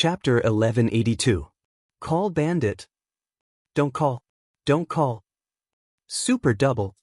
Chapter 1182. Call Bandit. Don't call. Don't call. Super Double.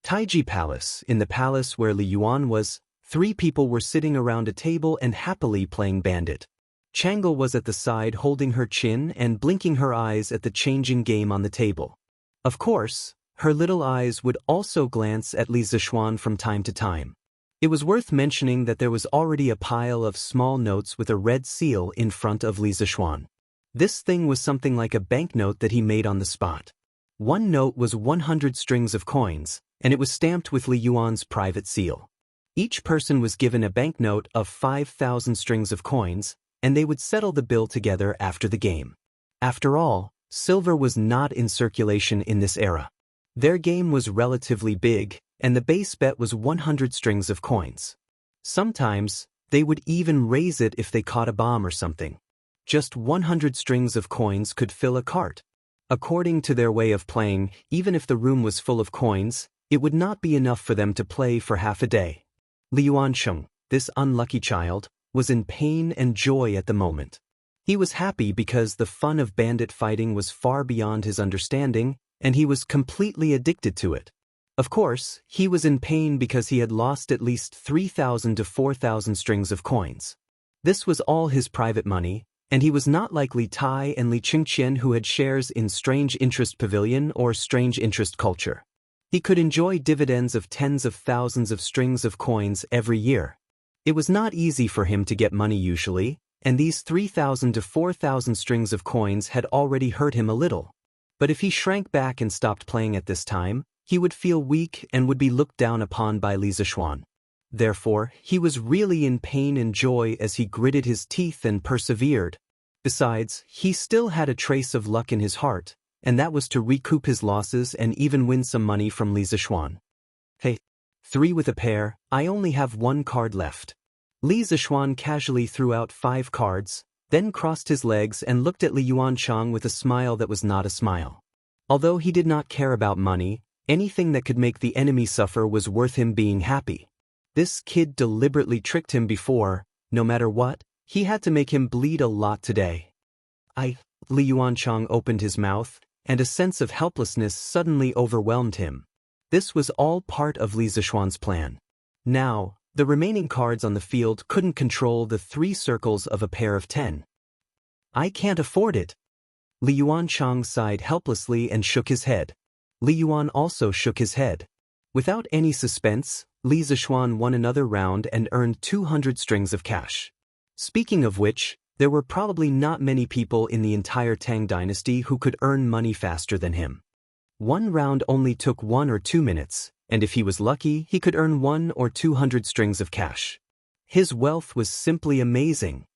Taiji Palace. In the palace where Li Yuan was, 3 people were sitting around a table and happily playing Bandit. Chang'e was at the side holding her chin and blinking her eyes at the changing game on the table. Of course, her little eyes would also glance at Li Zishuan from time to time. It was worth mentioning that there was already a pile of small notes with a red seal in front of Li Zishuan. This thing was something like a banknote that he made on the spot. One note was 100 strings of coins, and it was stamped with Li Yuan's private seal. Each person was given a banknote of 5,000 strings of coins, and they would settle the bill together after the game. After all, silver was not in circulation in this era. Their game was relatively big, and the base bet was 100 strings of coins. Sometimes, they would even raise it if they caught a bomb or something. Just 100 strings of coins could fill a cart. According to their way of playing, even if the room was full of coins, it would not be enough for them to play for half a day. Li Yuancheng, this unlucky child, was in pain and joy at the moment. He was happy because the fun of bandit fighting was far beyond his understanding, and he was completely addicted to it. Of course, he was in pain because he had lost at least 3,000 to 4,000 strings of coins. This was all his private money, and he was not like Li Tai and Li Qingqian who had shares in Strange Interest Pavilion or Strange Interest Culture. He could enjoy dividends of tens of thousands of strings of coins every year. It was not easy for him to get money usually, and these 3,000 to 4,000 strings of coins had already hurt him a little. But if he shrank back and stopped playing at this time, he would feel weak and would be looked down upon by Li Zishuan. Therefore, he was really in pain and joy as he gritted his teeth and persevered. Besides, he still had a trace of luck in his heart, and that was to recoup his losses and even win some money from Li Zishuan. Hey, 3 with a pair, I only have 1 card left. Li Zishuan casually threw out 5 cards, then crossed his legs and looked at Li Yuancheng with a smile that was not a smile. Although he did not care about money, anything that could make the enemy suffer was worth him being happy. This kid deliberately tricked him before. No matter what, he had to make him bleed a lot today. Li Yuancheng opened his mouth, and a sense of helplessness suddenly overwhelmed him. This was all part of Li Zishuan's plan. Now, the remaining cards on the field couldn't control the 3 circles of a pair of 10. I can't afford it. Li Yuancheng sighed helplessly and shook his head. Li Yuan also shook his head. Without any suspense, Li Zishuan won another round and earned 200 strings of cash. Speaking of which, there were probably not many people in the entire Tang dynasty who could earn money faster than him. One round only took 1 or 2 minutes, and if he was lucky, he could earn 100 or 200 strings of cash. His wealth was simply amazing.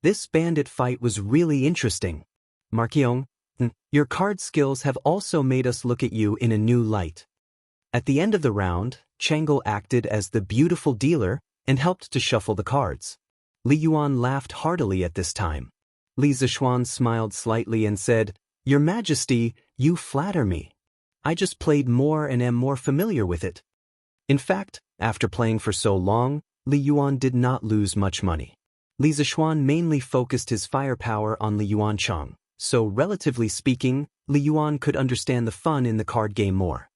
This bandit fight was really interesting. Marquion, your card skills have also made us look at you in a new light. At the end of the round, Chang'e acted as the beautiful dealer and helped to shuffle the cards. Li Yuan laughed heartily at this time. Li Zishuan smiled slightly and said, Your Majesty, you flatter me. I just played more and am more familiar with it. In fact, after playing for so long, Li Yuan did not lose much money. Li Zishuan mainly focused his firepower on Li Yuancheng, so relatively speaking, Li Yuan could understand the fun in the card game more.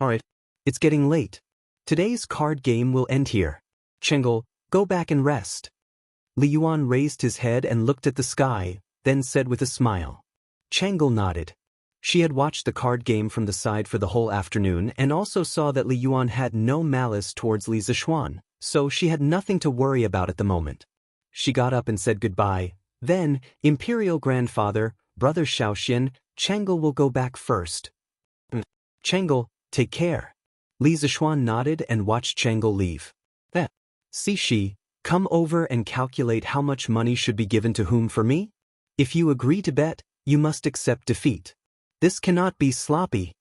Alright, it's getting late. Today's card game will end here. Chang'e, go back and rest. Li Yuan raised his head and looked at the sky, then said with a smile. Chang'e nodded. She had watched the card game from the side for the whole afternoon and also saw that Li Yuan had no malice towards Li Zishuan, so she had nothing to worry about at the moment. She got up and said goodbye. Then, Imperial Grandfather, Brother Xiaoxian, Chang'e will go back first. Chang'e, take care. Li Zishuan nodded and watched Chang'e leave. Cixi, come over and calculate how much money should be given to whom for me? If you agree to bet, you must accept defeat. This cannot be sloppy.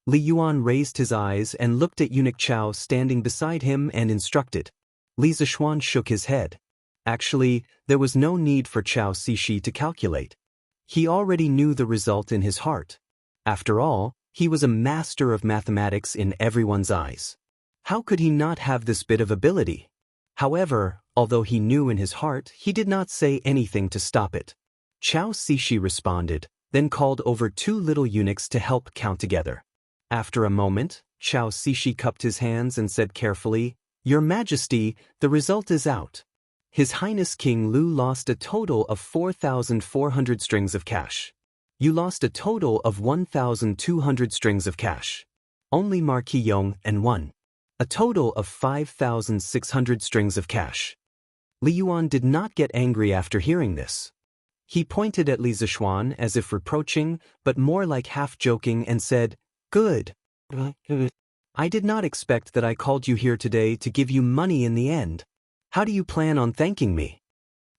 Li Yuan raised his eyes and looked at Eunuch Chao standing beside him and instructed. Li Zishuan shook his head. Actually, there was no need for Chao Cixi to calculate. He already knew the result in his heart. After all, he was a master of mathematics in everyone's eyes. How could he not have this bit of ability? However, although he knew in his heart, he did not say anything to stop it. Xiao Cixi responded, then called over 2 little eunuchs to help count together. After a moment, Xiao Cixi cupped his hands and said carefully, "Your Majesty, the result is out. His Highness King Lu lost a total of 4,400 strings of cash. You lost a total of 1,200 strings of cash. Only Marquis Yong and won. A total of 5,600 strings of cash." Li Yuan did not get angry after hearing this. He pointed at Li Zixuan as if reproaching, but more like half-joking, and said, "Good. I did not expect that I called you here today to give you money in the end. How do you plan on thanking me?"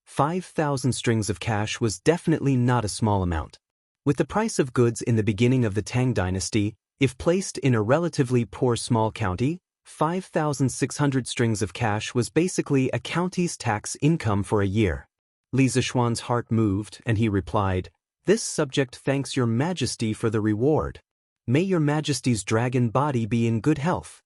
5,000 strings of cash was definitely not a small amount. With the price of goods in the beginning of the Tang dynasty, if placed in a relatively poor small county, 5,600 strings of cash was basically a county's tax income for a year. Li Zixuan's heart moved, and he replied, "This subject thanks your Majesty for the reward. May your Majesty's dragon body be in good health."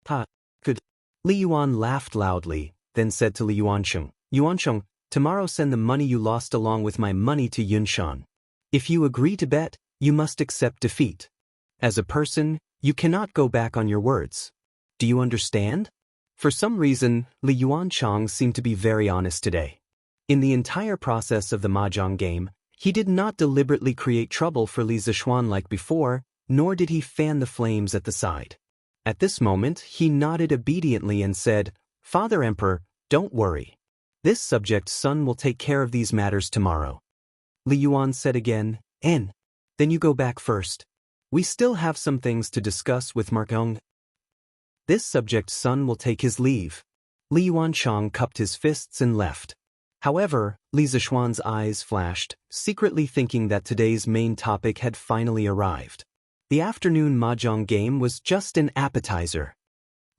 Good. Li Yuan laughed loudly, then said to Li Yuansheng, "Yuansheng, tomorrow send the money you lost along with my money to Yunshan. If you agree to bet, you must accept defeat. As a person, you cannot go back on your words. Do you understand?" For some reason, Li Yuanchang seemed to be very honest today. In the entire process of the mahjong game, he did not deliberately create trouble for Li Zixuan like before, nor did he fan the flames at the side. At this moment, he nodded obediently and said, "Father Emperor, don't worry. This subject's son will take care of these matters tomorrow." Li Yuan said again, "Then you go back first. We still have some things to discuss with Markong. This subject's son will take his leave." Li Yuanchang cupped his fists and left. However, Li Zixuan's eyes flashed, secretly thinking that today's main topic had finally arrived. The afternoon mahjong game was just an appetizer.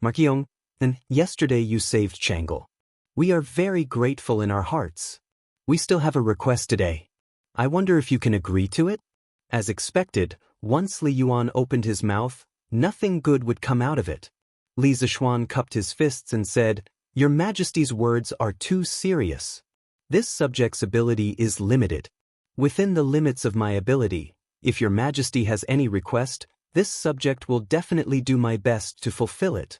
"Marquiong, and yesterday you saved Chang'e. We are very grateful in our hearts. We still have a request today. I wonder if you can agree to it?" As expected, once Li Yuan opened his mouth, nothing good would come out of it. Li Zixuan cupped his fists and said, "Your Majesty's words are too serious. This subject's ability is limited. Within the limits of my ability, if your Majesty has any request, this subject will definitely do my best to fulfill it."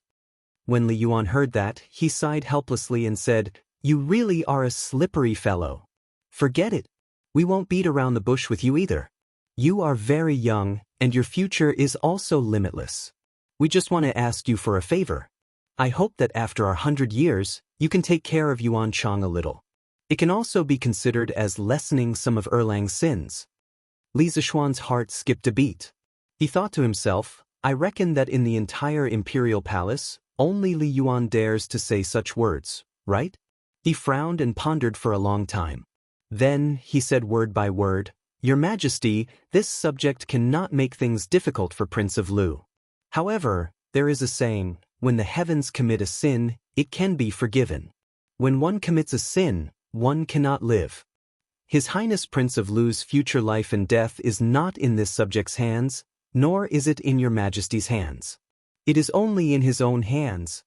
When Li Yuan heard that, he sighed helplessly and said, "You really are a slippery fellow. Forget it. We won't beat around the bush with you either. You are very young, and your future is also limitless. We just want to ask you for a favor. I hope that after our 100 years, you can take care of Yuan Chang a little. It can also be considered as lessening some of Erlang's sins." Li Zixuan's heart skipped a beat. He thought to himself, "I reckon that in the entire imperial palace, only Li Yuan dares to say such words, right?" He frowned and pondered for a long time. Then, he said word by word, "Your Majesty, this subject cannot make things difficult for Prince of Lu. However, there is a saying, when the heavens commit a sin, it can be forgiven. When one commits a sin, one cannot live. His Highness Prince of Lu's future life and death is not in this subject's hands, nor is it in your Majesty's hands. It is only in his own hands."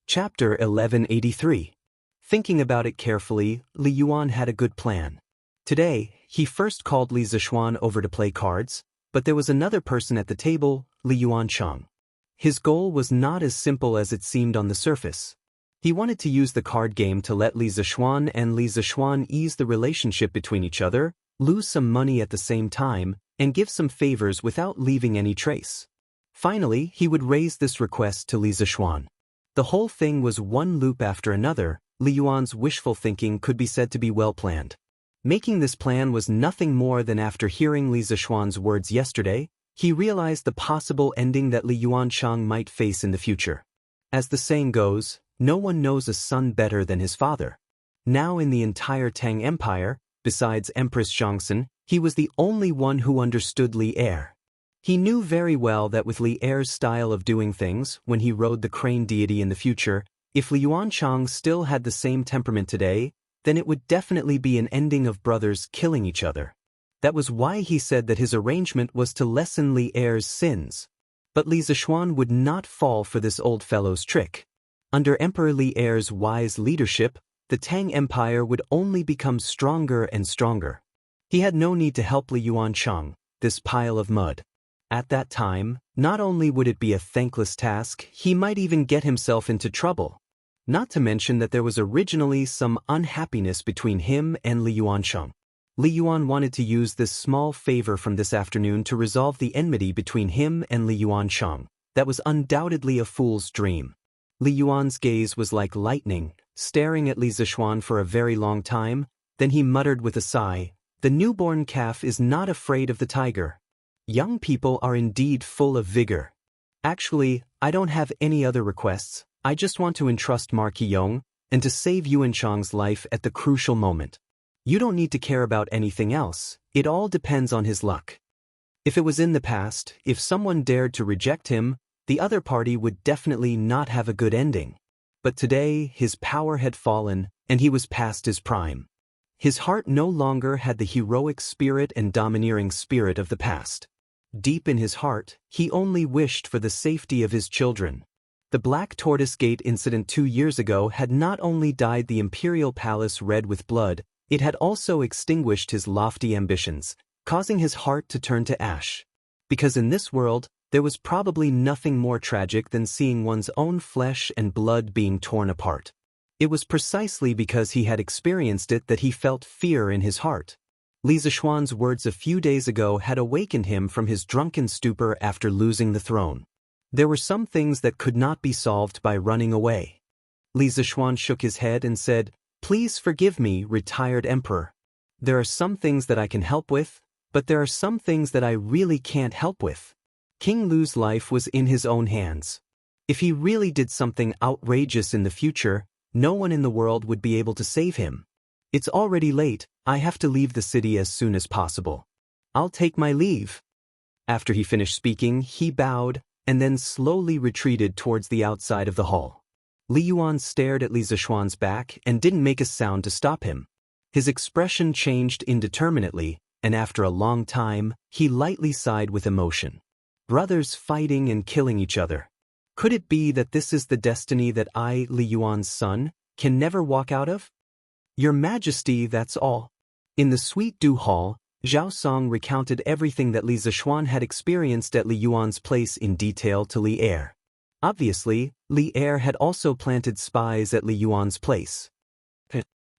Chapter 1183. Thinking about it carefully, Li Yuan had a good plan. Today, he first called Li Zixuan over to play cards, but there was another person at the table, Li Yuanchang. His goal was not as simple as it seemed on the surface. He wanted to use the card game to let Li Zixuan and Li Zixuan ease the relationship between each other, lose some money at the same time, and give some favors without leaving any trace. Finally, he would raise this request to Li Zixuan. The whole thing was one loop after another. Li Yuan's wishful thinking could be said to be well planned. Making this plan was nothing more than after hearing Li Zixuan's words yesterday, he realized the possible ending that Li Yuanchang might face in the future. As the saying goes, no one knows a son better than his father. Now in the entire Tang Empire, besides Empress Xianxia, he was the only one who understood Li Er. He knew very well that with Li Er's style of doing things, when he rode the crane deity in the future, if Li Yuanchang still had the same temperament today, then it would definitely be an ending of brothers killing each other. That was why he said that his arrangement was to lessen Li Er's sins. But Li Zixuan would not fall for this old fellow's trick. Under Emperor Li Er's wise leadership, the Tang Empire would only become stronger and stronger. He had no need to help Li Yuancheng, this pile of mud. At that time, not only would it be a thankless task, he might even get himself into trouble. Not to mention that there was originally some unhappiness between him and Li Yuancheng. Li Yuan wanted to use this small favor from this afternoon to resolve the enmity between him and Li Yuancheng. That was undoubtedly a fool's dream. Li Yuan's gaze was like lightning, staring at Li Zishuan for a very long time. Then he muttered with a sigh, "The newborn calf is not afraid of the tiger. Young people are indeed full of vigor. Actually, I don't have any other requests. I just want to entrust Ma Qiyong and to save Yuancheng's life at the crucial moment. You don't need to care about anything else. It all depends on his luck." If it was in the past, if someone dared to reject him, the other party would definitely not have a good ending. But today, his power had fallen, and he was past his prime. His heart no longer had the heroic spirit and domineering spirit of the past. Deep in his heart, he only wished for the safety of his children. The Black Tortoise Gate incident 2 years ago had not only dyed the imperial palace red with blood, it had also extinguished his lofty ambitions, causing his heart to turn to ash. Because in this world, there was probably nothing more tragic than seeing one's own flesh and blood being torn apart. It was precisely because he had experienced it that he felt fear in his heart. Li Zishuan's words a few days ago had awakened him from his drunken stupor after losing the throne. There were some things that could not be solved by running away. Li Zishuan shook his head and said, "Please forgive me, retired emperor. There are some things that I can help with, but there are some things that I really can't help with." King Lu's life was in his own hands. If he really did something outrageous in the future, no one in the world would be able to save him. "It's already late, I have to leave the city as soon as possible. I'll take my leave." After he finished speaking, he bowed, and then slowly retreated towards the outside of the hall. Li Yuan stared at Li Zishuan's back and didn't make a sound to stop him. His expression changed indeterminately, and after a long time, he lightly sighed with emotion. Brothers fighting and killing each other. Could it be that this is the destiny that I, Li Yuan's son, can never walk out of? "Your Majesty, that's all." In the Sweet Dew Hall, Zhao Song recounted everything that Li Zishuan had experienced at Li Yuan's place in detail to Li Er. Obviously, Li Er had also planted spies at Li Yuan's place.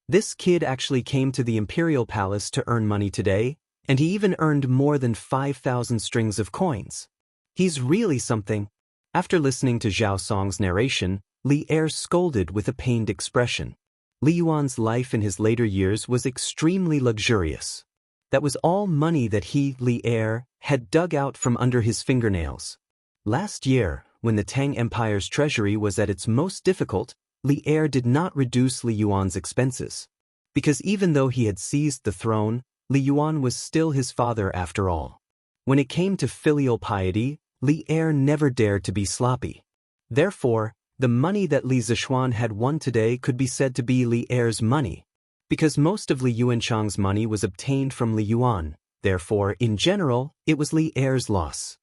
This kid actually came to the imperial palace to earn money today, and he even earned more than 5,000 strings of coins. He's really something. After listening to Zhao Song's narration, Li Er scolded with a pained expression. Li Yuan's life in his later years was extremely luxurious. That was all money that he, Li Er, had dug out from under his fingernails. Last year, when the Tang Empire's treasury was at its most difficult, Li Er did not reduce Li Yuan's expenses. Because even though he had seized the throne, Li Yuan was still his father after all. When it came to filial piety, Li Er never dared to be sloppy. Therefore, the money that Li Zishuan had won today could be said to be Li Er's money. Because most of Li Yuancheng's money was obtained from Li Yuan, therefore, in general, it was Li Er's loss.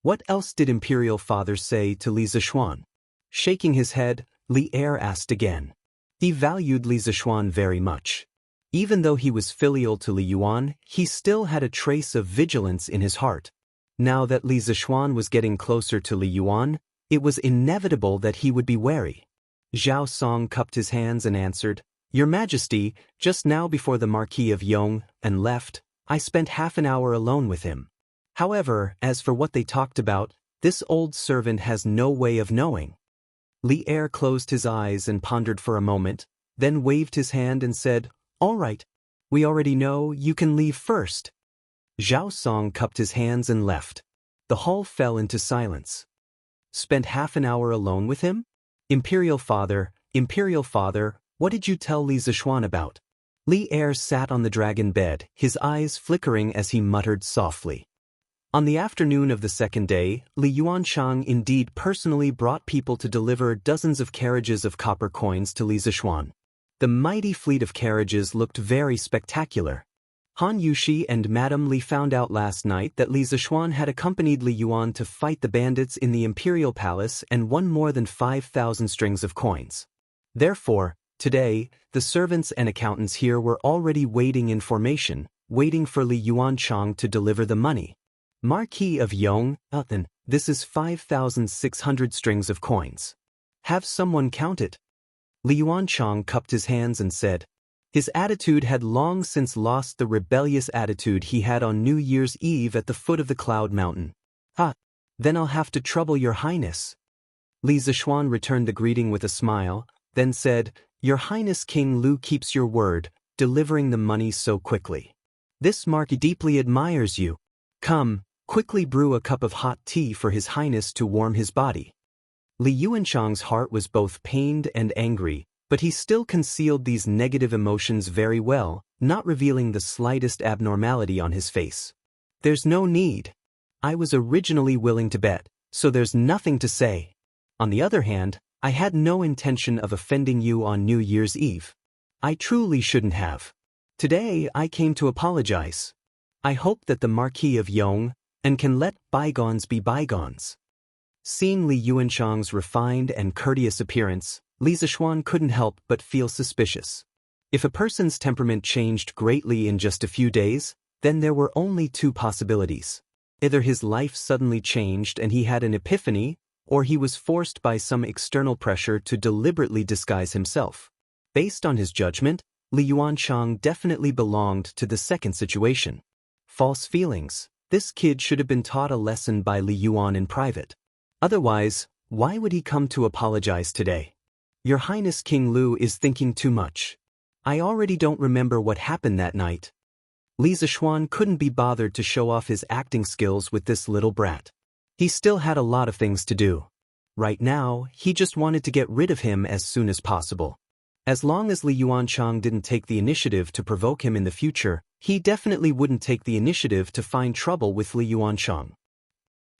What else did Imperial Father say to Li Zishuan? Shaking his head, Li Er asked again. He valued Li Zishuan very much. Even though he was filial to Li Yuan, he still had a trace of vigilance in his heart. Now that Li Zishuan was getting closer to Li Yuan, it was inevitable that he would be wary. Zhao Song cupped his hands and answered, "Your Majesty, just now before the Marquis of Yong and left, I spent half an hour alone with him. However, as for what they talked about, this old servant has no way of knowing." Li Er closed his eyes and pondered for a moment, then waved his hand and said, "All right. We already know, you can leave first." Zhao Song cupped his hands and left. The hall fell into silence. Spent half an hour alone with him? Imperial Father, what did you tell Li Zishuan about?" Li Er sat on the dragon bed, his eyes flickering as he muttered softly. On the afternoon of the second day, Li Yuancheng indeed personally brought people to deliver dozens of carriages of copper coins to Li Zishuan. The mighty fleet of carriages looked very spectacular. Han Yushi and Madame Li found out last night that Li Zixuan had accompanied Li Yuan to fight the bandits in the Imperial Palace and won more than 5,000 strings of coins. Therefore, today, the servants and accountants here were already waiting in formation, waiting for Li Yuanchang to deliver the money. Marquis of Yong, then, this is 5,600 strings of coins. Have someone count it. Li Yuanchang cupped his hands and said. His attitude had long since lost the rebellious attitude he had on New Year's Eve at the foot of the Cloud Mountain. Then I'll have to trouble your highness. Li Zixuan returned the greeting with a smile, then said, Your Highness King Lu keeps your word, delivering the money so quickly. This marquis deeply admires you. Come, quickly brew a cup of hot tea for His Highness to warm his body. Li Yuanchang's heart was both pained and angry, but he still concealed these negative emotions very well, not revealing the slightest abnormality on his face. There's no need. I was originally willing to bet, so there's nothing to say. On the other hand, I had no intention of offending you on New Year's Eve. I truly shouldn't have. Today I came to apologize. I hope that the Marquis of Yong and can let bygones be bygones. Seeing Li Yuanchang's refined and courteous appearance, Li Zixuan couldn't help but feel suspicious. If a person's temperament changed greatly in just a few days, then there were only two possibilities. Either his life suddenly changed and he had an epiphany, or he was forced by some external pressure to deliberately disguise himself. Based on his judgment, Li Yuanchang definitely belonged to the second situation. False feelings. This kid should have been taught a lesson by Li Yuan in private. Otherwise, why would he come to apologize today? Your Highness King Lu is thinking too much. I already don't remember what happened that night. Li Zixuan couldn't be bothered to show off his acting skills with this little brat. He still had a lot of things to do. Right now, he just wanted to get rid of him as soon as possible. As long as Li Yuanchang didn't take the initiative to provoke him in the future, he definitely wouldn't take the initiative to find trouble with Li Yuanchang.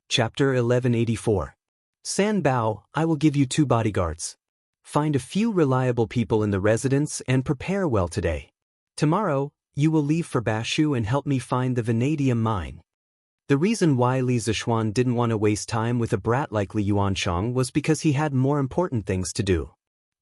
Chapter 1184. San Bao, I will give you 2 bodyguards. Find a few reliable people in the residence and prepare well today. Tomorrow, you will leave for Bashu and help me find the vanadium mine. The reason why Li Zixuan didn't want to waste time with a brat like Li Yuanchang was because he had more important things to do.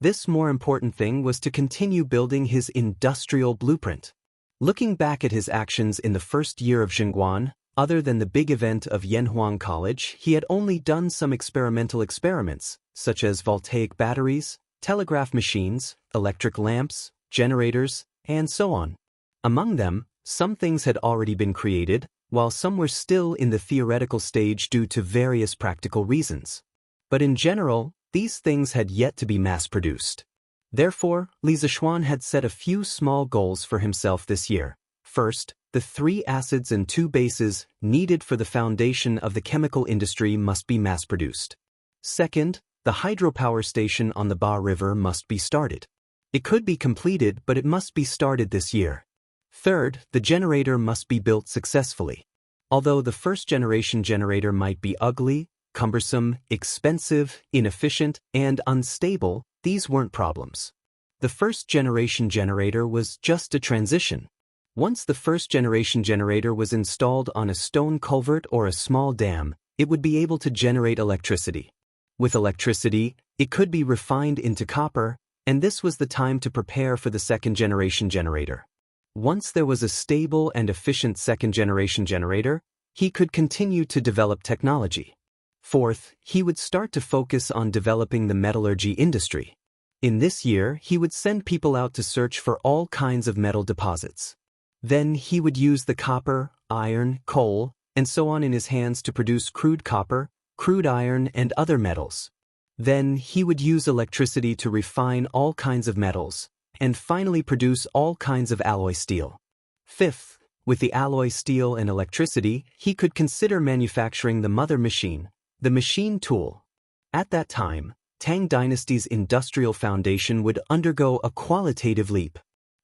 This more important thing was to continue building his industrial blueprint. Looking back at his actions in the first year of Zhengguan, other than the big event of Yanhuang College, he had only done some experimental experiments, such as voltaic batteries, telegraph machines, electric lamps, generators, and so on. Among them, some things had already been created, while some were still in the theoretical stage due to various practical reasons. But in general, these things had yet to be mass-produced. Therefore, Li Zixuan had set a few small goals for himself this year. First, the 3 acids and 2 bases needed for the foundation of the chemical industry must be mass-produced. Second, the hydropower station on the Ba River must be started. It could be completed, but it must be started this year. Third, the generator must be built successfully. Although the first-generation generator might be ugly, cumbersome, expensive, inefficient, and unstable, these weren't problems. The first-generation generator was just a transition. Once the first-generation generator was installed on a stone culvert or a small dam, it would be able to generate electricity. With electricity, it could be refined into copper, and this was the time to prepare for the second-generation generator. Once there was a stable and efficient second-generation generator, he could continue to develop technology. Fourth, he would start to focus on developing the metallurgy industry. In this year, he would send people out to search for all kinds of metal deposits. Then he would use the copper, iron, coal, and so on in his hands to produce crude copper, crude iron, and other metals. Then he would use electricity to refine all kinds of metals, and finally produce all kinds of alloy steel. Fifth, with the alloy steel and electricity, he could consider manufacturing the mother machine, the machine tool. At that time, Tang Dynasty's industrial foundation would undergo a qualitative leap.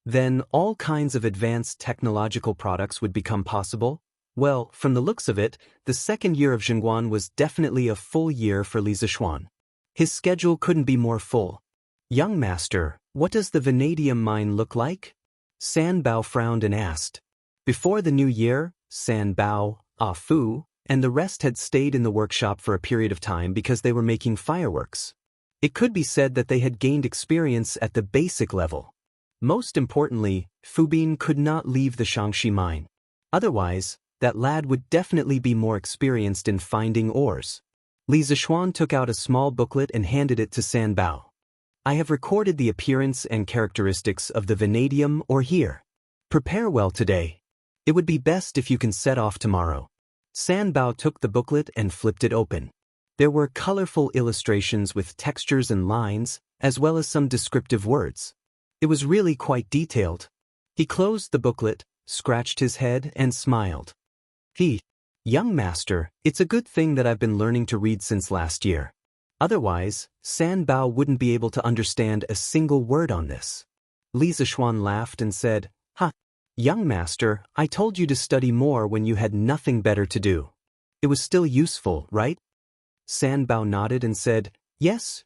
Then all kinds of advanced technological products would become possible. Well, from the looks of it, the second year of Zhengguan was definitely a full year for Li Zixuan. His schedule couldn't be more full. Young master, what does the vanadium mine look like? San Bao frowned and asked. Before the new year, San Bao, Ah Fu, and the rest had stayed in the workshop for a period of time because they were making fireworks. It could be said that they had gained experience at the basic level. Most importantly, Fu Bin could not leave the Xianxia mine. Otherwise, that lad would definitely be more experienced in finding ores. Li Zishuan took out a small booklet and handed it to San Bao. I have recorded the appearance and characteristics of the vanadium ore here. Prepare well today. It would be best if you can set off tomorrow. San Bao took the booklet and flipped it open. There were colorful illustrations with textures and lines, as well as some descriptive words. It was really quite detailed. He closed the booklet, scratched his head, and smiled. Young master, it's a good thing that I've been learning to read since last year. Otherwise, San Bao wouldn't be able to understand a single word on this. Li Zishuan laughed and said, Young master, I told you to study more when you had nothing better to do. It was still useful, right? San Bao nodded and said, Yes.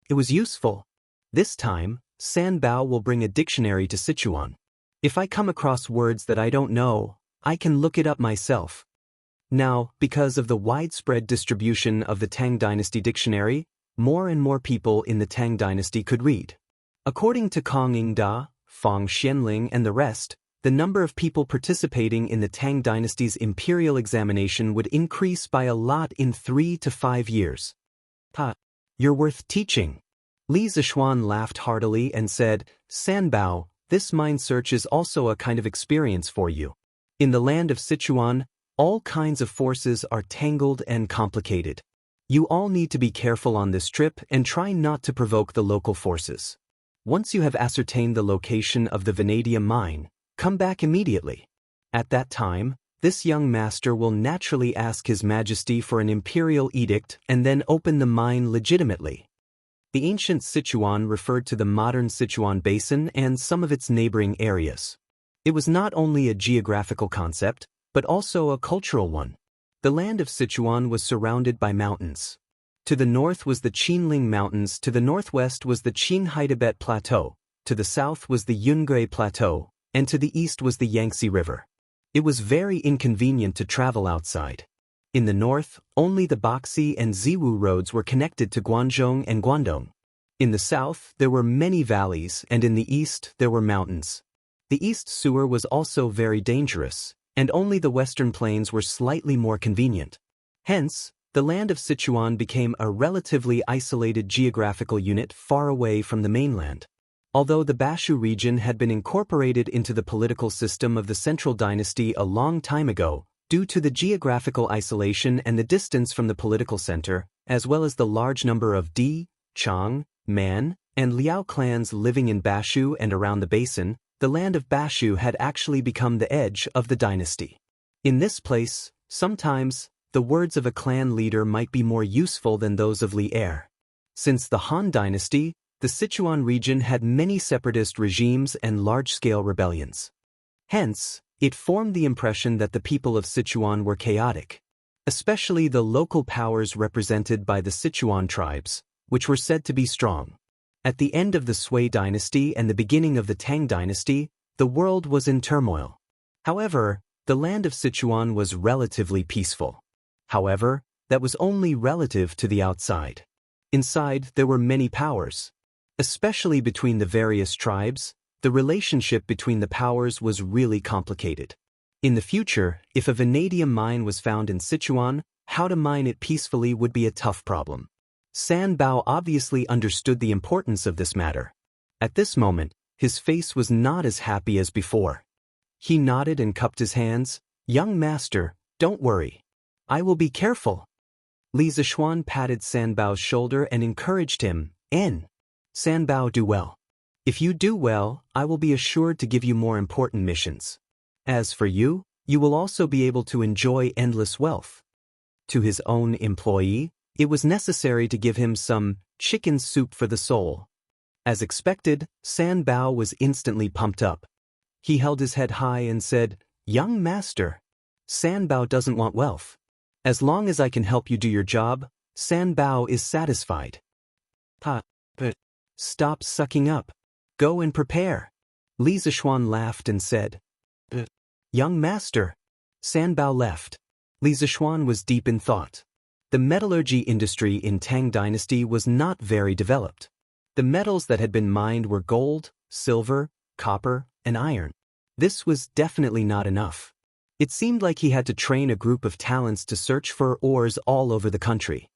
It was useful. This time, San Bao will bring a dictionary to Sichuan. If I come across words that I don't know, I can look it up myself. Now, because of the widespread distribution of the Tang Dynasty dictionary, more and more people in the Tang Dynasty could read. According to Kong Yingda, Fang Xianling, and the rest, the number of people participating in the Tang Dynasty's imperial examination would increase by a lot in 3 to 5 years. You're worth teaching. Li Zishuan laughed heartily and said, San Bao, this mine search is also a kind of experience for you. In the land of Sichuan, all kinds of forces are tangled and complicated. You all need to be careful on this trip and try not to provoke the local forces. Once you have ascertained the location of the vanadium mine, come back immediately. At that time, this young master will naturally ask His Majesty for an imperial edict and then open the mine legitimately. The ancient Sichuan referred to the modern Sichuan basin and some of its neighboring areas. It was not only a geographical concept, but also a cultural one. The land of Sichuan was surrounded by mountains. To the north was the Qinling Mountains, to the northwest was the Qinghai-Tibet Plateau, to the south was the Yungui Plateau, and to the east was the Yangtze River. It was very inconvenient to travel outside. In the north, only the Baxi and Ziwu roads were connected to Guangzhou and Guangdong. In the south, there were many valleys, and in the east, there were mountains. The east sewer was also very dangerous, and only the western plains were slightly more convenient. Hence, the land of Sichuan became a relatively isolated geographical unit far away from the mainland. Although the Bashu region had been incorporated into the political system of the Central Dynasty a long time ago, due to the geographical isolation and the distance from the political center, as well as the large number of Di, Chang, Man, and Liao clans living in Bashu and around the basin, the land of Bashu had actually become the edge of the dynasty. In this place, sometimes, the words of a clan leader might be more useful than those of Li Er. Since the Han Dynasty, the Sichuan region had many separatist regimes and large-scale rebellions. Hence, it formed the impression that the people of Sichuan were chaotic, especially the local powers represented by the Sichuan tribes, which were said to be strong. At the end of the Sui dynasty and the beginning of the Tang dynasty, the world was in turmoil. However, the land of Sichuan was relatively peaceful. However, that was only relative to the outside. Inside, there were many powers. Especially between the various tribes, the relationship between the powers was really complicated. In the future, if a vanadium mine was found in Sichuan, how to mine it peacefully would be a tough problem. San Bao obviously understood the importance of this matter. At this moment, his face was not as happy as before. He nodded and cupped his hands. Young master, don't worry. I will be careful. Li Zishuan patted San Bao's shoulder and encouraged him. San Bao, do well. If you do well, I will be assured to give you more important missions. As for you, you will also be able to enjoy endless wealth. To his own employee, it was necessary to give him some chicken soup for the soul. As expected, San Bao was instantly pumped up. He held his head high and said, Young master, San Bao doesn't want wealth. As long as I can help you do your job, San Bao is satisfied. But stop sucking up. Go and prepare. Li Zishuan laughed and said, Young master. Sanbao left. Li Zishuan was deep in thought. The metallurgy industry in Tang Dynasty was not very developed. The metals that had been mined were gold, silver, copper, and iron. This was definitely not enough. It seemed like he had to train a group of talents to search for ores all over the country.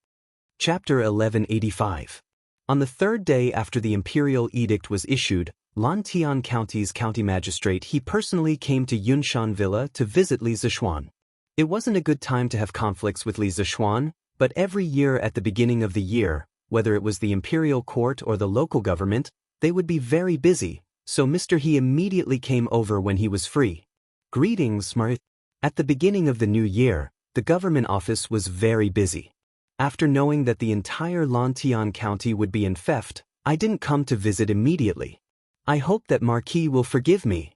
Chapter 1185. On the third day after the imperial edict was issued, Lantian County's county magistrate he personally came to Yunshan Villa to visit Li Zishuan. It wasn't a good time to have conflicts with Li Zishuan, but every year at the beginning of the year, whether it was the imperial court or the local government, they would be very busy, so Mr. He immediately came over when he was free. Greetings, Smart. At the beginning of the new year, the government office was very busy. After knowing that the entire Lantian County would be in theft, I didn't come to visit immediately. I hope that Marquis will forgive me.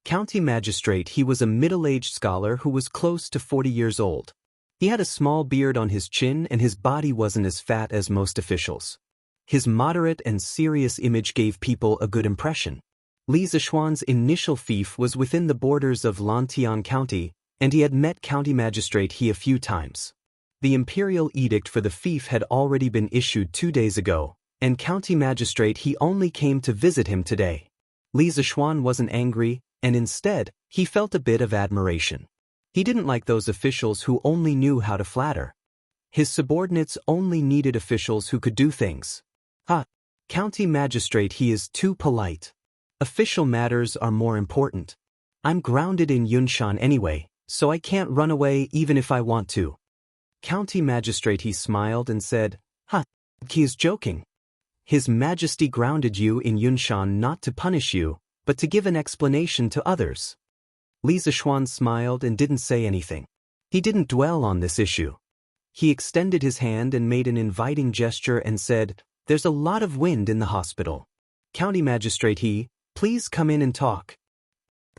County magistrate he was a middle-aged scholar who was close to 40 years old. He had a small beard on his chin and his body wasn't as fat as most officials. His moderate and serious image gave people a good impression. Li Zishuan's initial fief was within the borders of Lantian County, and he had met county magistrate he a few times. The imperial edict for the fief had already been issued 2 days ago, and county magistrate he only came to visit him today. Li Zishuan wasn't angry, and instead, he felt a bit of admiration. He didn't like those officials who only knew how to flatter. His subordinates only needed officials who could do things. County magistrate he is too polite. Official matters are more important. I'm grounded in Yunshan anyway, so I can't run away even if I want to. County magistrate he smiled and said, he is joking. His Majesty grounded you in Yunshan not to punish you, but to give an explanation to others. Li Zishuan smiled and didn't say anything. He didn't dwell on this issue. He extended his hand and made an inviting gesture and said, "There's a lot of wind in the hospital. County magistrate he, please come in and talk."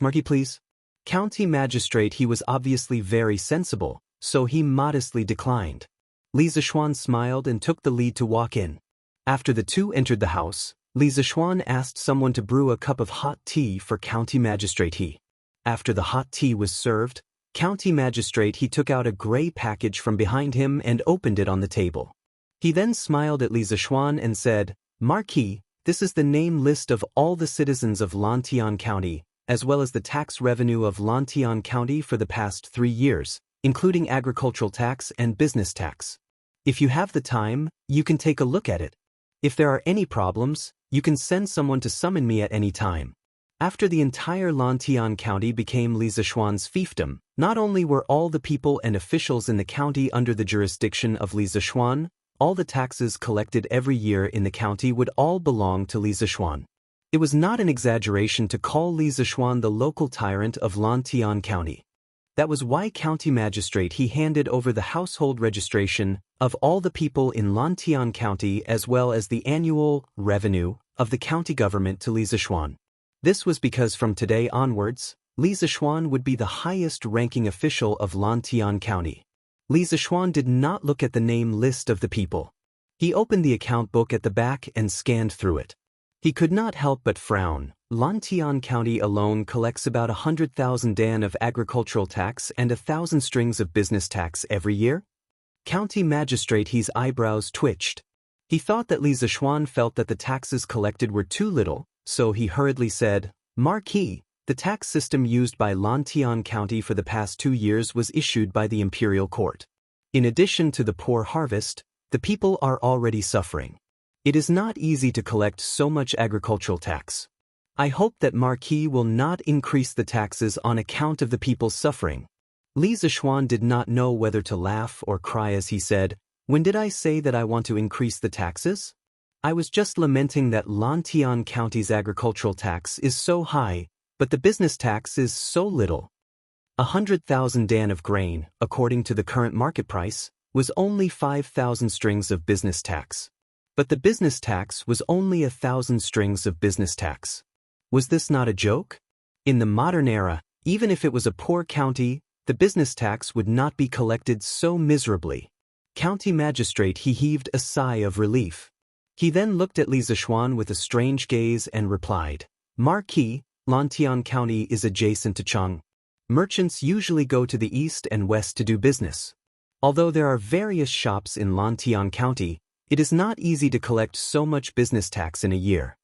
Marquis, please. County magistrate he was obviously very sensible, so he modestly declined. Li Zishuan smiled and took the lead to walk in. After the two entered the house, Li Zishuan asked someone to brew a cup of hot tea for county magistrate he. After the hot tea was served, county magistrate he took out a gray package from behind him and opened it on the table. He then smiled at Li Zishuan and said, "Marquis, this is the name list of all the citizens of Lantian County, as well as the tax revenue of Lantian County for the past 3 years, including agricultural tax and business tax. If you have the time, you can take a look at it. If there are any problems, you can send someone to summon me at any time." After the entire Lantian County became Li Zishuan's fiefdom, not only were all the people and officials in the county under the jurisdiction of Li Zishuan, all the taxes collected every year in the county would all belong to Li Zishuan. It was not an exaggeration to call Li Zishuan the local tyrant of Lantian County. That was why county magistrate he handed over the household registration of all the people in Lantian County as well as the annual revenue of the county government to Li Zishuan. This was because from today onwards, Li Zishuan would be the highest-ranking official of Lantian County. Li Zishuan did not look at the name list of the people. He opened the account book at the back and scanned through it. He could not help but frown. Lantian County alone collects about 100,000 dan of agricultural tax and 1,000 strings of business tax every year. County magistrate his eyebrows twitched. He thought that Li Zishuan felt that the taxes collected were too little, so he hurriedly said, "Marquis, the tax system used by Lantian County for the past 2 years was issued by the imperial court. In addition to the poor harvest, the people are already suffering. It is not easy to collect so much agricultural tax. I hope that Marquis will not increase the taxes on account of the people's suffering." Li Zishuan did not know whether to laugh or cry as he said, "When did I say that I want to increase the taxes? I was just lamenting that Lantian County's agricultural tax is so high, but the business tax is so little. 100,000 dan of grain, according to the current market price, was only 5,000 strings of business tax. But the business tax was only 1,000 strings of business tax. Was this not a joke? In the modern era, even if it was a poor county, the business tax would not be collected so miserably." County magistrate he heaved a sigh of relief. He then looked at Li Zishuan with a strange gaze and replied, "Marquis, Lantian County is adjacent to Cheng. Merchants usually go to the east and west to do business. Although there are various shops in Lantian County, it is not easy to collect so much business tax in a year.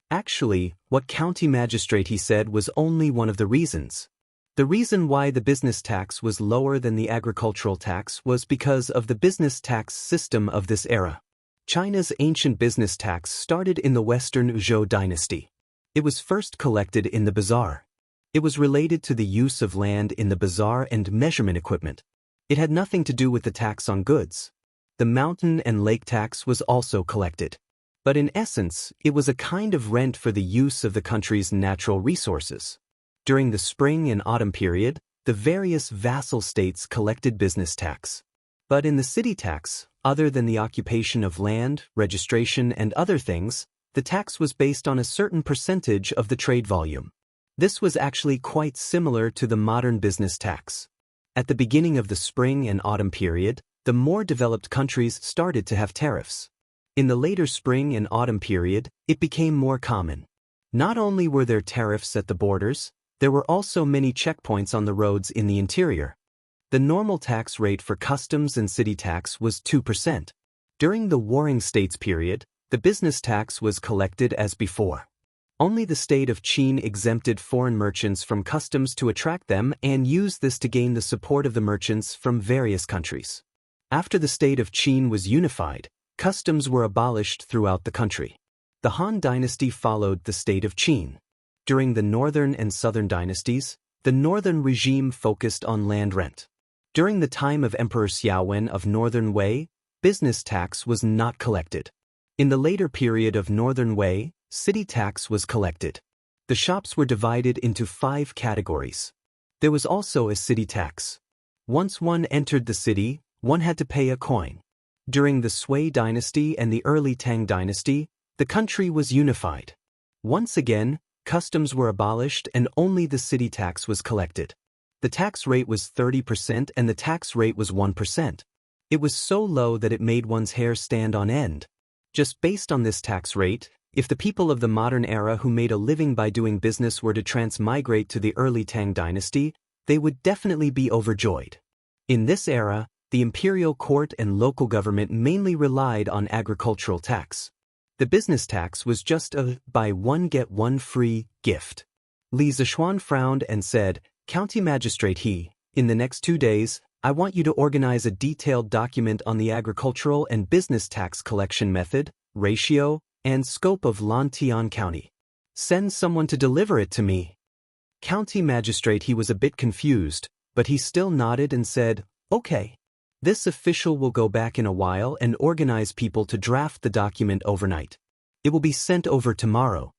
Actually, what county magistrate he said was only one of the reasons. The reason why the business tax was lower than the agricultural tax was because of the business tax system of this era. China's ancient business tax started in the Western Zhou dynasty. It was first collected in the bazaar. It was related to the use of land in the bazaar and measurement equipment. It had nothing to do with the tax on goods. The mountain and lake tax was also collected. But in essence, it was a kind of rent for the use of the country's natural resources. During the spring and autumn period, the various vassal states collected business tax. But in the city tax, other than the occupation of land, registration, and other things, the tax was based on a certain percentage of the trade volume. This was actually quite similar to the modern business tax. At the beginning of the spring and autumn period, the more developed countries started to have tariffs. In the later spring and autumn period, it became more common. Not only were there tariffs at the borders, there were also many checkpoints on the roads in the interior. The normal tax rate for customs and city tax was 2%. During the Warring States period, the business tax was collected as before. Only the state of Qin exempted foreign merchants from customs to attract them and used this to gain the support of the merchants from various countries. After the state of Qin was unified, customs were abolished throughout the country. The Han dynasty followed the state of Qin. During the northern and southern dynasties, the northern regime focused on land rent. During the time of Emperor Xiaowen of Northern Wei, business tax was not collected. In the later period of Northern Wei, city tax was collected. The shops were divided into 5 categories. There was also a city tax. Once one entered the city, one had to pay a coin. During the Sui dynasty and the early Tang dynasty, the country was unified. Once again, customs were abolished and only the city tax was collected. The tax rate was 30% and the tax rate was 1%. It was so low that it made one's hair stand on end. Just based on this tax rate, if the people of the modern era who made a living by doing business were to transmigrate to the early Tang dynasty, they would definitely be overjoyed. In this era, the imperial court and local government mainly relied on agricultural tax. The business tax was just a buy one get one free gift. Li Zishuan frowned and said, "County Magistrate He, in the next 2 days, I want you to organize a detailed document on the agricultural and business tax collection method, ratio, and scope of Lantian County. Send someone to deliver it to me." County Magistrate He was a bit confused, but he still nodded and said, "Okay. This official will go back in a while and organize people to draft the document overnight. It will be sent over tomorrow."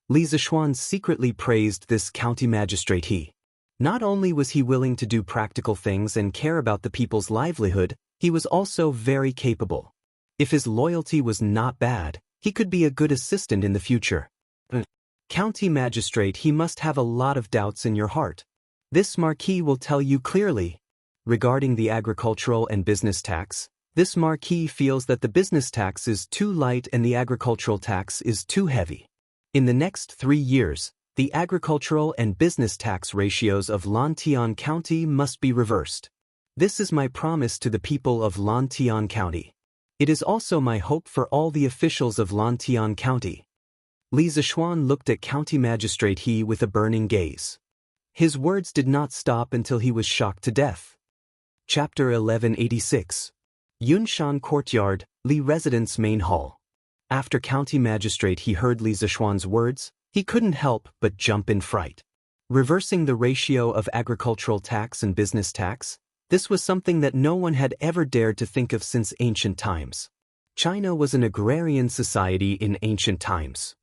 Li Zishuan secretly praised this county magistrate He. Not only was he willing to do practical things and care about the people's livelihood, he was also very capable. If his loyalty was not bad, he could be a good assistant in the future. County magistrate He must have a lot of doubts in your heart. This marquis will tell you clearly. Regarding the agricultural and business tax, this marquis feels that the business tax is too light and the agricultural tax is too heavy. In the next 3 years, the agricultural and business tax ratios of Lantian County must be reversed. This is my promise to the people of Lantian County. It is also my hope for all the officials of Lantian County. Li Zishuan looked at County Magistrate He with a burning gaze. His words did not stop until he was shocked to death. Chapter 1186. Yunshan Courtyard, Li Residence Main Hall. After County Magistrate He heard Li Zishuan's words, he couldn't help but jump in fright. Reversing the ratio of agricultural tax and business tax, this was something that no one had ever dared to think of since ancient times. China was an agrarian society in ancient times.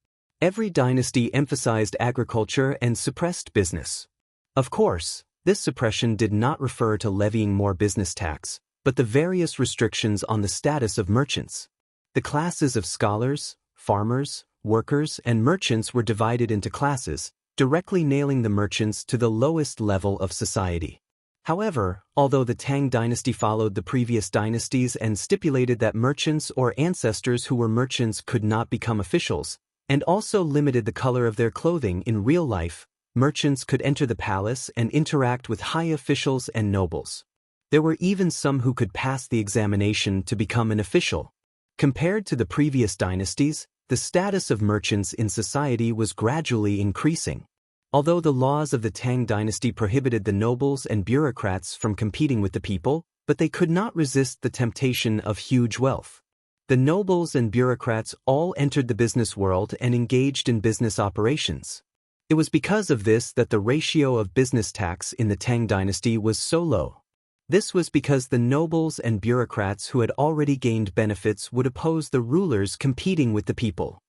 Every dynasty emphasized agriculture and suppressed business. Of course, this suppression did not refer to levying more business tax, but the various restrictions on the status of merchants. The classes of scholars, farmers, workers, and merchants were divided into classes, directly nailing the merchants to the lowest level of society. However, although the Tang dynasty followed the previous dynasties and stipulated that merchants or ancestors who were merchants could not become officials, and also limited the color of their clothing in real life, merchants could enter the palace and interact with high officials and nobles. There were even some who could pass the examination to become an official. Compared to the previous dynasties, the status of merchants in society was gradually increasing. Although the laws of the Tang dynasty prohibited the nobles and bureaucrats from competing with the people, but they could not resist the temptation of huge wealth. The nobles and bureaucrats all entered the business world and engaged in business operations. It was because of this that the ratio of business tax in the Tang dynasty was so low. This was because the nobles and bureaucrats who had already gained benefits would oppose the rulers competing with the people.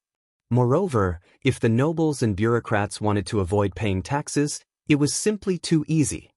Moreover, if the nobles and bureaucrats wanted to avoid paying taxes, it was simply too easy.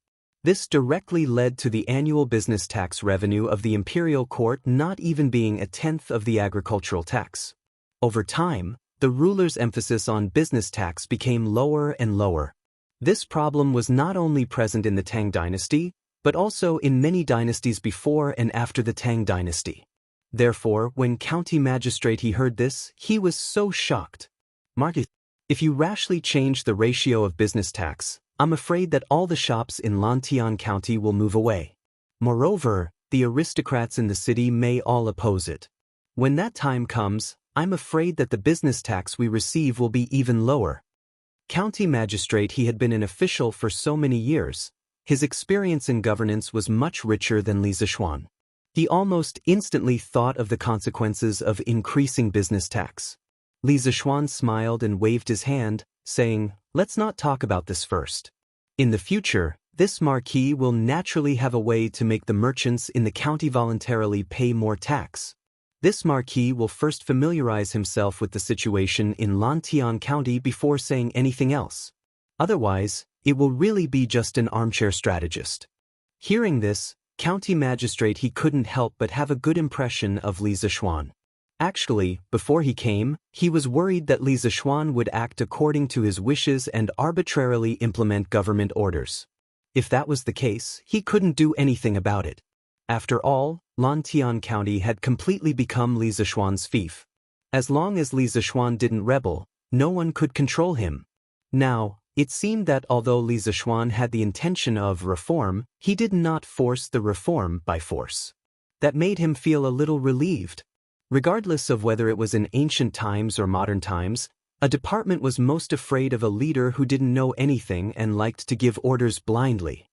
This directly led to the annual business tax revenue of the imperial court not even being a tenth of the agricultural tax. Over time, the ruler's emphasis on business tax became lower and lower. This problem was not only present in the Tang dynasty, but also in many dynasties before and after the Tang dynasty. Therefore, when county magistrate he heard this, he was so shocked. Market, if you rashly change the ratio of business tax, I'm afraid that all the shops in Lantian County will move away. Moreover, the aristocrats in the city may all oppose it. When that time comes, I'm afraid that the business tax we receive will be even lower. County magistrate he had been an official for so many years. His experience in governance was much richer than Li Zishuan. He almost instantly thought of the consequences of increasing business tax. Li Zishuan smiled and waved his hand, saying, "Let's not talk about this first. In the future, this marquis will naturally have a way to make the merchants in the county voluntarily pay more tax. This marquis will first familiarize himself with the situation in Lantian County before saying anything else. Otherwise, it will really be just an armchair strategist." Hearing this, county magistrate he couldn't help but have a good impression of Li Zishuan. Actually, before he came, he was worried that Li Zishuan would act according to his wishes and arbitrarily implement government orders. If that was the case, he couldn't do anything about it. After all, Lantian County had completely become Li Zishuan's fief. As long as Li Zishuan didn't rebel, no one could control him. Now, it seemed that although Li Zishuan had the intention of reform, he did not force the reform by force. That made him feel a little relieved. Regardless of whether it was in ancient times or modern times, a department was most afraid of a leader who didn't know anything and liked to give orders blindly.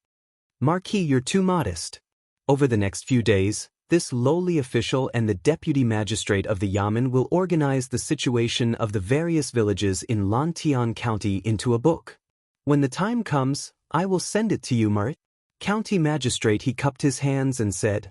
"Marquis, you're too modest." Over the next few days, this lowly official and the deputy magistrate of the Yamen will organize the situation of the various villages in Lantian County into a book. When the time comes, I will send it to you, Marit. County magistrate he cupped his hands and said,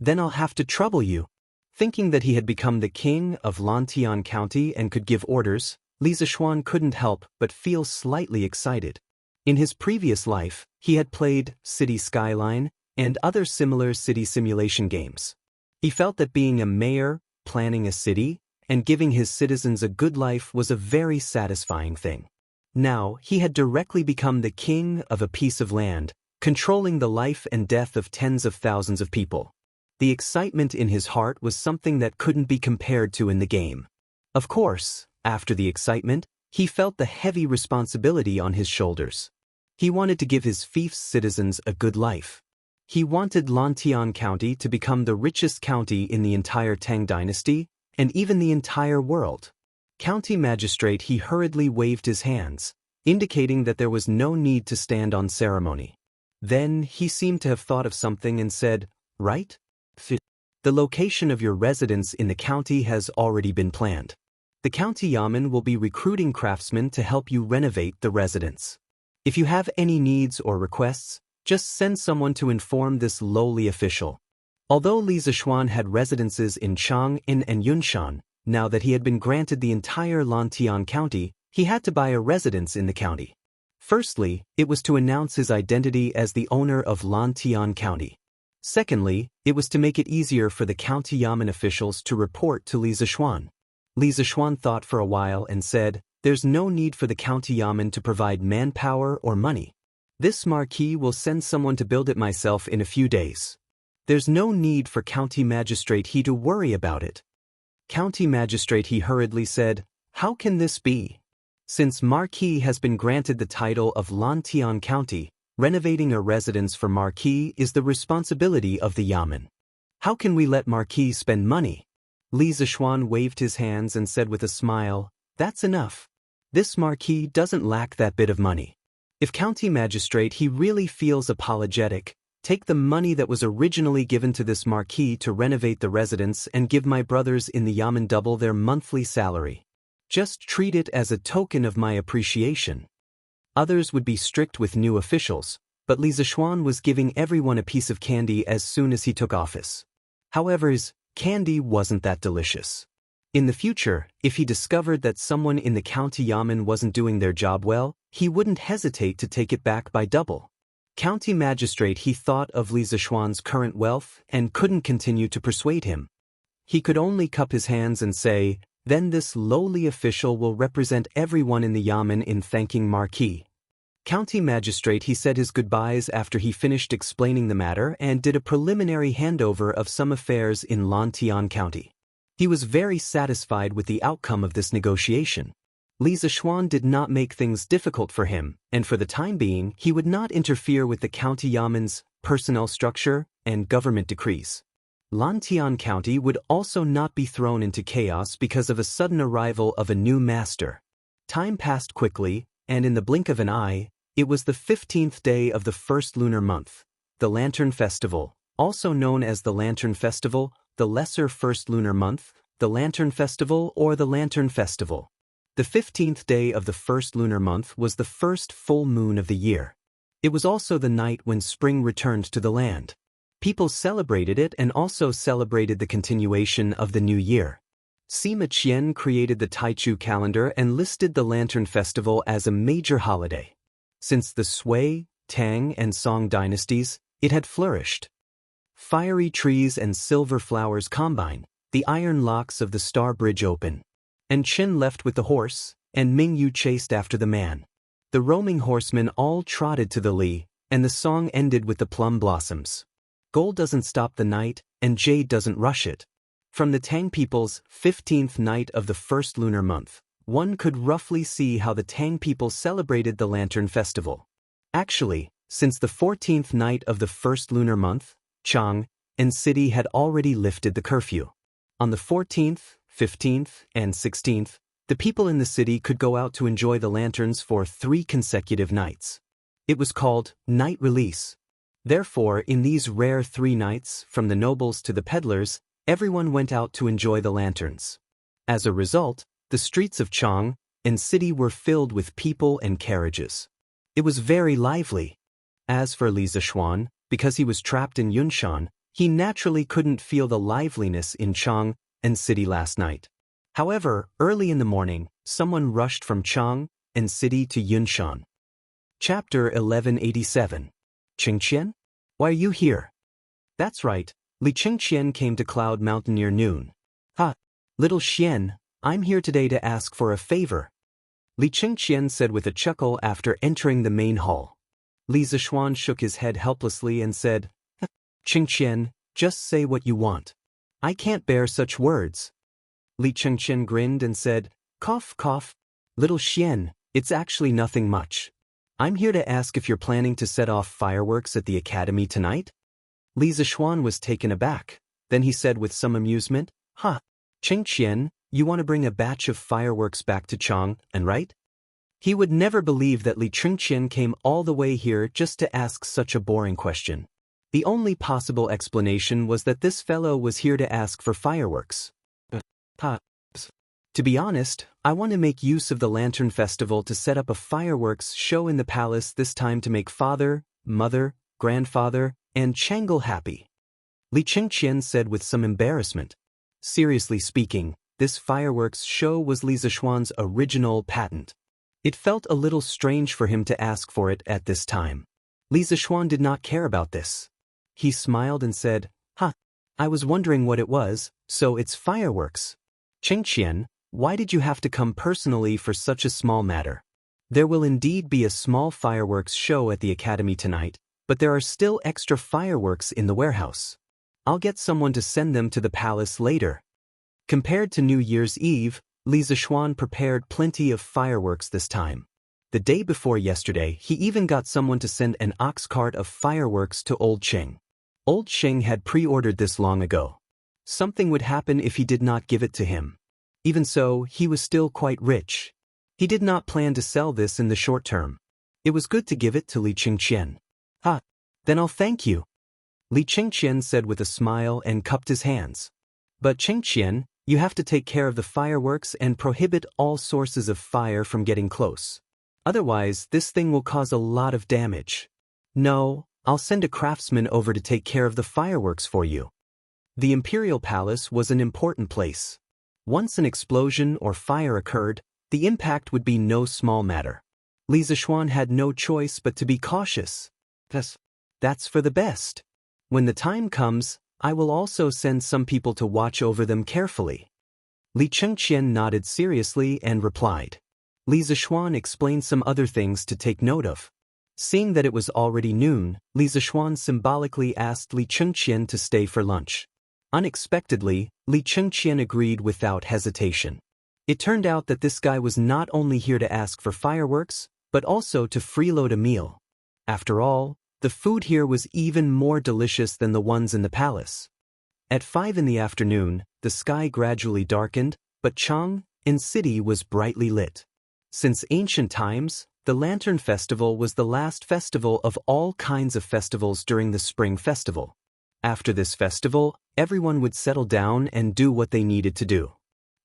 "Then I'll have to trouble you." Thinking that he had become the king of Lantian County and could give orders, Li Zishuan couldn't help but feel slightly excited. In his previous life, he had played City Skyline and other similar city simulation games. He felt that being a mayor, planning a city, and giving his citizens a good life was a very satisfying thing. Now, he had directly become the king of a piece of land, controlling the life and death of tens of thousands of people. The excitement in his heart was something that couldn't be compared to in the game. Of course, after the excitement, he felt the heavy responsibility on his shoulders. He wanted to give his fief's citizens a good life. He wanted Lantian County to become the richest county in the entire Tang dynasty, and even the entire world. County magistrate he hurriedly waved his hands, indicating that there was no need to stand on ceremony. Then he seemed to have thought of something and said, "Right? The location of your residence in the county has already been planned. The county yamen will be recruiting craftsmen to help you renovate the residence. If you have any needs or requests, just send someone to inform this lowly official." Although Li Zishuan had residences in Chang'an and Yunshan, now that he had been granted the entire Lantian County, he had to buy a residence in the county. Firstly, it was to announce his identity as the owner of Lantian County. Secondly, it was to make it easier for the county yamen officials to report to Li Zishuan. Li Zishuan thought for a while and said, "There's no need for the county yamen to provide manpower or money. This marquis will send someone to build it myself in a few days. There's no need for county magistrate he to worry about it." County magistrate he hurriedly said, "How can this be? Since Marquis has been granted the title of Lantian County, renovating a residence for Marquis is the responsibility of the Yamen. How can we let Marquis spend money? Li Zishuan waved his hands and said with a smile, "That's enough. This Marquis doesn't lack that bit of money. If County Magistrate he really feels apologetic, take the money that was originally given to this Marquis to renovate the residence and give my brothers in the Yamen double their monthly salary. Just treat it as a token of my appreciation." Others would be strict with new officials, but Li Zishuan was giving everyone a piece of candy as soon as he took office. However, his candy wasn't that delicious. In the future, if he discovered that someone in the county Yamen wasn't doing their job well, he wouldn't hesitate to take it back by double. County Magistrate he thought of Li Zishuan's current wealth and couldn't continue to persuade him. He could only cup his hands and say, "Then this lowly official will represent everyone in the Yamen in thanking Marquis." County Magistrate he said his goodbyes after he finished explaining the matter and did a preliminary handover of some affairs in Lantian County. He was very satisfied with the outcome of this negotiation. Li Zishuan did not make things difficult for him, and for the time being he would not interfere with the county Yamen's personnel structure and government decrees. Lantian County would also not be thrown into chaos because of a sudden arrival of a new master. Time passed quickly, and in the blink of an eye, it was the 15th day of the first lunar month, the Lantern Festival, also known as the Lantern Festival, the Lesser First Lunar Month, the Lantern Festival, or the Lantern Festival. The 15th day of the first lunar month was the first full moon of the year. It was also the night when spring returned to the land. People celebrated it and also celebrated the continuation of the new year. Sima Qian created the Taichu calendar and listed the Lantern Festival as a major holiday. Since the Sui, Tang, and Song dynasties, it had flourished. Fiery trees and silver flowers combine, the iron locks of the Star Bridge open. And Qin left with the horse, and Ming Yu chased after the man. The roaming horsemen all trotted to the Li, and the song ended with the plum blossoms. Gold doesn't stop the night, and jade doesn't rush it. From the Tang people's 15th night of the first lunar month, one could roughly see how the Tang people celebrated the Lantern Festival. Actually, since the 14th night of the first lunar month, Chang and city had already lifted the curfew. On the 14th, 15th, and 16th, the people in the city could go out to enjoy the lanterns for 3 consecutive nights. It was called night release. Therefore, in these rare 3 nights, from the nobles to the peddlers, everyone went out to enjoy the lanterns. As a result, the streets of Chang and city were filled with people and carriages. It was very lively. As for Li Zishuan, because he was trapped in Yunshan, he naturally couldn't feel the liveliness in Chang and city last night. However, early in the morning, someone rushed from Chang and city to Yunshan. Chapter 1187. Qingqian? Why are you here? That's right, Li Qingqian came to Cloud Mountain near noon. Ha! Little Xian, I'm here today to ask for a favor. Li Qingqian said with a chuckle after entering the main hall. Li Zishuan shook his head helplessly and said, Qingqian, just say what you want. I can't bear such words. Li Qingqian grinned and said, Cough, cough. Little Xian, it's actually nothing much. I'm here to ask if you're planning to set off fireworks at the academy tonight? Li Zishuan was taken aback. Then he said with some amusement, Qingqian, you want to bring a batch of fireworks back to Chang, and right? He would never believe that Li Qingqian came all the way here just to ask such a boring question. The only possible explanation was that this fellow was here to ask for fireworks. To be honest, I want to make use of the Lantern Festival to set up a fireworks show in the palace, this time to make father, mother, grandfather, and Changle happy. Li Qingqian said with some embarrassment. Seriously speaking, this fireworks show was Li Zishuan's original patent. It felt a little strange for him to ask for it at this time. Li Zishuan did not care about this. He smiled and said, I was wondering what it was, so it's fireworks. Qingqian, why did you have to come personally for such a small matter? There will indeed be a small fireworks show at the academy tonight, but there are still extra fireworks in the warehouse. I'll get someone to send them to the palace later. Compared to New Year's Eve, Li Zishuan prepared plenty of fireworks this time. The day before yesterday, he even got someone to send an ox cart of fireworks to Old Sheng. Old Sheng had pre-ordered this long ago. Something would happen if he did not give it to him. Even so, he was still quite rich. He did not plan to sell this in the short term. It was good to give it to Li Chengqian. "Ah, then I'll thank you," Li Chengqian said with a smile and cupped his hands. "But Chengqian, you have to take care of the fireworks and prohibit all sources of fire from getting close. Otherwise, this thing will cause a lot of damage." "No, I'll send a craftsman over to take care of the fireworks for you." The imperial palace was an important place. Once an explosion or fire occurred, the impact would be no small matter. Li Zishuan had no choice but to be cautious. That's for the best. When the time comes, I will also send some people to watch over them carefully." Li Chengqian nodded seriously and replied. Li Zishuan explained some other things to take note of. Seeing that it was already noon, Li Zishuan symbolically asked Li Chengqian to stay for lunch. Unexpectedly, Li Chengqian agreed without hesitation. It turned out that this guy was not only here to ask for fireworks, but also to freeload a meal. After all, the food here was even more delicious than the ones in the palace. At 5 in the afternoon, the sky gradually darkened, but Chang'an city was brightly lit. Since ancient times, the Lantern Festival was the last festival of all kinds of festivals during the Spring Festival. After this festival, everyone would settle down and do what they needed to do.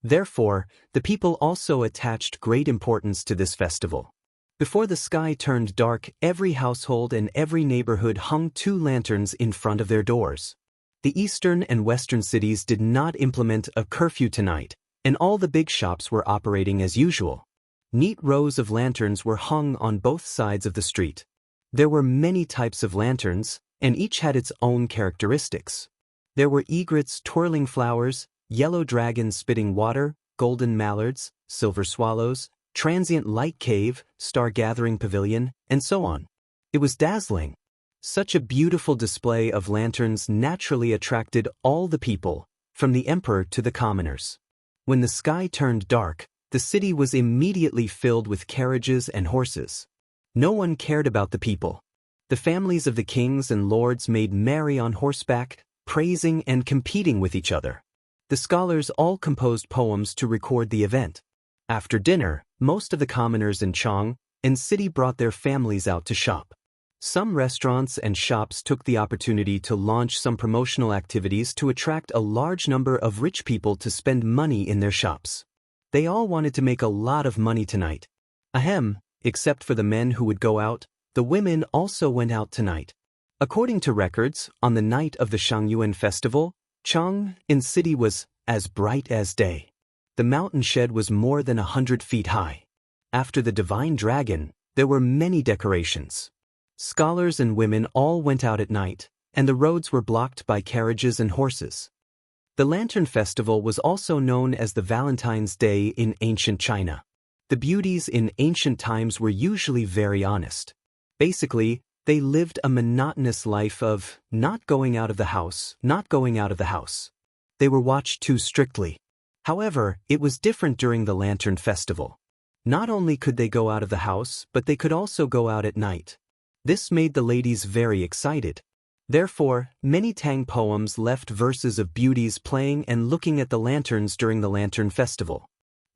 Therefore, the people also attached great importance to this festival. Before the sky turned dark, every household and every neighborhood hung 2 lanterns in front of their doors. The eastern and western cities did not implement a curfew tonight, and all the big shops were operating as usual. Neat rows of lanterns were hung on both sides of the street. There were many types of lanterns, and each had its own characteristics. There were egrets twirling flowers, yellow dragons spitting water, golden mallards, silver swallows, transient light cave, star-gathering pavilion, and so on. It was dazzling. Such a beautiful display of lanterns naturally attracted all the people, from the emperor to the commoners. When the sky turned dark, the city was immediately filled with carriages and horses. No one cared about the people. The families of the kings and lords made merry on horseback, praising and competing with each other. The scholars all composed poems to record the event. After dinner, most of the commoners in Chang'an city brought their families out to shop. Some restaurants and shops took the opportunity to launch some promotional activities to attract a large number of rich people to spend money in their shops. They all wanted to make a lot of money tonight. Except for the men who would go out, the women also went out tonight. According to records, on the night of the Shangyuan festival, Chang'an city was as bright as day. The mountain shed was more than 100 feet high. After the divine dragon, there were many decorations. Scholars and women all went out at night, and the roads were blocked by carriages and horses. The Lantern Festival was also known as the Valentine's Day in ancient China. The beauties in ancient times were usually very honest. Basically, they lived a monotonous life of not going out of the house, not going out of the house. They were watched too strictly. However, it was different during the Lantern Festival. Not only could they go out of the house, but they could also go out at night. This made the ladies very excited. Therefore, many Tang poems left verses of beauties playing and looking at the lanterns during the Lantern Festival.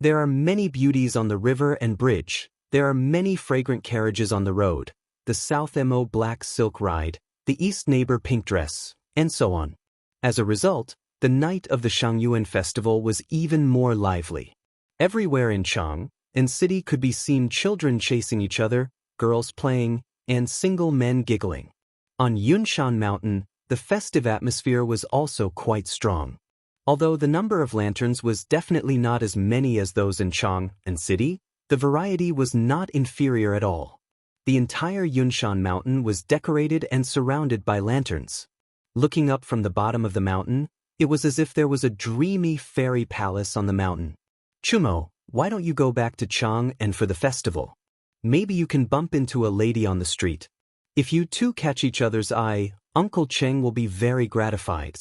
There are many beauties on the river and bridge. There are many fragrant carriages on the road, the South Mo black silk ride, the East neighbor pink dress, and so on. As a result, the night of the Shangyuan festival was even more lively. Everywhere in Chang'an city could be seen children chasing each other, girls playing, and single men giggling. On Yunshan Mountain, the festive atmosphere was also quite strong. Although the number of lanterns was definitely not as many as those in Chang'an city, the variety was not inferior at all. The entire Yunshan Mountain was decorated and surrounded by lanterns. Looking up from the bottom of the mountain, it was as if there was a dreamy fairy palace on the mountain. Chumo, why don't you go back to Chang'an for the festival? Maybe you can bump into a lady on the street. If you two catch each other's eye, Uncle Cheng will be very gratified.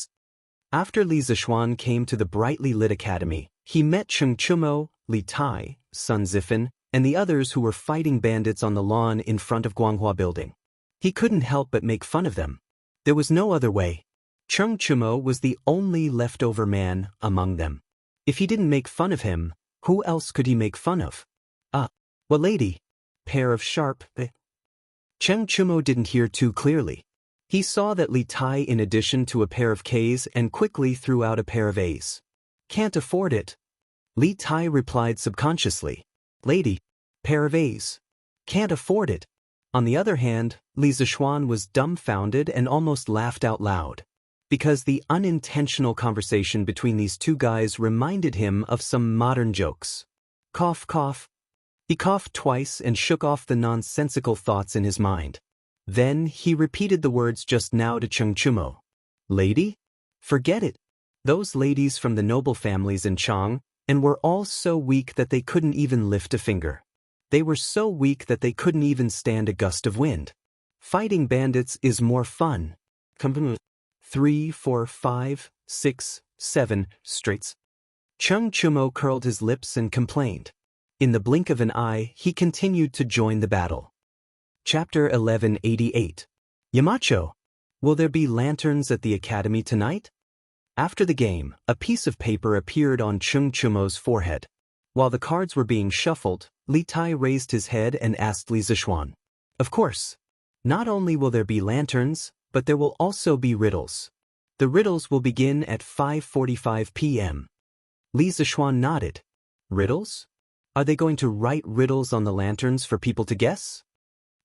After Li Zishuan came to the brightly lit academy, He met Cheng Chumo, Li Tai, Sun Zifan, and the others who were fighting bandits on the lawn in front of Guanghua Building. He couldn't help but make fun of them. There was no other way. Cheng Chumo was the only leftover man among them. If he didn't make fun of him, who else could he make fun of? What lady? Pair of sharp. Cheng Chumo didn't hear too clearly. He saw that Li Tai in addition to a pair of Ks and quickly threw out a pair of As. Can't afford it. Li Tai replied subconsciously. Lady. Pair of As. Can't afford it. On the other hand, Li Zishuan was dumbfounded and almost laughed out loud. Because the unintentional conversation between these two guys reminded him of some modern jokes. Cough, cough. He coughed twice and shook off the nonsensical thoughts in his mind. Then he repeated the words just now to Cheng Chumo. Lady? Forget it. Those ladies from the noble families in Chang, and were all so weak that they couldn't even lift a finger. They were so weak that they couldn't even stand a gust of wind. Fighting bandits is more fun. 3, 4, 5, 6, 7 straights. Cheng Chumo curled his lips and complained. In the blink of an eye, he continued to join the battle. Chapter 1188. Yamacho, will there be lanterns at the academy tonight? After the game, a piece of paper appeared on Cheng Chumo's forehead. While the cards were being shuffled, Li Tai raised his head and asked Li Zishuan. Of course. Not only will there be lanterns, but there will also be riddles. The riddles will begin at 5:45 p.m. Li Zishuan nodded. Riddles? Are they going to write riddles on the lanterns for people to guess?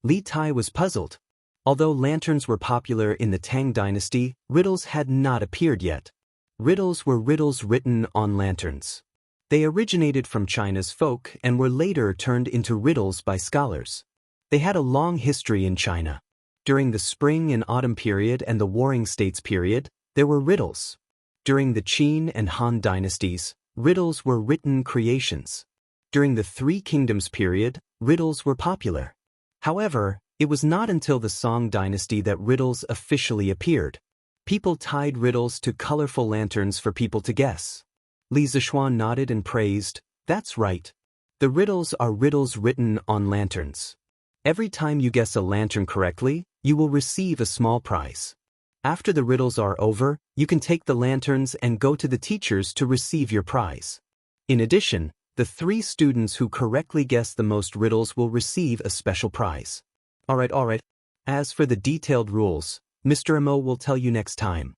Li Tai was puzzled. Although lanterns were popular in the Tang dynasty, riddles had not appeared yet. Riddles were riddles written on lanterns. They originated from China's folk and were later turned into riddles by scholars. They had a long history in China. During the spring and autumn period and the Warring States period, there were riddles. During the Qin and Han dynasties, riddles were written creations. During the Three Kingdoms period, riddles were popular. However, it was not until the Song dynasty that riddles officially appeared. People tied riddles to colorful lanterns for people to guess. Li Zishuan nodded and praised, that's right. The riddles are riddles written on lanterns. Every time you guess a lantern correctly, you will receive a small prize. After the riddles are over, you can take the lanterns and go to the teachers to receive your prize. In addition, the 3 students who correctly guess the most riddles will receive a special prize. Alright. As for the detailed rules, Mr. Amo will tell you next time.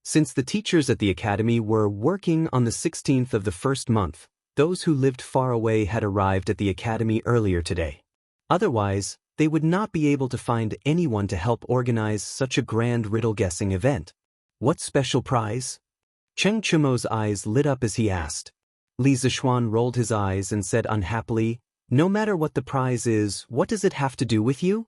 Since the teachers at the academy were working on the 16th of the first month, those who lived far away had arrived at the academy earlier today. Otherwise, they would not be able to find anyone to help organize such a grand riddle-guessing event. What special prize? Cheng Chumo's eyes lit up as he asked. Li Zishuan rolled his eyes and said unhappily, no matter what the prize is, what does it have to do with you?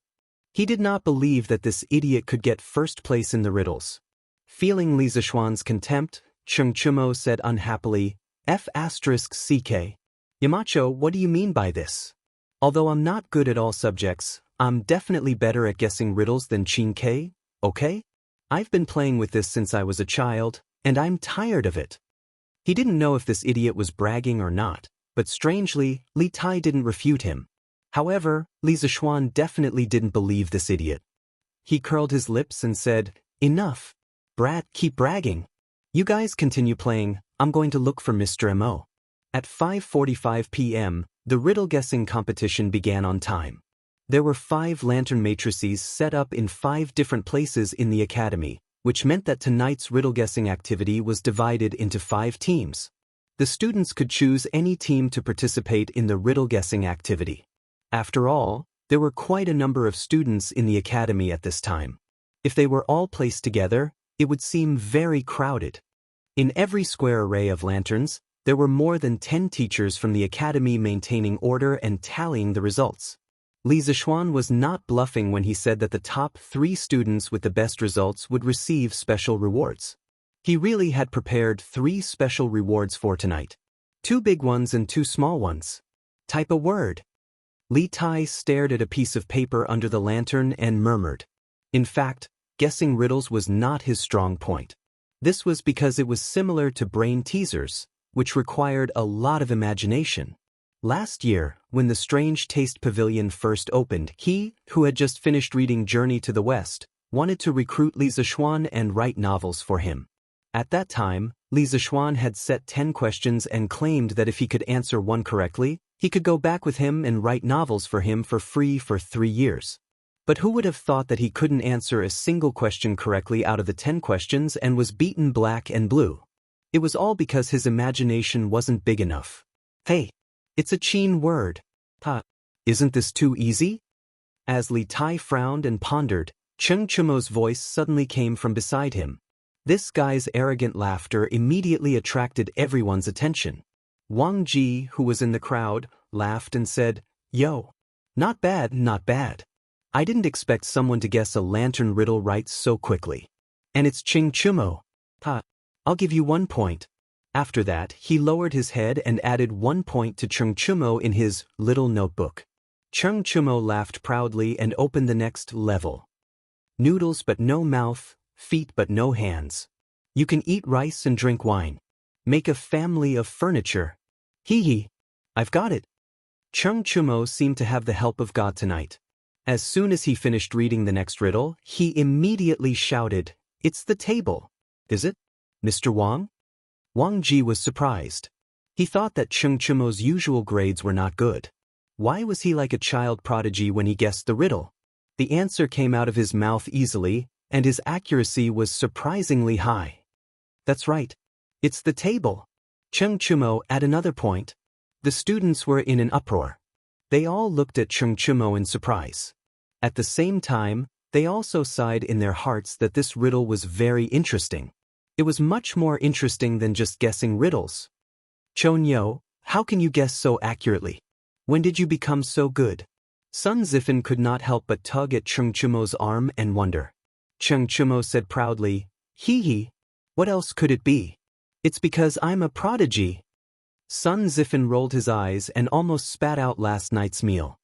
He did not believe that this idiot could get first place in the riddles. Feeling Li Zishuan's contempt, Cheng Chumo said unhappily, F***CK. Yamacho, what do you mean by this? Although I'm not good at all subjects, I'm definitely better at guessing riddles than Qin K, okay? I've been playing with this since I was a child, and I'm tired of it. He didn't know if this idiot was bragging or not, but strangely, Li Tai didn't refute him. However, Li Zishuan definitely didn't believe this idiot. He curled his lips and said, enough. Brat, keep bragging. You guys continue playing, I'm going to look for Mr. Mo. At 5:45 p.m., the riddle-guessing competition began on time. There were 5 lantern matrices set up in 5 different places in the academy, which meant that tonight's riddle-guessing activity was divided into 5 teams. The students could choose any team to participate in the riddle-guessing activity. After all, there were quite a number of students in the academy at this time. If they were all placed together, it would seem very crowded. In every square array of lanterns, there were more than 10 teachers from the academy maintaining order and tallying the results. Li Zishuan was not bluffing when he said that the top 3 students with the best results would receive special rewards. He really had prepared 3 special rewards for tonight. 2 big ones and 2 small ones. Type a word. Li Tai stared at a piece of paper under the lantern and murmured. In fact, guessing riddles was not his strong point. This was because it was similar to brain teasers, which required a lot of imagination. Last year, when the Strange Taste Pavilion first opened, he, who had just finished reading Journey to the West, wanted to recruit Li Zishuan and write novels for him. At that time, Li Zishuan had set 10 questions and claimed that if he could answer one correctly, he could go back with him and write novels for him for free for 3 years. But who would have thought that he couldn't answer a single question correctly out of the 10 questions and was beaten black and blue? It was all because his imagination wasn't big enough. Hey, it's a Qin word. Isn't this too easy? As Li Tai frowned and pondered, Cheng Chumo's voice suddenly came from beside him. This guy's arrogant laughter immediately attracted everyone's attention. Wang Ji, who was in the crowd, laughed and said, "Yo, not bad, not bad. I didn't expect someone to guess a lantern riddle right so quickly. And it's Cheng Chumo. I'll give you 1 point." After that, he lowered his head and added 1 point to Cheng Chumo in his little notebook. Cheng Chumo laughed proudly and opened the next level. Noodles but no mouth, feet but no hands. You can eat rice and drink wine. Make a family of furniture. Hee hee. I've got it. Cheng Chumo seemed to have the help of God tonight. As soon as he finished reading the next riddle, he immediately shouted, "It's the table." "Is it, Mr. Wang?" Wang Ji was surprised. He thought that Cheng Chumo's usual grades were not good. Why was he like a child prodigy when he guessed the riddle? The answer came out of his mouth easily, and his accuracy was surprisingly high. That's right. It's the table. Cheng Chumo at another point. The students were in an uproar. They all looked at Cheng Chumo in surprise. At the same time, they also sighed in their hearts that this riddle was very interesting. It was much more interesting than just guessing riddles. "Chonyo, how can you guess so accurately? When did you become so good?" Sun Zifan could not help but tug at Cheng Chumo's arm and wonder. Cheng Chumo said proudly, "Hee hee. What else could it be? It's because I'm a prodigy." Sun Zifan rolled his eyes and almost spat out last night's meal.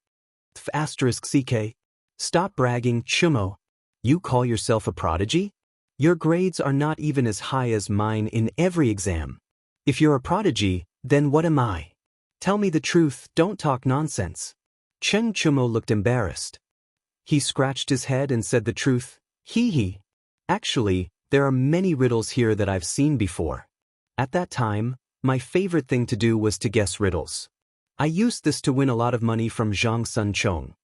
*CK. Stop bragging, Chumo. You call yourself a prodigy? Your grades are not even as high as mine in every exam. If you're a prodigy, then what am I? Tell me the truth, don't talk nonsense. Cheng Chumo looked embarrassed. He scratched his head and said the truth. Hee hee. Actually, there are many riddles here that I've seen before. At that time, my favorite thing to do was to guess riddles. I used this to win a lot of money from Zhang Sun Chong.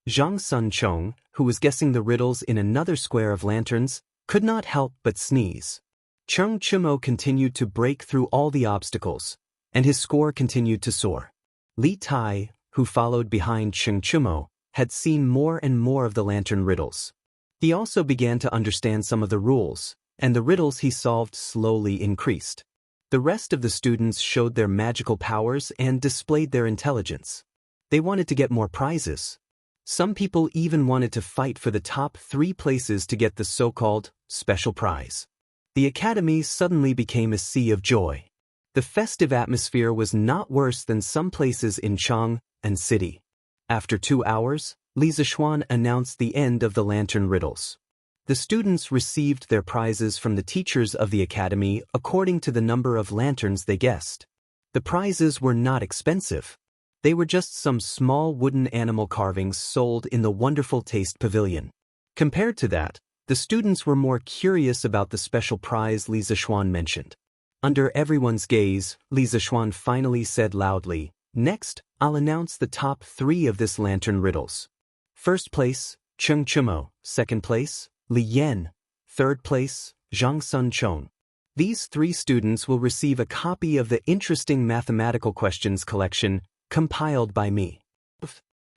Zhang Sun Chong, who was guessing the riddles in another square of lanterns, could not help but sneeze. Cheng Chumo continued to break through all the obstacles, and his score continued to soar. Li Tai, who followed behind Cheng Chumo, had seen more and more of the lantern riddles. He also began to understand some of the rules, and the riddles he solved slowly increased. The rest of the students showed their magical powers and displayed their intelligence. They wanted to get more prizes. Some people even wanted to fight for the top 3 places to get the so-called special prize. The academy suddenly became a sea of joy. The festive atmosphere was not worse than some places in Chang and City. After 2 hours, Li Zishuan announced the end of the lantern riddles. The students received their prizes from the teachers of the academy according to the number of lanterns they guessed. The prizes were not expensive. They were just some small wooden animal carvings sold in the Wonderful Taste Pavilion. Compared to that, the students were more curious about the special prize Li Zishuan mentioned. Under everyone's gaze, Li Zishuan finally said loudly, "Next, I'll announce the top 3 of this lantern riddles. First place, Cheng Chumo. Second place, Li Yan. Third place, Zhang Sun Chong. These 3 students will receive a copy of the interesting mathematical questions collection compiled by me."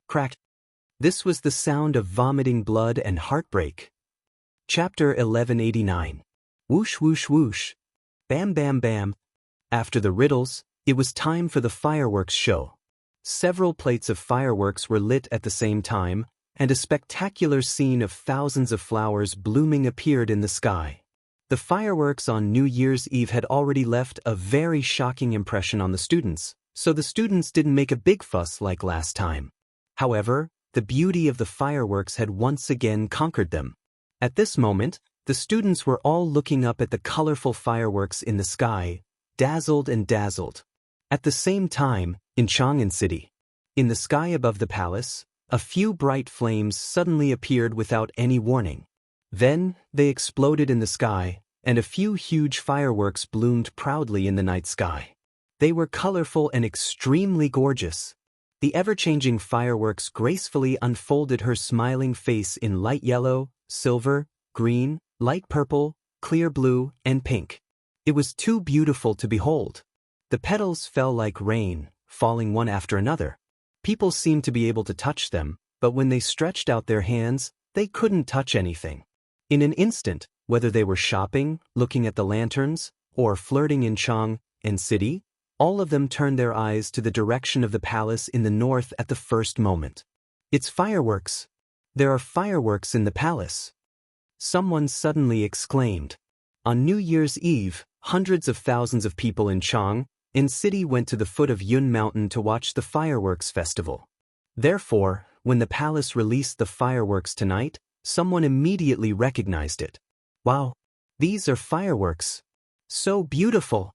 Crack. This was the sound of vomiting blood and heartbreak. Chapter 1189. Whoosh whoosh whoosh. Bam bam bam. After the riddles, it was time for the fireworks show. Several plates of fireworks were lit at the same time, and a spectacular scene of thousands of flowers blooming appeared in the sky. The fireworks on New Year's Eve had already left a very shocking impression on the students, so the students didn't make a big fuss like last time. However, the beauty of the fireworks had once again conquered them. At this moment, the students were all looking up at the colorful fireworks in the sky, dazzled and dazzled. At the same time, in Chang'an City, in the sky above the palace, a few bright flames suddenly appeared without any warning. Then, they exploded in the sky, and a few huge fireworks bloomed proudly in the night sky. They were colorful and extremely gorgeous. The ever-changing fireworks gracefully unfolded her smiling face in light yellow, silver, green, light purple, clear blue, and pink. It was too beautiful to behold. The petals fell like rain, falling one after another. People seemed to be able to touch them, but when they stretched out their hands, they couldn't touch anything. In an instant, whether they were shopping, looking at the lanterns, or flirting in Chang'an City, all of them turned their eyes to the direction of the palace in the north at the first moment. It's fireworks. There are fireworks in the palace. Someone suddenly exclaimed. On New Year's Eve, hundreds of thousands of people in Chang'an City went to the foot of Yun Mountain to watch the fireworks festival. Therefore, when the palace released the fireworks tonight, someone immediately recognized it. Wow! These are fireworks. So beautiful!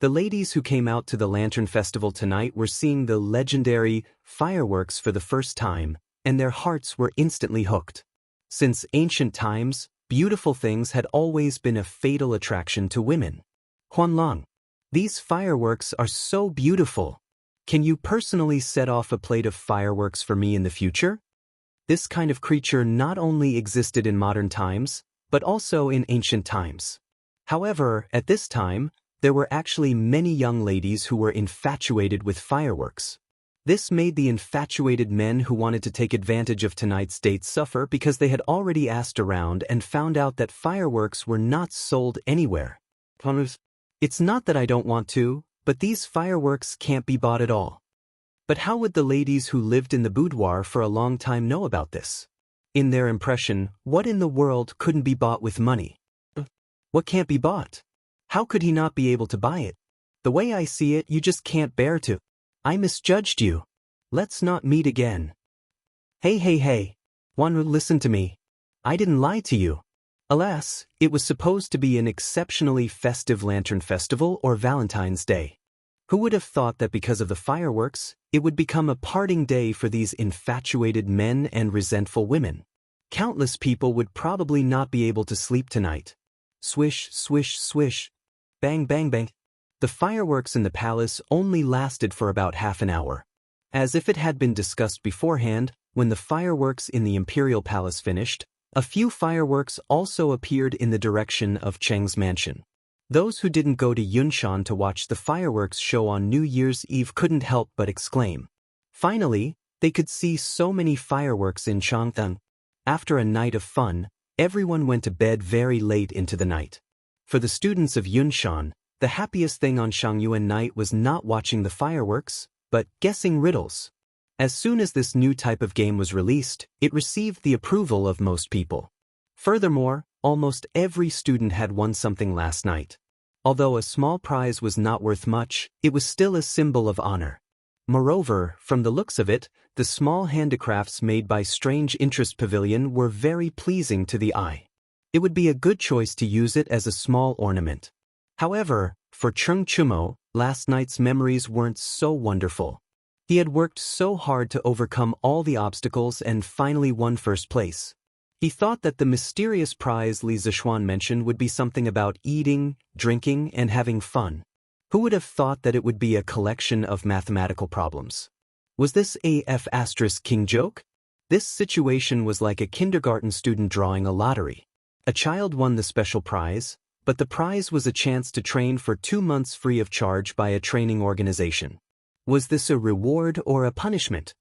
The ladies who came out to the Lantern Festival tonight were seeing the legendary fireworks for the first time, and their hearts were instantly hooked. Since ancient times, beautiful things had always been a fatal attraction to women. Huanlang, these fireworks are so beautiful. Can you personally set off a plate of fireworks for me in the future? This kind of creature not only existed in modern times, but also in ancient times. However, at this time, there were actually many young ladies who were infatuated with fireworks. This made the infatuated men who wanted to take advantage of tonight's date suffer because they had already asked around and found out that fireworks were not sold anywhere. It's not that I don't want to, but these fireworks can't be bought at all. But how would the ladies who lived in the boudoir for a long time know about this? In their impression, what in the world couldn't be bought with money? What can't be bought? How could he not be able to buy it? The way I see it, you just can't bear to. I misjudged you. Let's not meet again. Hey. Wanru, listen to me. I didn't lie to you. Alas, it was supposed to be an exceptionally festive lantern festival or Valentine's Day. Who would have thought that because of the fireworks, it would become a parting day for these infatuated men and resentful women? Countless people would probably not be able to sleep tonight. Swish, swish, swish. Bang, bang, bang. The fireworks in the palace only lasted for about half an hour. As if it had been discussed beforehand, when the fireworks in the imperial palace finished, a few fireworks also appeared in the direction of Cheng's mansion. Those who didn't go to Yunshan to watch the fireworks show on New Year's Eve couldn't help but exclaim. Finally, they could see so many fireworks in Chang'an. After a night of fun, everyone went to bed very late into the night. For the students of Yunshan, the happiest thing on Shangyuan night was not watching the fireworks, but guessing riddles. As soon as this new type of game was released, it received the approval of most people. Furthermore, almost every student had won something last night. Although a small prize was not worth much, it was still a symbol of honor. Moreover, from the looks of it, the small handicrafts made by Strange Interest Pavilion were very pleasing to the eye. It would be a good choice to use it as a small ornament. However, for Cheng Chumo, last night's memories weren't so wonderful. He had worked so hard to overcome all the obstacles and finally won first place. He thought that the mysterious prize Li Zishuan mentioned would be something about eating, drinking, and having fun. Who would have thought that it would be a collection of mathematical problems? Was this a F***king joke? This situation was like a kindergarten student drawing a lottery. A child won the special prize, but the prize was a chance to train for 2 months free of charge by a training organization. Was this a reward or a punishment?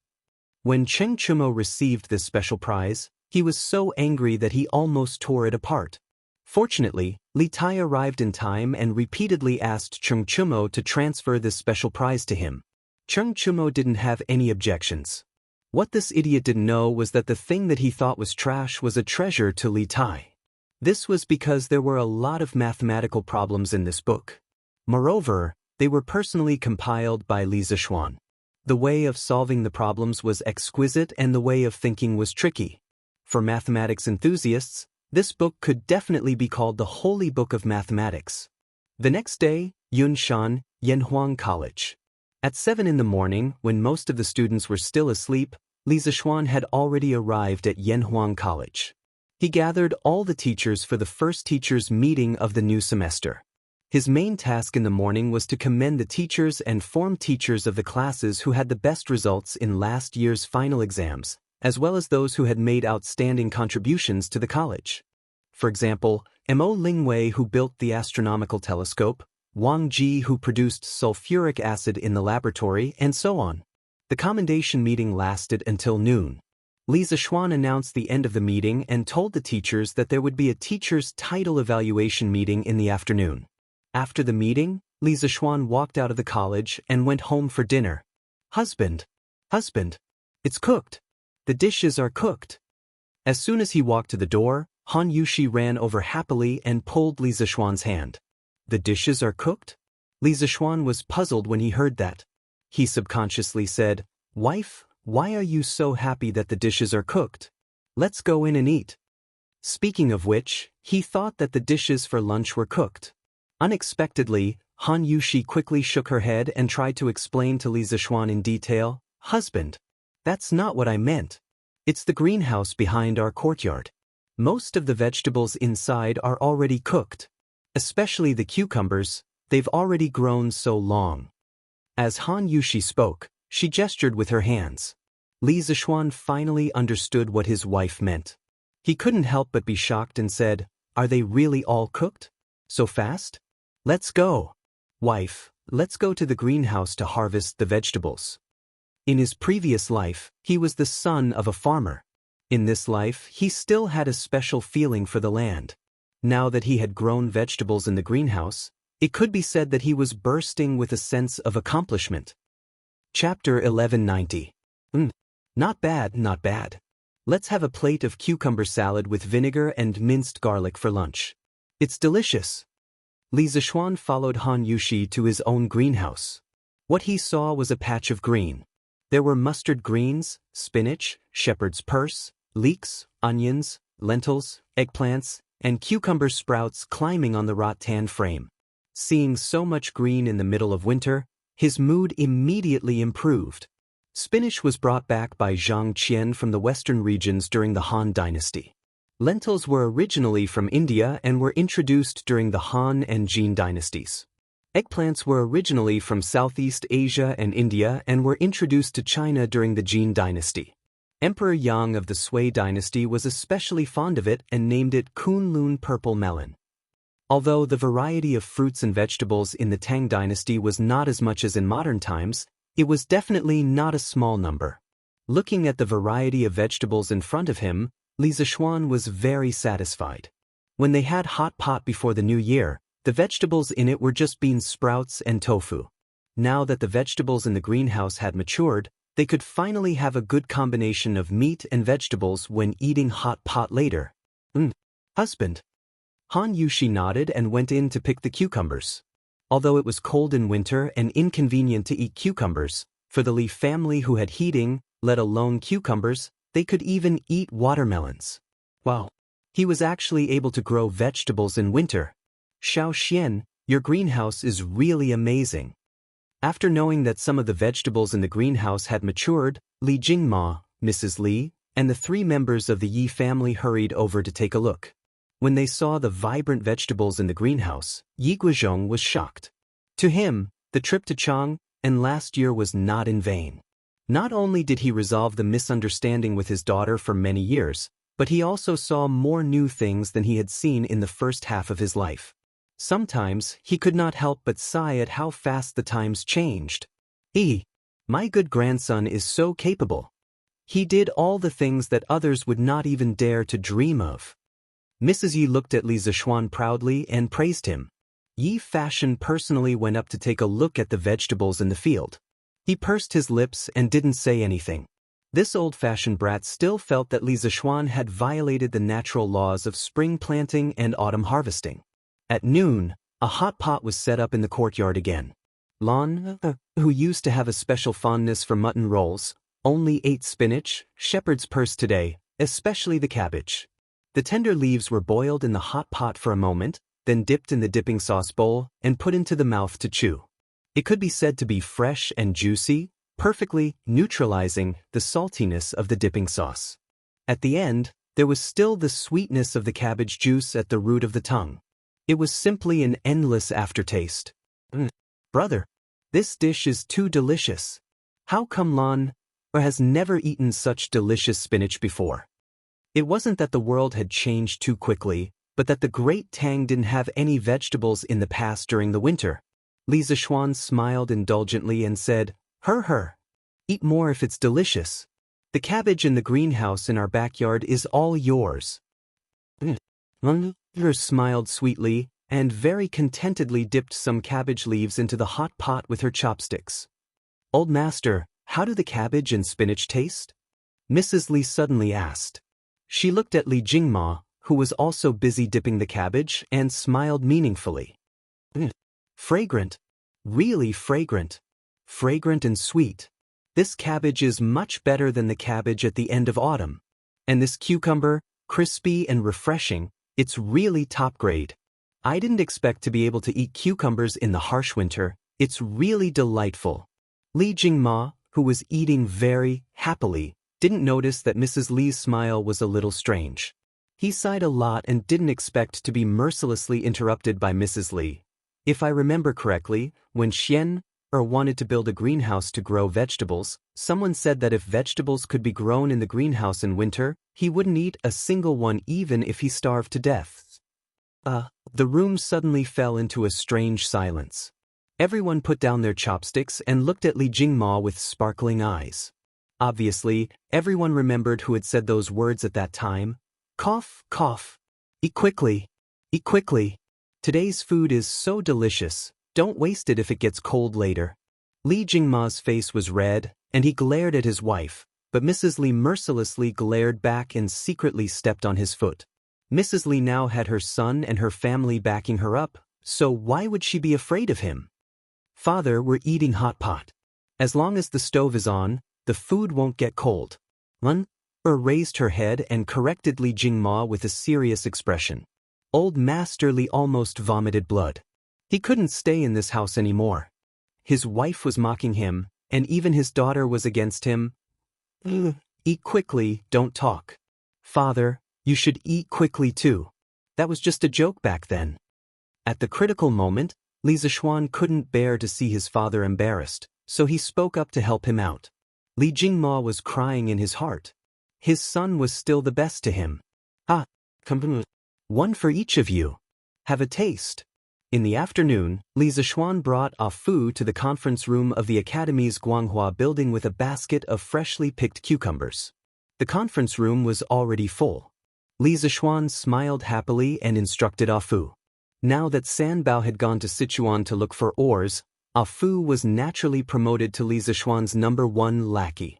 When Cheng Chumo received this special prize, he was so angry that he almost tore it apart. Fortunately, Li Tai arrived in time and repeatedly asked Cheng Chumo to transfer this special prize to him. Cheng Chumo didn't have any objections. What this idiot didn't know was that the thing that he thought was trash was a treasure to Li Tai. This was because there were a lot of mathematical problems in this book. Moreover, they were personally compiled by Li Zishuan. The way of solving the problems was exquisite and the way of thinking was tricky. For mathematics enthusiasts, this book could definitely be called the Holy Book of Mathematics. The next day, Yunshan, Yanhuang College. At 7 in the morning, when most of the students were still asleep, Li Zishuan had already arrived at Yanhuang College. He gathered all the teachers for the first teachers' meeting of the new semester. His main task in the morning was to commend the teachers and form teachers of the classes who had the best results in last year's final exams, as well as those who had made outstanding contributions to the college. For example, Mo Lingwei, who built the astronomical telescope, Wang Ji, who produced sulfuric acid in the laboratory, and so on. The commendation meeting lasted until noon. Li Zishuan announced the end of the meeting and told the teachers that there would be a teacher's title evaluation meeting in the afternoon. After the meeting, Li Zishuan walked out of the college and went home for dinner. Husband, it's cooked. The dishes are cooked. As soon as he walked to the door, Han Yushi ran over happily and pulled Li Zishuan's hand. The dishes are cooked? Li Zishuan was puzzled when he heard that. He subconsciously said, "Wife, why are you so happy that the dishes are cooked? Let's go in and eat." Speaking of which, he thought that the dishes for lunch were cooked. Unexpectedly, Han Yushi quickly shook her head and tried to explain to Li Zishuan in detail, "Husband, that's not what I meant. It's the greenhouse behind our courtyard. Most of the vegetables inside are already cooked. Especially the cucumbers, they've already grown so long." As Han Yushi spoke, she gestured with her hands. Li Zishuan finally understood what his wife meant. He couldn't help but be shocked and said, "Are they really all cooked? So fast? Let's go. Wife, let's go to the greenhouse to harvest the vegetables." In his previous life, he was the son of a farmer. In this life, he still had a special feeling for the land. Now that he had grown vegetables in the greenhouse, it could be said that he was bursting with a sense of accomplishment. Chapter 1190. Not bad, not bad. Let's have a plate of cucumber salad with vinegar and minced garlic for lunch. It's delicious. Li Zishuan followed Han Yushi to his own greenhouse. What he saw was a patch of green. There were mustard greens, spinach, shepherd's purse, leeks, onions, lentils, eggplants, and cucumber sprouts climbing on the rattan frame. Seeing so much green in the middle of winter, his mood immediately improved. Spinach was brought back by Zhang Qian from the western regions during the Han dynasty. Lentils were originally from India and were introduced during the Han and Jin dynasties. Eggplants were originally from Southeast Asia and India and were introduced to China during the Jin dynasty. Emperor Yang of the Sui dynasty was especially fond of it and named it Kunlun purple melon. Although the variety of fruits and vegetables in the Tang dynasty was not as much as in modern times, it was definitely not a small number. Looking at the variety of vegetables in front of him, Li Zishuan was very satisfied. When they had hot pot before the new year, the vegetables in it were just bean sprouts and tofu. Now that the vegetables in the greenhouse had matured, they could finally have a good combination of meat and vegetables when eating hot pot later. Husband. Han Yushi nodded and went in to pick the cucumbers. Although it was cold in winter and inconvenient to eat cucumbers, for the Li family who had heating, let alone cucumbers, they could even eat watermelons. Wow! He was actually able to grow vegetables in winter. Xiao Xian, your greenhouse is really amazing. After knowing that some of the vegetables in the greenhouse had matured, Li Jingma, Mrs. Li, and the 3 members of the Yi family hurried over to take a look. When they saw the vibrant vegetables in the greenhouse, Yi Guizhong was shocked. To him, the trip to Chang and last year was not in vain. Not only did he resolve the misunderstanding with his daughter for many years, but he also saw more new things than he had seen in the first half of his life. Sometimes he could not help but sigh at how fast the times changed. My good grandson is so capable. He did all the things that others would not even dare to dream of. Mrs. Yi looked at Li Zishuan proudly and praised him. Yi Fashion personally went up to take a look at the vegetables in the field. He pursed his lips and didn't say anything. This old-fashioned brat still felt that Li Zishuan had violated the natural laws of spring planting and autumn harvesting. At noon, a hot pot was set up in the courtyard again. Lan, who used to have a special fondness for mutton rolls, only ate spinach, shepherd's purse today, especially the cabbage. The tender leaves were boiled in the hot pot for a moment, then dipped in the dipping sauce bowl and put into the mouth to chew. It could be said to be fresh and juicy, perfectly neutralizing the saltiness of the dipping sauce. At the end, there was still the sweetness of the cabbage juice at the root of the tongue. It was simply an endless aftertaste. Brother, this dish is too delicious. How come Lan has never eaten such delicious spinach before? It wasn't that the world had changed too quickly, but that the Great Tang didn't have any vegetables in the past during the winter. Li Zishuan smiled indulgently and said, Her. Eat more if it's delicious. The cabbage in the greenhouse in our backyard is all yours. Lan smiled sweetly and very contentedly dipped some cabbage leaves into the hot pot with her chopsticks. Old master, how do the cabbage and spinach taste? Mrs. Li suddenly asked. She looked at Li Jingma, who was also busy dipping the cabbage, and smiled meaningfully. Fragrant. Really fragrant. Fragrant and sweet. This cabbage is much better than the cabbage at the end of autumn. And this cucumber, crispy and refreshing, it's really top grade. I didn't expect to be able to eat cucumbers in the harsh winter. It's really delightful. Li Jingma, who was eating very happily, didn't notice that Mrs. Li's smile was a little strange. He sighed a lot and didn't expect to be mercilessly interrupted by Mrs. Li. If I remember correctly, when Xianxia wanted to build a greenhouse to grow vegetables, someone said that if vegetables could be grown in the greenhouse in winter, he wouldn't eat a single one even if he starved to death. The room suddenly fell into a strange silence. Everyone put down their chopsticks and looked at Li Jingma with sparkling eyes. Obviously, everyone remembered who had said those words at that time. Cough, cough. Eat quickly. Eat quickly. Today's food is so delicious, don't waste it if it gets cold later. Li Jingma's face was red, and he glared at his wife, but Mrs. Li mercilessly glared back and secretly stepped on his foot. Mrs. Li now had her son and her family backing her up, so why would she be afraid of him? Father, we're eating hot pot. As long as the stove is on, the food won't get cold. Lan raised her head and corrected Li Jingma with a serious expression. Old Master Li almost vomited blood. He couldn't stay in this house anymore. His wife was mocking him, and even his daughter was against him. Eat quickly, don't talk. Father, you should eat quickly too. That was just a joke back then. At the critical moment, Li Zishuan couldn't bear to see his father embarrassed, so he spoke up to help him out. Li Jingma was crying in his heart. His son was still the best to him. One for each of you. Have a taste. In the afternoon, Li Zishuan brought Fu to the conference room of the Academy's Guanghua building with a basket of freshly picked cucumbers. The conference room was already full. Li Zishuan smiled happily and instructed Fu. Now that Sanbao had gone to Sichuan to look for ores, Fu was naturally promoted to Li Zishuan's #1 lackey.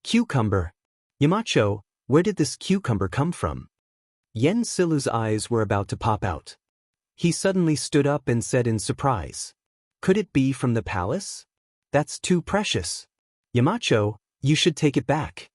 Cucumber. Yamacho, where did this cucumber come from? Yen Silu's eyes were about to pop out. He suddenly stood up and said in surprise, Could it be from the palace? That's too precious. Yamacho, you should take it back.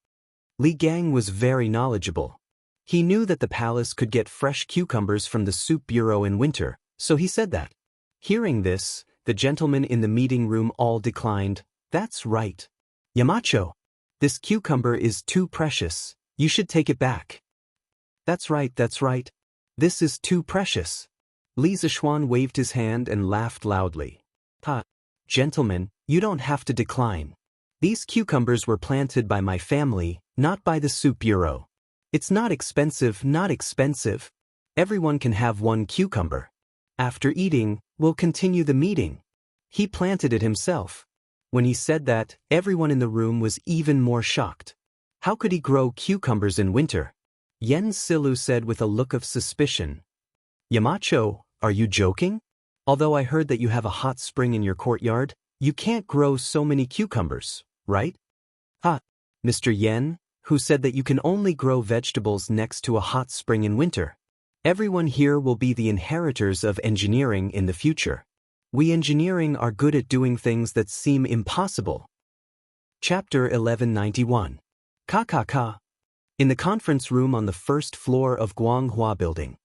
Li Gang was very knowledgeable. He knew that the palace could get fresh cucumbers from the soup bureau in winter, so he said that. Hearing this, the gentlemen in the meeting room all declined. That's right. Yamacho, this cucumber is too precious. You should take it back. That's right, that's right. This is too precious. Li Zishuan waved his hand and laughed loudly. Gentlemen, you don't have to decline. These cucumbers were planted by my family, not by the soup bureau. It's not expensive, not expensive. Everyone can have one cucumber. After eating, we'll continue the meeting. He planted it himself. When he said that, everyone in the room was even more shocked. How could he grow cucumbers in winter? Yen Silu said with a look of suspicion. Yamacho, are you joking? Although I heard that you have a hot spring in your courtyard, you can't grow so many cucumbers, right? Mr. Yen, who said that you can only grow vegetables next to a hot spring in winter. Everyone here will be the inheritors of engineering in the future. We engineering are good at doing things that seem impossible. Chapter 1191. Ka. In the conference room on the first floor of Guanghua building.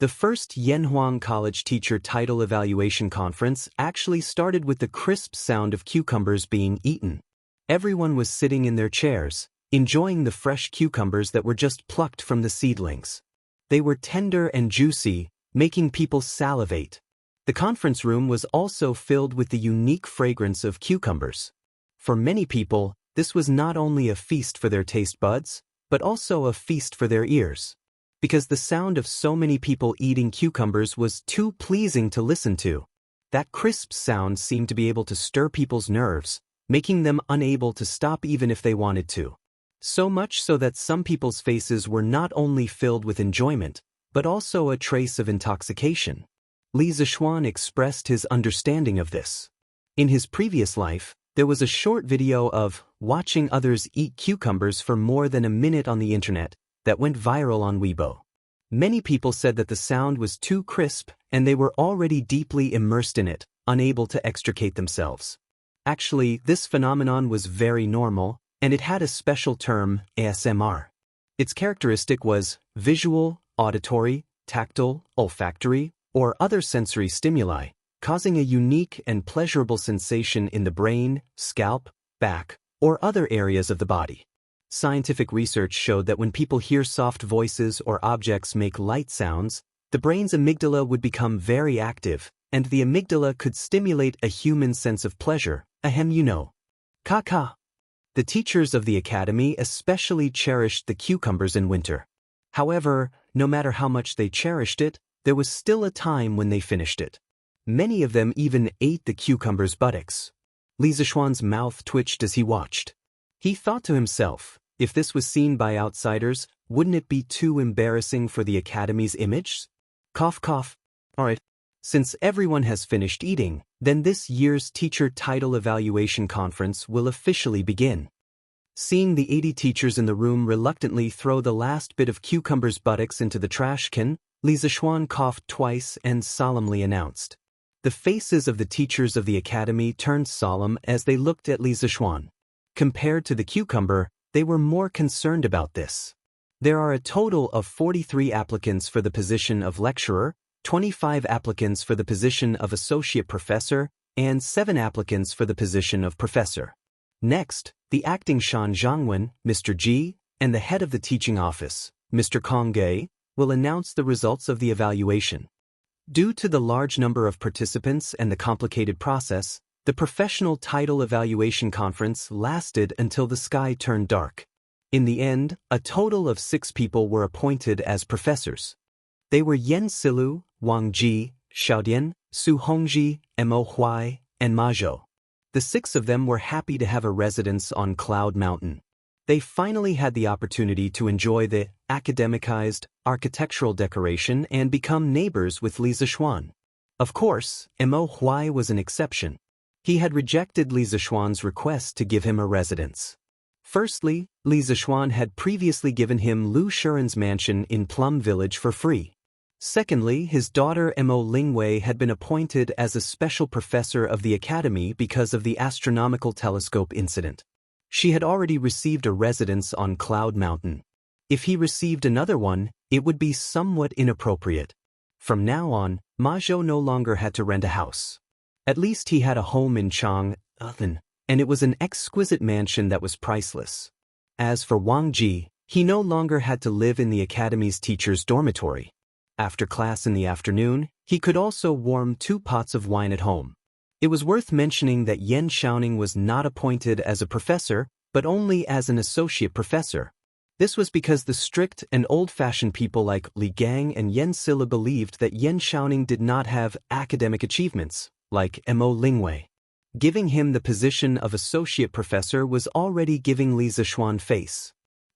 The first Yanhuang College Teacher Title Evaluation Conference actually started with the crisp sound of cucumbers being eaten. Everyone was sitting in their chairs, enjoying the fresh cucumbers that were just plucked from the seedlings. They were tender and juicy, making people salivate. The conference room was also filled with the unique fragrance of cucumbers. For many people, this was not only a feast for their taste buds, but also a feast for their ears. Because the sound of so many people eating cucumbers was too pleasing to listen to. That crisp sound seemed to be able to stir people's nerves, making them unable to stop even if they wanted to. So much so that some people's faces were not only filled with enjoyment, but also a trace of intoxication. Li Zishuan expressed his understanding of this. In his previous life, there was a short video of watching others eat cucumbers for more than a minute on the internet that went viral on Weibo. Many people said that the sound was too crisp and they were already deeply immersed in it, unable to extricate themselves. Actually, this phenomenon was very normal, and it had a special term, ASMR. Its characteristic was visual, auditory, tactile, olfactory, or other sensory stimuli, causing a unique and pleasurable sensation in the brain, scalp, back, or other areas of the body. Scientific research showed that when people hear soft voices or objects make light sounds, the brain's amygdala would become very active, and the amygdala could stimulate a human sense of pleasure, ahem you know. Ka. The teachers of the academy especially cherished the cucumbers in winter. However, no matter how much they cherished it, there was still a time when they finished it. Many of them even ate the cucumber's buttocks. Li Zishuan's mouth twitched as he watched. He thought to himself, if this was seen by outsiders, wouldn't it be too embarrassing for the academy's image? Cough. Alright. Since everyone has finished eating, then this year's Teacher Title Evaluation Conference will officially begin. Seeing the 80 teachers in the room reluctantly throw the last bit of cucumber's buttocks into the trash can, Li Zishuan coughed twice and solemnly announced. The faces of the teachers of the academy turned solemn as they looked at Li Zishuan. Compared to the cucumber, they were more concerned about this. There are a total of 43 applicants for the position of lecturer, 25 applicants for the position of associate professor, and 7 applicants for the position of professor. Next, the acting Shan Zhangwen, Mr. Ji, and the head of the teaching office, Mr. Kong Ge, will announce the results of the evaluation. Due to the large number of participants and the complicated process, the professional title evaluation conference lasted until the sky turned dark. In the end, a total of 6 people were appointed as professors. They were Yen Silu, Wang Ji, Xiaodian, Su Hongji, Mo Huai, and Ma Zhou. The 6 of them were happy to have a residence on Cloud Mountain. They finally had the opportunity to enjoy the academicized, architectural decoration and become neighbors with Li Zishuan. Of course, Mo Huai was an exception. He had rejected Li Zishuan's request to give him a residence. Firstly, Li Zishuan had previously given him Lu Shuren's mansion in Plum Village for free. Secondly, his daughter Mo Lingwei had been appointed as a special professor of the academy because of the astronomical telescope incident. She had already received a residence on Cloud Mountain. If he received another one, it would be somewhat inappropriate. From now on, Ma Zhou no longer had to rent a house. At least he had a home in Chang'an, and it was an exquisite mansion that was priceless. As for Wang Ji, he no longer had to live in the academy's teacher's dormitory. After class in the afternoon, he could also warm 2 pots of wine at home. It was worth mentioning that Yan Xiaoning was not appointed as a professor, but only as an associate professor. This was because the strict and old-fashioned people like Li Gang and Yen Silla believed that Yan Xiaoning did not have academic achievements, like Mo Lingwei. Giving him the position of associate professor was already giving Li Zishuan face.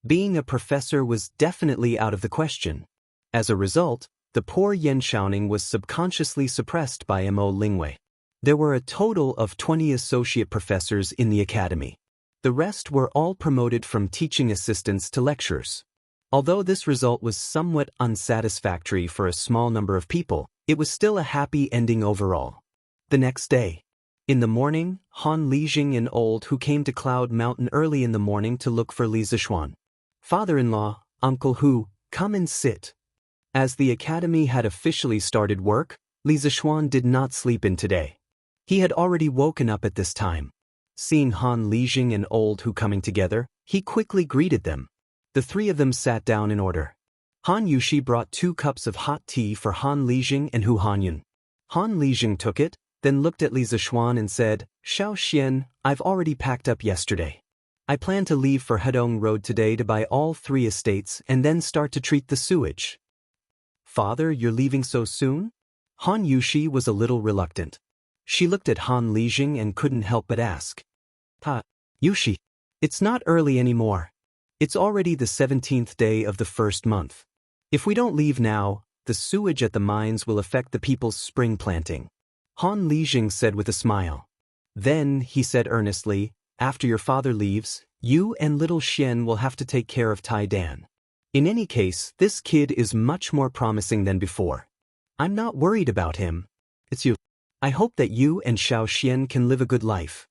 Being a professor was definitely out of the question. As a result, the poor Yan Xiaoning was subconsciously suppressed by Mo Lingwei. There were a total of 20 associate professors in the academy. The rest were all promoted from teaching assistants to lecturers. Although this result was somewhat unsatisfactory for a small number of people, it was still a happy ending overall. The next day. In the morning, Han Lijing and Old Hu came to Cloud Mountain early in the morning to look for Li Zishuan. Father-in-law, Uncle Hu, come and sit. As the academy had officially started work, Li Zishuan did not sleep in today. He had already woken up at this time. Seeing Han Lijing and Old Hu coming together, he quickly greeted them. The three of them sat down in order. Han Yushi brought 2 cups of hot tea for Han Lijing and Hu Hanyun. Han Lijing took it, then looked at Li Zishuan and said, "Xiao, I've already packed up yesterday. I plan to leave for Hedong Road today to buy all 3 estates and then start to treat the sewage." "Father, you're leaving so soon?" Han Yushi was a little reluctant. She looked at Han Lijing and couldn't help but ask. Yushi, it's not early anymore. It's already the 17th day of the first month. If we don't leave now, the sewage at the mines will affect the people's spring planting," Han Lijing said with a smile. Then, he said earnestly, "After your father leaves, you and little Xian will have to take care of Tai Dan. In any case, this kid is much more promising than before. I'm not worried about him. It's you. I hope that you and Xiao Xian can live a good life.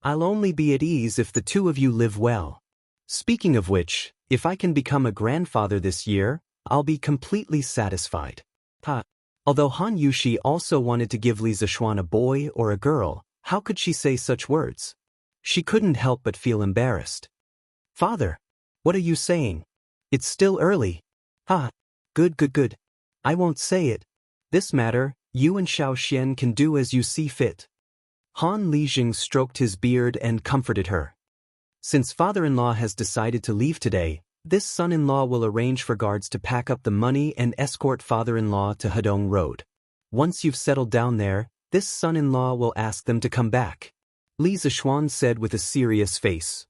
I'll only be at ease if the 2 of you live well. Speaking of which, if I can become a grandfather this year, I'll be completely satisfied." Although Han Yushi also wanted to give Li Zishuan a boy or a girl, how could she say such words? She couldn't help but feel embarrassed. "Father, what are you saying? It's still early." Good. I won't say it. This matter, you and Xiao Xian can do as you see fit." Han Lijing stroked his beard and comforted her. "Since father-in-law has decided to leave today, this son-in-law will arrange for guards to pack up the money and escort father-in-law to Hedong Road. Once you've settled down there, this son-in-law will ask them to come back," Li Zishuan said with a serious face.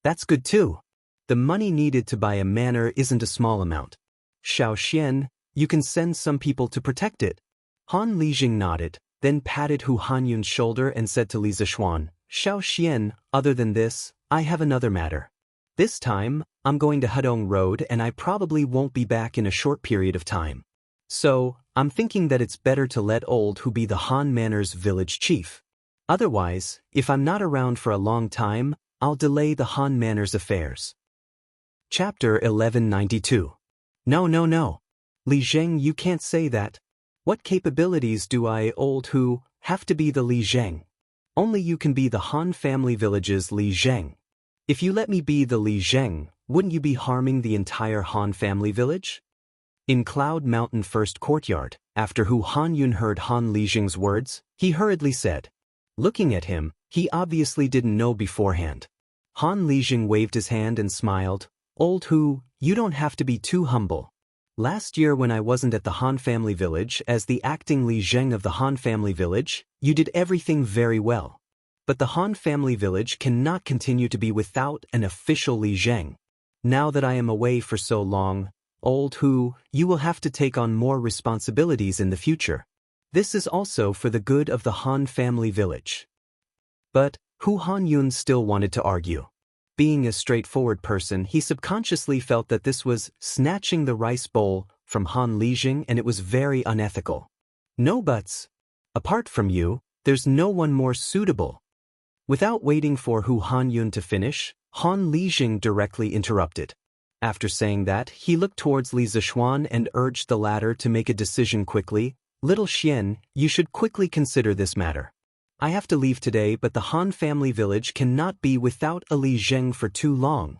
That's good too. The money needed to buy a manor isn't a small amount. Xiao Xian, you can send some people to protect it." Han Lijing nodded, then patted Hu Hanyun's shoulder and said to Li Zishuan, "Xiao Xian, other than this, I have another matter. This time, I'm going to Hedong Road and I probably won't be back in a short period of time. So, I'm thinking that it's better to let Old Hu be the Han Manor's village chief. Otherwise, if I'm not around for a long time, I'll delay the Han Manor's affairs." Chapter 1192. No. Li Zheng, you can't say that. What capabilities do I, Old Hu, have to be the Li Zheng? Only you can be the Han family village's Li Zheng. If you let me be the Li Zheng, wouldn't you be harming the entire Han family village? In Cloud Mountain First Courtyard, after Hu Hanyun heard Han Lijing's words, he hurriedly said. Looking at him, he obviously didn't know beforehand. Han Lijing waved his hand and smiled. "Old Hu, you don't have to be too humble. Last year when I wasn't at the Han family village as the acting Li Zheng of the Han family village, you did everything very well. But the Han family village cannot continue to be without an official Li Zheng. Now that I am away for so long, Old Hu, you will have to take on more responsibilities in the future. This is also for the good of the Han family village." But Hu Hanyun still wanted to argue. Being a straightforward person, he subconsciously felt that this was snatching the rice bowl from Han Lijing and it was very unethical. "No buts. Apart from you, there's no one more suitable." Without waiting for Hu Hanyun to finish, Han Lijing directly interrupted. After saying that, he looked towards Li Zishuan and urged the latter to make a decision quickly. "Little Xian, you should quickly consider this matter. I have to leave today, but the Han family village cannot be without a Li Zheng for too long."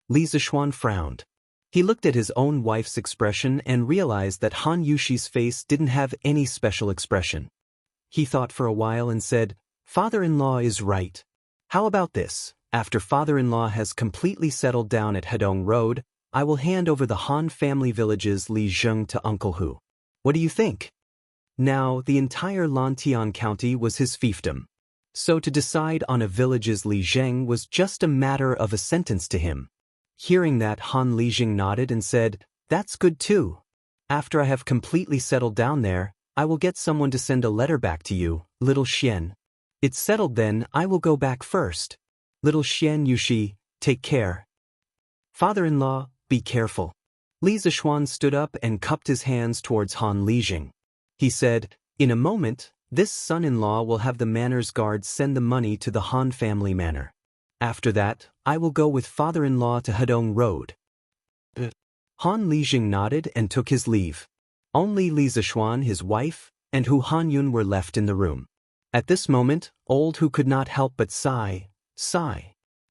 Li Zishuan frowned. He looked at his own wife's expression and realized that Han Yushi's face didn't have any special expression. He thought for a while and said, "Father-in-law is right. How about this? After father-in-law has completely settled down at Hedong Road, I will hand over the Han family village's Li Zheng to Uncle Hu. What do you think?" Now, the entire Lantian County was his fiefdom. So to decide on a village's Li Zheng was just a matter of a sentence to him. Hearing that, Han Lijing nodded and said, "That's good too. After I have completely settled down there, I will get someone to send a letter back to you, little Xian. It's settled then, I will go back first. Little Xian Yushi, take care. Father-in-law, be careful." Li Zishuan stood up and cupped his hands towards Han Lijing. He said, "In a moment, this son-in-law will have the manor's guards send the money to the Han family manor. After that, I will go with father-in-law to Hedong Road." Han Lijing nodded and took his leave. Only Li Zishuan, his wife, and Hu Hanyun were left in the room. At this moment, Old Hu could not help but sigh.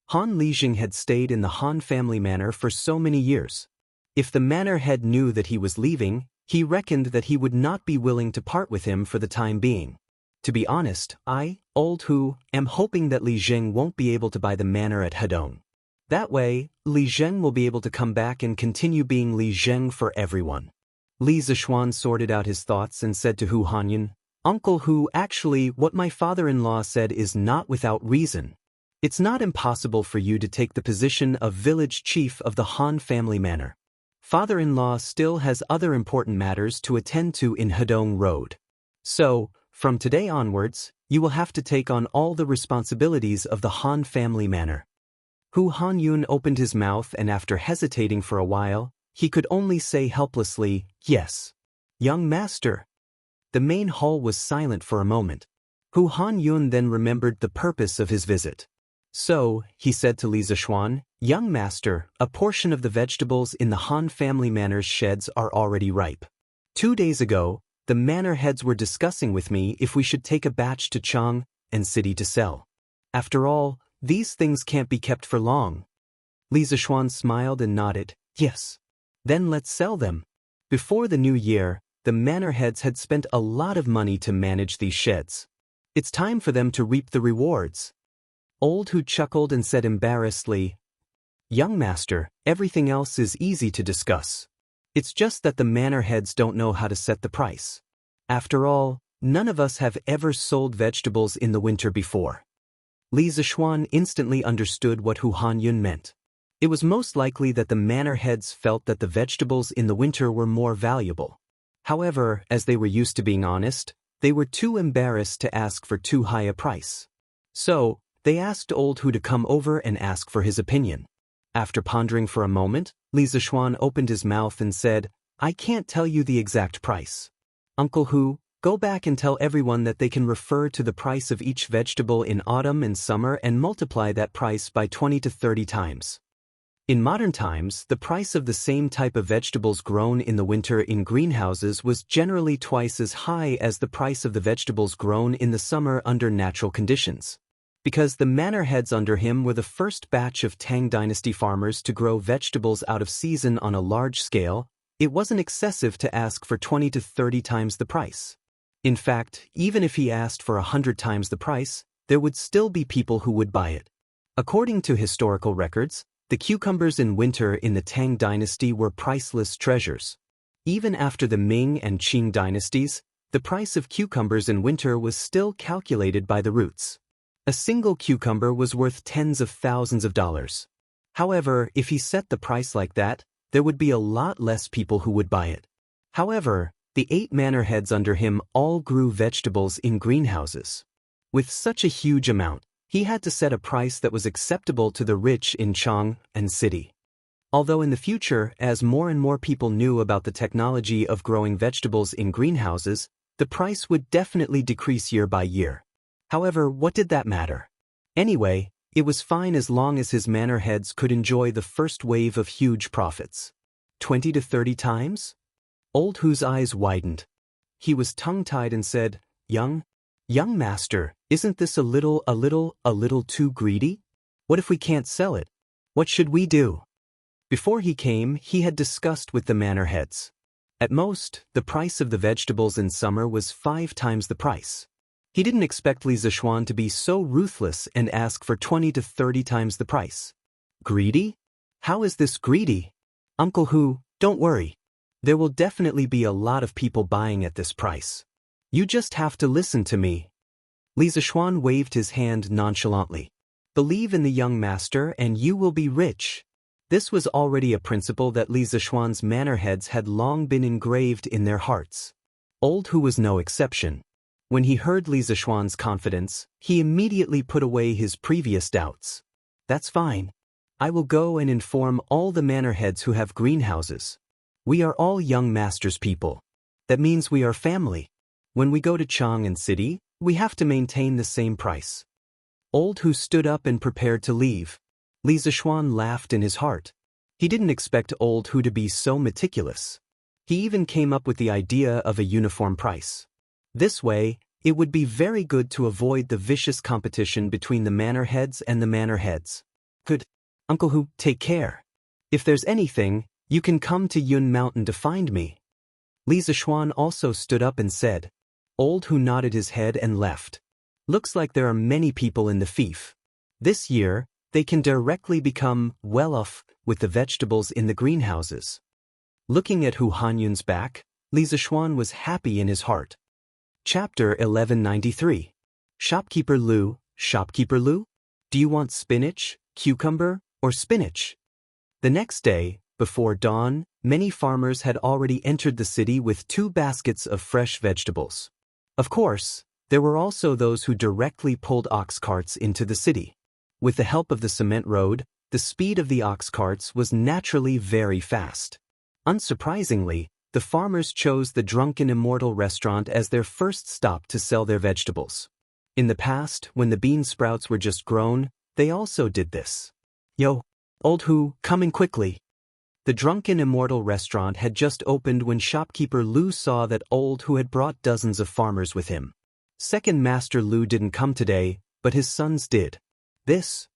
Han Lijing had stayed in the Han family manor for so many years. If the manor head knew that he was leaving, he reckoned that he would not be willing to part with him for the time being. To be honest, I, Old Hu, am hoping that Li Zheng won't be able to buy the manor at Hedong. That way, Li Zheng will be able to come back and continue being Li Zheng for everyone. Li Zishuan sorted out his thoughts and said to Hu Hanyun, Uncle Hu, actually, what my father-in-law said is not without reason. It's not impossible for you to take the position of village chief of the Han family manor. Father-in-law still has other important matters to attend to in Hedong Road. So, from today onwards, you will have to take on all the responsibilities of the Han family manor. Hu Hanyun opened his mouth, and after hesitating for a while, he could only say helplessly, yes. Young master. The main hall was silent for a moment. Hu Hanyun then remembered the purpose of his visit. So, he said to Li Zishuan, Young master, a portion of the vegetables in the Han family manor's sheds are already ripe. 2 days ago, the manor heads were discussing with me if we should take a batch to Chang and city to sell. After all, these things can't be kept for long. Li Zishuan smiled and nodded, yes. Then let's sell them. Before the new year, the manor heads had spent a lot of money to manage these sheds. It's time for them to reap the rewards. Old Hu chuckled and said embarrassedly, Young master, everything else is easy to discuss. It's just that the manor heads don't know how to set the price. After all, none of us have ever sold vegetables in the winter before. Li Zishuan instantly understood what Hu Hanyun meant. It was most likely that the manor heads felt that the vegetables in the winter were more valuable. However, as they were used to being honest, they were too embarrassed to ask for too high a price. So, they asked Old Hu to come over and ask for his opinion. After pondering for a moment, Li Zishuan opened his mouth and said, I can't tell you the exact price. Uncle Hu, go back and tell everyone that they can refer to the price of each vegetable in autumn and summer and multiply that price by 20 to 30 times. In modern times, the price of the same type of vegetables grown in the winter in greenhouses was generally twice as high as the price of the vegetables grown in the summer under natural conditions. Because the manor heads under him were the first batch of Tang dynasty farmers to grow vegetables out of season on a large scale, it wasn't excessive to ask for 20 to 30 times the price. In fact, even if he asked for 100 times the price, there would still be people who would buy it. According to historical records, the cucumbers in winter in the Tang dynasty were priceless treasures. Even after the Ming and Qing dynasties, the price of cucumbers in winter was still calculated by the roots. A single cucumber was worth tens of thousands of dollars. However, if he set the price like that, there would be a lot less people who would buy it. However, the 8 manor heads under him all grew vegetables in greenhouses. With such a huge amount, he had to set a price that was acceptable to the rich in Chang and city. Although in the future, as more and more people knew about the technology of growing vegetables in greenhouses, the price would definitely decrease year by year. However, what did that matter? Anyway, it was fine as long as his manor heads could enjoy the first wave of huge profits. 20 to 30 times? Old Hu's eyes widened. He was tongue-tied and said, Young master, isn't this a little too greedy? What if we can't sell it? What should we do? Before he came, he had discussed with the manor heads. At most, the price of the vegetables in summer was 5 times the price. He didn't expect Li Zishuan to be so ruthless and ask for 20 to 30 times the price. Greedy? How is this greedy? Uncle Hu, don't worry. There will definitely be a lot of people buying at this price. You just have to listen to me. Li Zishuan waved his hand nonchalantly. Believe in the young master and you will be rich. This was already a principle that Li Zishuan's manor heads had long been engraved in their hearts. Old Hu was no exception. When he heard Li Zishuan's confidence, he immediately put away his previous doubts. That's fine. I will go and inform all the manor heads who have greenhouses. We are all young master's people. That means we are family. When we go to Chang and city, we have to maintain the same price. Old Hu stood up and prepared to leave. Li Zishuan laughed in his heart. He didn't expect old Hu to be so meticulous. He even came up with the idea of a uniform price. This way, it would be very good to avoid the vicious competition between the manor heads and the manor heads. Good. Uncle Hu, take care. If there's anything, you can come to Yun Mountain to find me. Li Zishuan also stood up and said. Old Hu nodded his head and left. Looks like there are many people in the fief. This year, they can directly become well off with the vegetables in the greenhouses. Looking at Hu Hanyun's back, Li Zishuan was happy in his heart. Chapter 1193. Shopkeeper Lu, do you want spinach, cucumber, or spinach? The next day, before dawn, many farmers had already entered the city with 2 baskets of fresh vegetables. Of course, there were also those who directly pulled ox carts into the city. With the help of the cement road, the speed of the ox carts was naturally very fast. Unsurprisingly, the farmers chose the Drunken Immortal restaurant as their first stop to sell their vegetables. In the past, when the bean sprouts were just grown, they also did this. Yo, old Hu, come in quickly. The Drunken Immortal restaurant had just opened when shopkeeper Lu saw that old Hu had brought dozens of farmers with him. Second Master Lu didn't come today, but his sons did. This.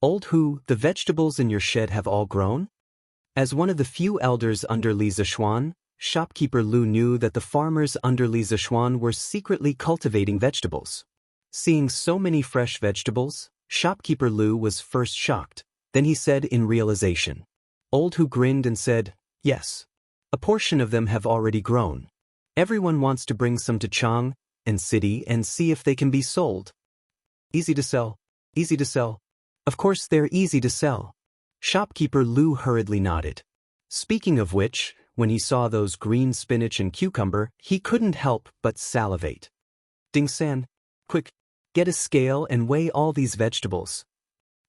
Old Hu, the vegetables in your shed have all grown? As one of the few elders under Li Zishuan, shopkeeper Lu knew that the farmers under Li Zishuan were secretly cultivating vegetables. Seeing so many fresh vegetables, shopkeeper Lu was first shocked, then he said in realization. Old Hu grinned and said, yes. A portion of them have already grown. Everyone wants to bring some to Chang and city and see if they can be sold. Easy to sell. Easy to sell. Of course they're easy to sell. Shopkeeper Lu hurriedly nodded. Speaking of which, when he saw those green spinach and cucumber, he couldn't help but salivate. Ding-san, quick, get a scale and weigh all these vegetables.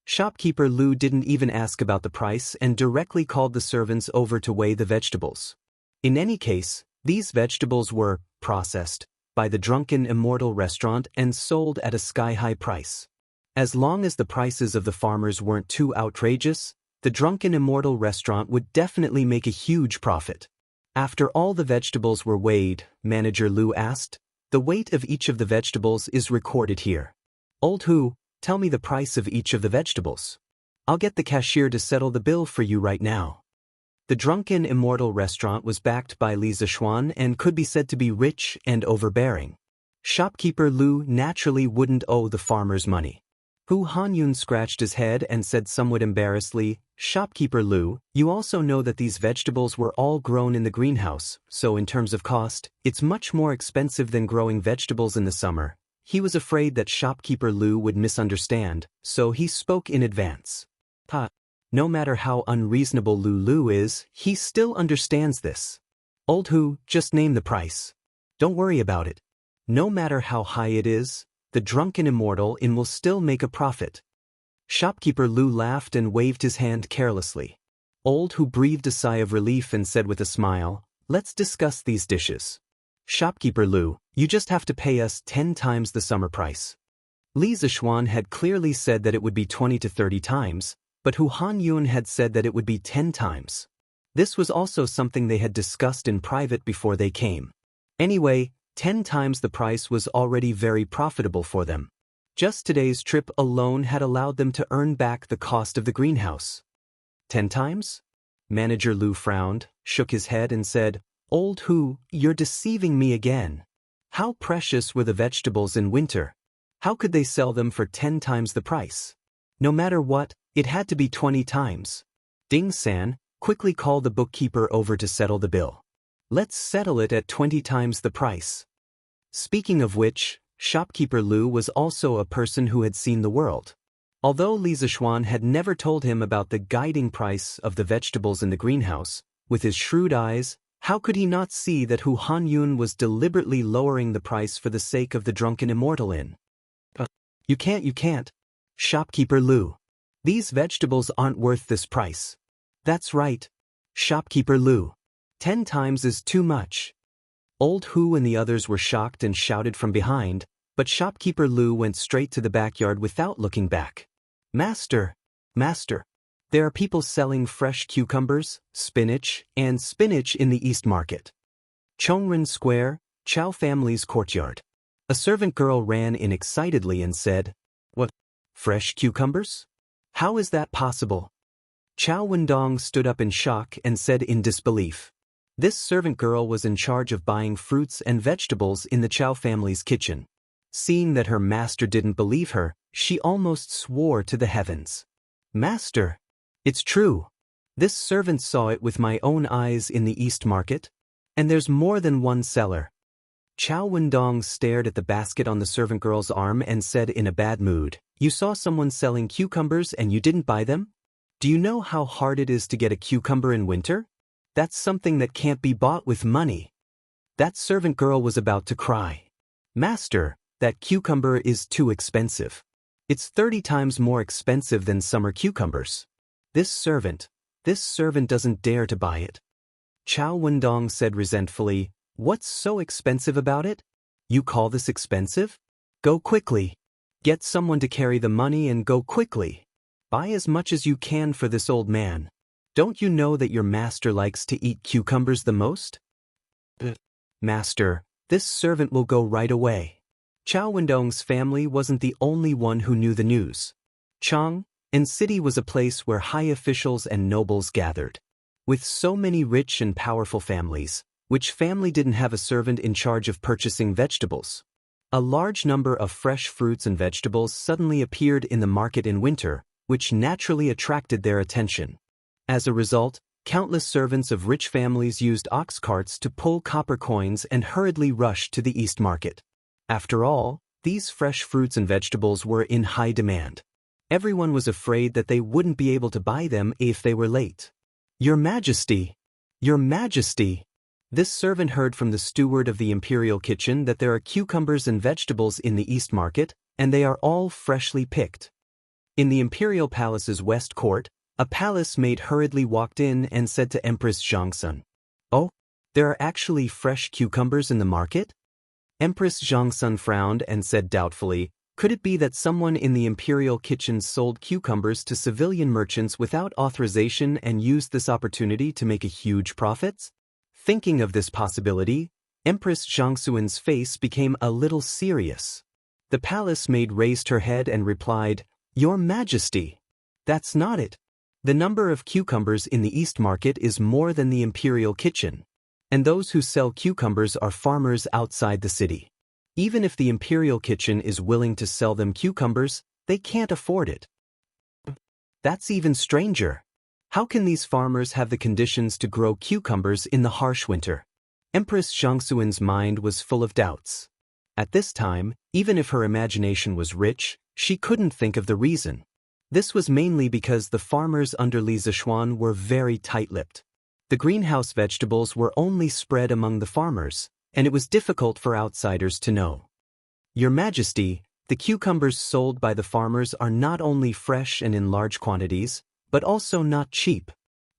Shopkeeper Lu didn't even ask about the price and directly called the servants over to weigh the vegetables. In any case, these vegetables were processed by the Drunken Immortal restaurant and sold at a sky-high price. As long as the prices of the farmers weren't too outrageous, the Drunken Immortal restaurant would definitely make a huge profit. After all the vegetables were weighed, Manager Lu asked, the weight of each of the vegetables is recorded here. Old Hu, tell me the price of each of the vegetables. I'll get the cashier to settle the bill for you right now. The Drunken Immortal restaurant was backed by Li Zishuan and could be said to be rich and overbearing. Shopkeeper Lu naturally wouldn't owe the farmers money. Hu Hanyun scratched his head and said somewhat embarrassedly, Shopkeeper Lu, you also know that these vegetables were all grown in the greenhouse, so in terms of cost, it's much more expensive than growing vegetables in the summer. He was afraid that Shopkeeper Lu would misunderstand, so he spoke in advance. No matter how unreasonable Lu is, he still understands this. Old Hu, just name the price. Don't worry about it. No matter how high it is, the Drunken Immortal Inn will still make a profit. Shopkeeper Lu laughed and waved his hand carelessly. Old Hu breathed a sigh of relief and said with a smile, let's discuss these dishes. Shopkeeper Lu, you just have to pay us 10 times the summer price. Li Zishuan had clearly said that it would be 20 to 30 times, but Hu Hanyun had said that it would be 10 times. This was also something they had discussed in private before they came. Anyway, 10 times the price was already very profitable for them. Just today's trip alone had allowed them to earn back the cost of the greenhouse. 10 times? Manager Lu frowned, shook his head and said, Old Hu, you're deceiving me again. How precious were the vegetables in winter? How could they sell them for 10 times the price? No matter what, it had to be 20 times. Ding-san, quickly call the bookkeeper over to settle the bill. Let's settle it at 20 times the price. Speaking of which, Shopkeeper Lu was also a person who had seen the world. Although Li Zishuan had never told him about the guiding price of the vegetables in the greenhouse, with his shrewd eyes, how could he not see that Hu Hanyun was deliberately lowering the price for the sake of the Drunken Immortal Inn? You can't. Shopkeeper Lu. These vegetables aren't worth this price. That's right. Shopkeeper Lu. 10 times is too much. Old Hu and the others were shocked and shouted from behind, but Shopkeeper Lu went straight to the backyard without looking back. Master! There are people selling fresh cucumbers, spinach, and spinach in the East Market. Chongren Square, Chow family's courtyard. A servant girl ran in excitedly and said, "What? Fresh cucumbers? How is that possible?" Chow Wendong stood up in shock and said in disbelief. This servant girl was in charge of buying fruits and vegetables in the Chow family's kitchen. Seeing that her master didn't believe her, she almost swore to the heavens. "Master, it's true. This servant saw it with my own eyes in the East Market, and there's more than one seller." Chow Wendong stared at the basket on the servant girl's arm and said in a bad mood, "You saw someone selling cucumbers and you didn't buy them? Do you know how hard it is to get a cucumber in winter? That's something that can't be bought with money." That servant girl was about to cry. "Master, that cucumber is too expensive. It's 30 times more expensive than summer cucumbers. This servant doesn't dare to buy it." Chow Wendong said resentfully, "What's so expensive about it? You call this expensive? Go quickly. Get someone to carry the money and go quickly. Buy as much as you can for this old man. Don't you know that your master likes to eat cucumbers the most?" "Master, this servant will go right away." Chow Wendong's family wasn't the only one who knew the news. Chang and City was a place where high officials and nobles gathered. With so many rich and powerful families, which family didn't have a servant in charge of purchasing vegetables? A large number of fresh fruits and vegetables suddenly appeared in the market in winter, which naturally attracted their attention. As a result, countless servants of rich families used ox carts to pull copper coins and hurriedly rushed to the East Market. After all, these fresh fruits and vegetables were in high demand. Everyone was afraid that they wouldn't be able to buy them if they were late. "Your Majesty! Your Majesty!" This servant heard from the steward of the imperial kitchen that there are cucumbers and vegetables in the East Market, and they are all freshly picked. In the imperial palace's west court, a palace maid hurriedly walked in and said to Empress Xianxia, "Oh, there are actually fresh cucumbers in the market?" Empress Xianxia frowned and said doubtfully, "Could it be that someone in the imperial kitchen sold cucumbers to civilian merchants without authorization and used this opportunity to make a huge profits?" Thinking of this possibility, Empress Xiangxuan's face became a little serious. The palace maid raised her head and replied, "Your Majesty, that's not it. The number of cucumbers in the East Market is more than the imperial kitchen, and those who sell cucumbers are farmers outside the city. Even if the imperial kitchen is willing to sell them cucumbers, they can't afford it." "That's even stranger. How can these farmers have the conditions to grow cucumbers in the harsh winter?" Empress Xiangxuan's mind was full of doubts. At this time, even if her imagination was rich, she couldn't think of the reason. This was mainly because the farmers under Li Zishuan were very tight-lipped. The greenhouse vegetables were only spread among the farmers, and it was difficult for outsiders to know. "Your Majesty, the cucumbers sold by the farmers are not only fresh and in large quantities, but also not cheap."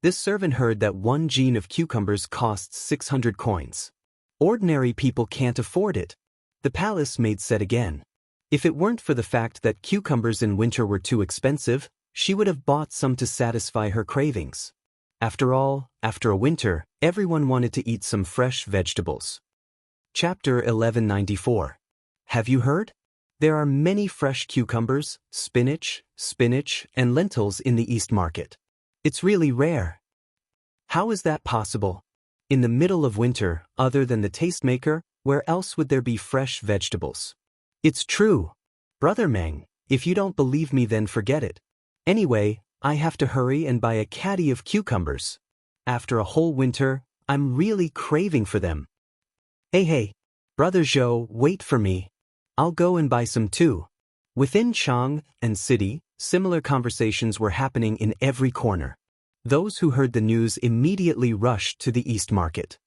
This servant heard that 1 jean of cucumbers costs 600 coins. Ordinary people can't afford it. The palace maid said again. If it weren't for the fact that cucumbers in winter were too expensive, she would have bought some to satisfy her cravings. After all, after a winter, everyone wanted to eat some fresh vegetables. Chapter 1194. Have you heard? There are many fresh cucumbers, spinach, and lentils in the East Market. It's really rare. How is that possible? In the middle of winter, other than the tastemaker, where else would there be fresh vegetables? It's true. Brother Meng, if you don't believe me then forget it. Anyway, I have to hurry and buy a caddy of cucumbers. After a whole winter, I'm really craving for them. Hey, Brother Zhou, wait for me. I'll go and buy some too. Within Chang and City, similar conversations were happening in every corner. Those who heard the news immediately rushed to the East Market.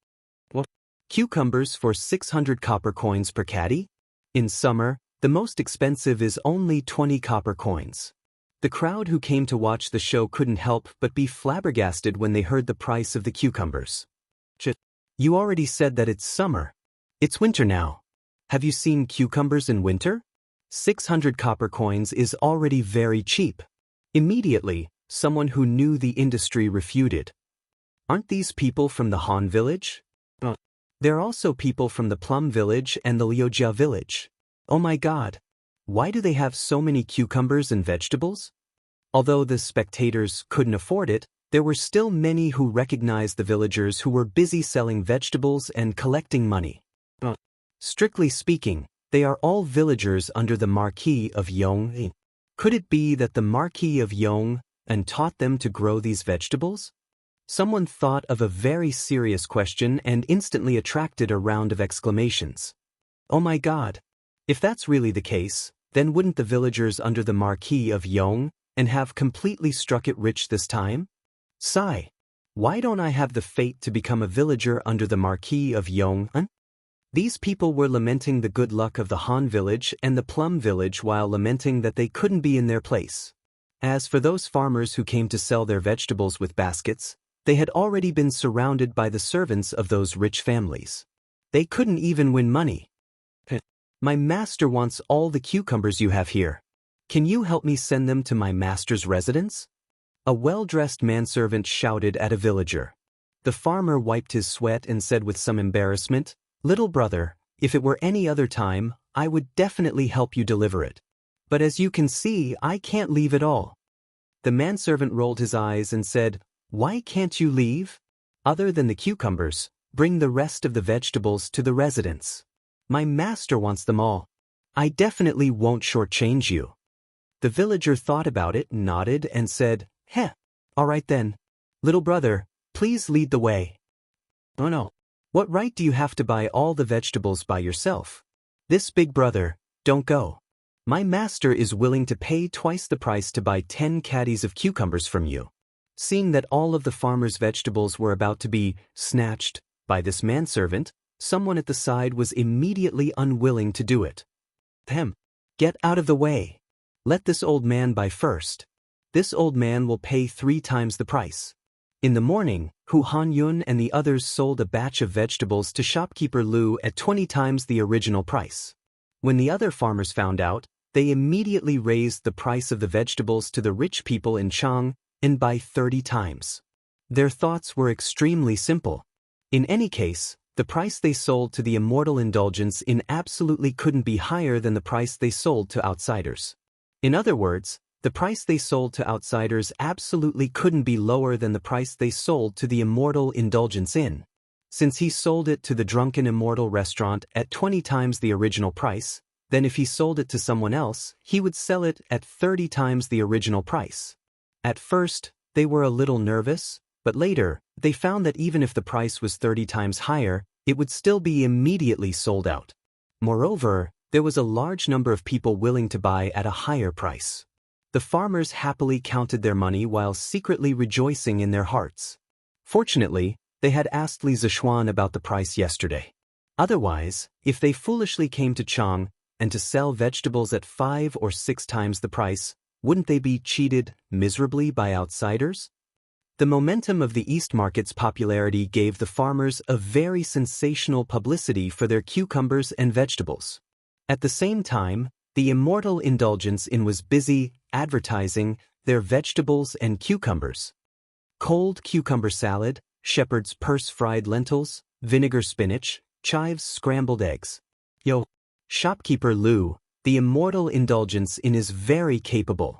What? Cucumbers for 600 copper coins per caddy? In summer, the most expensive is only 20 copper coins. The crowd who came to watch the show couldn't help but be flabbergasted when they heard the price of the cucumbers. You already said that it's summer. It's winter now. Have you seen cucumbers in winter? 600 copper coins is already very cheap. Immediately, Someone who knew the industry refuted. Aren't these people from the Han village? They're also people from the Plum village and the Liujia village. Oh my god. Why do they have so many cucumbers and vegetables? Although the spectators couldn't afford it, there were still many who recognized the villagers who were busy selling vegetables and collecting money. Strictly speaking, they are all villagers under the Marquis of Yong. Could it be that the Marquis of Yong taught them to grow these vegetables? Someone thought of a very serious question and instantly attracted a round of exclamations. Oh my god! If that's really the case, then wouldn't the villagers under the Marquis of Yong have completely struck it rich this time? Sigh. Why don't I have the fate to become a villager under the Marquis of Yong? These people were lamenting the good luck of the Han village and the Plum village while lamenting that they couldn't be in their place. As for those farmers who came to sell their vegetables with baskets, they had already been surrounded by the servants of those rich families. They couldn't even win money. My master wants all the cucumbers you have here. Can you help me send them to my master's residence? A well-dressed manservant shouted at a villager. The farmer wiped his sweat and said with some embarrassment, "Little brother, if it were any other time, I would definitely help you deliver it. But as you can see, I can't leave at all." The manservant rolled his eyes and said, "Why can't you leave? Other than the cucumbers, bring the rest of the vegetables to the residence. My master wants them all. I definitely won't shortchange you." The villager thought about it, nodded, and said, "Heh, all right then. Little brother, please lead the way." "Oh no. What right do you have to buy all the vegetables by yourself? This big brother, don't go. My master is willing to pay twice the price to buy 10 caddies of cucumbers from you." Seeing that all of the farmer's vegetables were about to be snatched by this manservant, someone at the side was immediately unwilling to do it. Get out of the way. Let this old man buy first. This old man will pay 3 times the price. In the morning, Hu Hanyun and the others sold a batch of vegetables to shopkeeper Lu at 20 times the original price. When the other farmers found out, they immediately raised the price of the vegetables to the rich people in Chang and by 30 times. Their thoughts were extremely simple. In any case, the price they sold to the immortal indulgence in absolutely couldn't be higher than the price they sold to outsiders. In other words, the price they sold to outsiders absolutely couldn't be lower than the price they sold to the immortal indulgence in. Since he sold it to the drunken immortal restaurant at 20 times the original price, then if he sold it to someone else, he would sell it at 30 times the original price. At first, they were a little nervous, but later, they found that even if the price was 30 times higher, it would still be immediately sold out. Moreover, there was a large number of people willing to buy at a higher price. The farmers happily counted their money while secretly rejoicing in their hearts. Fortunately, they had asked Li Zishuan about the price yesterday. Otherwise, if they foolishly came to Chang and to sell vegetables at 5 or 6 times the price, wouldn't they be cheated miserably by outsiders? The momentum of the East Market's popularity gave the farmers a very sensational publicity for their cucumbers and vegetables. At the same time, the immortal indulgence in was busy advertising their vegetables and cucumbers. Cold cucumber salad, shepherd's purse fried lentils, vinegar spinach, chives scrambled eggs. Shopkeeper Lu, the immortal indulgence in is very capable.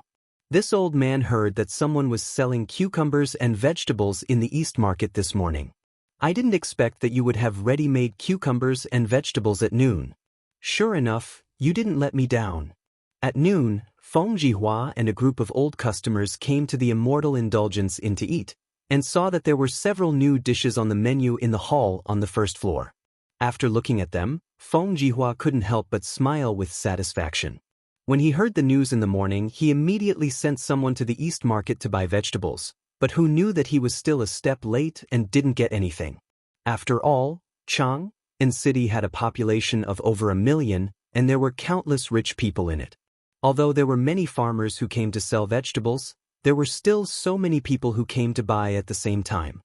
This old man heard that someone was selling cucumbers and vegetables in the East Market this morning. I didn't expect that you would have ready-made cucumbers and vegetables at noon. Sure enough, you didn't let me down. At noon, Feng Jihua and a group of old customers came to the immortal indulgence inn to eat, and saw that there were several new dishes on the menu in the hall on the first floor. After looking at them, Feng Jihua couldn't help but smile with satisfaction. When he heard the news in the morning, he immediately sent someone to the East Market to buy vegetables, but who knew that he was still a step late and didn't get anything. After all, Chang and city had a population of over 1 million, and there were countless rich people in it. Although there were many farmers who came to sell vegetables, there were still so many people who came to buy at the same time.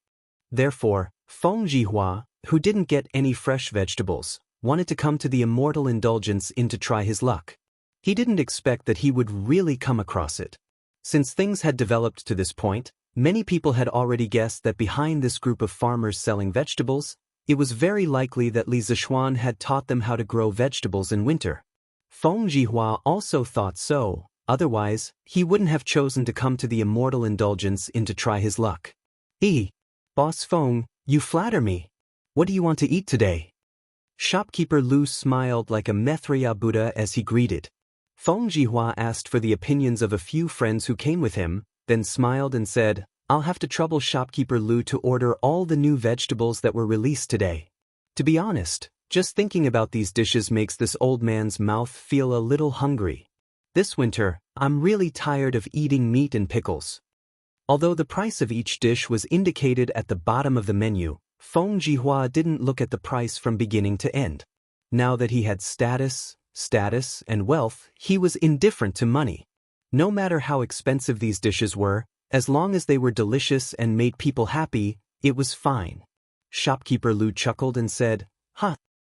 Therefore, Feng Jihua, who didn't get any fresh vegetables, wanted to come to the immortal indulgence inn to try his luck. He didn't expect that he would really come across it. Since things had developed to this point, many people had already guessed that behind this group of farmers selling vegetables, it was very likely that Li Zishuan had taught them how to grow vegetables in winter. Feng Jihua also thought so, otherwise, he wouldn't have chosen to come to the Immortal Indulgence Inn to try his luck. Boss Feng, you flatter me. What do you want to eat today? Shopkeeper Lu smiled like a Maitreya Buddha as he greeted. Feng Jihua asked for the opinions of a few friends who came with him, then smiled and said, I'll have to trouble Shopkeeper Lu to order all the new vegetables that were released today. To be honest, just thinking about these dishes makes this old man's mouth feel a little hungry. This winter, I'm really tired of eating meat and pickles. Although the price of each dish was indicated at the bottom of the menu, Feng Jihua didn't look at the price from beginning to end. Now that he had status, and wealth, he was indifferent to money. No matter how expensive these dishes were, as long as they were delicious and made people happy, it was fine. Shopkeeper Lu chuckled and said,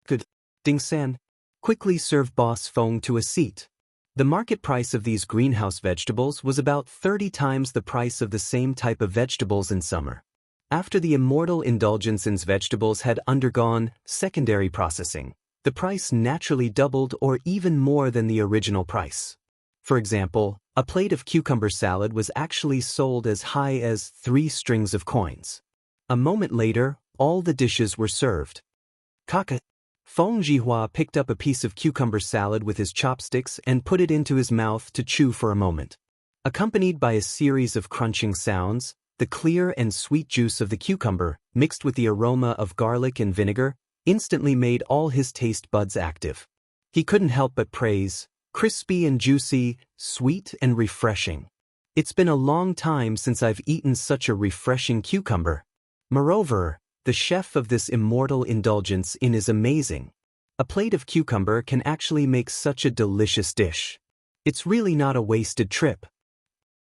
good. Ding San. Quickly serve Boss Feng to a seat. The market price of these greenhouse vegetables was about 30 times the price of the same type of vegetables in summer. After the Immortal Indulgence Inn's vegetables had undergone secondary processing, the price naturally doubled or even more than the original price. For example, a plate of cucumber salad was actually sold as high as 3 strings of coins. A moment later, all the dishes were served. Kaka. Feng Jihua picked up a piece of cucumber salad with his chopsticks and put it into his mouth to chew for a moment. Accompanied by a series of crunching sounds, the clear and sweet juice of the cucumber, mixed with the aroma of garlic and vinegar, instantly made all his taste buds active. He couldn't help but praise, crispy and juicy, sweet and refreshing. It's been a long time since I've eaten such a refreshing cucumber. Moreover, the chef of this Immortal Indulgence Inn is amazing. A plate of cucumber can actually make such a delicious dish. It's really not a wasted trip.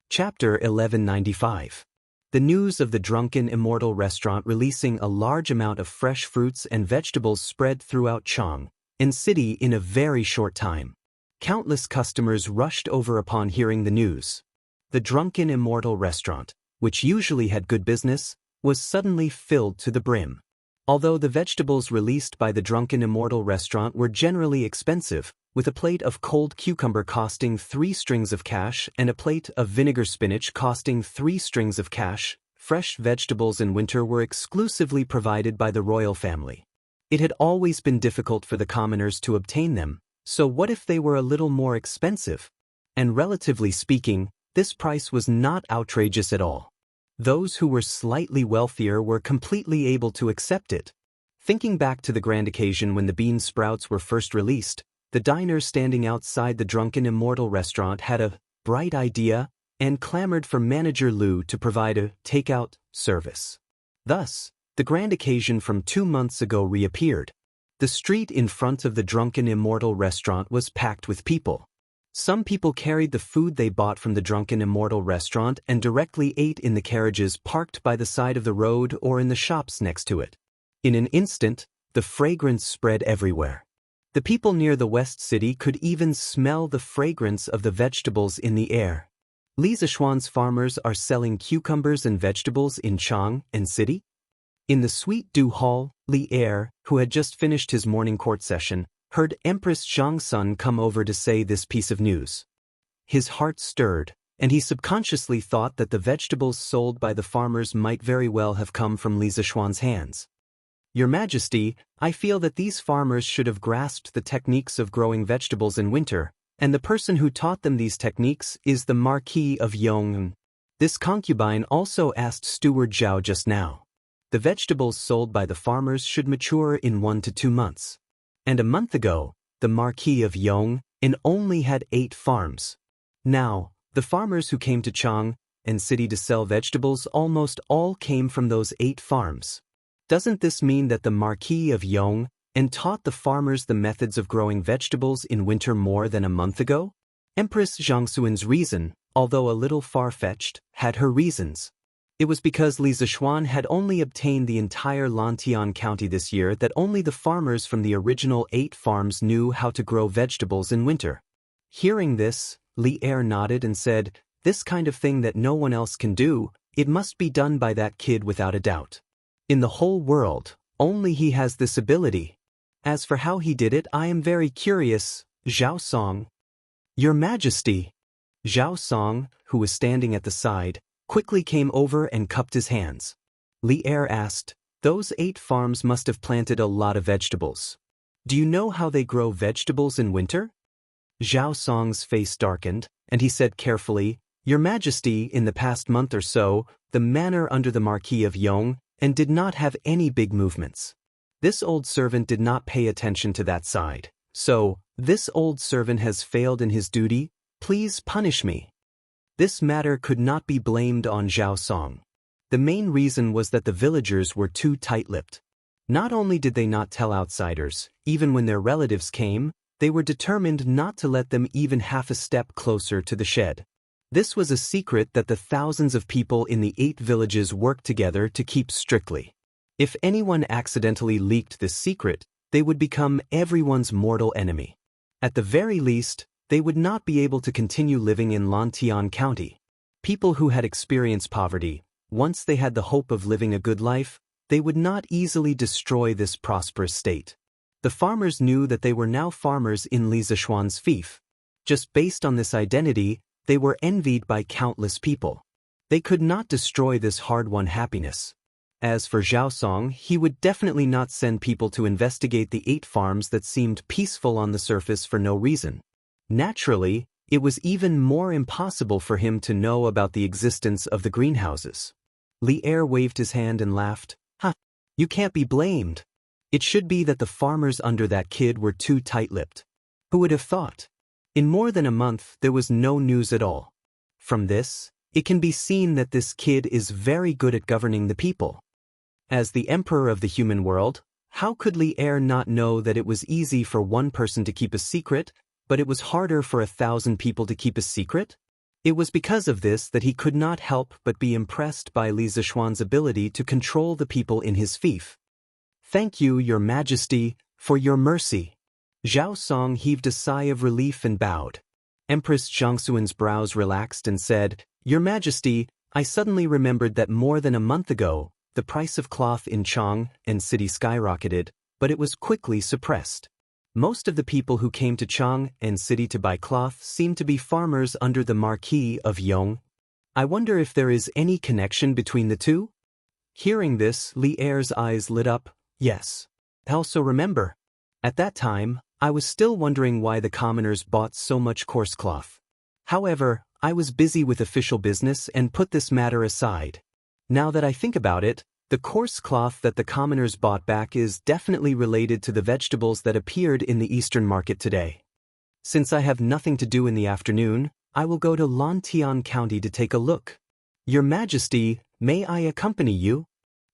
Chapter 1195. The news of the Drunken Immortal restaurant releasing a large amount of fresh fruits and vegetables spread throughout Chang and city in a very short time. Countless customers rushed over upon hearing the news. The Drunken Immortal restaurant, which usually had good business, was suddenly filled to the brim. Although the vegetables released by the Drunken Immortal restaurant were generally expensive, with a plate of cold cucumber costing 3 strings of cash and a plate of vinegar spinach costing 3 strings of cash, fresh vegetables in winter were exclusively provided by the royal family. It had always been difficult for the commoners to obtain them, so what if they were a little more expensive? And relatively speaking, this price was not outrageous at all. Those who were slightly wealthier were completely able to accept it. Thinking back to the grand occasion when the bean sprouts were first released, the diners standing outside the Drunken Immortal restaurant had a bright idea and clamored for Manager Lu to provide a takeout service. Thus, the grand occasion from 2 months ago reappeared. The street in front of the Drunken Immortal restaurant was packed with people. Some people carried the food they bought from the Drunken Immortal restaurant and directly ate in the carriages parked by the side of the road or in the shops next to it. In an instant, the fragrance spread everywhere. The people near the West City could even smell the fragrance of the vegetables in the air. Li Zishuan's farmers are selling cucumbers and vegetables in Chang and City? In the Sweet Dew Hall, Li Er, who had just finished his morning court session, heard Empress Xianxia come over to say this piece of news. His heart stirred, and he subconsciously thought that the vegetables sold by the farmers might very well have come from Li Zishuan's hands. Your Majesty, I feel that these farmers should have grasped the techniques of growing vegetables in winter, and the person who taught them these techniques is the Marquis of Yong. This concubine also asked Steward Zhao just now. The vegetables sold by the farmers should mature in 1 to 2 months. And a month ago, the Marquis of Yong only had 8 farms. Now, the farmers who came to Chang and City to sell vegetables almost all came from those 8 farms. Doesn't this mean that the Marquis of Yong taught the farmers the methods of growing vegetables in winter more than a month ago? Empress Zhangxuan's reason, although a little far-fetched, had her reasons. It was because Li Zishuan had only obtained the entire Lantian County this year that only the farmers from the original 8 farms knew how to grow vegetables in winter. Hearing this, Li Er nodded and said, This kind of thing that no one else can do, it must be done by that kid without a doubt. In the whole world, only he has this ability. As for how he did it, I am very curious, Zhao Song. Your Majesty. Zhao Song, who was standing at the side, quickly came over and cupped his hands. Li Er asked, those 8 farms must have planted a lot of vegetables. Do you know how they grow vegetables in winter? Zhao Song's face darkened, and he said carefully, Your Majesty, in the past month or so, the manor under the Marquis of Yong, and did not have any big movements. This old servant did not pay attention to that side. So, this old servant has failed in his duty, please punish me. This matter could not be blamed on Zhao Song. The main reason was that the villagers were too tight-lipped. Not only did they not tell outsiders, even when their relatives came, they were determined not to let them even half a step closer to the shed. This was a secret that the thousands of people in the 8 villages worked together to keep strictly. If anyone accidentally leaked this secret, they would become everyone's mortal enemy. At the very least, they would not be able to continue living in Lantian County. People who had experienced poverty, once they had the hope of living a good life, they would not easily destroy this prosperous state. The farmers knew that they were now farmers in Li Zishuan's fief. Just based on this identity, they were envied by countless people. They could not destroy this hard-won happiness. As for Zhao Song, he would definitely not send people to investigate the 8 farms that seemed peaceful on the surface for no reason. Naturally, it was even more impossible for him to know about the existence of the greenhouses. Li Er waved his hand and laughed. You can't be blamed. It should be that the farmers under that kid were too tight-lipped. Who would have thought? In more than a month, there was no news at all. From this, it can be seen that this kid is very good at governing the people. As the emperor of the human world, how could Li Er not know that it was easy for one person to keep a secret, but it was harder for 1,000 people to keep a secret? It was because of this that he could not help but be impressed by Li Zishuan's ability to control the people in his fief. Thank you, Your Majesty, for your mercy. Zhao Song heaved a sigh of relief and bowed. Empress Xianxuan's brows relaxed and said, Your Majesty, I suddenly remembered that more than a month ago, the price of cloth in Chang and city skyrocketed, but it was quickly suppressed. Most of the people who came to Chang and city to buy cloth seemed to be farmers under the Marquis of Yong. I wonder if there is any connection between the two? Hearing this, Li Er's eyes lit up. Yes. Also remember, at that time, I was still wondering why the commoners bought so much coarse cloth. However, I was busy with official business and put this matter aside. Now that I think about it, the coarse cloth that the commoners bought back is definitely related to the vegetables that appeared in the Eastern market today. Since I have nothing to do in the afternoon, I will go to Lantian County to take a look. Your Majesty, may I accompany you?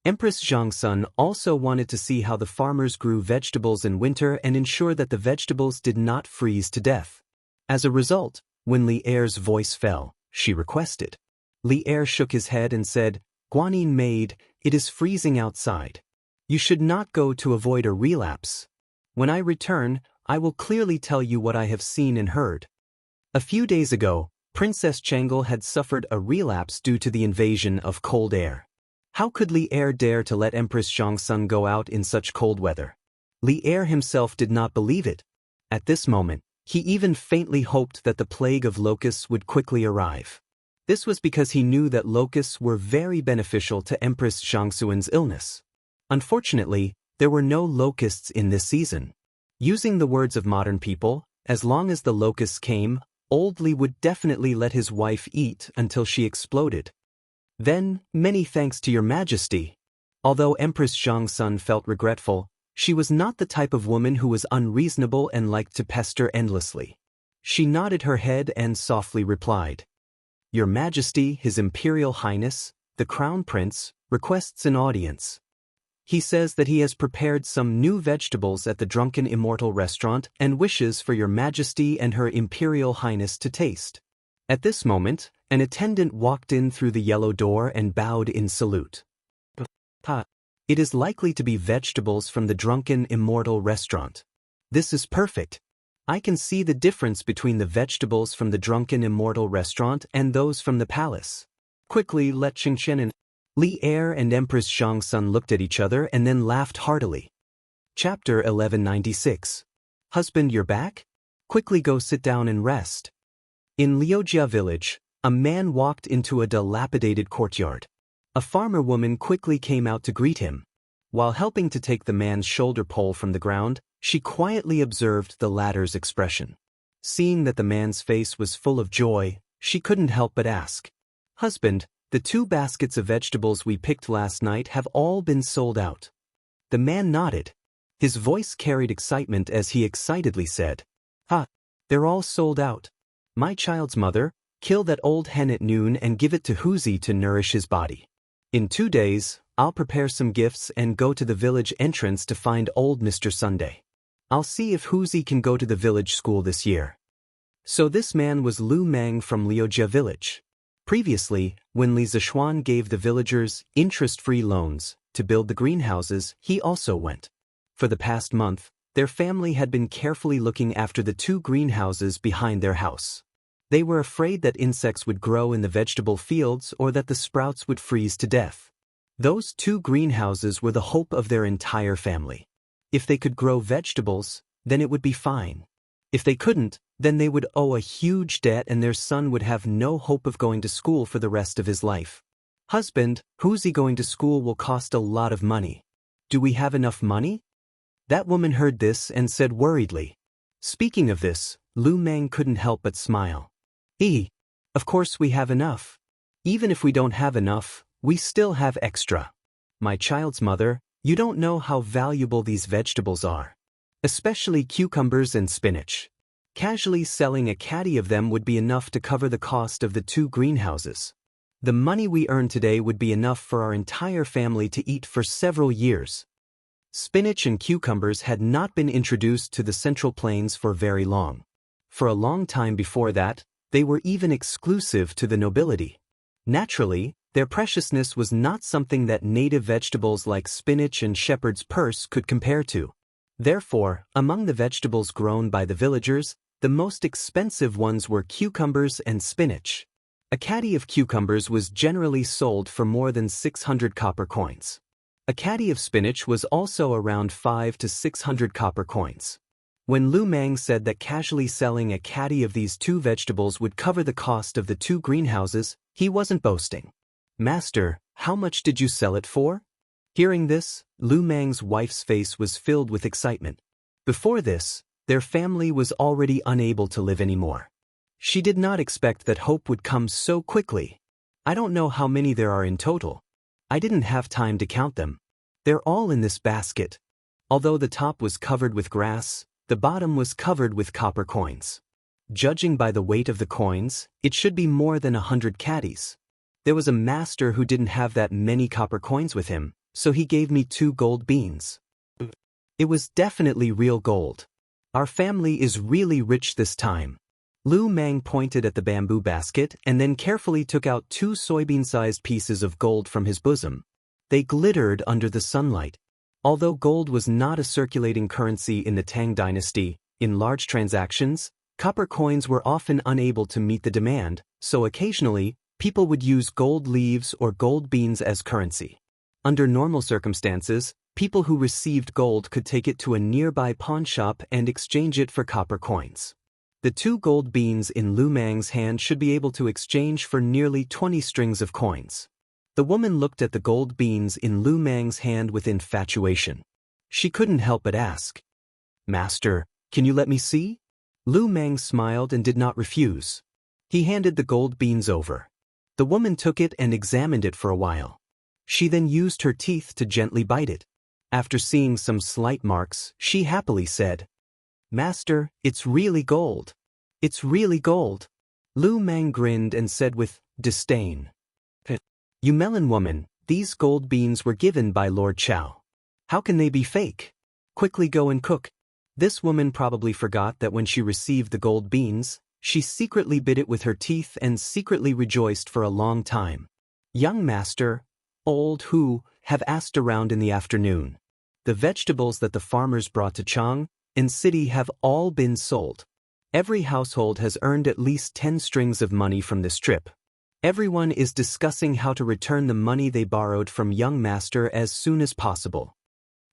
Empress Zhangsun also wanted to see how the farmers grew vegetables in winter and ensure that the vegetables did not freeze to death. As a result, when Li Er's voice fell, she requested. Li Er shook his head and said, Guanyin maid, it is freezing outside. You should not go to avoid a relapse. When I return, I will clearly tell you what I have seen and heard. A few days ago, Princess Changel had suffered a relapse due to the invasion of cold air. How could Li Er dare to let Empress Zhangsun go out in such cold weather? Li Er himself did not believe it. At this moment, he even faintly hoped that the plague of locusts would quickly arrive. This was because he knew that locusts were very beneficial to Empress Xiangxuan's illness. Unfortunately, there were no locusts in this season. Using the words of modern people, as long as the locusts came, Old Li would definitely let his wife eat until she exploded. Then, many thanks to Your Majesty. Although Empress Xiangxun felt regretful, she was not the type of woman who was unreasonable and liked to pester endlessly. She nodded her head and softly replied, Your Majesty, His Imperial Highness, the Crown Prince, requests an audience. He says that he has prepared some new vegetables at the Drunken Immortal restaurant and wishes for Your Majesty and Her Imperial Highness to taste. At this moment, an attendant walked in through the yellow door and bowed in salute. It is likely to be vegetables from the Drunken Immortal restaurant. This is perfect. I can see the difference between the vegetables from the drunken immortal restaurant and those from the palace. Quickly let Xianxia and Li Er and Empress Xiangsun looked at each other and then laughed heartily. Chapter 1196. Husband, you're back? Quickly go sit down and rest. In Liujia village, a man walked into a dilapidated courtyard. A farmer woman quickly came out to greet him. While helping to take the man's shoulder pole from the ground, she quietly observed the latter's expression. Seeing that the man's face was full of joy, she couldn't help but ask, "Husband, the 2 baskets of vegetables we picked last night have all been sold out." The man nodded. His voice carried excitement as he excitedly said, "Ah, they're all sold out. My child's mother, kill that old hen at noon and give it to Wuxia to nourish his body. In 2 days, I'll prepare some gifts and go to the village entrance to find old Mr. Sunday. I'll see if Wuxia can go to the village school this year." So this man was Lu Meng from Liujia village. Previously, when Li Zishuan gave the villagers interest-free loans to build the greenhouses, he also went. For the past month, their family had been carefully looking after the 2 greenhouses behind their house. They were afraid that insects would grow in the vegetable fields or that the sprouts would freeze to death. Those 2 greenhouses were the hope of their entire family. If they could grow vegetables, then it would be fine. If they couldn't, then they would owe a huge debt and their son would have no hope of going to school for the rest of his life. "Husband, Wuxia going to school will cost a lot of money. Do we have enough money?" That woman heard this and said worriedly. Speaking of this, Lu Meng couldn't help but smile. Of course we have enough. Even if we don't have enough, we still have extra. My child's mother, you don't know how valuable these vegetables are. Especially cucumbers and spinach. Casually selling a caddy of them would be enough to cover the cost of the 2 greenhouses. The money we earn today would be enough for our entire family to eat for several years. Spinach and cucumbers had not been introduced to the Central Plains for very long. For a long time before that, they were even exclusive to the nobility. Naturally, their preciousness was not something that native vegetables like spinach and shepherd's purse could compare to. Therefore, among the vegetables grown by the villagers, the most expensive ones were cucumbers and spinach. A caddy of cucumbers was generally sold for more than 600 copper coins. A caddy of spinach was also around 500 to 600 copper coins. When Lu Meng said that casually selling a caddy of these 2 vegetables would cover the cost of the 2 greenhouses, he wasn't boasting. "Master, how much did you sell it for?" Hearing this, Lu Meng's wife's face was filled with excitement. Before this, their family was already unable to live anymore. She did not expect that hope would come so quickly. "I don't know how many there are in total. I didn't have time to count them. They're all in this basket." Although the top was covered with grass, the bottom was covered with copper coins. Judging by the weight of the coins, it should be more than 100 caddies. There was a master who didn't have that many copper coins with him, so he gave me 2 gold beans. It was definitely real gold. Our family is really rich this time. Lu Meng pointed at the bamboo basket and then carefully took out 2 soybean-sized pieces of gold from his bosom. They glittered under the sunlight. Although gold was not a circulating currency in the Tang dynasty, in large transactions, copper coins were often unable to meet the demand, so occasionally, people would use gold leaves or gold beans as currency. Under normal circumstances, people who received gold could take it to a nearby pawn shop and exchange it for copper coins. The 2 gold beans in Lu Meng's hand should be able to exchange for nearly 20 strings of coins. The woman looked at the gold beans in Lu Meng's hand with infatuation. She couldn't help but ask, "Master, can you let me see?" Lu Meng smiled and did not refuse. He handed the gold beans over. The woman took it and examined it for a while. She then used her teeth to gently bite it. After seeing some slight marks, she happily said, "Master, it's really gold. It's really gold." Lu Meng grinned and said with disdain, "You melon woman, these gold beans were given by Lord Chow. How can they be fake? Quickly go and cook." This woman probably forgot that when she received the gold beans, she secretly bit it with her teeth and secretly rejoiced for a long time. Young master, old who, have asked around in the afternoon. The vegetables that the farmers brought to Chang, and city have all been sold. Every household has earned at least 10 strings of money from this trip. Everyone is discussing how to return the money they borrowed from young master as soon as possible.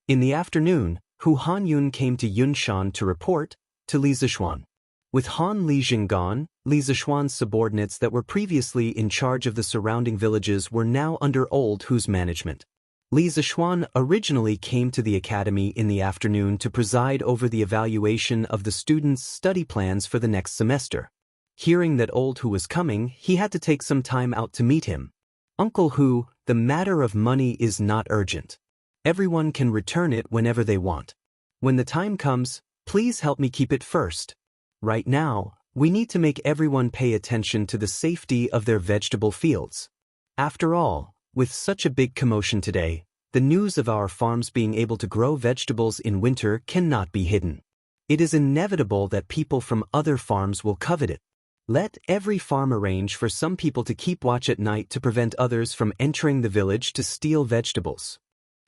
In the afternoon, Hu Hanyun came to Yunshan to report to Li Zishuan. With Han Li Jing gone, Li Zishuan's subordinates that were previously in charge of the surrounding villages were now under Old Hu's management. Li Zishuan originally came to the academy in the afternoon to preside over the evaluation of the students' study plans for the next semester. Hearing that Old Hu was coming, he had to take some time out to meet him. Uncle Hu, the matter of money is not urgent. Everyone can return it whenever they want. When the time comes, please help me keep it first. Right now, we need to make everyone pay attention to the safety of their vegetable fields. After all, with such a big commotion today, the news of our farms being able to grow vegetables in winter cannot be hidden. It is inevitable that people from other farms will covet it. Let every farm arrange for some people to keep watch at night to prevent others from entering the village to steal vegetables.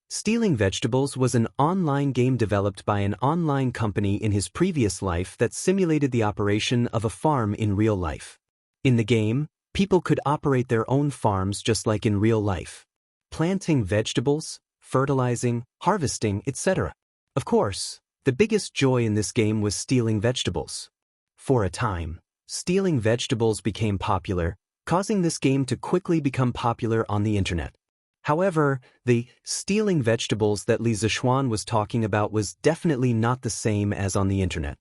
Stealing Vegetables was an online game developed by an online company in his previous life that simulated the operation of a farm in real life. In the game, people could operate their own farms just like in real life. Planting vegetables, fertilizing, harvesting, etc. Of course, the biggest joy in this game was stealing vegetables. For a time, stealing vegetables became popular, causing this game to quickly become popular on the internet. However, the stealing vegetables that Li Zishuan was talking about was definitely not the same as on the internet.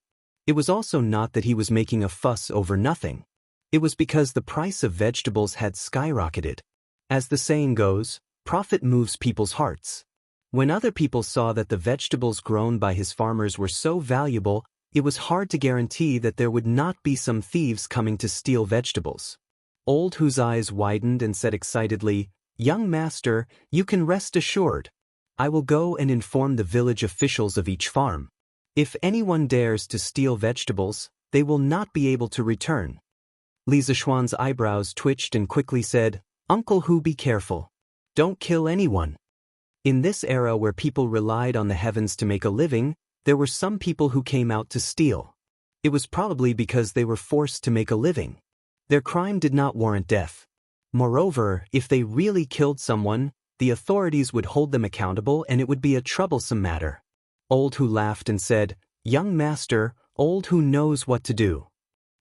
It was also not that he was making a fuss over nothing. It was because the price of vegetables had skyrocketed. As the saying goes, profit moves people's hearts. When other people saw that the vegetables grown by his farmers were so valuable, it was hard to guarantee that there would not be some thieves coming to steal vegetables. Old Hu's eyes widened and said excitedly, "Young master, you can rest assured. I will go and inform the village officials of each farm. If anyone dares to steal vegetables, they will not be able to return." Li Zishuan's eyebrows twitched and quickly said, "Uncle Hu, be careful. Don't kill anyone." In this era where people relied on the heavens to make a living, there were some people who came out to steal. It was probably because they were forced to make a living. Their crime did not warrant death. Moreover, if they really killed someone, the authorities would hold them accountable and it would be a troublesome matter. Old Hu laughed and said, "Young master, Old Hu knows what to do."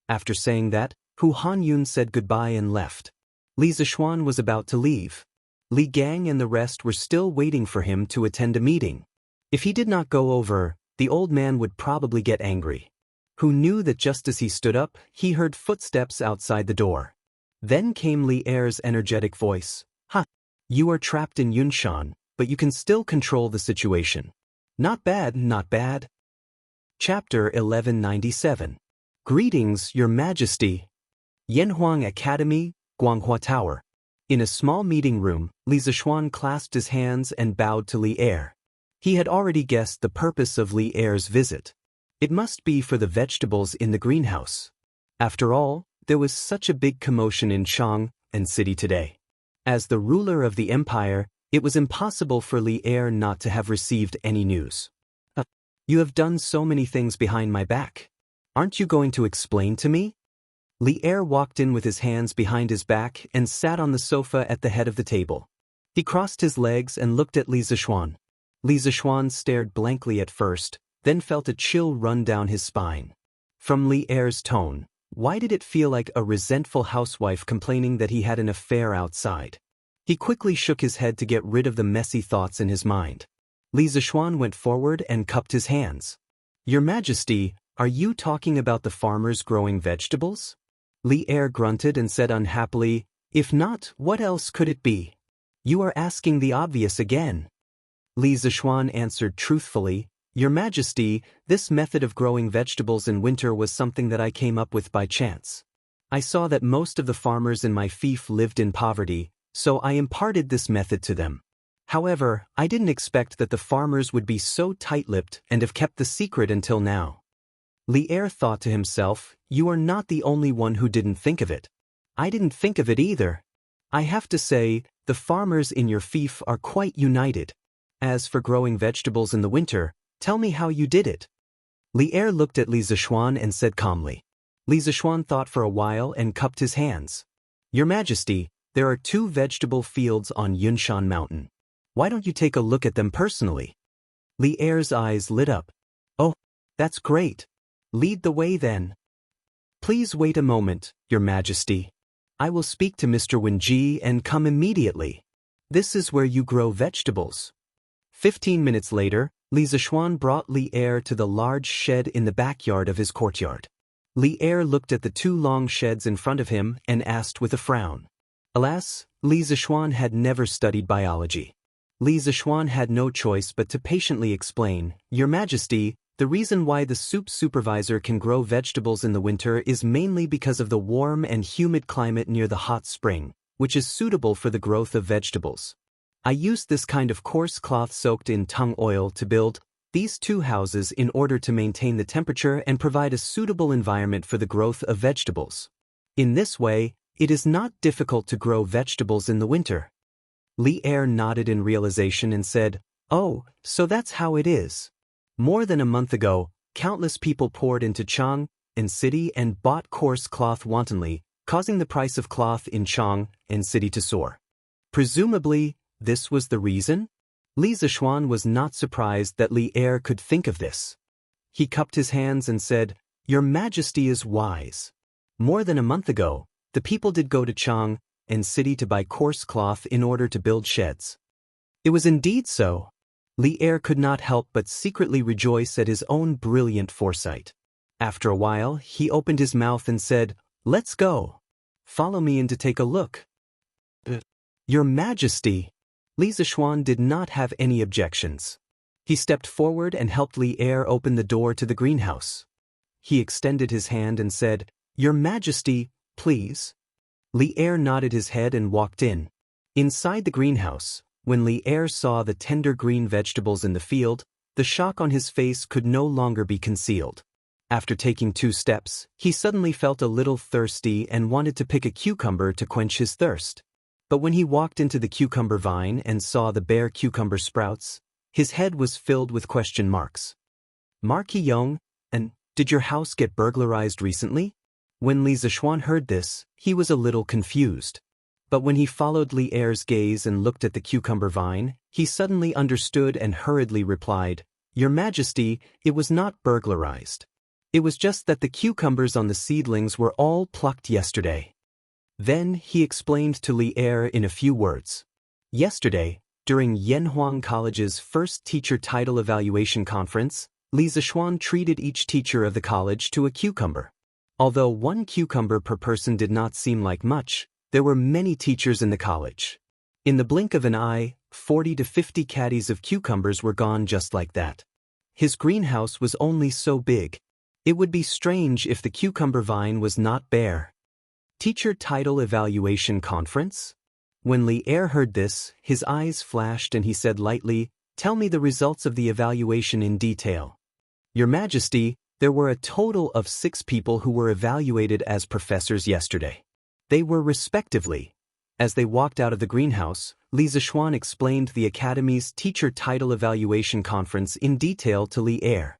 After saying that, Hu Hanyun said goodbye and left. Li Zishuan was about to leave. Li Gang and the rest were still waiting for him to attend a meeting. If he did not go over, the old man would probably get angry. Hu knew that just as he stood up, he heard footsteps outside the door. Then came Li Er's energetic voice. "Ha! You are trapped in Yunshan, but you can still control the situation. Not bad, not bad." Chapter 1197. Greetings, Your Majesty. Yanhuang Academy, Guanghua Tower. In a small meeting room, Li Zishuan clasped his hands and bowed to Li Er. He had already guessed the purpose of Li Er's visit. It must be for the vegetables in the greenhouse. After all, there was such a big commotion in Shang and city today. As the ruler of the empire, it was impossible for Li Er not to have received any news. You have done so many things behind my back. Aren't you going to explain to me?" Li Er walked in with his hands behind his back and sat on the sofa at the head of the table. He crossed his legs and looked at Li Zishuan. Li Zishuan stared blankly at first, then felt a chill run down his spine. From Li Er's tone, why did it feel like a resentful housewife complaining that he had an affair outside? He quickly shook his head to get rid of the messy thoughts in his mind. Li Zishuan went forward and cupped his hands. "Your Majesty, are you talking about the farmers growing vegetables?" Li Er grunted and said unhappily, "If not, what else could it be? You are asking the obvious again." Li Zishuan answered truthfully, "Your Majesty, this method of growing vegetables in winter was something that I came up with by chance. I saw that most of the farmers in my fief lived in poverty, so I imparted this method to them. However, I didn't expect that the farmers would be so tight-lipped and have kept the secret until now." Li Er thought to himself, "You are not the only one who didn't think of it. I didn't think of it either. I have to say, the farmers in your fief are quite united. As for growing vegetables in the winter, tell me how you did it." Li Er looked at Li Zishuan and said calmly. Li Zishuan thought for a while and cupped his hands. Your Majesty, there are 2 vegetable fields on Yunshan Mountain. Why don't you take a look at them personally? Li Er's eyes lit up. Oh, that's great. Lead the way then. Please wait a moment, Your Majesty. I will speak to Mr. Wenji and come immediately. This is where you grow vegetables. 15 minutes later, Li Zishuan brought Li Er to the large shed in the backyard of his courtyard. Li Er looked at the 2 long sheds in front of him and asked with a frown. Alas, Li Zishuan had never studied biology. Li Zishuan had no choice but to patiently explain, Your Majesty, the reason why the soup supervisor can grow vegetables in the winter is mainly because of the warm and humid climate near the hot spring, which is suitable for the growth of vegetables. I used this kind of coarse cloth soaked in tung oil to build these 2 houses in order to maintain the temperature and provide a suitable environment for the growth of vegetables. In this way, it is not difficult to grow vegetables in the winter. Li Er nodded in realization and said, Oh, so that's how it is. More than a month ago, countless people poured into Chang and city and bought coarse cloth wantonly, causing the price of cloth in Chang and city to soar. Presumably, this was the reason? Li Zishuan was not surprised that Li Er could think of this. He cupped his hands and said, Your Majesty is wise. More than a month ago, the people did go to Chang and city to buy coarse cloth in order to build sheds. It was indeed so. Li Er could not help but secretly rejoice at his own brilliant foresight. After a while, he opened his mouth and said, Let's go. Follow me in to take a look. Your Majesty. Li Zishuan did not have any objections. He stepped forward and helped Li Er open the door to the greenhouse. He extended his hand and said, Your Majesty, please. Li Er nodded his head and walked in. Inside the greenhouse, when Li Er saw the tender green vegetables in the field, the shock on his face could no longer be concealed. After taking 2 steps, he suddenly felt a little thirsty and wanted to pick a cucumber to quench his thirst. But when he walked into the cucumber vine and saw the bare cucumber sprouts, his head was filled with question marks. Marquis Yong, and did your house get burglarized recently? When Li Zishuan heard this, he was a little confused. But when he followed Li Er's gaze and looked at the cucumber vine, he suddenly understood and hurriedly replied, Your Majesty, it was not burglarized. It was just that the cucumbers on the seedlings were all plucked yesterday. Then he explained to Li Er in a few words. Yesterday, during Yanhuang College's first teacher title evaluation conference, Li Zishuan treated each teacher of the college to a cucumber. Although 1 cucumber per person did not seem like much, there were many teachers in the college. In the blink of an eye, 40 to 50 caddies of cucumbers were gone just like that. His greenhouse was only so big. It would be strange if the cucumber vine was not bare. Teacher Title Evaluation Conference? When Li Er heard this, his eyes flashed and he said lightly, Tell me the results of the evaluation in detail. Your Majesty, there were a total of 6 people who were evaluated as professors yesterday. They were respectively. As they walked out of the greenhouse, Li Zishuan explained the Academy's Teacher Title Evaluation Conference in detail to Li Er.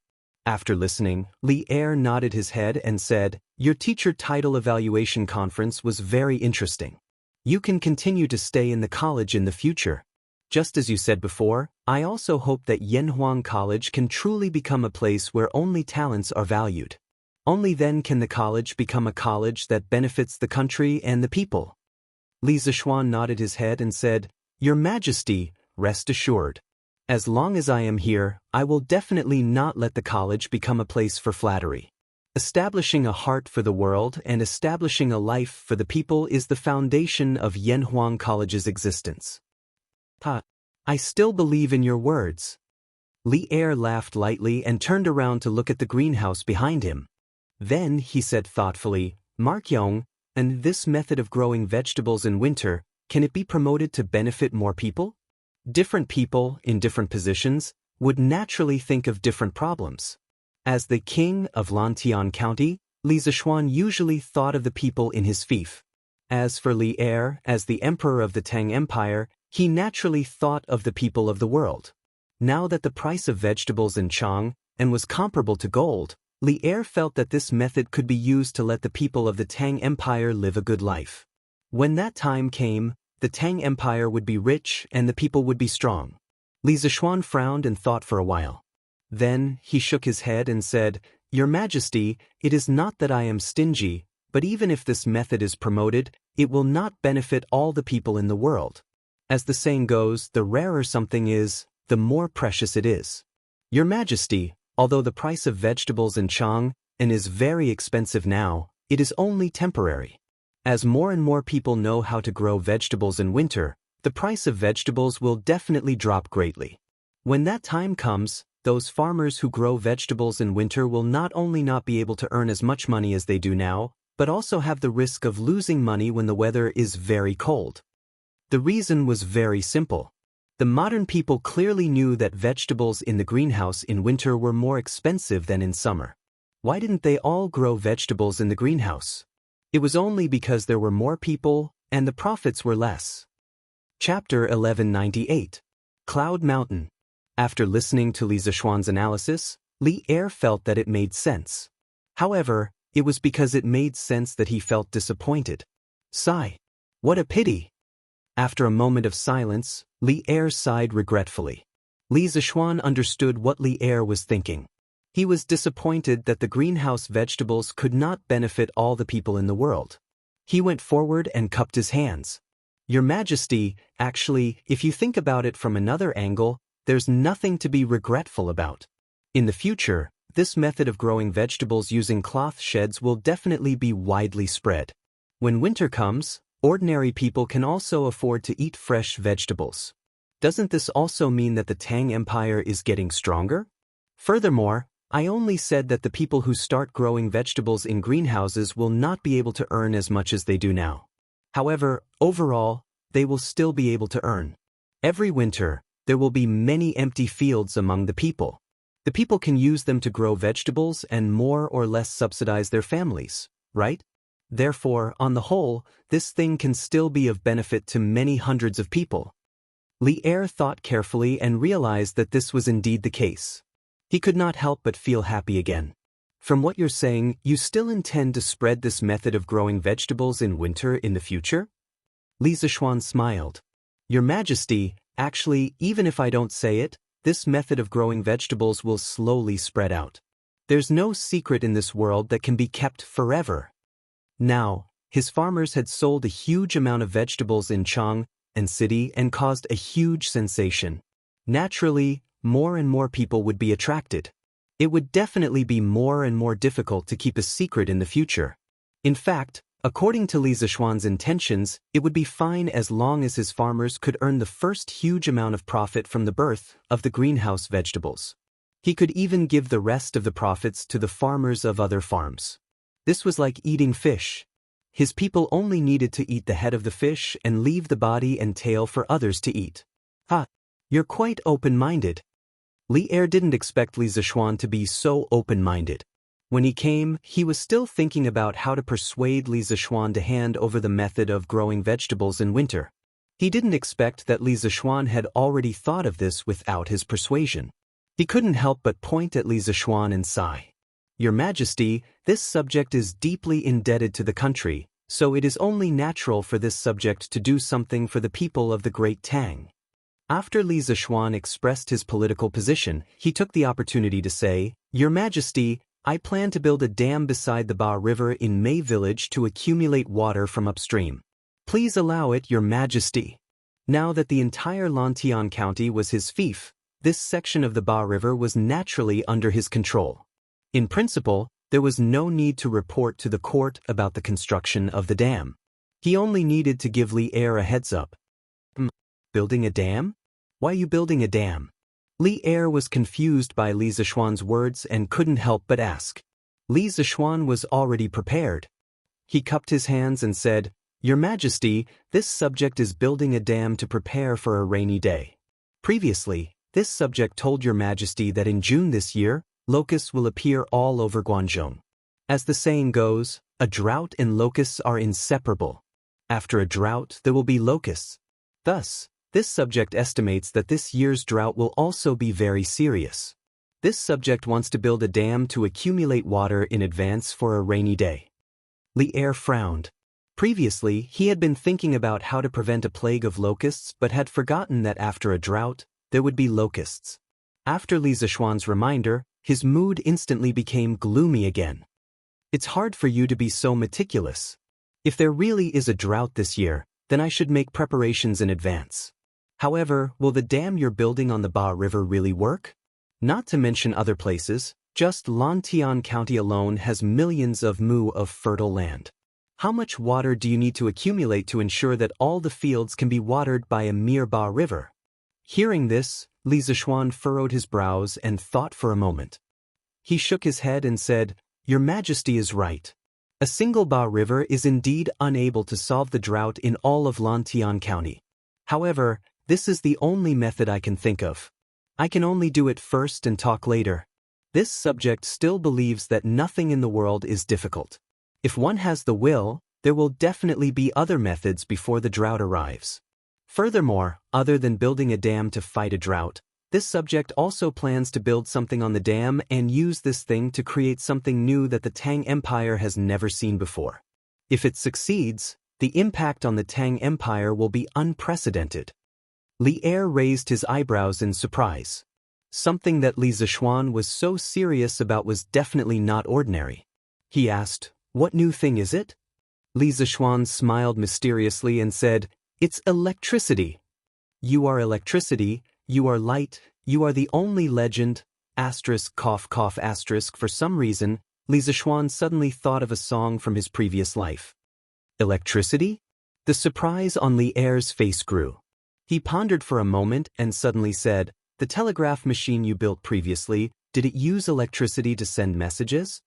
After listening, Li Er nodded his head and said, Your Teacher Title Evaluation Conference was very interesting. You can continue to stay in the college in the future. Just as you said before, I also hope that Yanhuang College can truly become a place where only talents are valued. Only then can the college become a college that benefits the country and the people. Li Zishuan nodded his head and said, Your Majesty, rest assured. As long as I am here, I will definitely not let the college become a place for flattery. Establishing a heart for the world and establishing a life for the people is the foundation of Yanhuang College's existence. I still believe in your words. Li Er laughed lightly and turned around to look at the greenhouse behind him. Then he said thoughtfully, Mark Yong, and this method of growing vegetables in winter, can it be promoted to benefit more people? Different people, in different positions, would naturally think of different problems. As the king of Lantian County, Li Zishuan usually thought of the people in his fief. As for Li Er, as the emperor of the Tang Empire, he naturally thought of the people of the world. Now that the price of vegetables in Chang and was comparable to gold, Li Er felt that this method could be used to let the people of the Tang Empire live a good life. When that time came, the Tang Empire would be rich and the people would be strong. Li Zishuan frowned and thought for a while. Then, he shook his head and said, "Your Majesty, it is not that I am stingy, but even if this method is promoted, it will not benefit all the people in the world. As the saying goes, the rarer something is, the more precious it is. Your Majesty, although the price of vegetables in Chang'an is very expensive now, it is only temporary. As more and more people know how to grow vegetables in winter, the price of vegetables will definitely drop greatly. When that time comes, those farmers who grow vegetables in winter will not only not be able to earn as much money as they do now, but also have the risk of losing money when the weather is very cold." The reason was very simple. The modern people clearly knew that vegetables in the greenhouse in winter were more expensive than in summer. Why didn't they all grow vegetables in the greenhouse? It was only because there were more people, and the profits were less. Chapter 1198. Cloud Mountain. After listening to Li Zishuan's analysis, Li Er felt that it made sense. However, it was because it made sense that he felt disappointed. Sigh. What a pity. After a moment of silence, Li Er sighed regretfully. Li Zishuan understood what Li Er was thinking. He was disappointed that the greenhouse vegetables could not benefit all the people in the world. He went forward and cupped his hands. "Your Majesty, actually, if you think about it from another angle, there's nothing to be regretful about. In the future, this method of growing vegetables using cloth sheds will definitely be widely spread. When winter comes, ordinary people can also afford to eat fresh vegetables. Doesn't this also mean that the Tang Empire is getting stronger? Furthermore, I only said that the people who start growing vegetables in greenhouses will not be able to earn as much as they do now. However, overall, they will still be able to earn. Every winter, there will be many empty fields among the people. The people can use them to grow vegetables and more or less subsidize their families, right? Therefore, on the whole, this thing can still be of benefit to many hundreds of people." Li Er thought carefully and realized that this was indeed the case. He could not help but feel happy again. "From what you're saying, you still intend to spread this method of growing vegetables in winter in the future?" Li Zishuan smiled. "Your Majesty, actually, even if I don't say it, this method of growing vegetables will slowly spread out. There's no secret in this world that can be kept forever." Now, his farmers had sold a huge amount of vegetables in Chang'an city and caused a huge sensation. Naturally, more and more people would be attracted. It would definitely be more and more difficult to keep a secret in the future. In fact, according to Li Zishuan's intentions, it would be fine as long as his farmers could earn the first huge amount of profit from the birth of the greenhouse vegetables. He could even give the rest of the profits to the farmers of other farms. This was like eating fish. His people only needed to eat the head of the fish and leave the body and tail for others to eat. "Ha! You're quite open-minded." Li Er didn't expect Li Zishuan to be so open-minded. When he came, he was still thinking about how to persuade Li Zishuan to hand over the method of growing vegetables in winter. He didn't expect that Li Zishuan had already thought of this without his persuasion. He couldn't help but point at Li Zishuan and sigh. "Your Majesty, this subject is deeply indebted to the country, so it is only natural for this subject to do something for the people of the Great Tang." After Li Zishuan expressed his political position, he took the opportunity to say, "Your Majesty, I plan to build a dam beside the Ba River in Mei Village to accumulate water from upstream. Please allow it, Your Majesty." Now that the entire Lantian County was his fief, this section of the Ba River was naturally under his control. In principle, there was no need to report to the court about the construction of the dam. He only needed to give Li Er a heads up. Building a dam? Why are you building a dam?" Li Er was confused by Li Zishuan's words and couldn't help but ask. Li Zishuan was already prepared. He cupped his hands and said, "Your Majesty, this subject is building a dam to prepare for a rainy day. Previously, this subject told Your Majesty that in June this year, locusts will appear all over Guangzhou. As the saying goes, a drought and locusts are inseparable. After a drought, there will be locusts. Thus, this subject estimates that this year's drought will also be very serious. This subject wants to build a dam to accumulate water in advance for a rainy day. Li Er frowned. Previously, he had been thinking about how to prevent a plague of locusts but had forgotten that after a drought, there would be locusts. After Li Zishuan's reminder, his mood instantly became gloomy again. It's hard for you to be so meticulous. If there really is a drought this year, then I should make preparations in advance. However, will the dam you're building on the Ba River really work? Not to mention other places, just Lantian County alone has millions of mu of fertile land. How much water do you need to accumulate to ensure that all the fields can be watered by a mere Ba River? Hearing this, Li Zishuan furrowed his brows and thought for a moment. He shook his head and said, "Your Majesty is right. A single Ba River is indeed unable to solve the drought in all of Lantian County. However, this is the only method I can think of. I can only do it first and talk later." This subject still believes that nothing in the world is difficult. If one has the will, there will definitely be other methods before the drought arrives. Furthermore, other than building a dam to fight a drought, this subject also plans to build something on the dam and use this thing to create something new that the Tang Empire has never seen before. If it succeeds, the impact on the Tang Empire will be unprecedented. Li Er raised his eyebrows in surprise. Something that Li Zishuan was so serious about was definitely not ordinary. He asked, "What new thing is it?" Li Zishuan smiled mysteriously and said, "It's electricity. You are electricity, you are light, you are the only legend, asterisk cough cough asterisk." For some reason, Li Zishuan suddenly thought of a song from his previous life. Electricity? The surprise on Li Er's face grew. He pondered for a moment and suddenly said, "The telegraph machine you built previously, did it use electricity to send messages?"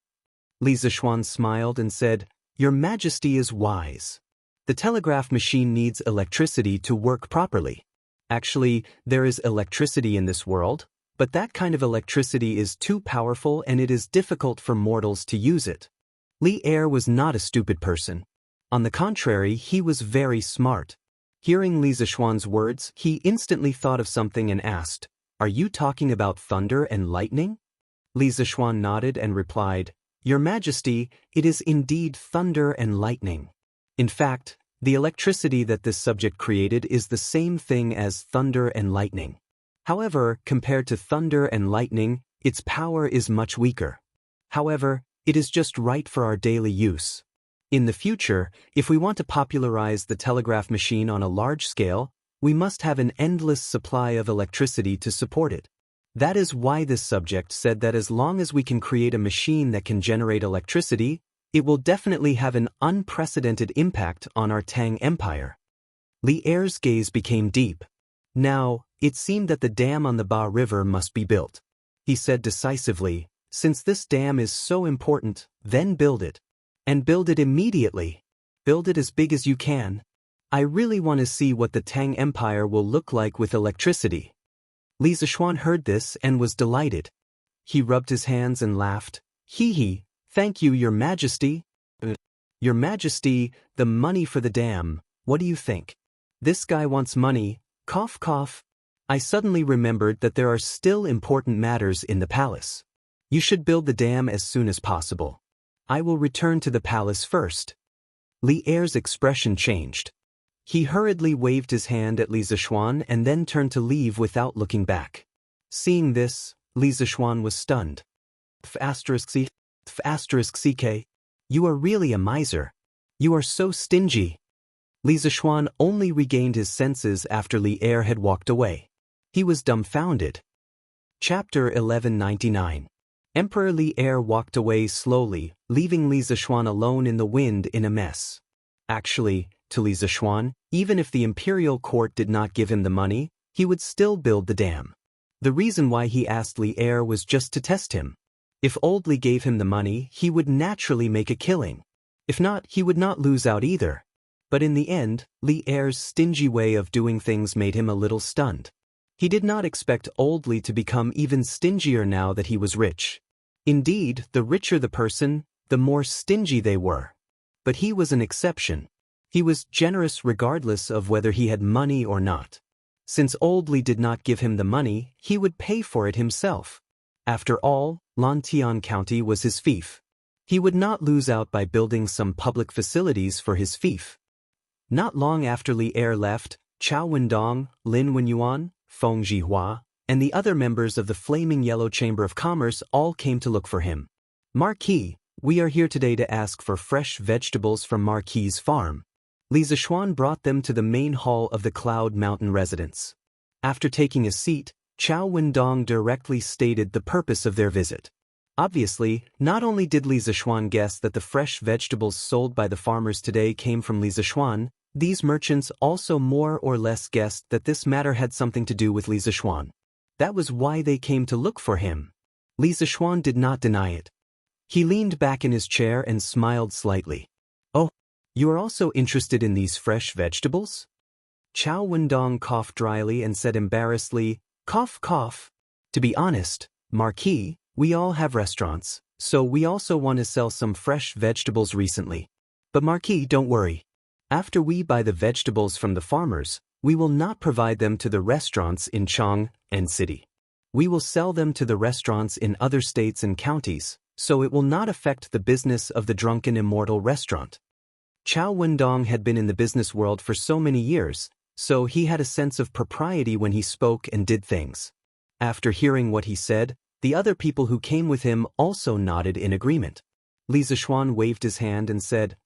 Li Zishuan smiled and said, "Your Majesty is wise. The telegraph machine needs electricity to work properly. Actually, there is electricity in this world, but that kind of electricity is too powerful and it is difficult for mortals to use it." Li Er was not a stupid person. On the contrary, he was very smart. Hearing Li Zishuan's words, he instantly thought of something and asked, "Are you talking about thunder and lightning?" Li Zishuan nodded and replied, "Your Majesty, it is indeed thunder and lightning. In fact, the electricity that this subject created is the same thing as thunder and lightning. However, compared to thunder and lightning, its power is much weaker. However, it is just right for our daily use. In the future, if we want to popularize the telegraph machine on a large scale, we must have an endless supply of electricity to support it. That is why this subject said that as long as we can create a machine that can generate electricity, it will definitely have an unprecedented impact on our Tang Empire." Li Er's gaze became deep. Now, it seemed that the dam on the Ba River must be built. He said decisively, "Since this dam is so important, then build it. And build it immediately. Build it as big as you can. I really want to see what the Tang Empire will look like with electricity." Li Zishuan heard this and was delighted. He rubbed his hands and laughed. "Hee, thank you, Your Majesty." "Your Majesty, the money for the dam, what do you think?" "This guy wants money, cough cough." "I suddenly remembered that there are still important matters in the palace. You should build the dam as soon as possible. I will return to the palace first." Li Er's expression changed. He hurriedly waved his hand at Li Zishuan and then turned to leave without looking back. Seeing this, Li Zishuan was stunned. "F***ck, you are really a miser. You are so stingy." Li Zishuan only regained his senses after Li Er had walked away. He was dumbfounded. Chapter 1199. Emperor Li Er walked away slowly, leaving Li Zishuan alone in the wind in a mess. Actually, to Li Zishuan, even if the imperial court did not give him the money, he would still build the dam. The reason why he asked Li Er was just to test him. If Old Li gave him the money, he would naturally make a killing. If not, he would not lose out either. But in the end, Li Er's stingy way of doing things made him a little stunned. He did not expect Old Li to become even stingier now that he was rich. Indeed, the richer the person, the more stingy they were. But he was an exception. He was generous regardless of whether he had money or not. Since Old Li did not give him the money, he would pay for it himself. After all, Lantian County was his fief. He would not lose out by building some public facilities for his fief. Not long after Li Er left, Chao Wendong, Lin Wenyuan, Feng Jihua, and the other members of the Flaming Yellow Chamber of Commerce all came to look for him. Marquis, we are here today to ask for fresh vegetables from Marquis's farm. Li Zishuan brought them to the main hall of the Cloud Mountain residence. After taking a seat, Chao Wendong directly stated the purpose of their visit. Obviously, not only did Li Zishuan guess that the fresh vegetables sold by the farmers today came from Li Zishuan, these merchants also more or less guessed that this matter had something to do with Li Zishuan. That was why they came to look for him. Li Zishuan did not deny it. He leaned back in his chair and smiled slightly. Oh, you are also interested in these fresh vegetables? Chao Wendong coughed dryly and said embarrassedly, cough cough. To be honest, Marquis, we all have restaurants, so we also want to sell some fresh vegetables recently. But Marquis, don't worry. After we buy the vegetables from the farmers, we will not provide them to the restaurants in Chang and City. We will sell them to the restaurants in other states and counties, so it will not affect the business of the Drunken Immortal restaurant. Chao Wendong had been in the business world for so many years, so he had a sense of propriety when he spoke and did things. After hearing what he said, the other people who came with him also nodded in agreement. Li Zishuan waved his hand and said,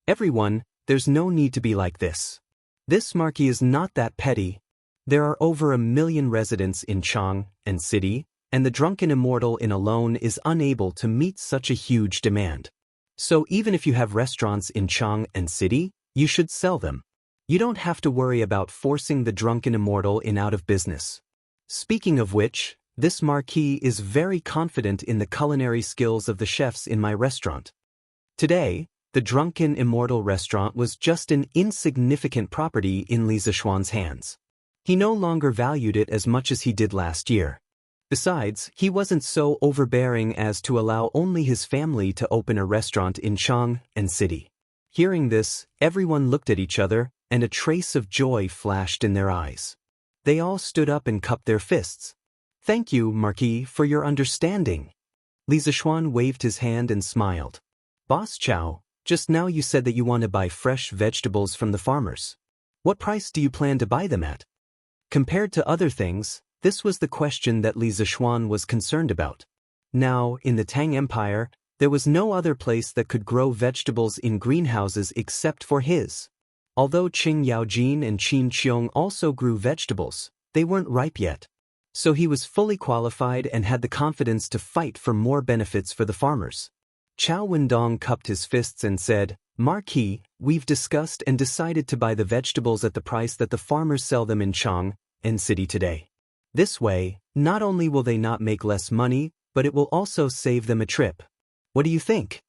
everyone, there's no need to be like this. This Marquis is not that petty. There are over 1 million residents in Chang and City, and the Drunken Immortal in alone is unable to meet such a huge demand. So even if you have restaurants in Chang and City, you should sell them. You don't have to worry about forcing the Drunken Immortal in out of business. Speaking of which, this Marquis is very confident in the culinary skills of the chefs in my restaurant. Today, the Drunken Immortal restaurant was just an insignificant property in Li Zishuan's hands. He no longer valued it as much as he did last year. Besides, he wasn't so overbearing as to allow only his family to open a restaurant in Chang and City. Hearing this, everyone looked at each other, and a trace of joy flashed in their eyes. They all stood up and cupped their fists. Thank you, Marquis, for your understanding. Li Zishuan waved his hand and smiled. Boss Chao, just now you said that you want to buy fresh vegetables from the farmers. What price do you plan to buy them at? Compared to other things, this was the question that Li Zishuan was concerned about. Now, in the Tang Empire, there was no other place that could grow vegetables in greenhouses except for his. Although Qing Yaojin and Qin Qiong also grew vegetables, they weren't ripe yet. So he was fully qualified and had the confidence to fight for more benefits for the farmers. Chao Wendong cupped his fists and said, Marquis, we've discussed and decided to buy the vegetables at the price that the farmers sell them in Chang and City today. This way, not only will they not make less money, but it will also save them a trip. What do you think?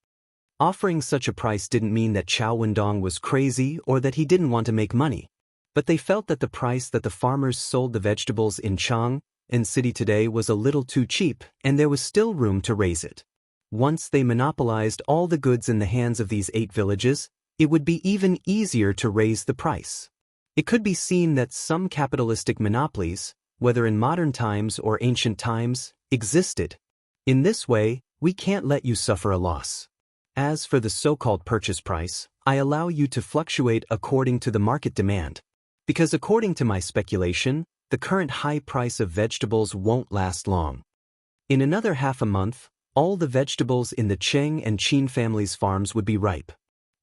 Offering such a price didn't mean that Chao Wendong was crazy or that he didn't want to make money. But they felt that the price that the farmers sold the vegetables in Chang and City today was a little too cheap, and there was still room to raise it. Once they monopolized all the goods in the hands of these 8 villages, it would be even easier to raise the price. It could be seen that some capitalistic monopolies, whether in modern times or ancient times, existed. In this way, we can't let you suffer a loss. As for the so-called purchase price, I allow you to fluctuate according to the market demand. Because according to my speculation, the current high price of vegetables won't last long. In another half a month, all the vegetables in the Cheng and Qin families' farms would be ripe.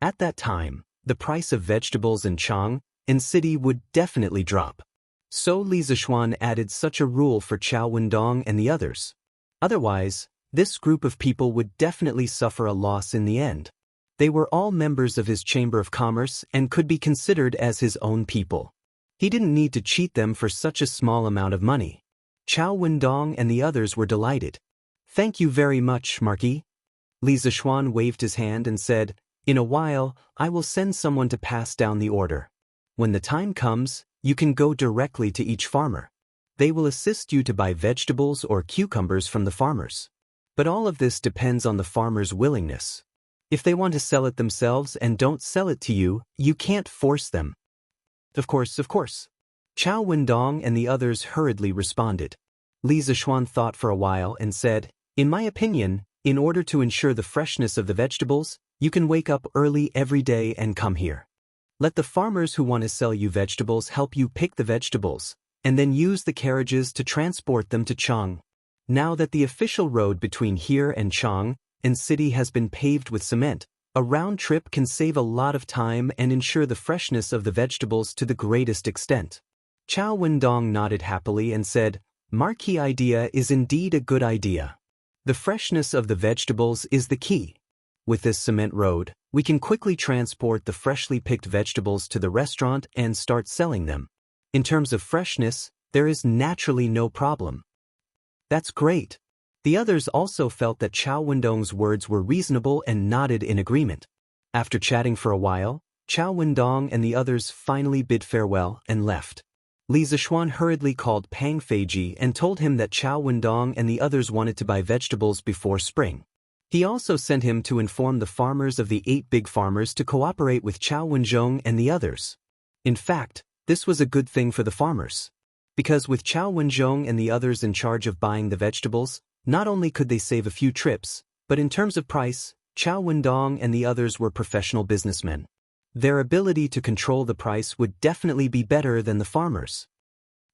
At that time, the price of vegetables in Chang and City would definitely drop. So Li Zishuan added such a rule for Chao Wendong and the others. Otherwise, this group of people would definitely suffer a loss in the end. They were all members of his Chamber of Commerce and could be considered as his own people. He didn't need to cheat them for such a small amount of money. Chao Wendong and the others were delighted. Thank you very much, Marquis. Li Zishuan waved his hand and said, In a while, I will send someone to pass down the order. When the time comes, you can go directly to each farmer. They will assist you to buy vegetables or cucumbers from the farmers. But all of this depends on the farmer's willingness. If they want to sell it themselves and don't sell it to you, you can't force them. Of course. Chao Wendong and the others hurriedly responded. Li Zishuan thought for a while and said, "In my opinion, in order to ensure the freshness of the vegetables, you can wake up early every day and come here. Let the farmers who want to sell you vegetables help you pick the vegetables, and then use the carriages to transport them to Chang. Now that the official road between here and Chang and city has been paved with cement, a round trip can save a lot of time and ensure the freshness of the vegetables to the greatest extent." Chao Wendong nodded happily and said, "Marquee idea is indeed a good idea. The freshness of the vegetables is the key. With this cement road, we can quickly transport the freshly picked vegetables to the restaurant and start selling them. In terms of freshness, there is naturally no problem." "That's great." The others also felt that Chao Wendong's words were reasonable and nodded in agreement. After chatting for a while, Chao Wendong and the others finally bid farewell and left. Li Zishuan hurriedly called Pang Feiji and told him that Chao Wendong and the others wanted to buy vegetables before spring. He also sent him to inform the farmers of the 8 big farmers to cooperate with Chao Wenzhong and the others. In fact, this was a good thing for the farmers. Because with Chao Wenzhong and the others in charge of buying the vegetables, not only could they save a few trips, but in terms of price, Chao Wendong and the others were professional businessmen. Their ability to control the price would definitely be better than the farmers.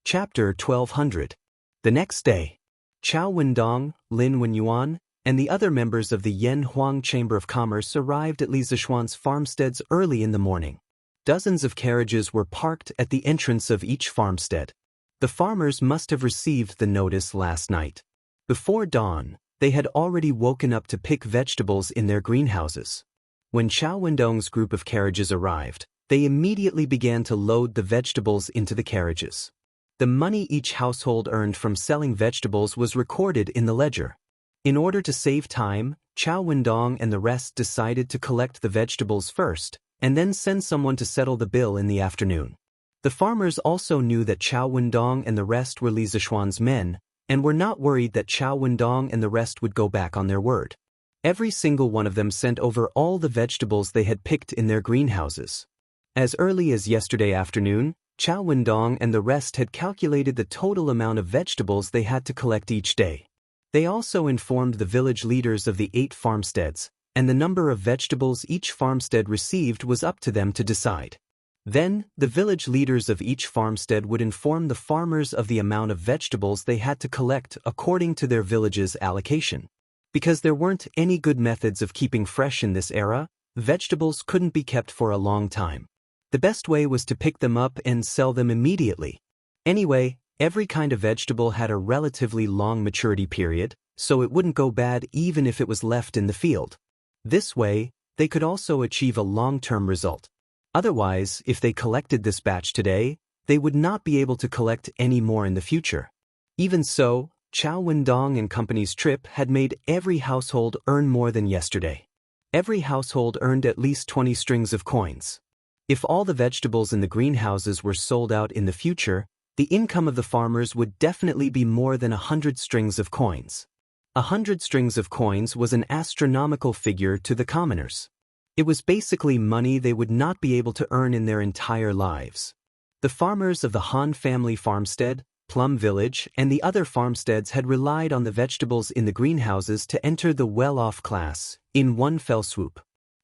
Chapter 1200. The next day, Chao Wendong, Lin Wenyuan, and the other members of the Yan Huang Chamber of Commerce arrived at Li Zishuan's farmsteads early in the morning. Dozens of carriages were parked at the entrance of each farmstead. The farmers must have received the notice last night. Before dawn, they had already woken up to pick vegetables in their greenhouses. When Chao Wendong's group of carriages arrived, they immediately began to load the vegetables into the carriages. The money each household earned from selling vegetables was recorded in the ledger. In order to save time, Chao Wendong and the rest decided to collect the vegetables first, and then send someone to settle the bill in the afternoon. The farmers also knew that Chao Wendong and the rest were Li Zishuan's men, and were not worried that Chao Wendong and the rest would go back on their word. Every single one of them sent over all the vegetables they had picked in their greenhouses. As early as yesterday afternoon, Chao Wendong and the rest had calculated the total amount of vegetables they had to collect each day. They also informed the village leaders of the 8 farmsteads, and the number of vegetables each farmstead received was up to them to decide. Then, the village leaders of each farmstead would inform the farmers of the amount of vegetables they had to collect according to their village's allocation. Because there weren't any good methods of keeping fresh in this era, vegetables couldn't be kept for a long time. The best way was to pick them up and sell them immediately. Anyway, every kind of vegetable had a relatively long maturity period, so it wouldn't go bad even if it was left in the field. This way, they could also achieve a long-term result. Otherwise, if they collected this batch today, they would not be able to collect any more in the future. Even so, Chao Wendong and company's trip had made every household earn more than yesterday. Every household earned at least 20 strings of coins. If all the vegetables in the greenhouses were sold out in the future, the income of the farmers would definitely be more than 100 strings of coins. 100 strings of coins was an astronomical figure to the commoners. It was basically money they would not be able to earn in their entire lives. The farmers of the Han family farmstead, Plum Village, and the other farmsteads had relied on the vegetables in the greenhouses to enter the well-off class in one fell swoop.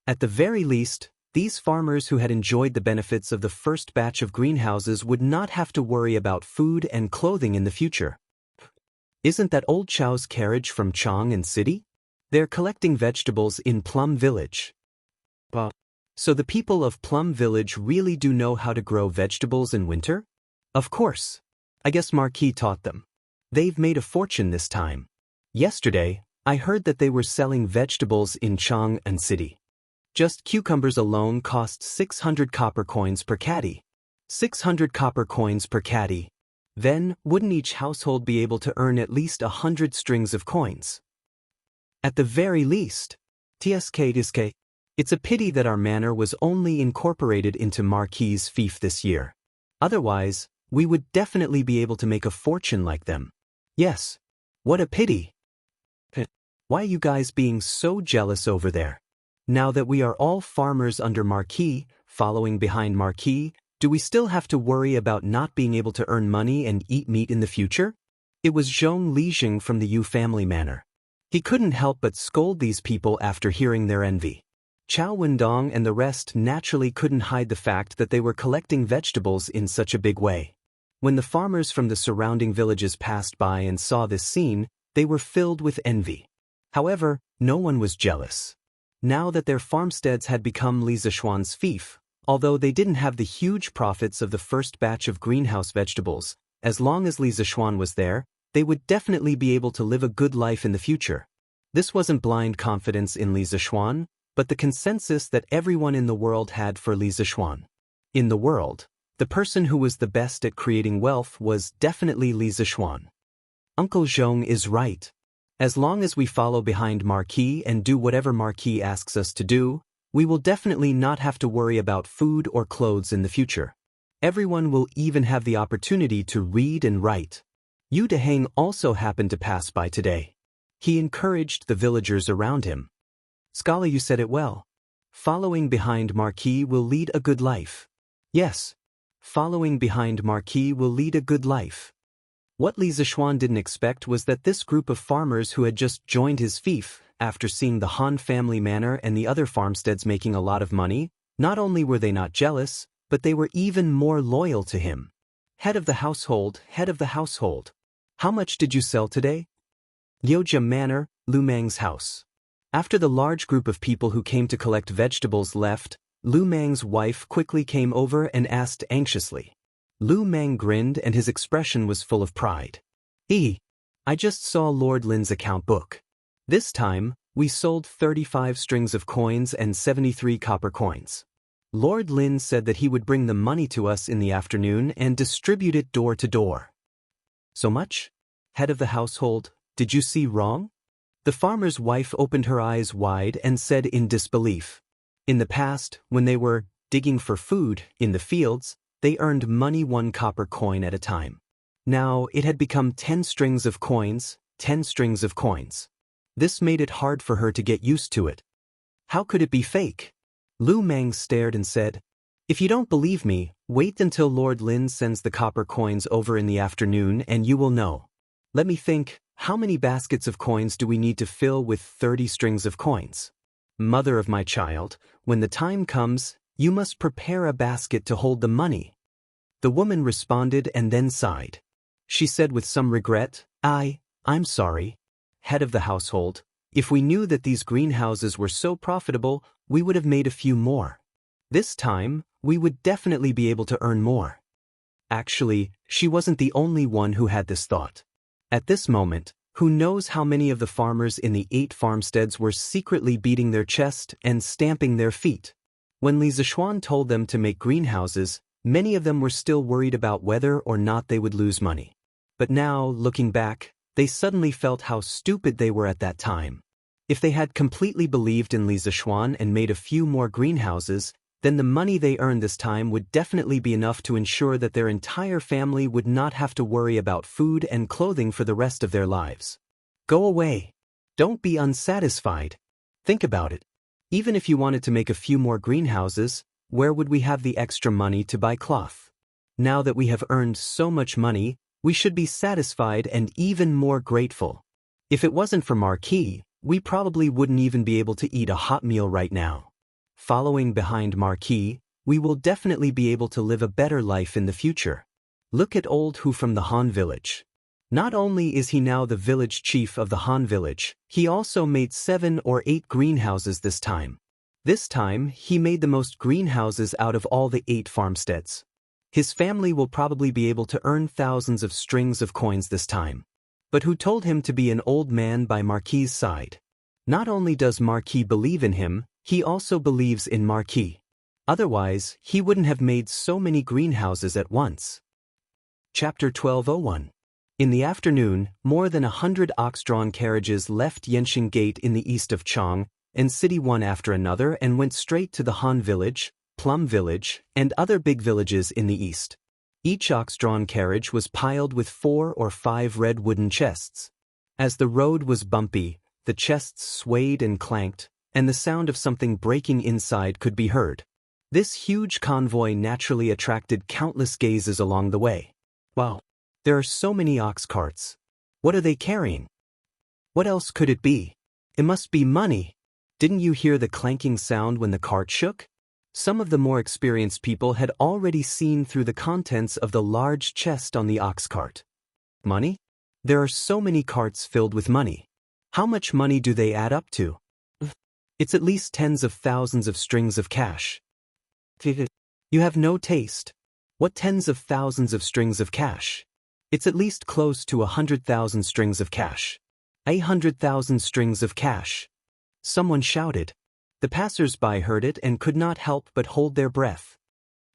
At the very least, these farmers who had enjoyed the benefits of the first batch of greenhouses would not have to worry about food and clothing in the future. Isn't that old Chao's carriage from Chang and City? They're collecting vegetables in Plum Village. So the people of Plum Village really do know how to grow vegetables in winter? Of course. I guess Marquis taught them. They've made a fortune this time. Yesterday, I heard that they were selling vegetables in Chang and City. Just cucumbers alone cost 600 copper coins per caddy. 600 copper coins per caddy. Then, wouldn't each household be able to earn at least 100 strings of coins? At the very least. TSK. It's a pity that our manor was only incorporated into Marquis's fief this year. Otherwise, we would definitely be able to make a fortune like them. Yes. What a pity. Why are you guys being so jealous over there? Now that we are all farmers under Marquis, following behind Marquis, do we still have to worry about not being able to earn money and eat meat in the future? It was Zhong Lijing from the Yu family manor. He couldn't help but scold these people after hearing their envy. Chao Wendong and the rest naturally couldn't hide the fact that they were collecting vegetables in such a big way. When the farmers from the surrounding villages passed by and saw this scene, they were filled with envy. However, no one was jealous. Now that their farmsteads had become Li Zishuan's fief, although they didn't have the huge profits of the first batch of greenhouse vegetables, as long as Li Zishuan was there, they would definitely be able to live a good life in the future. This wasn't blind confidence in Li Zishuan, but the consensus that everyone in the world had for Li Zishuan. In the world, the person who was the best at creating wealth was definitely Li Zishuan. Uncle Zhong is right. As long as we follow behind Marquis and do whatever Marquis asks us to do, we will definitely not have to worry about food or clothes in the future. Everyone will even have the opportunity to read and write. Yu Deheng also happened to pass by today. He encouraged the villagers around him. Scala, you said it well. Following behind Marquis will lead a good life. Yes. Following behind Marquis will lead a good life. What Li Zishuan didn't expect was that this group of farmers who had just joined his fief, after seeing the Han family manor and the other farmsteads making a lot of money, not only were they not jealous, but they were even more loyal to him. Head of the household, head of the household. How much did you sell today? Liujia Manor, Lu Mang's house. After the large group of people who came to collect vegetables left, Lu Mang's wife quickly came over and asked anxiously. Lu Mang grinned and his expression was full of pride. I just saw Lord Lin's account book. This time, we sold 35 strings of coins and 73 copper coins. Lord Lin said that he would bring the money to us in the afternoon and distribute it door to door. So much? Head of the household, did you see wrong? The farmer's wife opened her eyes wide and said in disbelief. In the past, when they were digging for food in the fields, they earned money 1 copper coin at a time. Now it had become 10 strings of coins, 10 strings of coins. This made it hard for her to get used to it. How could it be fake? Lu Mang stared and said, if you don't believe me, wait until Lord Lin sends the copper coins over in the afternoon and you will know. Let me think, how many baskets of coins do we need to fill with 30 strings of coins? Mother of my child, when the time comes, you must prepare a basket to hold the money. The woman responded and then sighed. She said with some regret, I'm sorry. Head of the household, if we knew that these greenhouses were so profitable, we would have made a few more. This time, we would definitely be able to earn more. Actually, she wasn't the only one who had this thought. At this moment, who knows how many of the farmers in the 8 farmsteads were secretly beating their chest and stamping their feet. When Li Zishuan told them to make greenhouses, many of them were still worried about whether or not they would lose money. But now, looking back, they suddenly felt how stupid they were at that time. If they had completely believed in Li Zishuan and made a few more greenhouses, then the money they earned this time would definitely be enough to ensure that their entire family would not have to worry about food and clothing for the rest of their lives. Go away. Don't be unsatisfied. Think about it. Even if you wanted to make a few more greenhouses, where would we have the extra money to buy cloth? Now that we have earned so much money, we should be satisfied and even more grateful. If it wasn't for Marquis, we probably wouldn't even be able to eat a hot meal right now. Following behind Marquis, we will definitely be able to live a better life in the future. Look at old Hu from the Han village. Not only is he now the village chief of the Han village, he also made 7 or 8 greenhouses this time. This time, he made the most greenhouses out of all the 8 farmsteads. His family will probably be able to earn thousands of strings of coins this time. But who told him to be an old man by Marquis's side? Not only does Marquis believe in him, he also believes in Marquis. Otherwise, he wouldn't have made so many greenhouses at once. Chapter 1201. In the afternoon, more than 100 ox-drawn carriages left Yanxing Gate in the east of Chang, and city one after another and went straight to the Han village, Plum village, and other big villages in the east. Each ox-drawn carriage was piled with 4 or 5 red wooden chests. As the road was bumpy, the chests swayed and clanked, and the sound of something breaking inside could be heard. This huge convoy naturally attracted countless gazes along the way. Wow! There are so many ox carts. What are they carrying? What else could it be? It must be money. Didn't you hear the clanking sound when the cart shook? Some of the more experienced people had already seen through the contents of the large chest on the ox cart. Money? There are so many carts filled with money. How much money do they add up to? It's at least tens of thousands of strings of cash. You have no taste. What tens of thousands of strings of cash? It's at least close to 100,000 strings of cash. 100,000 strings of cash. Someone shouted. The passers-by heard it and could not help but hold their breath.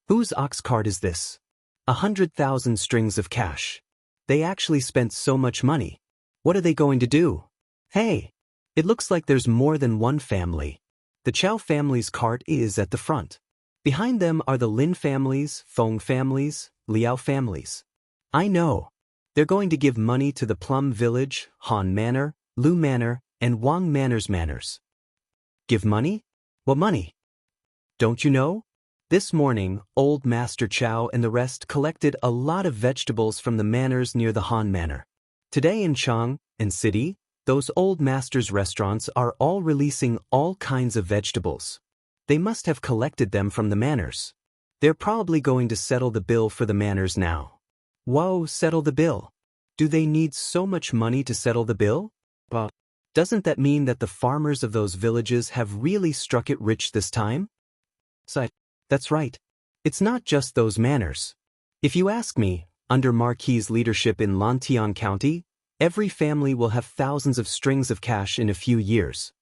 Whose ox cart is this? 100,000 strings of cash. They actually spent so much money. What are they going to do? Hey! It looks like there's more than one family. The Chow family's cart is at the front. Behind them are the Lin families, Feng families, Liao families. I know. They're going to give money to the Plum Village, Han Manor, Lu Manor, and Wang Manor's manors. Give money? What money? Don't you know? This morning, old Master Chow and the rest collected a lot of vegetables from the manors near the Han Manor. Today in Chang and City, those old masters' restaurants are all releasing all kinds of vegetables. They must have collected them from the manors. They're probably going to settle the bill for the manors now. Whoa, settle the bill. Do they need so much money to settle the bill? But doesn't that mean that the farmers of those villages have really struck it rich this time? That's right. It's not just those manors. If you ask me, under Marquis's leadership in Lantian County, every family will have thousands of strings of cash in a few years.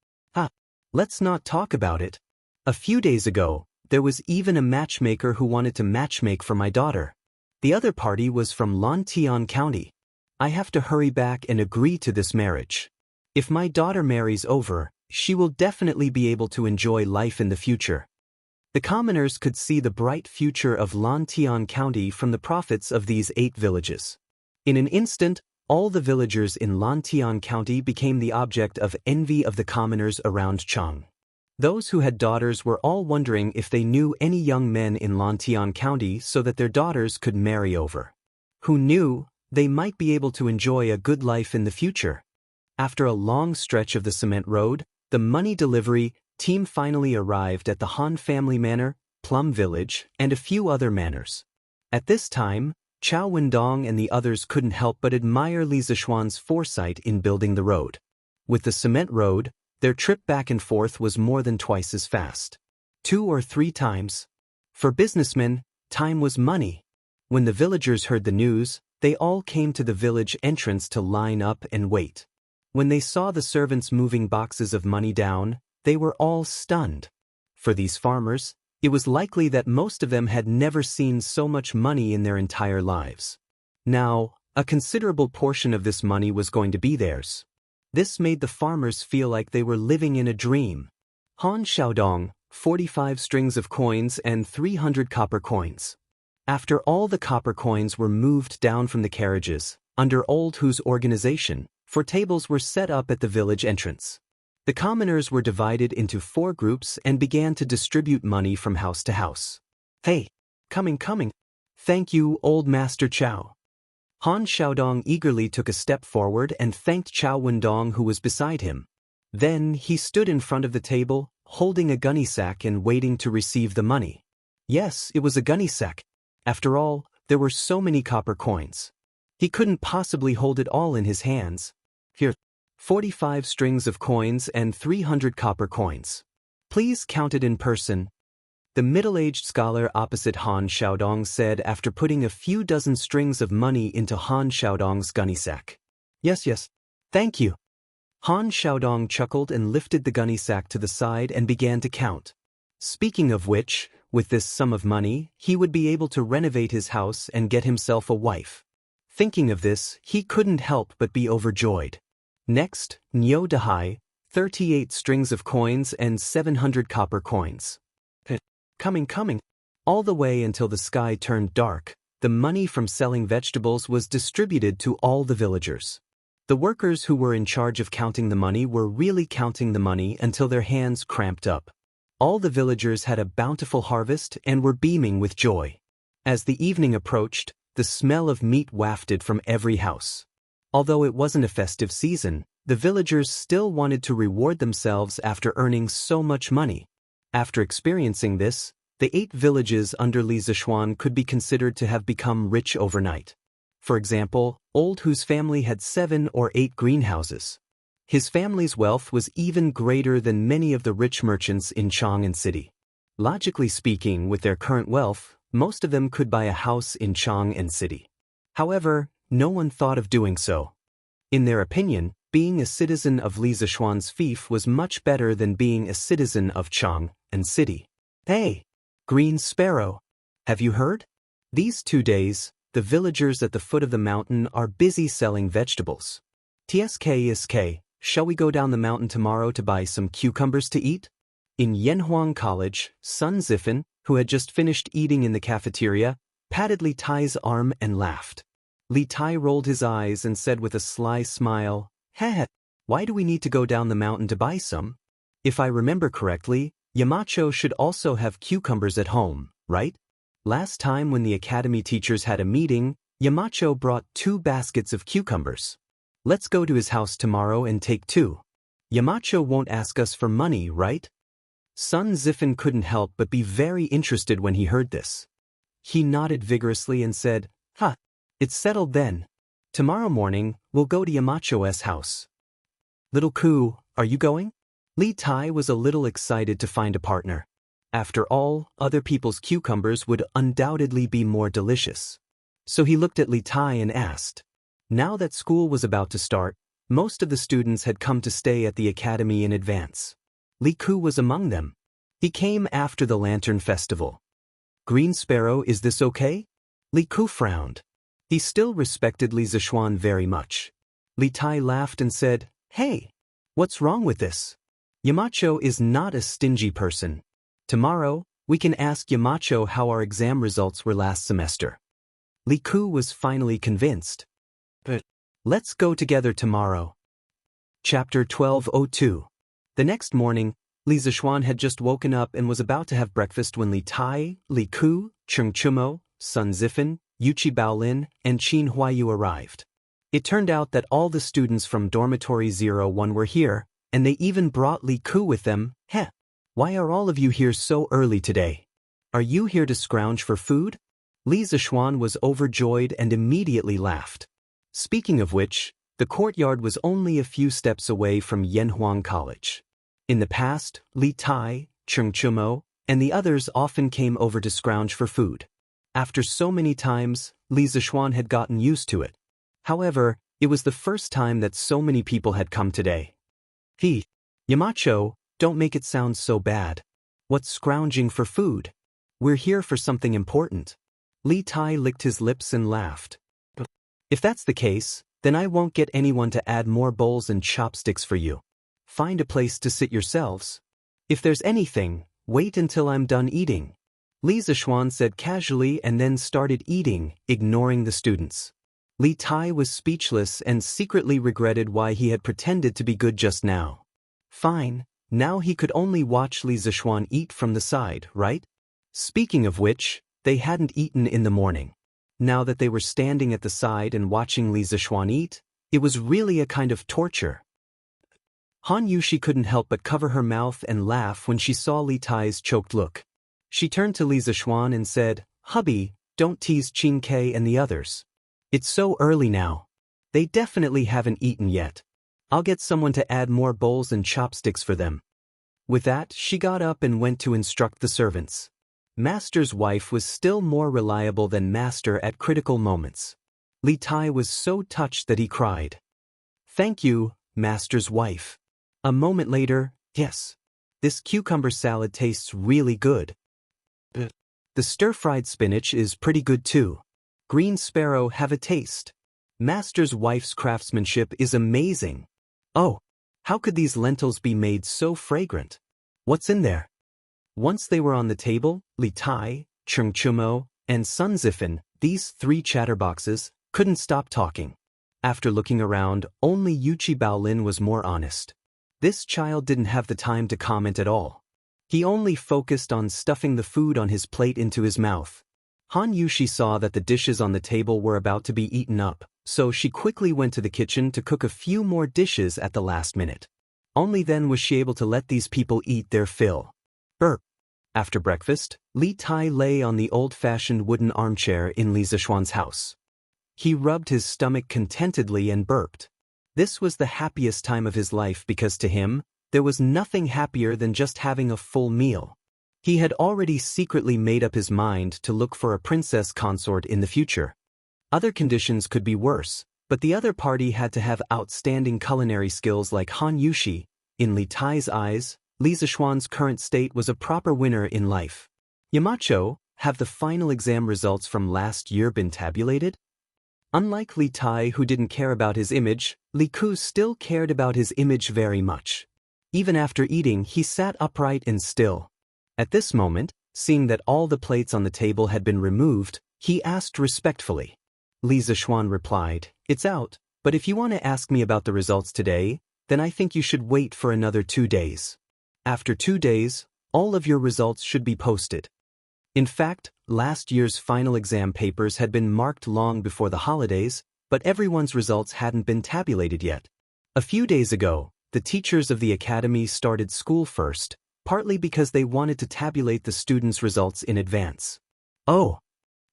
Let's not talk about it. A few days ago, there was even a matchmaker who wanted to matchmake for my daughter. The other party was from Lantian County. I have to hurry back and agree to this marriage. If my daughter marries over, she will definitely be able to enjoy life in the future. The commoners could see the bright future of Lantian County from the profits of these 8 villages. In an instant, all the villagers in Lantian County became the object of envy of the commoners around Chang. Those who had daughters were all wondering if they knew any young men in Lantian County so that their daughters could marry over. Who knew, they might be able to enjoy a good life in the future. After a long stretch of the cement road, the money delivery team finally arrived at the Han family manor, Plum Village, and a few other manors. At this time, Chow Wendong and the others couldn't help but admire Li Zishuan's foresight in building the road. With the cement road, their trip back and forth was more than twice as fast. 2 or 3 times. For businessmen, time was money. When the villagers heard the news, they all came to the village entrance to line up and wait. When they saw the servants moving boxes of money down, they were all stunned. For these farmers, it was likely that most of them had never seen so much money in their entire lives. Now, a considerable portion of this money was going to be theirs. This made the farmers feel like they were living in a dream. Han Xiaodong, 45 strings of coins and 300 copper coins. After all the copper coins were moved down from the carriages, under Old Hu's organization, 4 tables were set up at the village entrance. The commoners were divided into 4 groups and began to distribute money from house to house. Hey, coming. Thank you, old Master Chow. Han Xiaodong eagerly took a step forward and thanked Chow Wendong who was beside him. Then he stood in front of the table, holding a gunny sack and waiting to receive the money. Yes, it was a gunny sack. After all, there were so many copper coins. He couldn't possibly hold it all in his hands. Here, 45 strings of coins and 300 copper coins. Please count it in person. The middle-aged scholar opposite Han Xiaodong said after putting a few dozen strings of money into Han Xiaodong's gunny sack. Yes, thank you. Han Xiaodong chuckled and lifted the gunny sack to the side and began to count. Speaking of which, with this sum of money, he would be able to renovate his house and get himself a wife. Thinking of this, he couldn't help but be overjoyed. Next, Niu Dahai, 38 strings of coins and 700 copper coins. Coming. All the way until the sky turned dark, the money from selling vegetables was distributed to all the villagers. The workers who were in charge of counting the money were really counting the money until their hands cramped up. All the villagers had a bountiful harvest and were beaming with joy. As the evening approached, the smell of meat wafted from every house. Although it wasn't a festive season, the villagers still wanted to reward themselves after earning so much money. After experiencing this, the 8 villages under Li Zishuan could be considered to have become rich overnight. For example, Old Hu's family had 7 or 8 greenhouses. His family's wealth was even greater than many of the rich merchants in Chang'an City. Logically speaking, with their current wealth, most of them could buy a house in Chang'an City. However, no one thought of doing so. In their opinion, being a citizen of Li Zishuan's fief was much better than being a citizen of Chang'an City. Hey, Green Sparrow, have you heard? These 2 days, the villagers at the foot of the mountain are busy selling vegetables. TSK, shall we go down the mountain tomorrow to buy some cucumbers to eat? In Yanhuang College, Sun Zifen, who had just finished eating in the cafeteria, patted Li Tai's arm and laughed. Li Tai rolled his eyes and said with a sly smile, "Heh, why do we need to go down the mountain to buy some? If I remember correctly, Yamacho should also have cucumbers at home, right? Last time when the academy teachers had a meeting, Yamacho brought 2 baskets of cucumbers. Let's go to his house tomorrow and take 2. Yamacho won't ask us for money, right?" Sun Zifen couldn't help but be very interested when he heard this. He nodded vigorously and said, "Huh, it's settled then. Tomorrow morning, we'll go to Yamacho's house." "Little Ku, are you going?" Li Tai was a little excited to find a partner. After all, other people's cucumbers would undoubtedly be more delicious. So he looked at Li Tai and asked. Now that school was about to start, most of the students had come to stay at the academy in advance. Li Ku was among them. He came after the Lantern Festival. "Green Sparrow, is this okay?" Li Ku frowned. He still respected Li Zishuan very much. Li Tai laughed and said, "Hey, what's wrong with this? Yamacho is not a stingy person. Tomorrow, we can ask Yamacho how our exam results were last semester." Li Ku was finally convinced. "But let's go together tomorrow." Chapter 1202. The next morning, Li Zishuan had just woken up and was about to have breakfast when Li Tai, Li Ku, Cheng Chumo, Sun Zifen, Yuchi Baolin, and Qin Huayu arrived. It turned out that all the students from Dormitory 01 were here, and they even brought Li Ku with them. "Heh, why are all of you here so early today? Are you here to scrounge for food?" Li Zishuan was overjoyed and immediately laughed. Speaking of which, the courtyard was only a few steps away from Yanhuang College. In the past, Li Tai, Cheng Chumo, and the others often came over to scrounge for food. After so many times, Li Zishuan had gotten used to it. However, it was the first time that so many people had come today. Yamacho, don't make it sound so bad. What's scrounging for food? We're here for something important." Li Tai licked his lips and laughed. "If that's the case, then I won't get anyone to add more bowls and chopsticks for you. Find a place to sit yourselves. If there's anything, wait until I'm done eating." Li Zishuan said casually and then started eating, ignoring the students. Li Tai was speechless and secretly regretted why he had pretended to be good just now. Fine, now he could only watch Li Zishuan eat from the side, right? Speaking of which, they hadn't eaten in the morning. Now that they were standing at the side and watching Li Zishuan eat, it was really a kind of torture. Han Yushi couldn't help but cover her mouth and laugh when she saw Li Tai's choked look. She turned to Li Zishuan and said, "Hubby, don't tease Qin Ke and the others. It's so early now. They definitely haven't eaten yet. I'll get someone to add more bowls and chopsticks for them." With that, she got up and went to instruct the servants. Master's wife was still more reliable than Master at critical moments. Li Tai was so touched that he cried. "Thank you, Master's wife." A moment later, "Yes, this cucumber salad tastes really good. The stir-fried spinach is pretty good too. Green Sparrow, have a taste. Master's wife's craftsmanship is amazing. Oh, how could these lentils be made so fragrant? What's in there?" Once they were on the table, Li Tai, Cheng Chumo, and Sun Zifen, these 3 chatterboxes, couldn't stop talking. After looking around, only Yuchi Baolin was more honest. This child didn't have the time to comment at all. He only focused on stuffing the food on his plate into his mouth. Han Yushi saw that the dishes on the table were about to be eaten up, so she quickly went to the kitchen to cook a few more dishes at the last minute. Only then was she able to let these people eat their fill. Burp. After breakfast, Li Tai lay on the old-fashioned wooden armchair in Li Zishuan's house. He rubbed his stomach contentedly and burped. This was the happiest time of his life because to him, there was nothing happier than just having a full meal. He had already secretly made up his mind to look for a princess consort in the future. Other conditions could be worse, but the other party had to have outstanding culinary skills like Han Yushi. In Li Tai's eyes, Li Zishuan's current state was a proper winner in life. Yamacho, have the final exam results from last year been tabulated? Unlike Li Tai, who didn't care about his image, Li Ku still cared about his image very much. Even after eating, he sat upright and still. At this moment, seeing that all the plates on the table had been removed, he asked respectfully. Li Zishuan replied, "It's out, but if you want to ask me about the results today, then I think you should wait for another 2 days. After 2 days, all of your results should be posted." In fact, last year's final exam papers had been marked long before the holidays, but everyone's results hadn't been tabulated yet. A few days ago, the teachers of the academy started school first, partly because they wanted to tabulate the students' results in advance. Oh!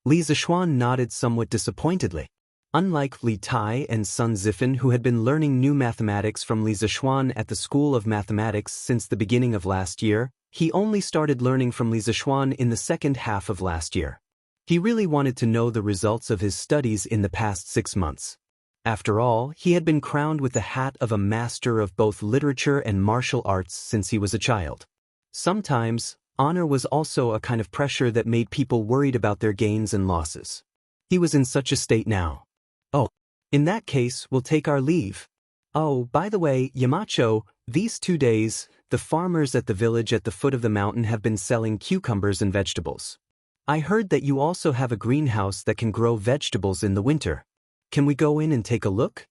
Li Zishuan nodded somewhat disappointedly. Unlike Li Tai and Sun Zifan, who had been learning new mathematics from Li Zishuan at the School of Mathematics since the beginning of last year, he only started learning from Li Zishuan in the second half of last year. He really wanted to know the results of his studies in the past 6 months. After all, he had been crowned with the hat of a master of both literature and martial arts since he was a child. Sometimes, honor was also a kind of pressure that made people worried about their gains and losses. He was in such a state now. Oh, in that case, we'll take our leave. Oh, by the way, Yamacho, these 2 days, the farmers at the village at the foot of the mountain have been selling cucumbers and vegetables. I heard that you also have a greenhouse that can grow vegetables in the winter. Can we go in and take a look?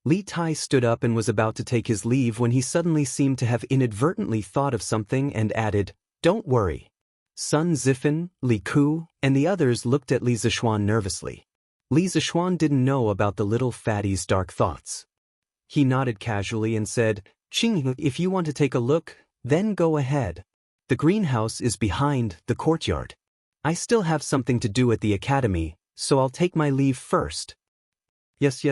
Li Tai stood up and was about to take his leave when he suddenly seemed to have inadvertently thought of something and added, "Don't worry." Sun Zifan, Li Ku, and the others looked at Li Zishuan nervously. Li Zishuan didn't know about the little fatty's dark thoughts. He nodded casually and said, "Qing, if you want to take a look, then go ahead. The greenhouse is behind the courtyard. I still have something to do at the academy, so I'll take my leave first." Yes.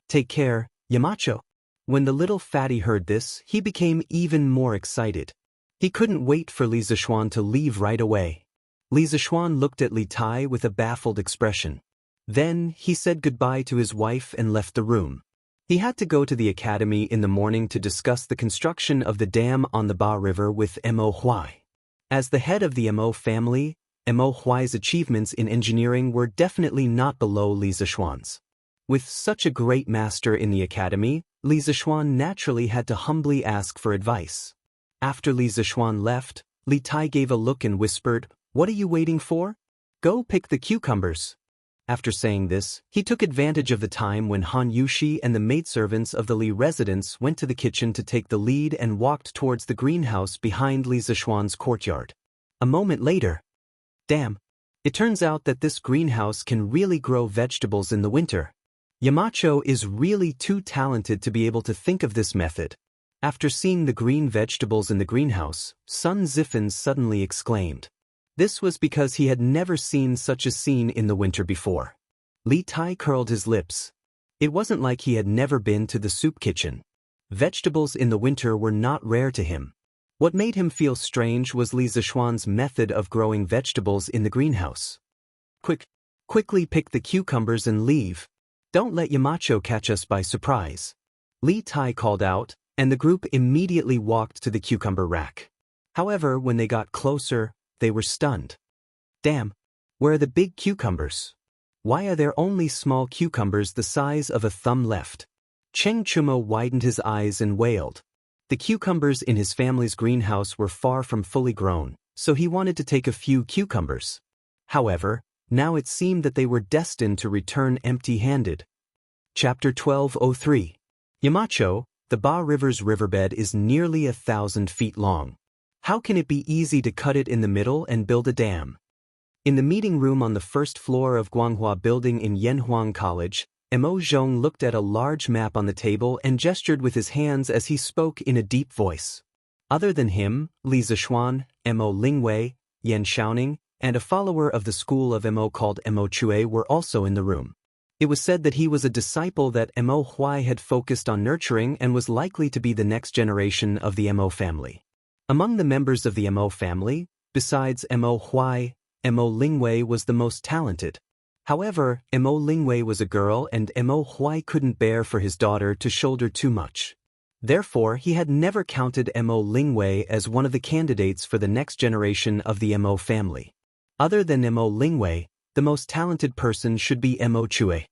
Take care, Yamacho." When the little fatty heard this, he became even more excited. He couldn't wait for Li Zishuan to leave right away. Li Zishuan looked at Li Tai with a baffled expression. Then, he said goodbye to his wife and left the room. He had to go to the academy in the morning to discuss the construction of the dam on the Ba River with Mo Huai. As the head of the Mo family, Mo Huai's achievements in engineering were definitely not below Li Zishuan's. With such a great master in the academy, Li Zishuan naturally had to humbly ask for advice. After Li Zishuan left, Li Tai gave a look and whispered, "What are you waiting for? Go pick the cucumbers." After saying this, he took advantage of the time when Han Yushi and the maidservants of the Li residence went to the kitchen to take the lead and walked towards the greenhouse behind Li Zishuan's courtyard. A moment later, damn! It turns out that this greenhouse can really grow vegetables in the winter. Yamacho is really too talented to be able to think of this method. After seeing the green vegetables in the greenhouse, Sun Zifan suddenly exclaimed. This was because he had never seen such a scene in the winter before. Li Tai curled his lips. It wasn't like he had never been to the soup kitchen. Vegetables in the winter were not rare to him. What made him feel strange was Li Zishuan's method of growing vegetables in the greenhouse. Quickly pick the cucumbers and leave. Don't let Yamacho catch us by surprise." Li Tai called out, and the group immediately walked to the cucumber rack. However, when they got closer, they were stunned. Damn! Where are the big cucumbers? Why are there only small cucumbers the size of a thumb left? Cheng Chumo widened his eyes and wailed. The cucumbers in his family's greenhouse were far from fully grown, so he wanted to take a few cucumbers. However, now it seemed that they were destined to return empty-handed. Chapter 1203. Yamacho, the Ba River's riverbed is nearly 1,000 feet long. How can it be easy to cut it in the middle and build a dam? In the meeting room on the first floor of Guanghua Building in Yanhuang College, Mo Zhong looked at a large map on the table and gestured with his hands as he spoke in a deep voice. Other than him, Li Zishuan, Mo Lingwei, Yan Xiaoning, and a follower of the school of Mo called Mo Chue were also in the room. It was said that he was a disciple that Mo Huai had focused on nurturing and was likely to be the next generation of the Mo family. Among the members of the Mo family, besides Mo Huai, Mo Lingwei was the most talented. However, Mo Lingwei was a girl and Mo Huai couldn't bear for his daughter to shoulder too much. Therefore, he had never counted Mo Lingwei as one of the candidates for the next generation of the Mo family. Other than Mo Lingwei, the most talented person should be Mo Chue.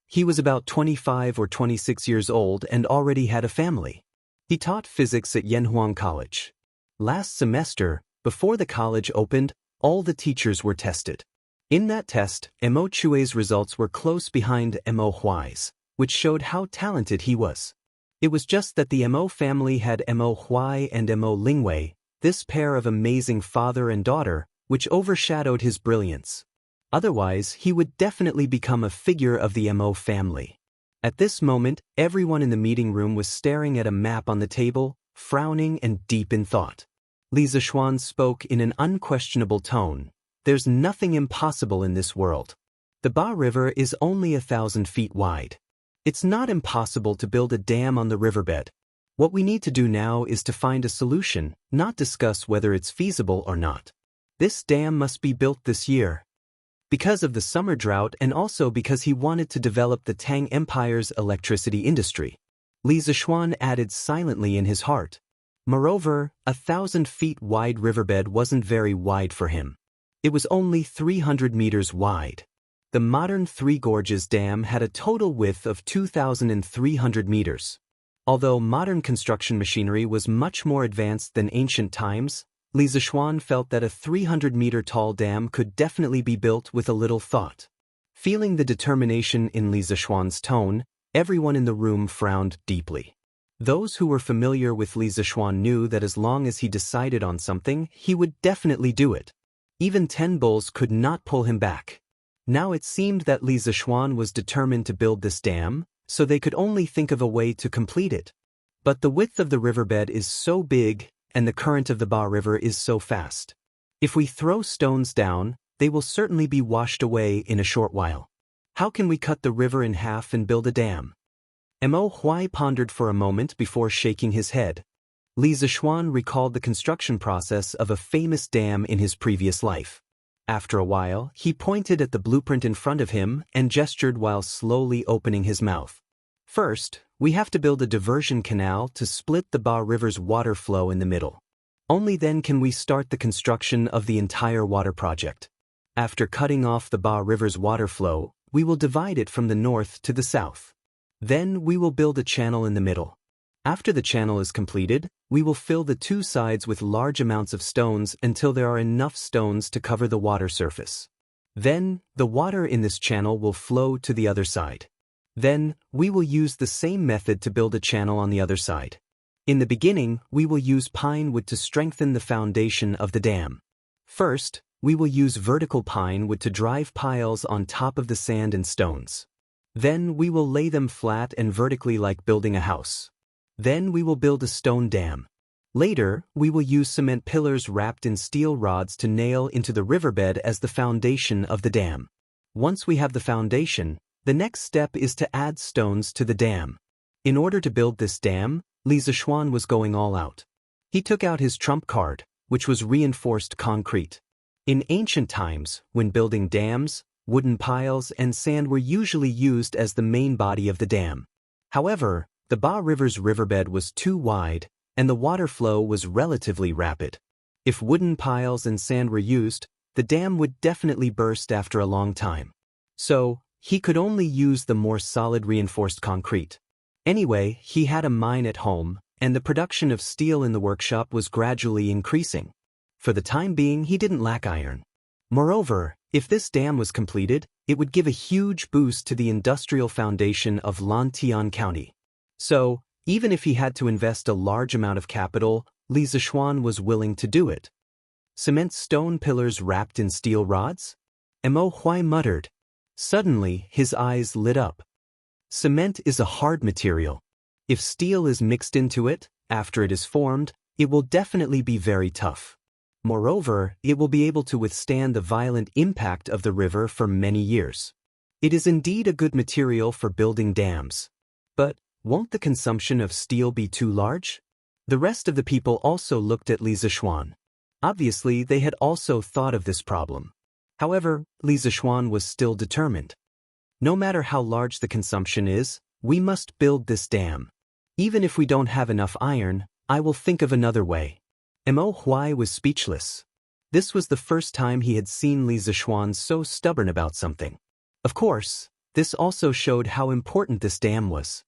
He was about 25 or 26 years old and already had a family. He taught physics at Yanhuang College. Last semester, before the college opened, all the teachers were tested. In that test, Mo Chue's results were close behind Mo Huai's, which showed how talented he was. It was just that the Mo family had Mo Huai and Mo Lingwei, this pair of amazing father and daughter, which overshadowed his brilliance. Otherwise, he would definitely become a figure of the Mo family. At this moment, everyone in the meeting room was staring at a map on the table, frowning and deep in thought. Li Zishuan spoke in an unquestionable tone. There's nothing impossible in this world. The Ba River is only 1,000 feet wide. It's not impossible to build a dam on the riverbed. What we need to do now is to find a solution, not discuss whether it's feasible or not. This dam must be built this year. Because of the summer drought and also because he wanted to develop the Tang Empire's electricity industry. Li Zishuan added silently in his heart. Moreover, 1,000 feet wide riverbed wasn't very wide for him. It was only 300 meters wide. The modern Three Gorges Dam had a total width of 2,300 meters. Although modern construction machinery was much more advanced than ancient times, Li Zishuan felt that a 300-meter-tall dam could definitely be built with a little thought. Feeling the determination in Li Zishuan's tone, everyone in the room frowned deeply. Those who were familiar with Li Zishuan knew that as long as he decided on something, he would definitely do it. Even 10 bulls could not pull him back. Now it seemed that Li Zishuan was determined to build this dam, so they could only think of a way to complete it. But the width of the riverbed is so big, and the current of the Ba River is so fast. If we throw stones down, they will certainly be washed away in a short while. How can we cut the river in half and build a dam? Mo Huai pondered for a moment before shaking his head. Li Zishuan recalled the construction process of a famous dam in his previous life. After a while, he pointed at the blueprint in front of him and gestured while slowly opening his mouth. First, we have to build a diversion canal to split the Ba River's water flow in the middle. Only then can we start the construction of the entire water project. After cutting off the Ba River's water flow, we will divide it from the north to the south. Then we will build a channel in the middle. After the channel is completed, we will fill the two sides with large amounts of stones until there are enough stones to cover the water surface. Then, the water in this channel will flow to the other side. Then, we will use the same method to build a channel on the other side. In the beginning, we will use pine wood to strengthen the foundation of the dam. First, we will use vertical pine wood to drive piles on top of the sand and stones. Then we will lay them flat and vertically like building a house. Then we will build a stone dam. Later, we will use cement pillars wrapped in steel rods to nail into the riverbed as the foundation of the dam. Once we have the foundation, the next step is to add stones to the dam. In order to build this dam, Li Zishuan was going all out. He took out his trump card, which was reinforced concrete. In ancient times, when building dams, wooden piles and sand were usually used as the main body of the dam. However, the Ba River's riverbed was too wide, and the water flow was relatively rapid. If wooden piles and sand were used, the dam would definitely burst after a long time. So, he could only use the more solid reinforced concrete. Anyway, he had a mine at home, and the production of steel in the workshop was gradually increasing. For the time being, he didn't lack iron. Moreover, if this dam was completed, it would give a huge boost to the industrial foundation of Lantian County. So, even if he had to invest a large amount of capital, Li Zishuan was willing to do it. Cement stone pillars wrapped in steel rods? Mo Huai muttered. Suddenly, his eyes lit up. Cement is a hard material. If steel is mixed into it, after it is formed, it will definitely be very tough. Moreover, it will be able to withstand the violent impact of the river for many years. It is indeed a good material for building dams. But won't the consumption of steel be too large? The rest of the people also looked at Li Zishuan. Obviously, they had also thought of this problem. However, Li Zishuan was still determined. No matter how large the consumption is, we must build this dam. Even if we don't have enough iron, I will think of another way. Mo Huai was speechless. This was the first time he had seen Li Zishuan so stubborn about something. Of course, this also showed how important this dam was.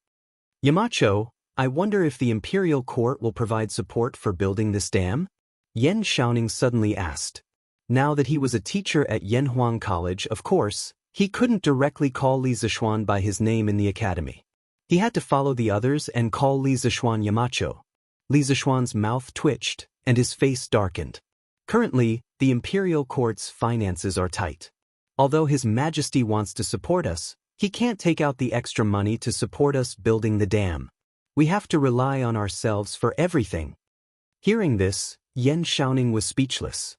Yamacho, I wonder if the imperial court will provide support for building this dam? Yan Xiaoning suddenly asked. Now that he was a teacher at Yanhuang College, of course, he couldn't directly call Li Zishuan by his name in the academy. He had to follow the others and call Li Zishuan Yamacho. Li Zishuan's mouth twitched, and his face darkened. Currently, the imperial court's finances are tight. Although His Majesty wants to support us, he can't take out the extra money to support us building the dam. We have to rely on ourselves for everything. Hearing this, Yan Xiaoning was speechless.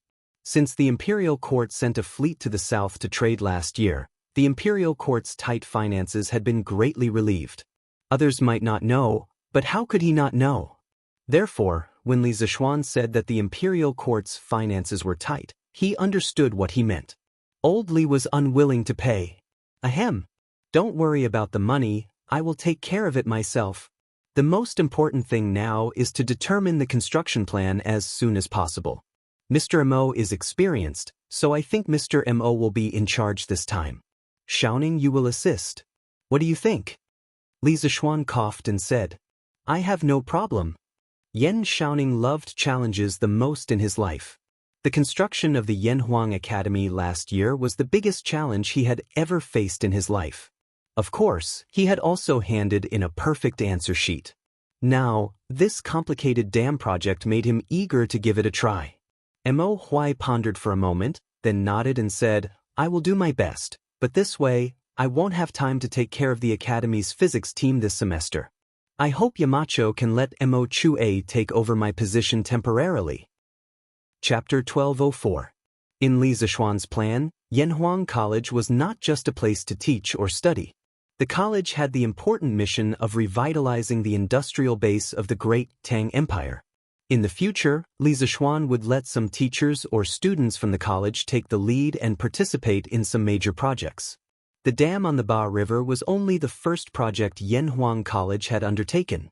Since the imperial court sent a fleet to the south to trade last year, the imperial court's tight finances had been greatly relieved. Others might not know, but how could he not know? Therefore, when Li Zishuan said that the imperial court's finances were tight, he understood what he meant. Old Li was unwilling to pay. Ahem. Don't worry about the money, I will take care of it myself. The most important thing now is to determine the construction plan as soon as possible. Mr. Mo is experienced, so I think Mr. Mo will be in charge this time. Xiaoning, you will assist. What do you think? Li Zishuan coughed and said, I have no problem. Yan Xiaoning loved challenges the most in his life. The construction of the Yanhuang Academy last year was the biggest challenge he had ever faced in his life. Of course, he had also handed in a perfect answer sheet. Now, this complicated dam project made him eager to give it a try. Mo Huai pondered for a moment, then nodded and said, I will do my best, but this way, I won't have time to take care of the Academy's physics team this semester. I hope Yamacho can let Mo Chue take over my position temporarily. Chapter 1204. In Li Zishuan's plan, Yanhuang College was not just a place to teach or study. The college had the important mission of revitalizing the industrial base of the great Tang Empire. In the future, Li Zishuan would let some teachers or students from the college take the lead and participate in some major projects. The dam on the Ba River was only the first project Yanhuang College had undertaken.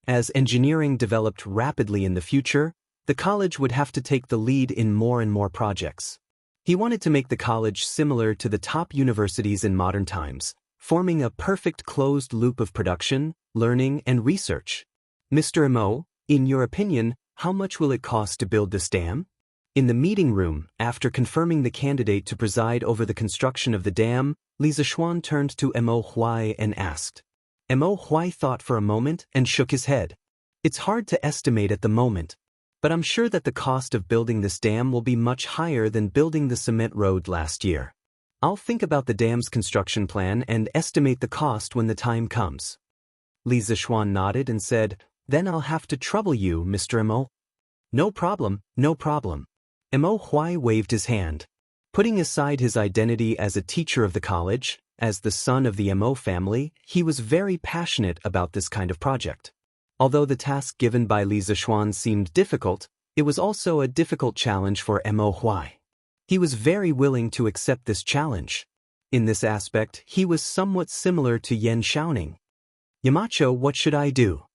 As engineering developed rapidly in the future, the college would have to take the lead in more and more projects. He wanted to make the college similar to the top universities in modern times, forming a perfect closed loop of production, learning, and research. Mr. Mo, in your opinion, how much will it cost to build this dam? In the meeting room, after confirming the candidate to preside over the construction of the dam, Li Zishuan turned to Mo Huai and asked. Mo Huai thought for a moment and shook his head. It's hard to estimate at the moment, but I'm sure that the cost of building this dam will be much higher than building the cement road last year. I'll think about the dam's construction plan and estimate the cost when the time comes. Li Zishuan nodded and said, Then I'll have to trouble you, Mr. Mo. No problem, no problem. Mo Huai waved his hand. Putting aside his identity as a teacher of the college, as the son of the Mo family, he was very passionate about this kind of project. Although the task given by Li Zishuan seemed difficult, it was also a difficult challenge for Mo Huai. He was very willing to accept this challenge. In this aspect, he was somewhat similar to Yan Xiaoning. Yamacho, what should I do?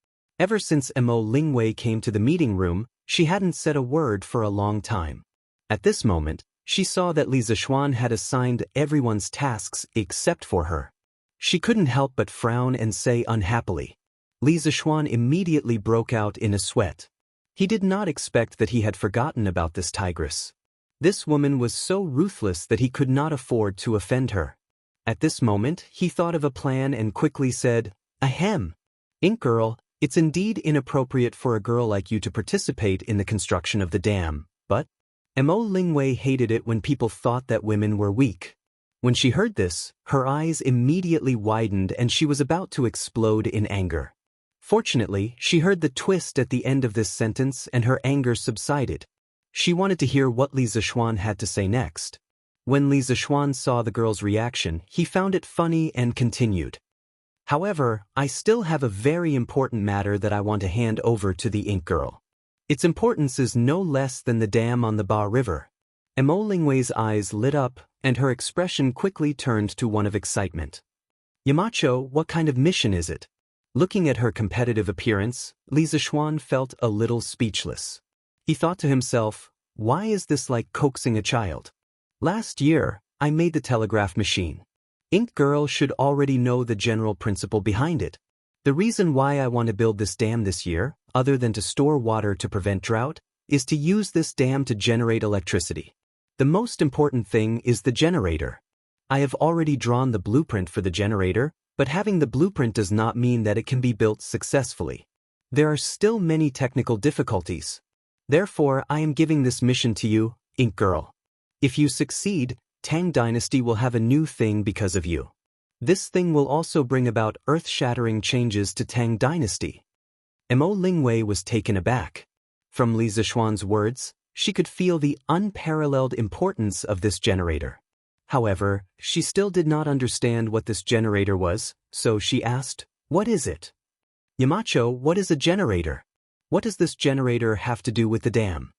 Ever since Mo Lingwei came to the meeting room, she hadn't said a word for a long time. At this moment, she saw that Li Zishuan had assigned everyone's tasks except for her. She couldn't help but frown and say unhappily. Li Zishuan immediately broke out in a sweat. He did not expect that he had forgotten about this tigress. This woman was so ruthless that he could not afford to offend her. At this moment, he thought of a plan and quickly said, Ahem. Ink girl, it's indeed inappropriate for a girl like you to participate in the construction of the dam, but Mo Lingwei hated it when people thought that women were weak. When she heard this, her eyes immediately widened and she was about to explode in anger. Fortunately, she heard the twist at the end of this sentence and her anger subsided. She wanted to hear what Li Zixuan had to say next. When Li Zixuan saw the girl's reaction, he found it funny and continued. However, I still have a very important matter that I want to hand over to the Ink Girl. Its importance is no less than the dam on the Ba River. Mo Lingwei's eyes lit up, and her expression quickly turned to one of excitement. Yamacho, what kind of mission is it? Looking at her competitive appearance, Li Zixuan felt a little speechless. He thought to himself, why is this like coaxing a child? Last year, I made the telegraph machine. Ink Girl should already know the general principle behind it. The reason why I want to build this dam this year, other than to store water to prevent drought, is to use this dam to generate electricity. The most important thing is the generator. I have already drawn the blueprint for the generator, but having the blueprint does not mean that it can be built successfully. There are still many technical difficulties. Therefore, I am giving this mission to you, Ink Girl. If you succeed, Tang Dynasty will have a new thing because of you. This thing will also bring about earth-shattering changes to Tang Dynasty. Mo Lingwei was taken aback. From Li Zixuan's words, she could feel the unparalleled importance of this generator. However, she still did not understand what this generator was, so she asked, what is it? Yamacho, what is a generator? What does this generator have to do with the dam?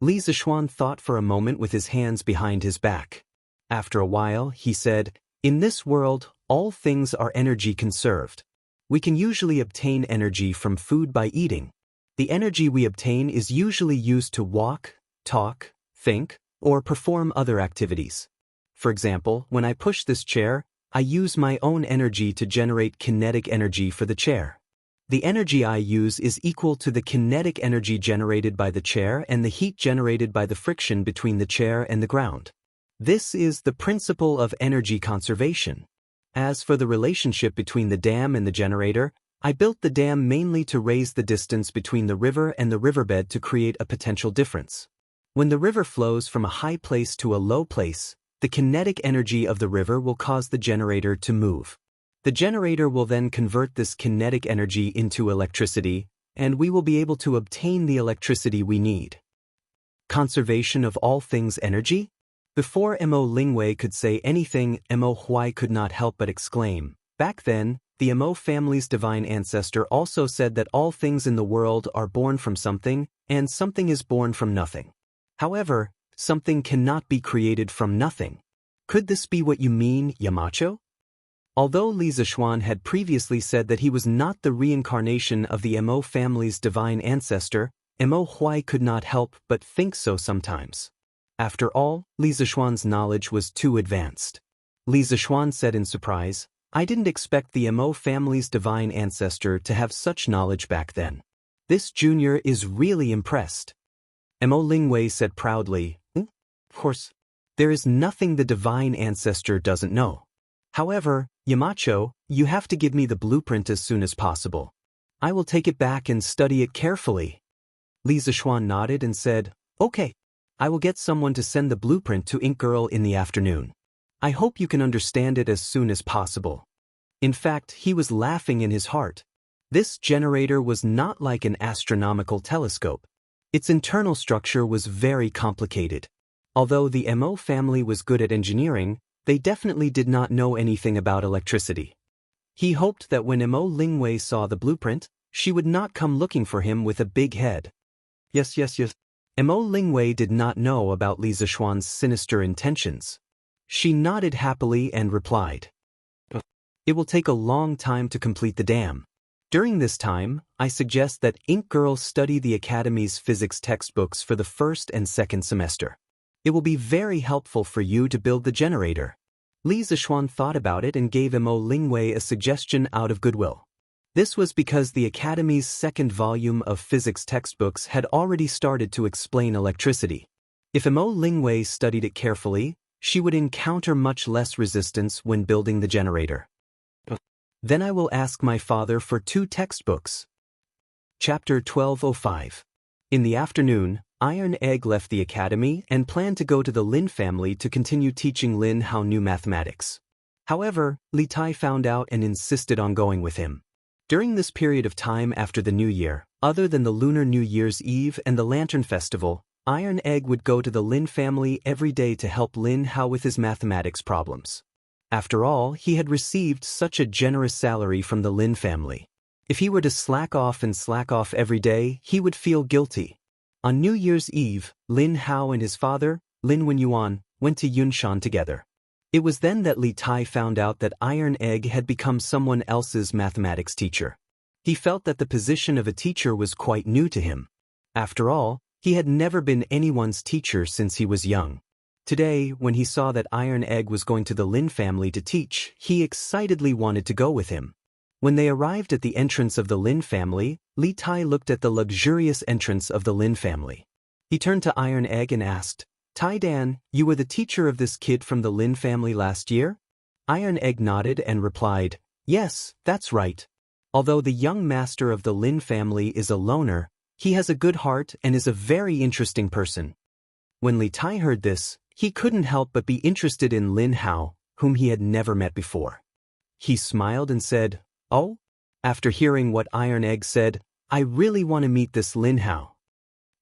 Li Zixuan thought for a moment with his hands behind his back. After a while, he said, in this world, all things are energy conserved. We can usually obtain energy from food by eating. The energy we obtain is usually used to walk, talk, think, or perform other activities. For example, when I push this chair, I use my own energy to generate kinetic energy for the chair. The energy I use is equal to the kinetic energy generated by the chair and the heat generated by the friction between the chair and the ground. This is the principle of energy conservation. As for the relationship between the dam and the generator, I built the dam mainly to raise the distance between the river and the riverbed to create a potential difference. When the river flows from a high place to a low place, the kinetic energy of the river will cause the generator to move. The generator will then convert this kinetic energy into electricity, and we will be able to obtain the electricity we need. Conservation of all things energy? Before Mo Lingwei could say anything, Mo Huai could not help but exclaim. Back then, the Mo family's divine ancestor also said that all things in the world are born from something, and something is born from nothing. However, something cannot be created from nothing. Could this be what you mean, Yamacho? Although Li Zixuan had previously said that he was not the reincarnation of the Mo family's divine ancestor, Mo Huai could not help but think so sometimes. After all, Li Zixuan's knowledge was too advanced. Li Zixuan said in surprise, I didn't expect the Mo family's divine ancestor to have such knowledge back then. This junior is really impressed. Mo Lingwei said proudly, Of course, there is nothing the divine ancestor doesn't know. However, Yamacho, you have to give me the blueprint as soon as possible. I will take it back and study it carefully. Li Zixuan nodded and said, okay. I will get someone to send the blueprint to Ink Girl in the afternoon. I hope you can understand it as soon as possible. In fact, he was laughing in his heart. This generator was not like an astronomical telescope. Its internal structure was very complicated. Although the Mo family was good at engineering, they definitely did not know anything about electricity. He hoped that when Mo Lingwei saw the blueprint, she would not come looking for him with a big head. Yes. Mo Lingwei did not know about Li Zixuan's sinister intentions. She nodded happily and replied, it will take a long time to complete the dam. During this time, I suggest that Ink Girl study the Academy's physics textbooks for the first and second semester. It will be very helpful for you to build the generator. Li Zixuan thought about it and gave Mo Lingwei a suggestion out of goodwill. This was because the Academy's second volume of physics textbooks had already started to explain electricity. If Mo Lingwei studied it carefully, she would encounter much less resistance when building the generator. Then I will ask my father for 2 textbooks. Chapter 1205. In the afternoon, Iron Egg left the academy and planned to go to the Lin family to continue teaching Lin Hao new mathematics. However, Li Tai found out and insisted on going with him. During this period of time after the New Year, other than the Lunar New Year's Eve and the Lantern Festival, Iron Egg would go to the Lin family every day to help Lin Hao with his mathematics problems. After all, he had received such a generous salary from the Lin family. If he were to slack off every day, he would feel guilty. On New Year's Eve, Lin Hao and his father, Lin Wenyuan, went to Yunshan together. It was then that Li Tai found out that Iron Egg had become someone else's mathematics teacher. He felt that the position of a teacher was quite new to him. After all, he had never been anyone's teacher since he was young. Today, when he saw that Iron Egg was going to the Lin family to teach, he excitedly wanted to go with him. When they arrived at the entrance of the Lin family, Li Tai looked at the luxurious entrance of the Lin family. He turned to Iron Egg and asked, "Tai Dan, you were the teacher of this kid from the Lin family last year?" Iron Egg nodded and replied, "Yes, that's right. Although the young master of the Lin family is a loner, he has a good heart and is a very interesting person." When Li Tai heard this, he couldn't help but be interested in Lin Hao, whom he had never met before. He smiled and said, "Oh?" After hearing what Iron Egg said, "I really want to meet this Lin Hao."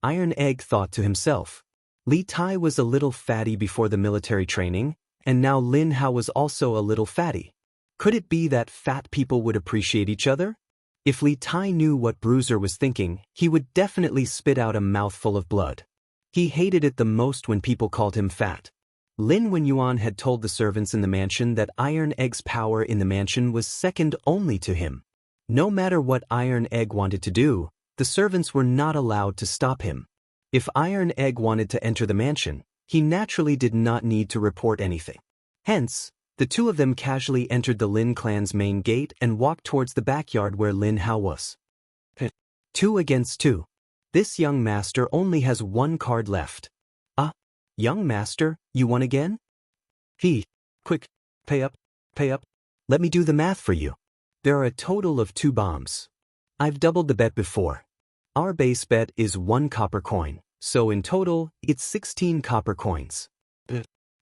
Iron Egg thought to himself, Li Tai was a little fatty before the military training, and now Lin Hao was also a little fatty. Could it be that fat people would appreciate each other? If Li Tai knew what Bruiser was thinking, he would definitely spit out a mouthful of blood. He hated it the most when people called him fat. Lin Wenyuan had told the servants in the mansion that Iron Egg's power in the mansion was second only to him. No matter what Iron Egg wanted to do, the servants were not allowed to stop him. If Iron Egg wanted to enter the mansion, he naturally did not need to report anything. Hence, the two of them casually entered the Lin clan's main gate and walked towards the backyard where Lin Hao was. 2 against 2. This young master only has one card left. "Ah, young master, you won again?" Quick, pay up. Let me do the math for you. There are a total of 2 bombs. I've doubled the bet before. Our base bet is 1 copper coin, so in total, it's 16 copper coins.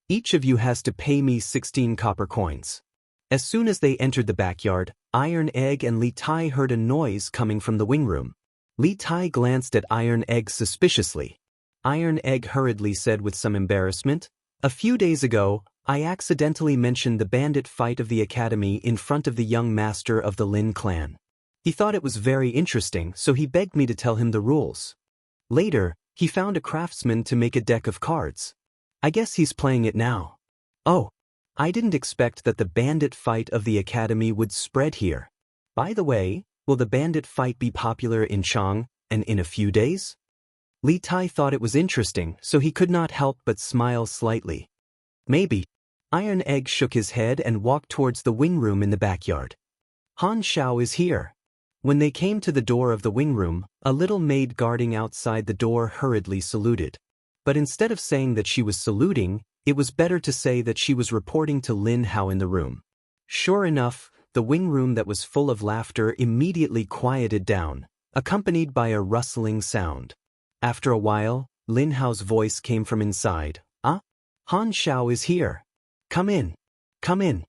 Each of you has to pay me 16 copper coins. As soon as they entered the backyard, Iron Egg and Li Tai heard a noise coming from the wing room. Li Tai glanced at Iron Egg suspiciously. Iron Egg hurriedly said with some embarrassment, "A few days ago, I accidentally mentioned the bandit fight of the academy in front of the young master of the Lin clan. He thought it was very interesting, so he begged me to tell him the rules. Later, he found a craftsman to make a deck of cards. I guess he's playing it now. Oh, I didn't expect that the bandit fight of the academy would spread here. By the way, will the bandit fight be popular in Chang and in a few days?" Li Tai thought it was interesting, so he could not help but smile slightly. "Maybe." Iron Egg shook his head and walked towards the wing room in the backyard. "Han Xiao is here." When they came to the door of the wing room, a little maid guarding outside the door hurriedly saluted. But instead of saying that she was saluting, it was better to say that she was reporting to Lin Hao in the room. Sure enough, the wing room that was full of laughter immediately quieted down, accompanied by a rustling sound. After a while, Lin Hao's voice came from inside. "Ah, Han Xiao is here. Come in. Come in."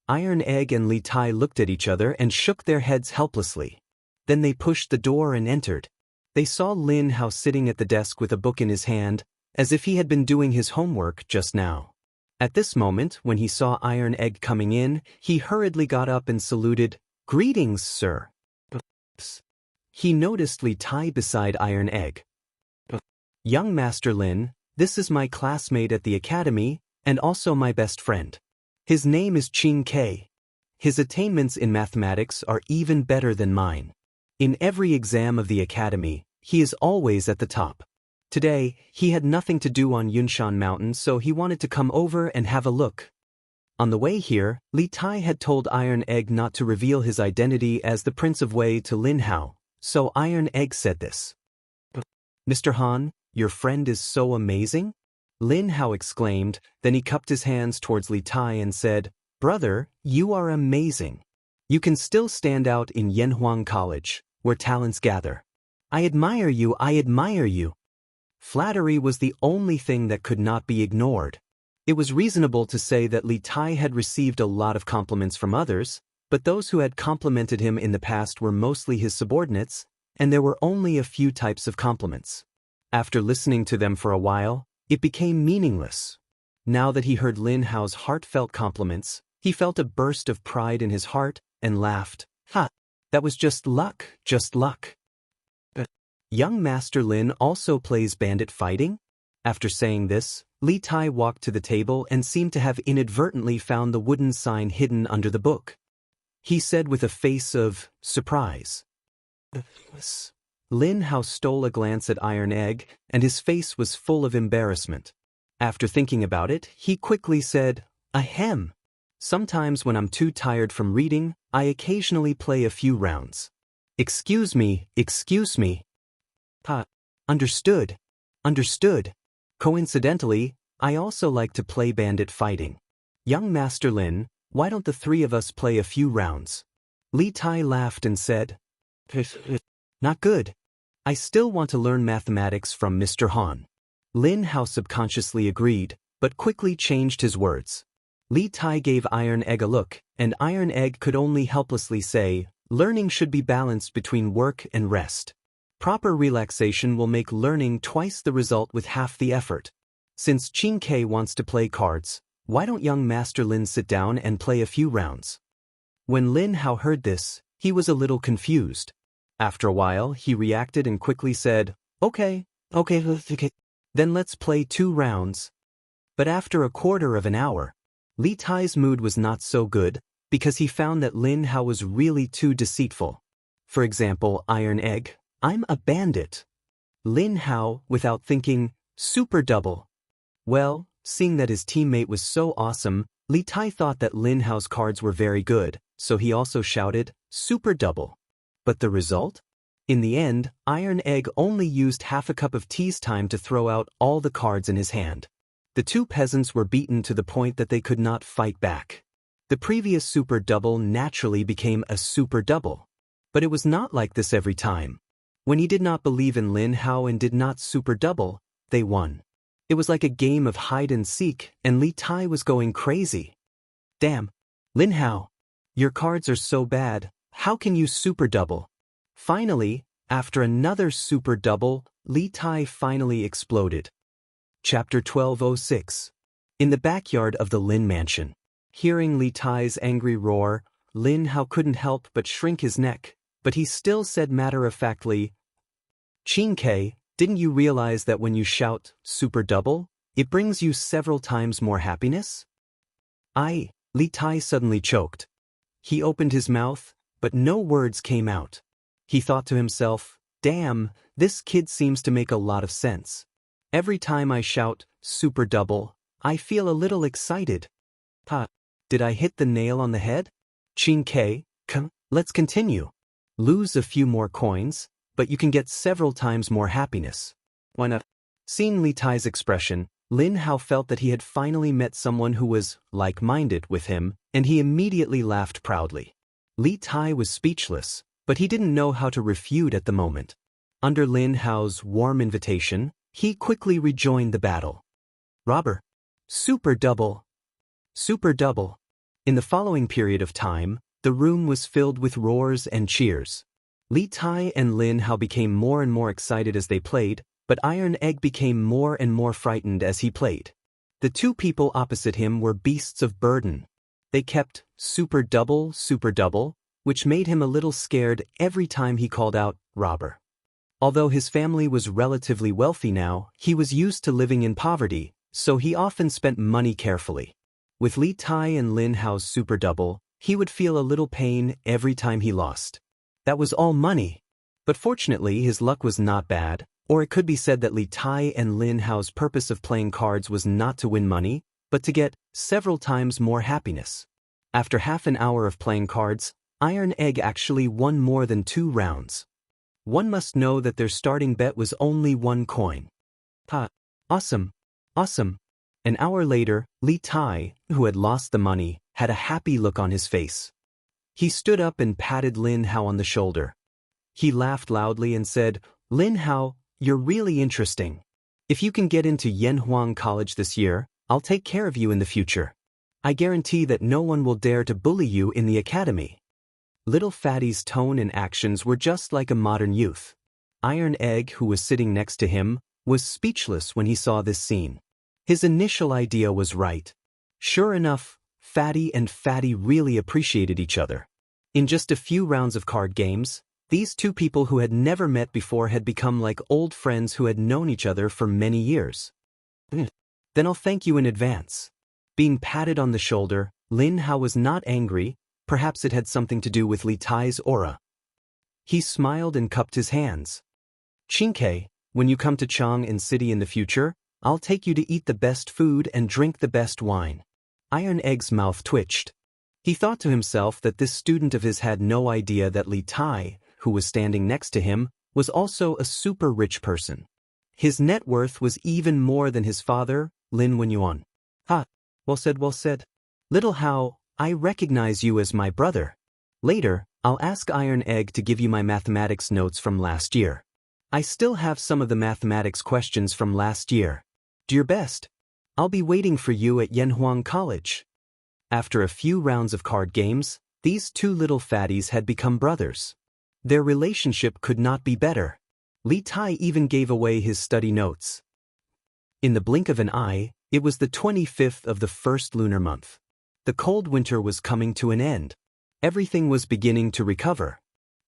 Iron Egg and Li Tai looked at each other and shook their heads helplessly. Then they pushed the door and entered. They saw Lin Hao sitting at the desk with a book in his hand, as if he had been doing his homework just now. At this moment, when he saw Iron Egg coming in, he hurriedly got up and saluted, "Greetings, sir." He noticed Li Tai beside Iron Egg. "Young Master Lin, this is my classmate at the academy, and also my best friend. His name is Qing Ke. His attainments in mathematics are even better than mine. In every exam of the academy, he is always at the top. Today, he had nothing to do on Yunshan Mountain, so he wanted to come over and have a look." On the way here, Li Tai had told Iron Egg not to reveal his identity as the Prince of Wei to Lin Hao, so Iron Egg said this. "Mr. Han, your friend is so amazing?" Lin Hao exclaimed, then he cupped his hands towards Li Tai and said, "Brother, you are amazing. You can still stand out in Yanhuang College, where talents gather. I admire you, I admire you." Flattery was the only thing that could not be ignored. It was reasonable to say that Li Tai had received a lot of compliments from others, but those who had complimented him in the past were mostly his subordinates, and there were only a few types of compliments. After listening to them for a while, it became meaningless. Now that he heard Lin Hao's heartfelt compliments, he felt a burst of pride in his heart and laughed. Ha! That was just luck, just luck. Young Master Lin also plays bandit fighting? After saying this, Li Tai walked to the table and seemed to have inadvertently found the wooden sign hidden under the book. He said with a face of surprise. Lin Hao stole a glance at Iron Egg, and his face was full of embarrassment. After thinking about it, he quickly said, Ahem. Sometimes when I'm too tired from reading, I occasionally play a few rounds. Excuse me. Understood. Coincidentally, I also like to play bandit fighting. Young Master Lin, why don't the three of us play a few rounds? Li Tai laughed and said, Not good. I still want to learn mathematics from Mr. Han. Lin Hao subconsciously agreed, but quickly changed his words. Li Tai gave Iron Egg a look, and Iron Egg could only helplessly say, learning should be balanced between work and rest. Proper relaxation will make learning twice the result with half the effort. Since Xianxia wants to play cards, why don't young Master Lin sit down and play a few rounds? When Lin Hao heard this, he was a little confused. After a while, he reacted and quickly said, Okay. Then let's play 2 rounds. But after a quarter of an hour, Li Tai's mood was not so good, because he found that Lin Hao was really too deceitful. For example, Iron Egg, I'm a bandit. Lin Hao, without thinking, super double. Well, seeing that his teammate was so awesome, Li Tai thought that Lin Hao's cards were very good, so he also shouted, super double. But the result? In the end, Iron Egg only used half a cup of tea's time to throw out all the cards in his hand. The 2 peasants were beaten to the point that they could not fight back. The previous super double naturally became a super double. But it was not like this every time. When he did not believe in Lin Hao and did not super double, they won. It was like a game of hide and seek, and Li Tai was going crazy. Damn, Lin Hao, your cards are so bad, how can you super double? Finally, after another super double, Li Tai finally exploded. Chapter 1206. In the backyard of the Lin mansion. Hearing Li Tai's angry roar, Lin Hao couldn't help but shrink his neck, but he still said matter-of-factly, Xianxia, didn't you realize that when you shout, super double, it brings you several times more happiness? Li Tai suddenly choked. He opened his mouth, but no words came out. He thought to himself, damn, this kid seems to make a lot of sense. Every time I shout, super double, I feel a little excited. Did I hit the nail on the head? Xianxia, let's continue. Lose a few more coins, but you can get several times more happiness. Why not? Seeing Li Tai's expression, Lin Hao felt that he had finally met someone who was like-minded with him, and he immediately laughed proudly. Li Tai was speechless, but he didn't know how to refute at the moment. Under Lin Hao's warm invitation, he quickly rejoined the battle. Robber. Super double. Super double. In the following period of time, the room was filled with roars and cheers. Li Tai and Lin Hao became more and more excited as they played, but Iron Egg became more and more frightened as he played. The 2 people opposite him were beasts of burden. They kept super double, which made him a little scared every time he called out, robber. Although his family was relatively wealthy now, he was used to living in poverty, so he often spent money carefully. With Li Tai and Lin Hao's super double, he would feel a little pain every time he lost. That was all money. But fortunately his luck was not bad, or it could be said that Li Tai and Lin Hao's purpose of playing cards was not to win money, but to get several times more happiness. After half an hour of playing cards, Iron Egg actually won more than 2 rounds. One must know that their starting bet was only 1 coin. Awesome. An hour later, Li Tai, who had lost the money, had a happy look on his face. He stood up and patted Lin Hao on the shoulder. He laughed loudly and said, Lin Hao, you're really interesting. If you can get into Yanhuang College this year, I'll take care of you in the future. I guarantee that no one will dare to bully you in the academy. Little Fatty's tone and actions were just like a modern youth. Iron Egg, who was sitting next to him, was speechless when he saw this scene. His initial idea was right. Sure enough, Fatty and Fatty really appreciated each other. In just a few rounds of card games, these two people who had never met before had become like old friends who had known each other for many years. Then I'll thank you in advance. Being patted on the shoulder, Lin Hao was not angry, perhaps it had something to do with Li Tai's aura. He smiled and cupped his hands. Qingke, when you come to Chang'an City in the future, I'll take you to eat the best food and drink the best wine. Iron Egg's mouth twitched. He thought to himself that this student of his had no idea that Li Tai, who was standing next to him, was also a super rich person. His net worth was even more than his father, Lin Wenyuan. Ha! Well said, well said. Little Hao, I recognize you as my brother. Later, I'll ask Iron Egg to give you my mathematics notes from last year. I still have some of the mathematics questions from last year. Do your best. I'll be waiting for you at Yanhuang College. After a few rounds of card games, these two little fatties had become brothers. Their relationship could not be better. Li Tai even gave away his study notes. In the blink of an eye, it was the 25th of the first lunar month. The cold winter was coming to an end. Everything was beginning to recover.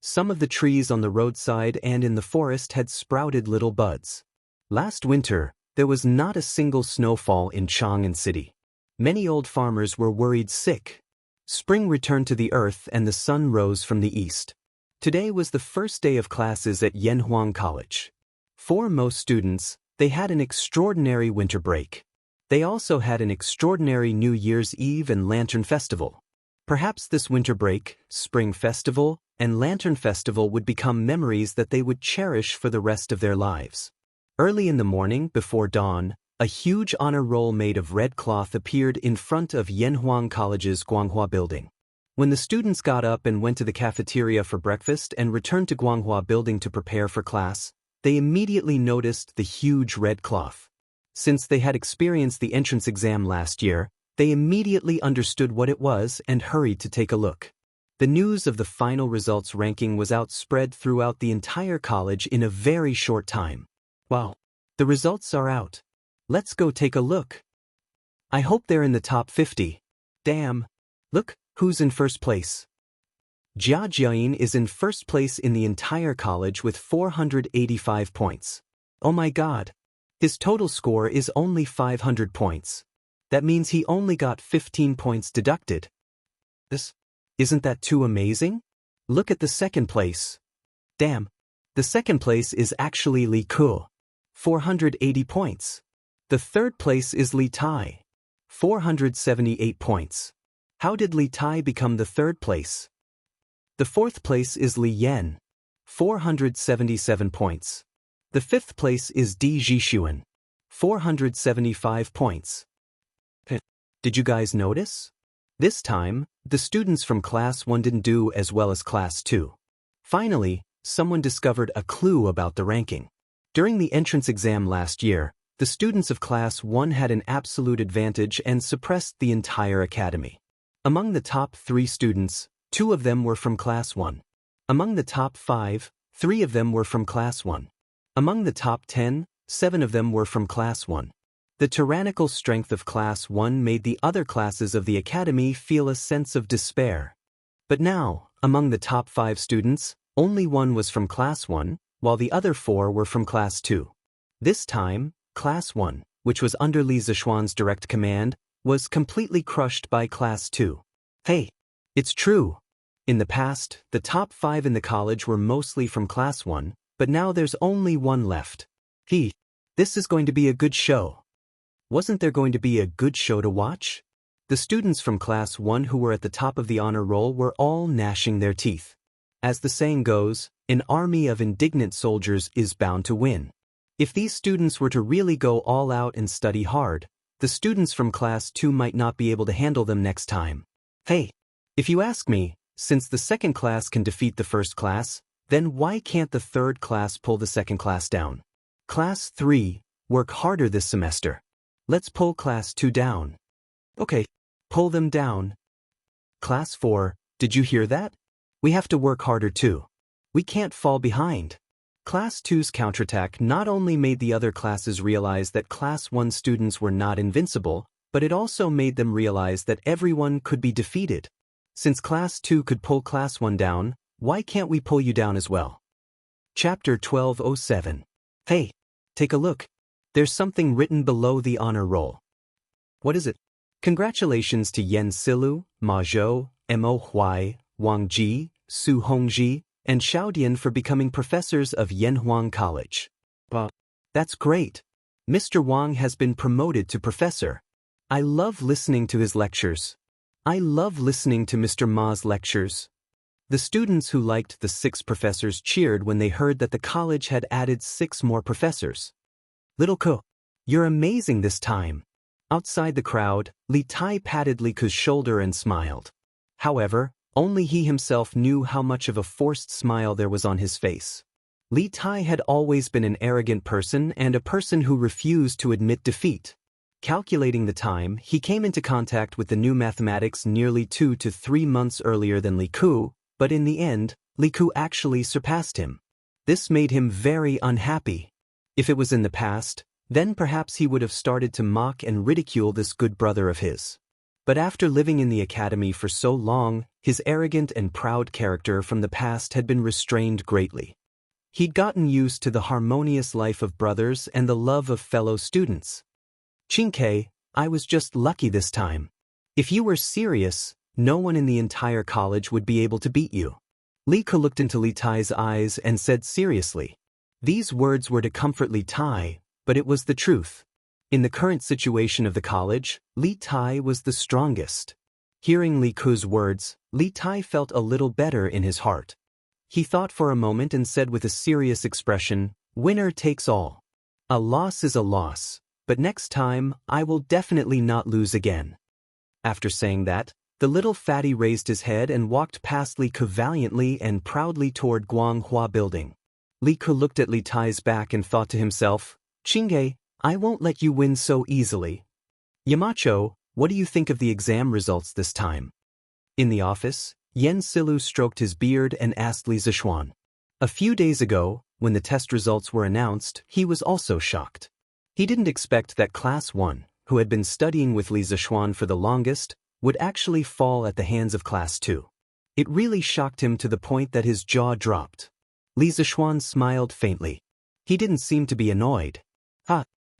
Some of the trees on the roadside and in the forest had sprouted little buds. Last winter, there was not a single snowfall in Chang'an City. Many old farmers were worried sick. Spring returned to the earth and the sun rose from the east. Today was the first day of classes at Yanhuang College. For most students, they had an extraordinary winter break. They also had an extraordinary New Year's Eve and Lantern Festival. Perhaps this winter break, Spring Festival, and Lantern Festival would become memories that they would cherish for the rest of their lives. Early in the morning, before dawn, a huge honor roll made of red cloth appeared in front of Yanhuang College's Guanghua building. When the students got up and went to the cafeteria for breakfast and returned to Guanghua building to prepare for class, they immediately noticed the huge red cloth. Since they had experienced the entrance exam last year, they immediately understood what it was and hurried to take a look. The news of the final results ranking was outspread throughout the entire college in a very short time. Wow, the results are out. Let's go take a look. I hope they're in the top 50. Damn. Look, who's in first place. Jia Jiayin is in first place in the entire college with 485 points. Oh my god. His total score is only 500 points. That means he only got 15 points deducted. Isn't that too amazing? Look at the second place. Damn. The second place is actually Li Ku. 480 points. The third place is Li Tai. 478 points. How did Li Tai become the third place? The fourth place is Li Yan. 477 points. The fifth place is Di Jixuan. 475 points. Did you guys notice? This time, the students from Class 1 didn't do as well as Class 2. Finally, someone discovered a clue about the ranking. During the entrance exam last year, the students of Class 1 had an absolute advantage and suppressed the entire academy. Among the top 3 students, 2 of them were from Class 1. Among the top 5, 3 of them were from Class 1. Among the top 10, 7 of them were from Class 1. The tyrannical strength of Class 1 made the other classes of the academy feel a sense of despair. But now, among the top 5 students, only 1 was from Class 1, while the other 4 were from Class 2. This time, Class 1, which was under Li Zishuan's direct command, was completely crushed by Class 2. Hey, it's true. In the past, the top 5 in the college were mostly from Class 1, but now there's only 1 left. This is going to be a good show. Wasn't there going to be a good show to watch? The students from Class 1 who were at the top of the honor roll were all gnashing their teeth. As the saying goes, an army of indignant soldiers is bound to win. If these students were to really go all out and study hard, the students from Class 2 might not be able to handle them next time. Hey, if you ask me, since the second class can defeat the first class, then why can't the third class pull the second class down? Class 3, work harder this semester. Let's pull Class 2 down. Okay, pull them down. Class 4, did you hear that? We have to work harder too. We can't fall behind. Class 2's counterattack not only made the other classes realize that Class 1 students were not invincible, but it also made them realize that everyone could be defeated. Since Class 2 could pull Class 1 down, why can't we pull you down as well? Chapter 1207. Hey, take a look. There's something written below the honor roll. What is it? Congratulations to Yen Silu, Ma Zhou, Mo Huai, Wang Ji, Su Hongji, and Xiaodian for becoming professors of Yanhuang College. That's great. Mr. Wang has been promoted to professor. I love listening to his lectures. I love listening to Mr. Ma's lectures. The students who liked the 6 professors cheered when they heard that the college had added 6 more professors. Little Ko, you're amazing this time. Outside the crowd, Li Tai patted Li Ku's shoulder and smiled. However, only he himself knew how much of a forced smile there was on his face. Li Tai had always been an arrogant person and a person who refused to admit defeat. Calculating the time, he came into contact with the new mathematics nearly 2 to 3 months earlier than Li Ku, but in the end, Li Ku actually surpassed him. This made him very unhappy. If it was in the past, then perhaps he would have started to mock and ridicule this good brother of his. But after living in the academy for so long, his arrogant and proud character from the past had been restrained greatly. He'd gotten used to the harmonious life of brothers and the love of fellow students. Qingke, I was just lucky this time. If you were serious, no one in the entire college would be able to beat you. Li Ke looked into Li Tai's eyes and said seriously. These words were to comfort Li Tai, but it was the truth. In the current situation of the college, Li Tai was the strongest. Hearing Li Ke's words, Li Tai felt a little better in his heart. He thought for a moment and said with a serious expression, "Winner takes all. A loss is a loss, but next time I will definitely not lose again." After saying that, the little fatty raised his head and walked past Li Ke valiantly and proudly toward Guanghua Building. Li Ke looked at Li Tai's back and thought to himself, "Qingge, I won't let you win so easily." Yamacho, what do you think of the exam results this time? In the office, Yen Silu stroked his beard and asked Li Zixuan. A few days ago, when the test results were announced, he was also shocked. He didn't expect that Class 1, who had been studying with Li Zixuan for the longest, would actually fall at the hands of Class 2. It really shocked him to the point that his jaw dropped. Li Zixuan smiled faintly. He didn't seem to be annoyed.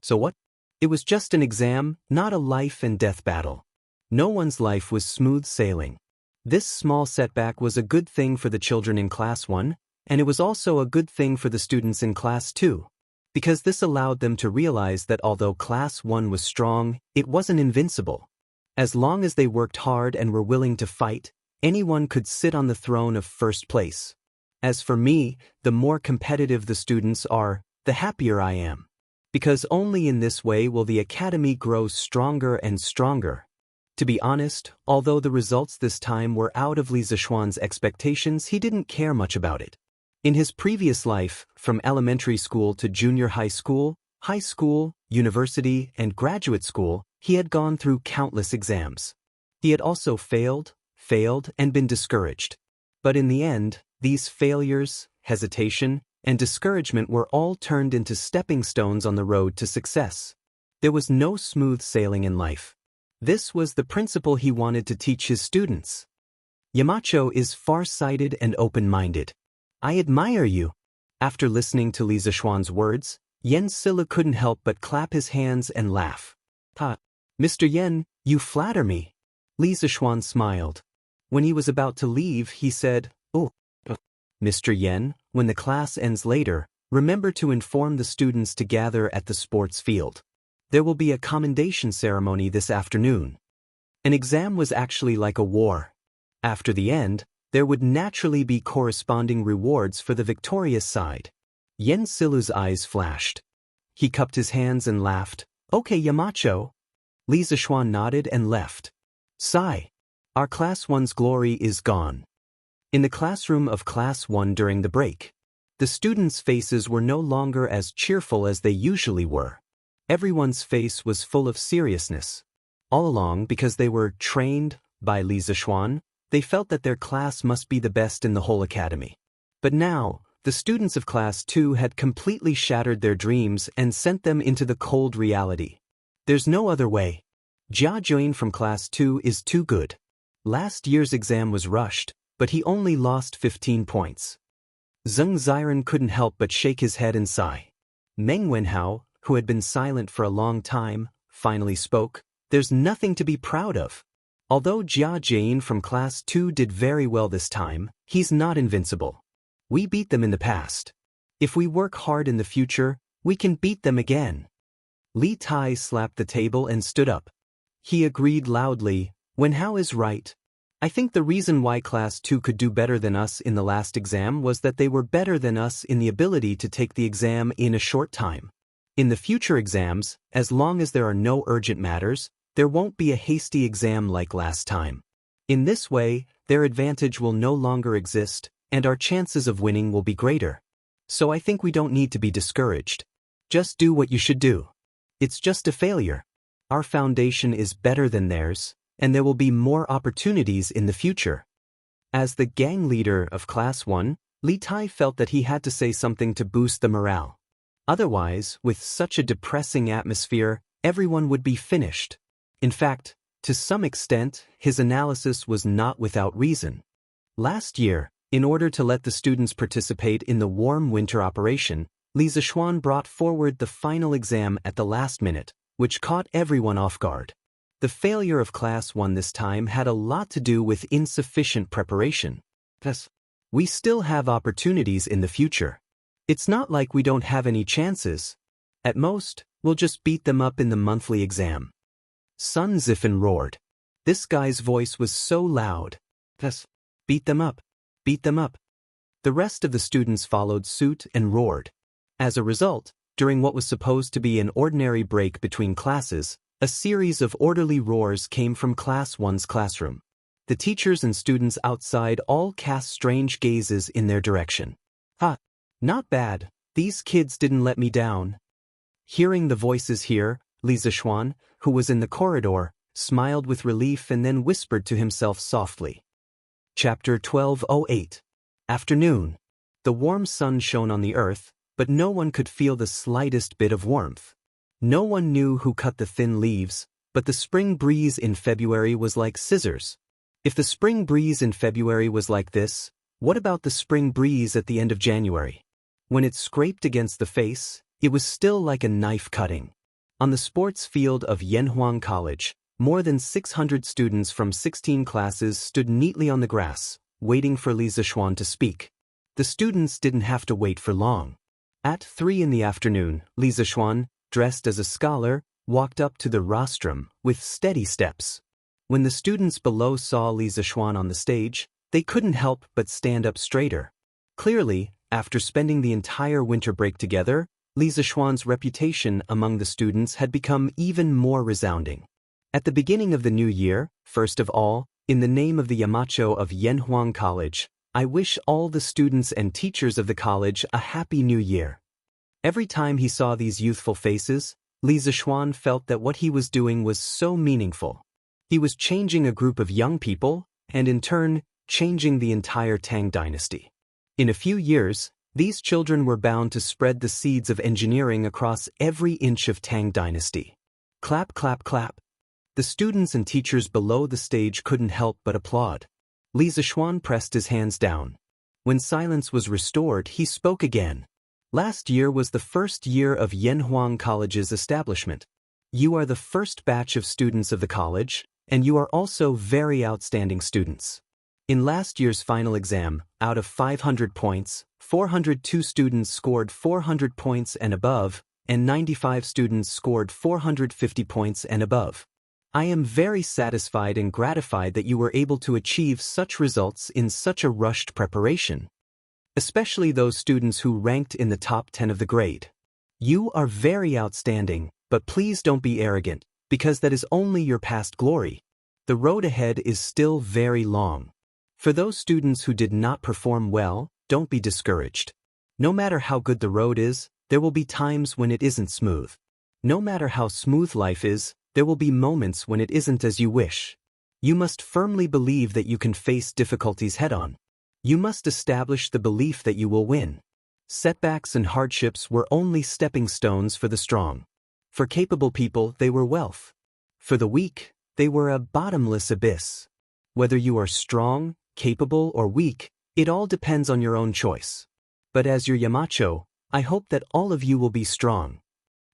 So what? It was just an exam, not a life and death battle. No one's life was smooth sailing. This small setback was a good thing for the children in Class 1, and it was also a good thing for the students in Class 2, because this allowed them to realize that although Class 1 was strong, it wasn't invincible. As long as they worked hard and were willing to fight, anyone could sit on the throne of first place. As for me, the more competitive the students are, the happier I am. Because only in this way will the academy grow stronger and stronger. To be honest, although the results this time were out of Li Zixuan's expectations, he didn't care much about it. In his previous life, from elementary school to junior high school, university, and graduate school, he had gone through countless exams. He had also failed, and been discouraged. But in the end, these failures, hesitation, and discouragement were all turned into stepping stones on the road to success. There was no smooth sailing in life. This was the principle he wanted to teach his students. Yamacho is far-sighted and open-minded. I admire you. After listening to Li Zixuan's words, Yen Silla couldn't help but clap his hands and laugh. Mr. Yen, you flatter me. Li Zixuan smiled. When he was about to leave, he said, Mr. Yen, when the class ends later, remember to inform the students to gather at the sports field. There will be a commendation ceremony this afternoon. An exam was actually like a war. After the end, there would naturally be corresponding rewards for the victorious side. Yen Silu's eyes flashed. He cupped his hands and laughed. Okay, Yamacho. Li Zixuan nodded and left. Sigh. Our Class 1's glory is gone. In the classroom of Class 1 during the break, the students' faces were no longer as cheerful as they usually were. Everyone's face was full of seriousness. All along, because they were trained by Li Zishuan, they felt that their class must be the best in the whole academy. But now, the students of Class 2 had completely shattered their dreams and sent them into the cold reality. There's no other way. Jia Juin from Class 2 is too good. Last year's exam was rushed, but he only lost 15 points. Zheng Ziren couldn't help but shake his head and sigh. Meng Wenhao, who had been silent for a long time, finally spoke. There's nothing to be proud of. Although Jia Jian from Class 2 did very well this time, he's not invincible. We beat them in the past. If we work hard in the future, we can beat them again. Li Tai slapped the table and stood up. He agreed loudly, Wenhao is right. I think the reason why Class 2 could do better than us in the last exam was that they were better than us in the ability to take the exam in a short time. In the future exams, as long as there are no urgent matters, there won't be a hasty exam like last time. In this way, their advantage will no longer exist, and our chances of winning will be greater. So I think we don't need to be discouraged. Just do what you should do. It's just a failure. Our foundation is better than theirs, and there will be more opportunities in the future. As the gang leader of Class 1, Li Tai felt that he had to say something to boost the morale. Otherwise, with such a depressing atmosphere, everyone would be finished. In fact, to some extent, his analysis was not without reason. Last year, in order to let the students participate in the warm winter operation, Li Zishuan brought forward the final exam at the last minute, which caught everyone off guard. The failure of Class 1 this time had a lot to do with insufficient preparation. Thus, we still have opportunities in the future. It's not like we don't have any chances. At most, we'll just beat them up in the monthly exam. Sun Zifen roared. This guy's voice was so loud. Thus, beat them up. Beat them up. The rest of the students followed suit and roared. As a result, during what was supposed to be an ordinary break between classes, a series of orderly roars came from Class 1's classroom. The teachers and students outside all cast strange gazes in their direction. Ha! Not bad. These kids didn't let me down. Hearing the voices here, Li Zishuan, who was in the corridor, smiled with relief and then whispered to himself softly. Chapter 1208. Afternoon. The warm sun shone on the earth, but no one could feel the slightest bit of warmth. No one knew who cut the thin leaves, but the spring breeze in February was like scissors. If the spring breeze in February was like this, what about the spring breeze at the end of January? When it scraped against the face, it was still like a knife cutting. On the sports field of Yanhuang College, more than 600 students from 16 classes stood neatly on the grass, waiting for Li Zishuan to speak. The students didn't have to wait for long. At 3 in the afternoon, Li Zishuan, dressed as a scholar, walked up to the rostrum with steady steps. When the students below saw Li Zishuan on the stage, they couldn't help but stand up straighter. Clearly, after spending the entire winter break together, Li Zishuan's reputation among the students had become even more resounding. At the beginning of the new year, first of all, in the name of the Yamacho of Yanhuang College, I wish all the students and teachers of the college a happy new year. Every time he saw these youthful faces, Li Zishuan felt that what he was doing was so meaningful. He was changing a group of young people, and in turn, changing the entire Tang dynasty. In a few years, these children were bound to spread the seeds of engineering across every inch of Tang dynasty. Clap, clap, clap. The students and teachers below the stage couldn't help but applaud. Li Zishuan pressed his hands down. When silence was restored, he spoke again. Last year was the first year of Yanhuang College's establishment. You are the first batch of students of the college, and you are also very outstanding students. In last year's final exam, out of 500 points, 402 students scored 400 points and above, and 95 students scored 450 points and above. I am very satisfied and gratified that you were able to achieve such results in such a rushed preparation. Especially those students who ranked in the top 10 of the grade. You are very outstanding, but please don't be arrogant, because that is only your past glory. The road ahead is still very long. For those students who did not perform well, don't be discouraged. No matter how good the road is, there will be times when it isn't smooth. No matter how smooth life is, there will be moments when it isn't as you wish. You must firmly believe that you can face difficulties head-on. You must establish the belief that you will win. Setbacks and hardships were only stepping stones for the strong. For capable people, they were wealth. For the weak, they were a bottomless abyss. Whether you are strong, capable, or weak, it all depends on your own choice. But as your Yamacho, I hope that all of you will be strong.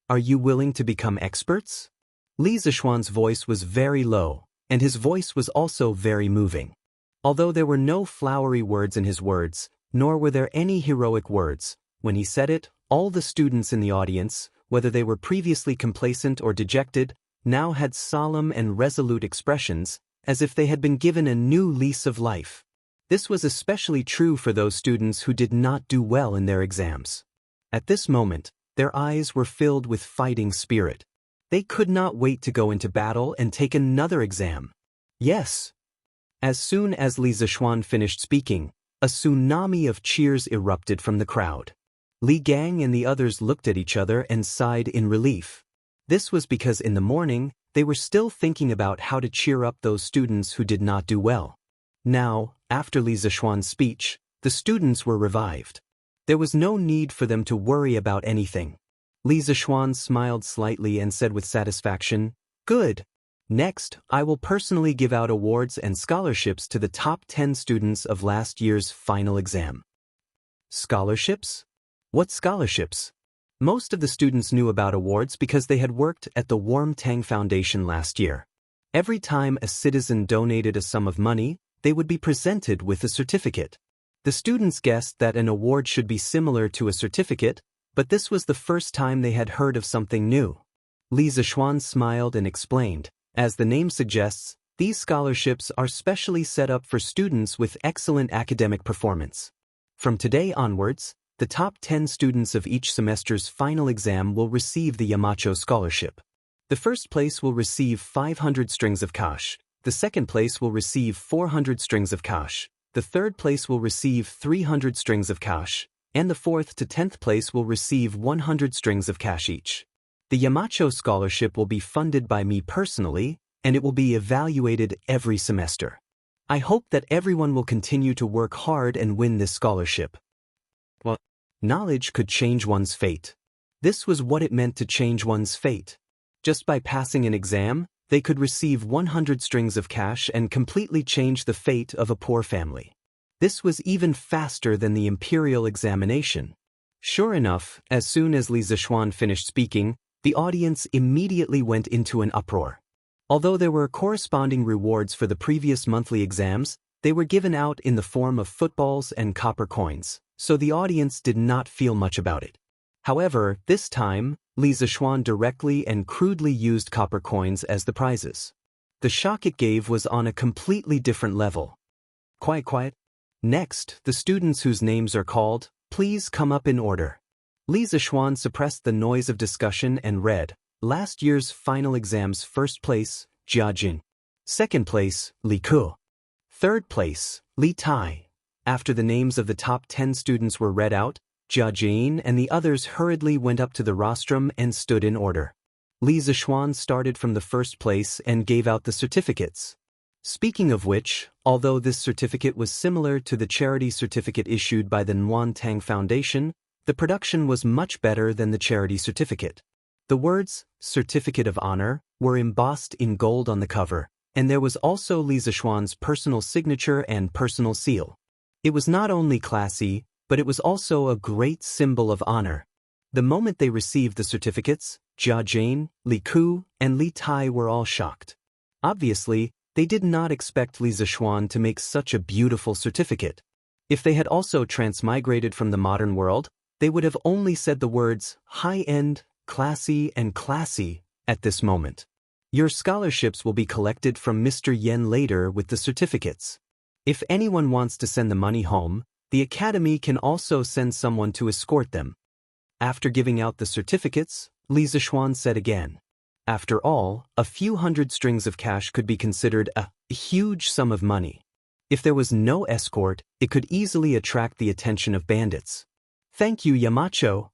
Are you willing to become experts? Li Zishuan's voice was very low, and his voice was also very moving. Although there were no flowery words in his words, nor were there any heroic words, when he said it, all the students in the audience, whether they were previously complacent or dejected, now had solemn and resolute expressions, as if they had been given a new lease of life. This was especially true for those students who did not do well in their exams. At this moment, their eyes were filled with fighting spirit. They could not wait to go into battle and take another exam. Yes. As soon as Li Zishuan finished speaking, a tsunami of cheers erupted from the crowd. Li Gang and the others looked at each other and sighed in relief. This was because in the morning, they were still thinking about how to cheer up those students who did not do well. Now, after Li Zishuan's speech, the students were revived. There was no need for them to worry about anything. Li Zishuan smiled slightly and said with satisfaction, "Good. Next, I will personally give out awards and scholarships to the top 10 students of last year's final exam." Scholarships? What scholarships? Most of the students knew about awards because they had worked at the Warm Tang Foundation last year. Every time a citizen donated a sum of money, they would be presented with a certificate. The students guessed that an award should be similar to a certificate, but this was the first time they had heard of something new. Li Zishuan smiled and explained, as the name suggests, these scholarships are specially set up for students with excellent academic performance. From today onwards, the top 10 students of each semester's final exam will receive the Yamacho Scholarship. The first place will receive 500 strings of cash, the second place will receive 400 strings of cash, the third place will receive 300 strings of cash, and the 4th to 10th place will receive 100 strings of cash each. The Yamacho Scholarship will be funded by me personally, and it will be evaluated every semester. I hope that everyone will continue to work hard and win this scholarship. Well, knowledge could change one's fate. This was what it meant to change one's fate. Just by passing an exam, they could receive 100 strings of cash and completely change the fate of a poor family. This was even faster than the imperial examination. Sure enough, as soon as Li Zishuan finished speaking, the audience immediately went into an uproar. Although there were corresponding rewards for the previous monthly exams, they were given out in the form of footballs and copper coins, so the audience did not feel much about it. However, this time, Li Zishuan directly and crudely used copper coins as the prizes. The shock it gave was on a completely different level. Quiet. Next, the students whose names are called, please come up in order. Li Zishuan suppressed the noise of discussion and read, last year's final exams first place, Jia Jin. Second place, Li Ku. Third place, Li Tai. After the names of the top 10 students were read out, Jia Jin and the others hurriedly went up to the rostrum and stood in order. Li Zishuan started from the first place and gave out the certificates. Speaking of which, although this certificate was similar to the charity certificate issued by the Nuan Tang Foundation, the production was much better than the charity certificate. The words, Certificate of Honor, were embossed in gold on the cover, and there was also Li Zishuan's personal signature and personal seal. It was not only classy, but it was also a great symbol of honor. The moment they received the certificates, Jia Jin, Li Ku, and Li Tai were all shocked. Obviously, they did not expect Li Zishuan to make such a beautiful certificate. If they had also transmigrated from the modern world, they would have only said the words high-end, classy, and classy at this moment. Your scholarships will be collected from Mr. Yen later with the certificates. If anyone wants to send the money home, the academy can also send someone to escort them. After giving out the certificates, Li Zishuan said again, after all, a few hundred strings of cash could be considered a huge sum of money. If there was no escort, it could easily attract the attention of bandits. Thank you, Yamacho.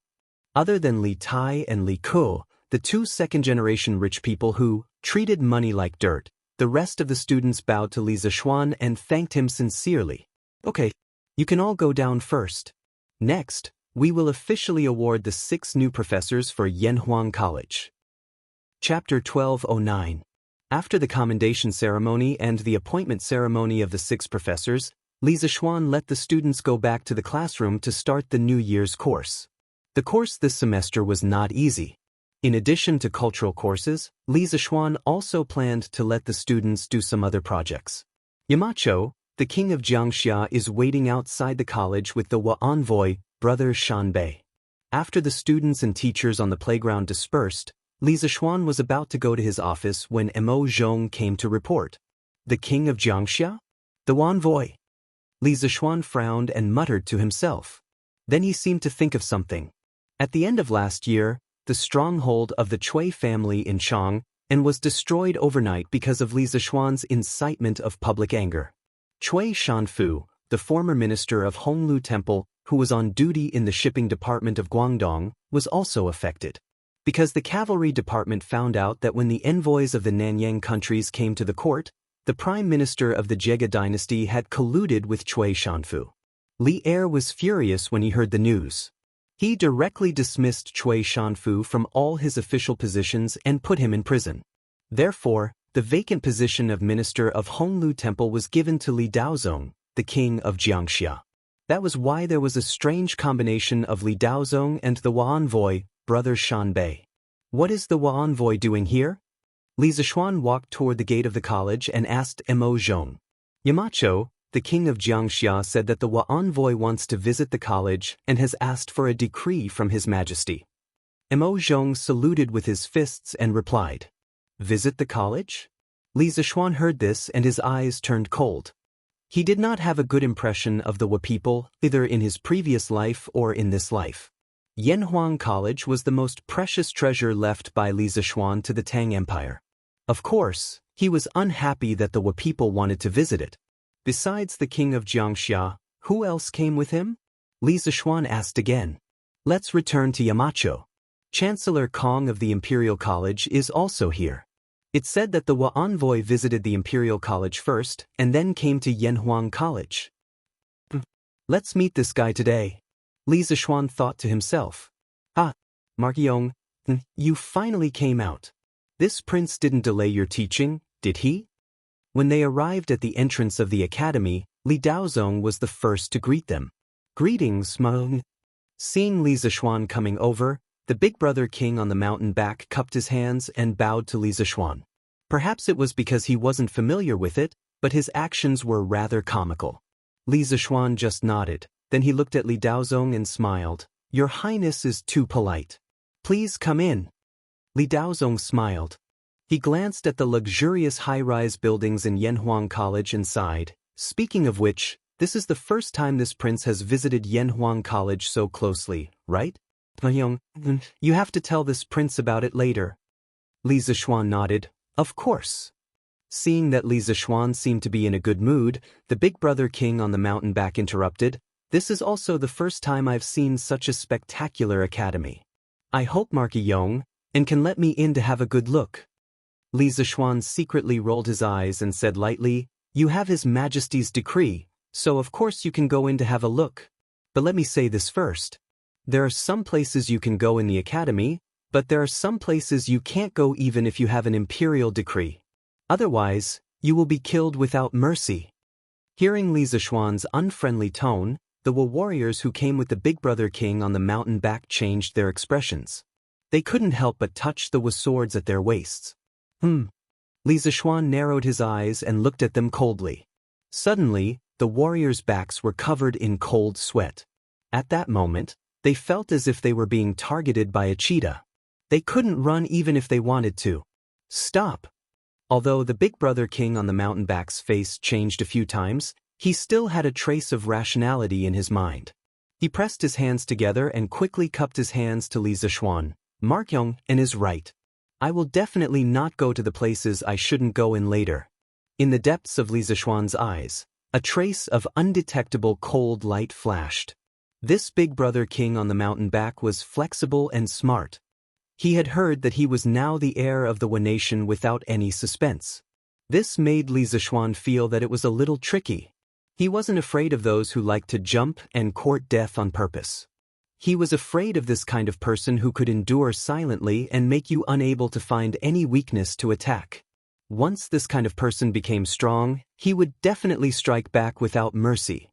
Other than Li Tai and Li Ku, the two second-generation rich people who treated money like dirt. The rest of the students bowed to Li Zishuan and thanked him sincerely. Okay, you can all go down first. Next, we will officially award the 6 new professors for Yanhuang College. Chapter 1209. After the commendation ceremony and the appointment ceremony of the 6 professors, Li Zishuan let the students go back to the classroom to start the New Year's course. The course this semester was not easy. In addition to cultural courses, Li Zishuan also planned to let the students do some other projects. Yamacho, the king of Xianxia, is waiting outside the college with the envoy, brother Shanbei. After the students and teachers on the playground dispersed, Li Zishuan was about to go to his office when Mo Zhong came to report. The king of Xianxia? The envoy. Li Zishuan frowned and muttered to himself. Then he seemed to think of something. At the end of last year, the stronghold of the Cui family in Chang and was destroyed overnight because of Li Zishuan's incitement of public anger. Cui Shanfu, the former minister of Honglu Temple, who was on duty in the shipping department of Guangdong, was also affected. Because the cavalry department found out that when the envoys of the Nanyang countries came to the court, the prime minister of the Jega dynasty had colluded with Cui Shanfu. Li Er was furious when he heard the news. He directly dismissed Cui Shanfu from all his official positions and put him in prison. Therefore, the vacant position of minister of Honglu Temple was given to Li Daozong, the king of Xianxia. That was why there was a strange combination of Li Daozong and the envoy, brother Shanbei. What is the envoy doing here? Li Zishuan walked toward the gate of the college and asked Mo Zhong. Yamacho, the king of Xianxia, said that the envoy wants to visit the college and has asked for a decree from His Majesty. Mo Zhong saluted with his fists and replied, "Visit the college?" Li Zishuan heard this and his eyes turned cold. He did not have a good impression of the people, either in his previous life or in this life. Yanhuang College was the most precious treasure left by Li Zishuan to the Tang Empire. Of course, he was unhappy that the people wanted to visit it. Besides the king of Xianxia, who else came with him? Li Zishuan asked again. Let's return to Yamacho. Chancellor Kong of the Imperial College is also here. It said that the envoy visited the Imperial College first and then came to Yanhuang College. Let's meet this guy today. Li Zishuan thought to himself. Ah, Markyong, you finally came out. This prince didn't delay your teaching, did he? When they arrived at the entrance of the academy, Li Daozong was the first to greet them. Greetings, Meng. Seeing Li Zishuan coming over, the big brother king on the mountain back cupped his hands and bowed to Li Zishuan. Perhaps it was because he wasn't familiar with it, but his actions were rather comical. Li Zishuan just nodded, then he looked at Li Daozong and smiled. Your Highness is too polite. Please come in. Li Daozong smiled. He glanced at the luxurious high-rise buildings in Yanhuang College and sighed. Speaking of which, this is the first time this prince has visited Yanhuang College so closely, right? You have to tell this prince about it later. Li Zishuan nodded. Of course. Seeing that Li Zishuan seemed to be in a good mood, the big brother king on the mountain back interrupted. This is also the first time I've seen such a spectacular academy. I hope Marky Yong and can let me in to have a good look. Li Zishuan secretly rolled his eyes and said lightly, You have His Majesty's decree, so of course you can go in to have a look. But let me say this first. There are some places you can go in the academy, but there are some places you can't go even if you have an imperial decree. Otherwise, you will be killed without mercy. Hearing Li Zishuan's unfriendly tone, the warriors who came with the big brother king on the mountain back changed their expressions. They couldn't help but touch the swords at their waists. Li Zishuan narrowed his eyes and looked at them coldly. Suddenly, the warriors' backs were covered in cold sweat. At that moment, they felt as if they were being targeted by a cheetah. They couldn't run even if they wanted to. Stop! Although the big brother king on the mountain back's face changed a few times, he still had a trace of rationality in his mind. He pressed his hands together and quickly cupped his hands to Li Zishuan. Markyong and is right. I will definitely not go to the places I shouldn't go in later. In the depths of Li Zishuan's eyes, a trace of undetectable cold light flashed. This big brother king on the mountain back was flexible and smart. He had heard that he was now the heir of the Wen nation without any suspense. This made Li Zishuan feel that it was a little tricky. He wasn't afraid of those who liked to jump and court death on purpose. He was afraid of this kind of person who could endure silently and make you unable to find any weakness to attack. Once this kind of person became strong, he would definitely strike back without mercy.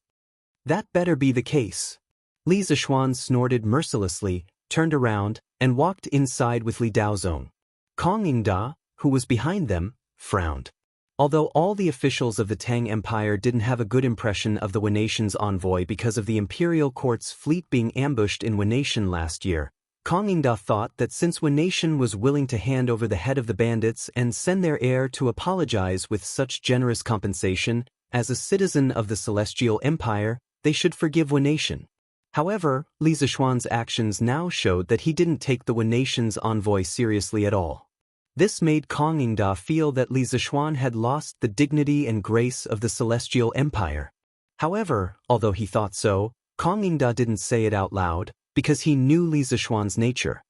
That better be the case. Li Zishuan snorted mercilessly, turned around, and walked inside with Li Daozong. Kong Yingda, who was behind them, frowned. Although all the officials of the Tang Empire didn't have a good impression of the Wen nation's envoy because of the imperial court's fleet being ambushed in Wen nation last year, Kong Yingda thought that since Wen nation was willing to hand over the head of the bandits and send their heir to apologize with such generous compensation, as a citizen of the Celestial Empire, they should forgive Wen nation. However, Li Zishuan's actions now showed that he didn't take the Wen nation's envoy seriously at all. This made Kong Yingda feel that Li Zishuan had lost the dignity and grace of the Celestial Empire. However, although he thought so, Kong Yingda didn't say it out loud, because he knew Li Zishuan's nature.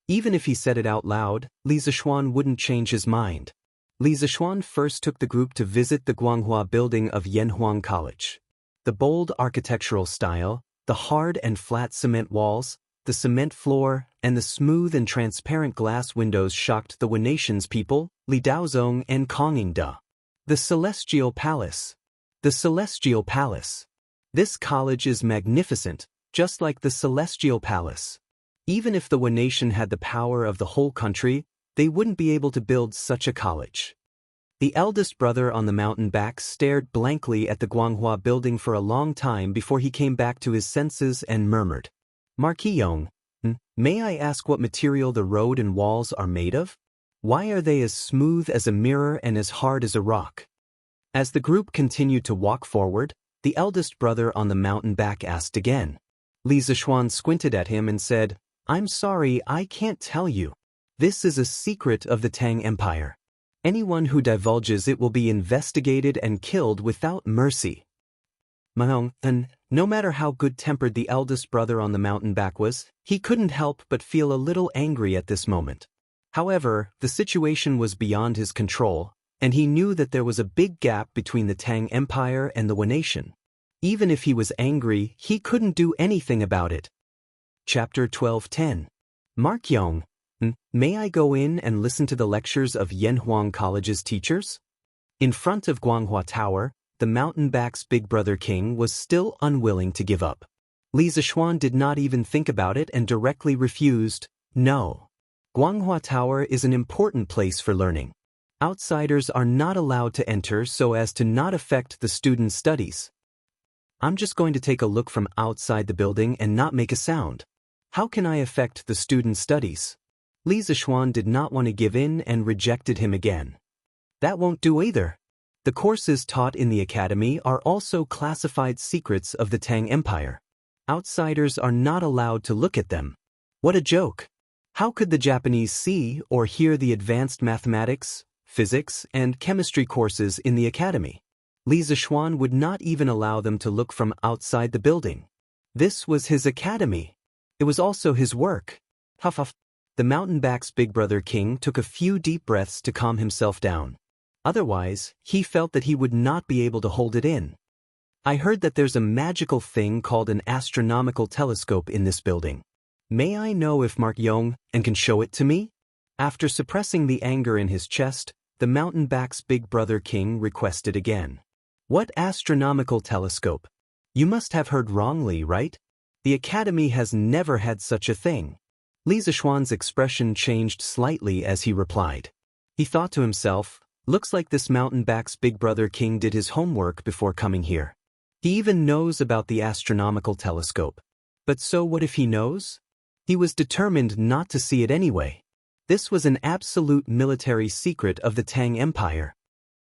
Even if he said it out loud, Li Zishuan wouldn't change his mind. Li Zishuan first took the group to visit the Guanghua building of Yanhuang College. The bold architectural style, the hard and flat cement walls, the cement floor, and the smooth and transparent glass windows shocked the Wen nation's people, Li Daozong and Kong Yingda. The Celestial Palace. The Celestial Palace. This college is magnificent, just like the Celestial Palace. Even if the Wen nation had the power of the whole country, they wouldn't be able to build such a college. The eldest brother on the mountain back stared blankly at the Guanghua building for a long time before he came back to his senses and murmured, "Marquis Yong, may I ask what material the road and walls are made of? Why are they as smooth as a mirror and as hard as a rock?" As the group continued to walk forward, the eldest brother on the mountain back asked again. Li Zishuan squinted at him and said, "I'm sorry, I can't tell you. This is a secret of the Tang Empire. Anyone who divulges it will be investigated and killed without mercy." Mahong, no matter how good-tempered the eldest brother on the mountain back was, he couldn't help but feel a little angry at this moment. However, the situation was beyond his control, and he knew that there was a big gap between the Tang Empire and the Wen nation. Even if he was angry, he couldn't do anything about it. Chapter 12:10. Mark Yong, may I go in and listen to the lectures of Yanhuang College's teachers? In front of Guanghua Tower, the mountain back's big brother King was still unwilling to give up. Li Zishuan did not even think about it and directly refused, "No. Guanghua Tower is an important place for learning. Outsiders are not allowed to enter so as to not affect the students' studies. I'm just going to take a look from outside the building and not make a sound. How can I affect the students' studies?" Li Zishuan did not want to give in and rejected him again. "That won't do either. The courses taught in the academy are also classified secrets of the Tang Empire. Outsiders are not allowed to look at them. What a joke! How could the Japanese see or hear the advanced mathematics, physics, and chemistry courses in the academy?" Li Zishuan would not even allow them to look from outside the building. This was his academy. It was also his work. Huff huff. The mountain back's big brother King took a few deep breaths to calm himself down. Otherwise, he felt that he would not be able to hold it in. "I heard that there's a magical thing called an astronomical telescope in this building. May I know if Mark Yong can show it to me?" After suppressing the anger in his chest, the mountain back's big brother King requested again. "What astronomical telescope? You must have heard wrongly, right? The academy has never had such a thing." Li Zishuan's expression changed slightly as he replied. He thought to himself, looks like this mountain back's big brother King did his homework before coming here. He even knows about the astronomical telescope. But so what if he knows? He was determined not to see it anyway. This was an absolute military secret of the Tang Empire.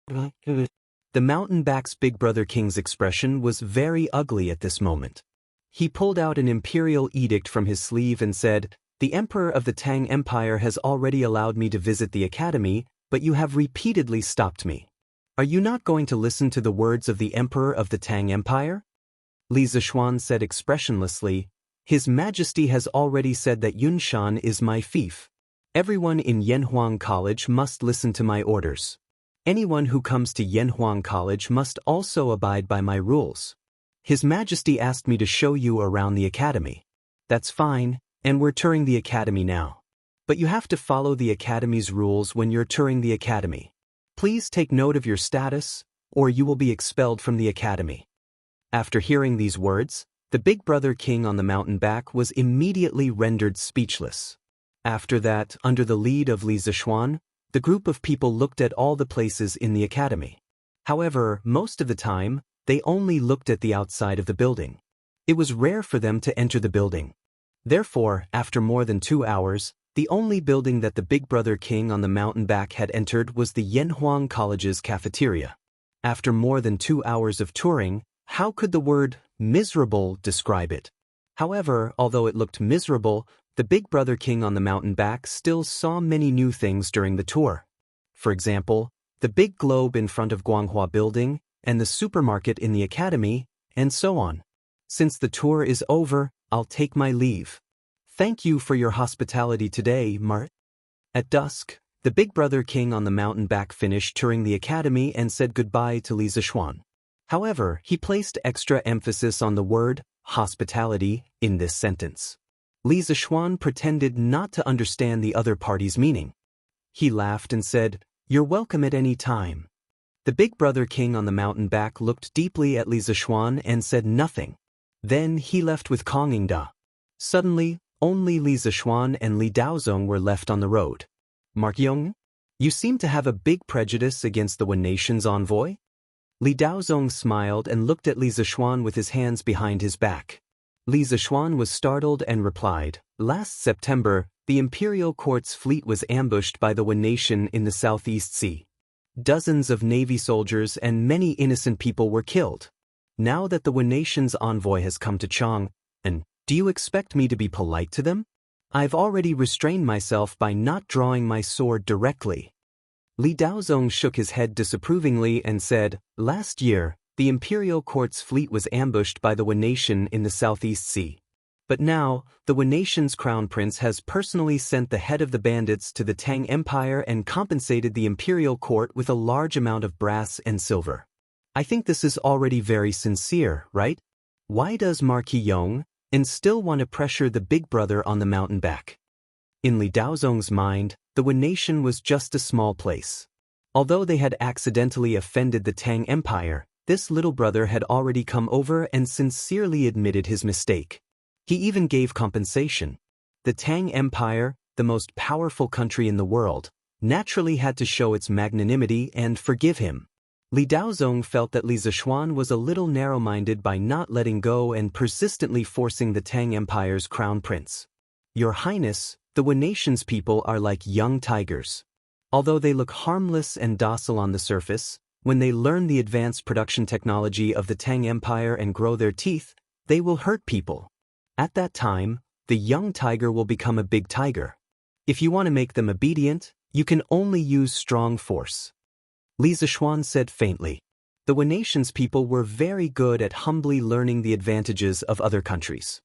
The mountain back's big brother King's expression was very ugly at this moment. He pulled out an imperial edict from his sleeve and said, "The Emperor of the Tang Empire has already allowed me to visit the academy, but you have repeatedly stopped me. Are you not going to listen to the words of the Emperor of the Tang Empire?" Li Zishuan said expressionlessly, "His Majesty has already said that Yunshan is my fief. Everyone in Yanhuang College must listen to my orders. Anyone who comes to Yanhuang College must also abide by my rules. His Majesty asked me to show you around the academy. That's fine, and we're touring the academy now. But you have to follow the academy's rules when you're touring the academy. Please take note of your status, or you will be expelled from the academy. After hearing these words, the big brother king on the mountain back was immediately rendered speechless. After that, under the lead of Li Zishuan, the group of people looked at all the places in the academy. However, most of the time, they only looked at the outside of the building. It was rare for them to enter the building. Therefore, after more than 2 hours, the only building that the big brother king on the mountain back had entered was the Yanhuang College's cafeteria. After more than 2 hours of touring, how could the word miserable describe it? However, although it looked miserable, the big brother king on the mountain back still saw many new things during the tour. For example, the big globe in front of Guanghua Building, and the supermarket in the academy, and so on. Since the tour is over, I'll take my leave. Thank you for your hospitality today, Mart. At dusk, the big brother king on the mountain back finished touring the academy and said goodbye to Li Zishuan. However, he placed extra emphasis on the word hospitality in this sentence. Li Zishuan pretended not to understand the other party's meaning. He laughed and said, "You're welcome at any time." The big brother king on the mountain back looked deeply at Li Zishuan and said nothing. Then he left with Kong Yingda. Suddenly, only Li Zishuan and Li Daozong were left on the road. Mark Yong, you seem to have a big prejudice against the Wen Nation's envoy? Li Daozong smiled and looked at Li Zishuan with his hands behind his back. Li Zishuan was startled and replied, "Last September, the imperial court's fleet was ambushed by the Wen Nation in the Southeast Sea. Dozens of Navy soldiers and many innocent people were killed. Now that the Wen Nation's envoy has come to Chang'an, do you expect me to be polite to them? I've already restrained myself by not drawing my sword directly." Li Daozong shook his head disapprovingly and said, "Last year, the imperial court's fleet was ambushed by the Wen Nation in the Southeast Sea. But now, the Wen Nation's crown prince has personally sent the head of the bandits to the Tang Empire and compensated the imperial court with a large amount of brass and silver. I think this is already very sincere, right? Why does Marquis Yong and still want to pressure the big brother on the mountain back?" In Li Daozong's mind, the Wen Nation was just a small place. Although they had accidentally offended the Tang Empire, this little brother had already come over and sincerely admitted his mistake. He even gave compensation. The Tang Empire, the most powerful country in the world, naturally had to show its magnanimity and forgive him. Li Daozong felt that Li Zishuan was a little narrow-minded by not letting go and persistently forcing the Tang Empire's crown prince. "Your Highness, the Wen Nation's people are like young tigers. Although they look harmless and docile on the surface, when they learn the advanced production technology of the Tang Empire and grow their teeth, they will hurt people. At that time, the young tiger will become a big tiger. If you want to make them obedient, you can only use strong force." Li Zishuan said faintly. The Wen Nation's people were very good at humbly learning the advantages of other countries.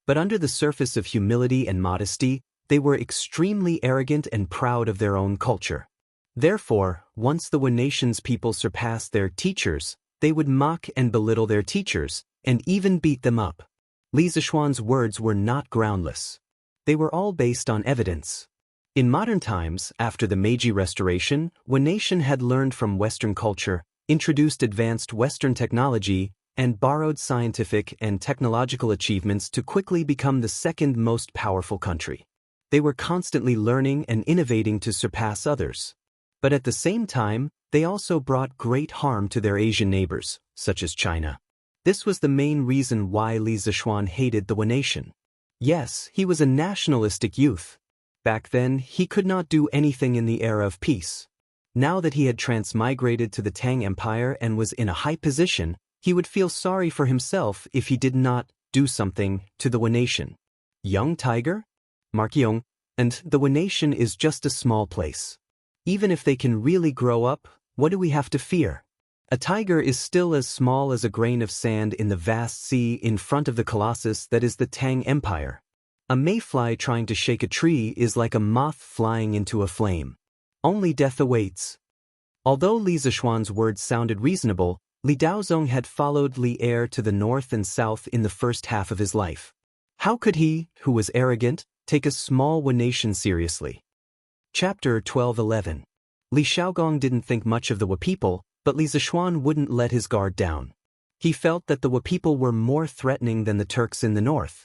But under the surface of humility and modesty, they were extremely arrogant and proud of their own culture. Therefore, once the Wen Nation's people surpassed their teachers, they would mock and belittle their teachers, and even beat them up. Li Zishuan's words were not groundless. They were all based on evidence. In modern times, after the Meiji Restoration, Wen Nation had learned from Western culture, introduced advanced Western technology, and borrowed scientific and technological achievements to quickly become the second most powerful country. They were constantly learning and innovating to surpass others. But at the same time, they also brought great harm to their Asian neighbors, such as China. This was the main reason why Li Zishuan hated the Wen Nation. Yes, he was a nationalistic youth. Back then, he could not do anything in the era of peace. Now that he had transmigrated to the Tang Empire and was in a high position, he would feel sorry for himself if he did not do something to the Wen Nation. Young tiger? Mark Yong, and the Wen Nation is just a small place. Even if they can really grow up, what do we have to fear? A tiger is still as small as a grain of sand in the vast sea in front of the colossus that is the Tang Empire. A mayfly trying to shake a tree is like a moth flying into a flame. Only death awaits. Although Li Zishuan's words sounded reasonable, Li Daozong had followed Li Er to the north and south in the first half of his life. How could he, who was arrogant, take a small nation seriously? Chapter 12:11. Li Xiaogong didn't think much of the Wa people, but Li Zishuan wouldn't let his guard down. He felt that the Wa people were more threatening than the Turks in the north.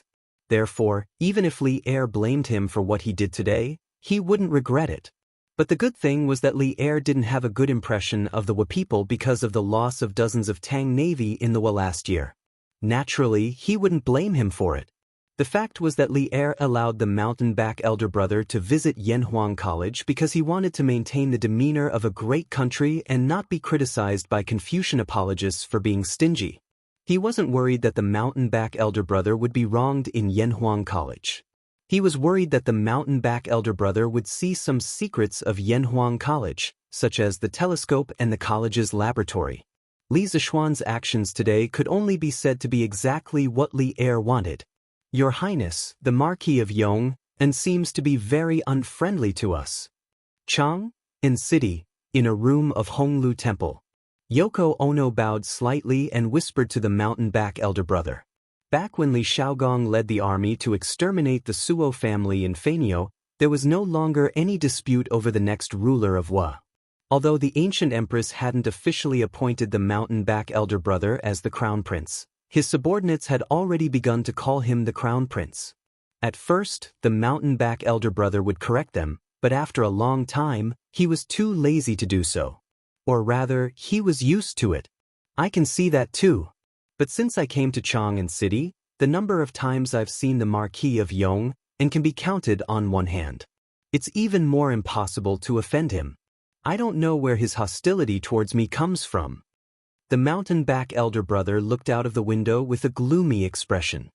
Therefore, even if Li Er blamed him for what he did today, he wouldn't regret it. But the good thing was that Li Er didn't have a good impression of the Wa people because of the loss of dozens of Tang Navy in the Wa last year. Naturally, he wouldn't blame him for it. The fact was that Li Er allowed the mountain-back elder brother to visit Yanhuang College because he wanted to maintain the demeanor of a great country and not be criticized by Confucian apologists for being stingy. He wasn't worried that the mountain-back elder brother would be wronged in Yanhuang College. He was worried that the mountain-back elder brother would see some secrets of Yanhuang College, such as the telescope and the college's laboratory. Li Zishuan's actions today could only be said to be exactly what Li Er wanted. Your Highness, the Marquis of Yong, and seems to be very unfriendly to us. Chang, in city, in a room of Honglu Temple. Yoko Ono bowed slightly and whispered to the mountain-back elder brother. Back when Li Xiaogong led the army to exterminate the Suo family in Feiniao, there was no longer any dispute over the next ruler of Wa. Although the ancient empress hadn't officially appointed the mountain-back elder brother as the crown prince, his subordinates had already begun to call him the crown prince. At first, the mountain-back elder brother would correct them, but after a long time, he was too lazy to do so. Or rather, he was used to it. I can see that too. But since I came to Chang'an City, the number of times I've seen the Marquis of Yong and can be counted on one hand. It's even more impossible to offend him. I don't know where his hostility towards me comes from. The mountain-back elder brother looked out of the window with a gloomy expression.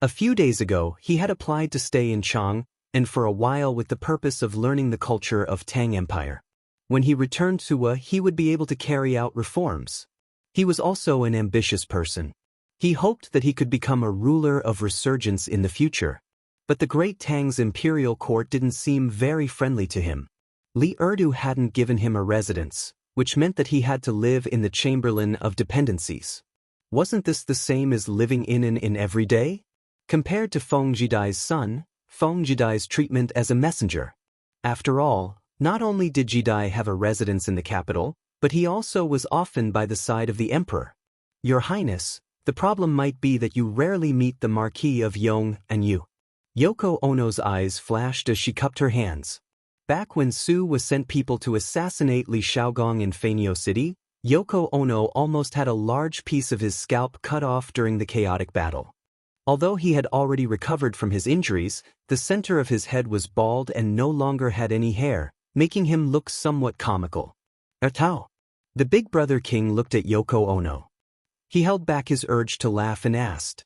A few days ago, he had applied to stay in Chang, and for a while with the purpose of learning the culture of Tang Empire. When he returned to Wa, he would be able to carry out reforms. He was also an ambitious person. He hoped that he could become a ruler of resurgence in the future. But the great Tang's imperial court didn't seem very friendly to him. Li Erdu hadn't given him a residence, which meant that he had to live in the Chamberlain of Dependencies. Wasn't this the same as living in an inn every day? Compared to Feng Jidai's son, Feng Jidai's treatment as a messenger. After all, not only did Jidai have a residence in the capital, but he also was often by the side of the emperor. Your Highness, the problem might be that you rarely meet the Marquis of Yong and you. Yoko Ono's eyes flashed as she cupped her hands. Back when Su was sent people to assassinate Li Xiaogong in Feiniao City, Yoko Ono almost had a large piece of his scalp cut off during the chaotic battle. Although he had already recovered from his injuries, the center of his head was bald and no longer had any hair, making him look somewhat comical. Ertao. The big brother king looked at Yoko Ono. He held back his urge to laugh and asked.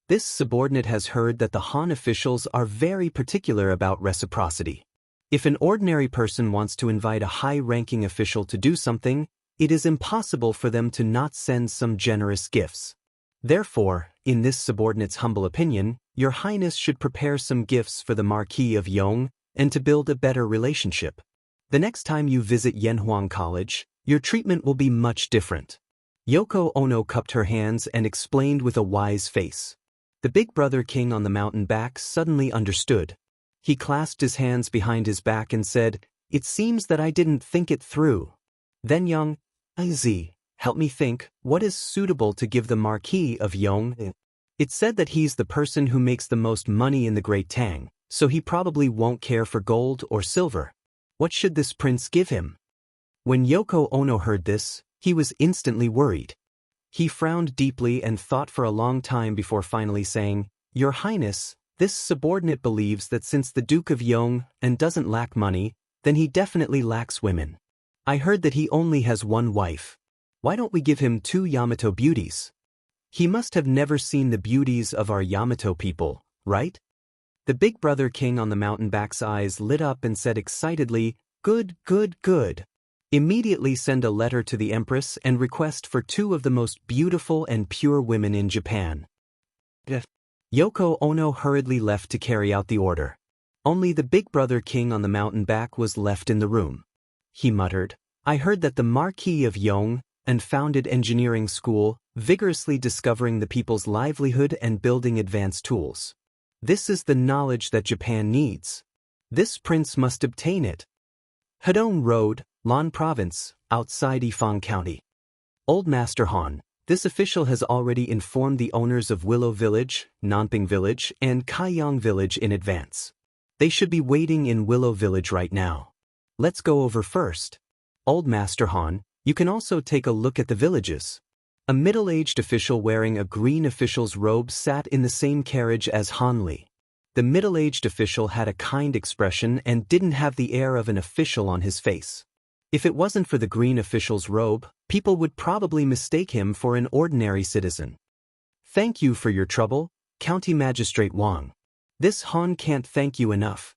This subordinate has heard that the Han officials are very particular about reciprocity. If an ordinary person wants to invite a high-ranking official to do something, it is impossible for them to not send some generous gifts. Therefore, in this subordinate's humble opinion, Your Highness should prepare some gifts for the Marquis of Yong and to build a better relationship. The next time you visit Yanhuang College, your treatment will be much different. Yoko Ono cupped her hands and explained with a wise face. The big brother king on the mountain back suddenly understood. He clasped his hands behind his back and said, It seems that I didn't think it through. Then Young, Z, help me think, what is suitable to give the Marquis of Yong? It's said that he's the person who makes the most money in the Great Tang, so he probably won't care for gold or silver. What should this prince give him? When Yoko Ono heard this, he was instantly worried. He frowned deeply and thought for a long time before finally saying, Your Highness, this subordinate believes that since the Duke of Yong and doesn't lack money, then he definitely lacks women. I heard that he only has one wife. Why don't we give him 2 Yamato beauties? He must have never seen the beauties of our Yamato people, right? The big brother king on the mountain back's eyes lit up and said excitedly, Good, good, good. Immediately send a letter to the Empress and request for 2 of the most beautiful and pure women in Japan. Yoko Ono hurriedly left to carry out the order. Only the big brother king on the mountain back was left in the room. He muttered, "I heard that the Marquis of Yong and founded engineering school, vigorously discovering the people's livelihood and building advanced tools. This is the knowledge that Japan needs. This prince must obtain it." Hedong Road, Lan Province, outside Ifang County. Old Master Han, this official has already informed the owners of Willow Village, Nanping Village, and Kaiyang Village in advance. They should be waiting in Willow Village right now. Let's go over first. Old Master Han, you can also take a look at the villages. A middle-aged official wearing a green official's robe sat in the same carriage as Han Li. The middle-aged official had a kind expression and didn't have the air of an official on his face. If it wasn't for the green official's robe, people would probably mistake him for an ordinary citizen. "Thank you for your trouble, County Magistrate Wang. This Han can't thank you enough."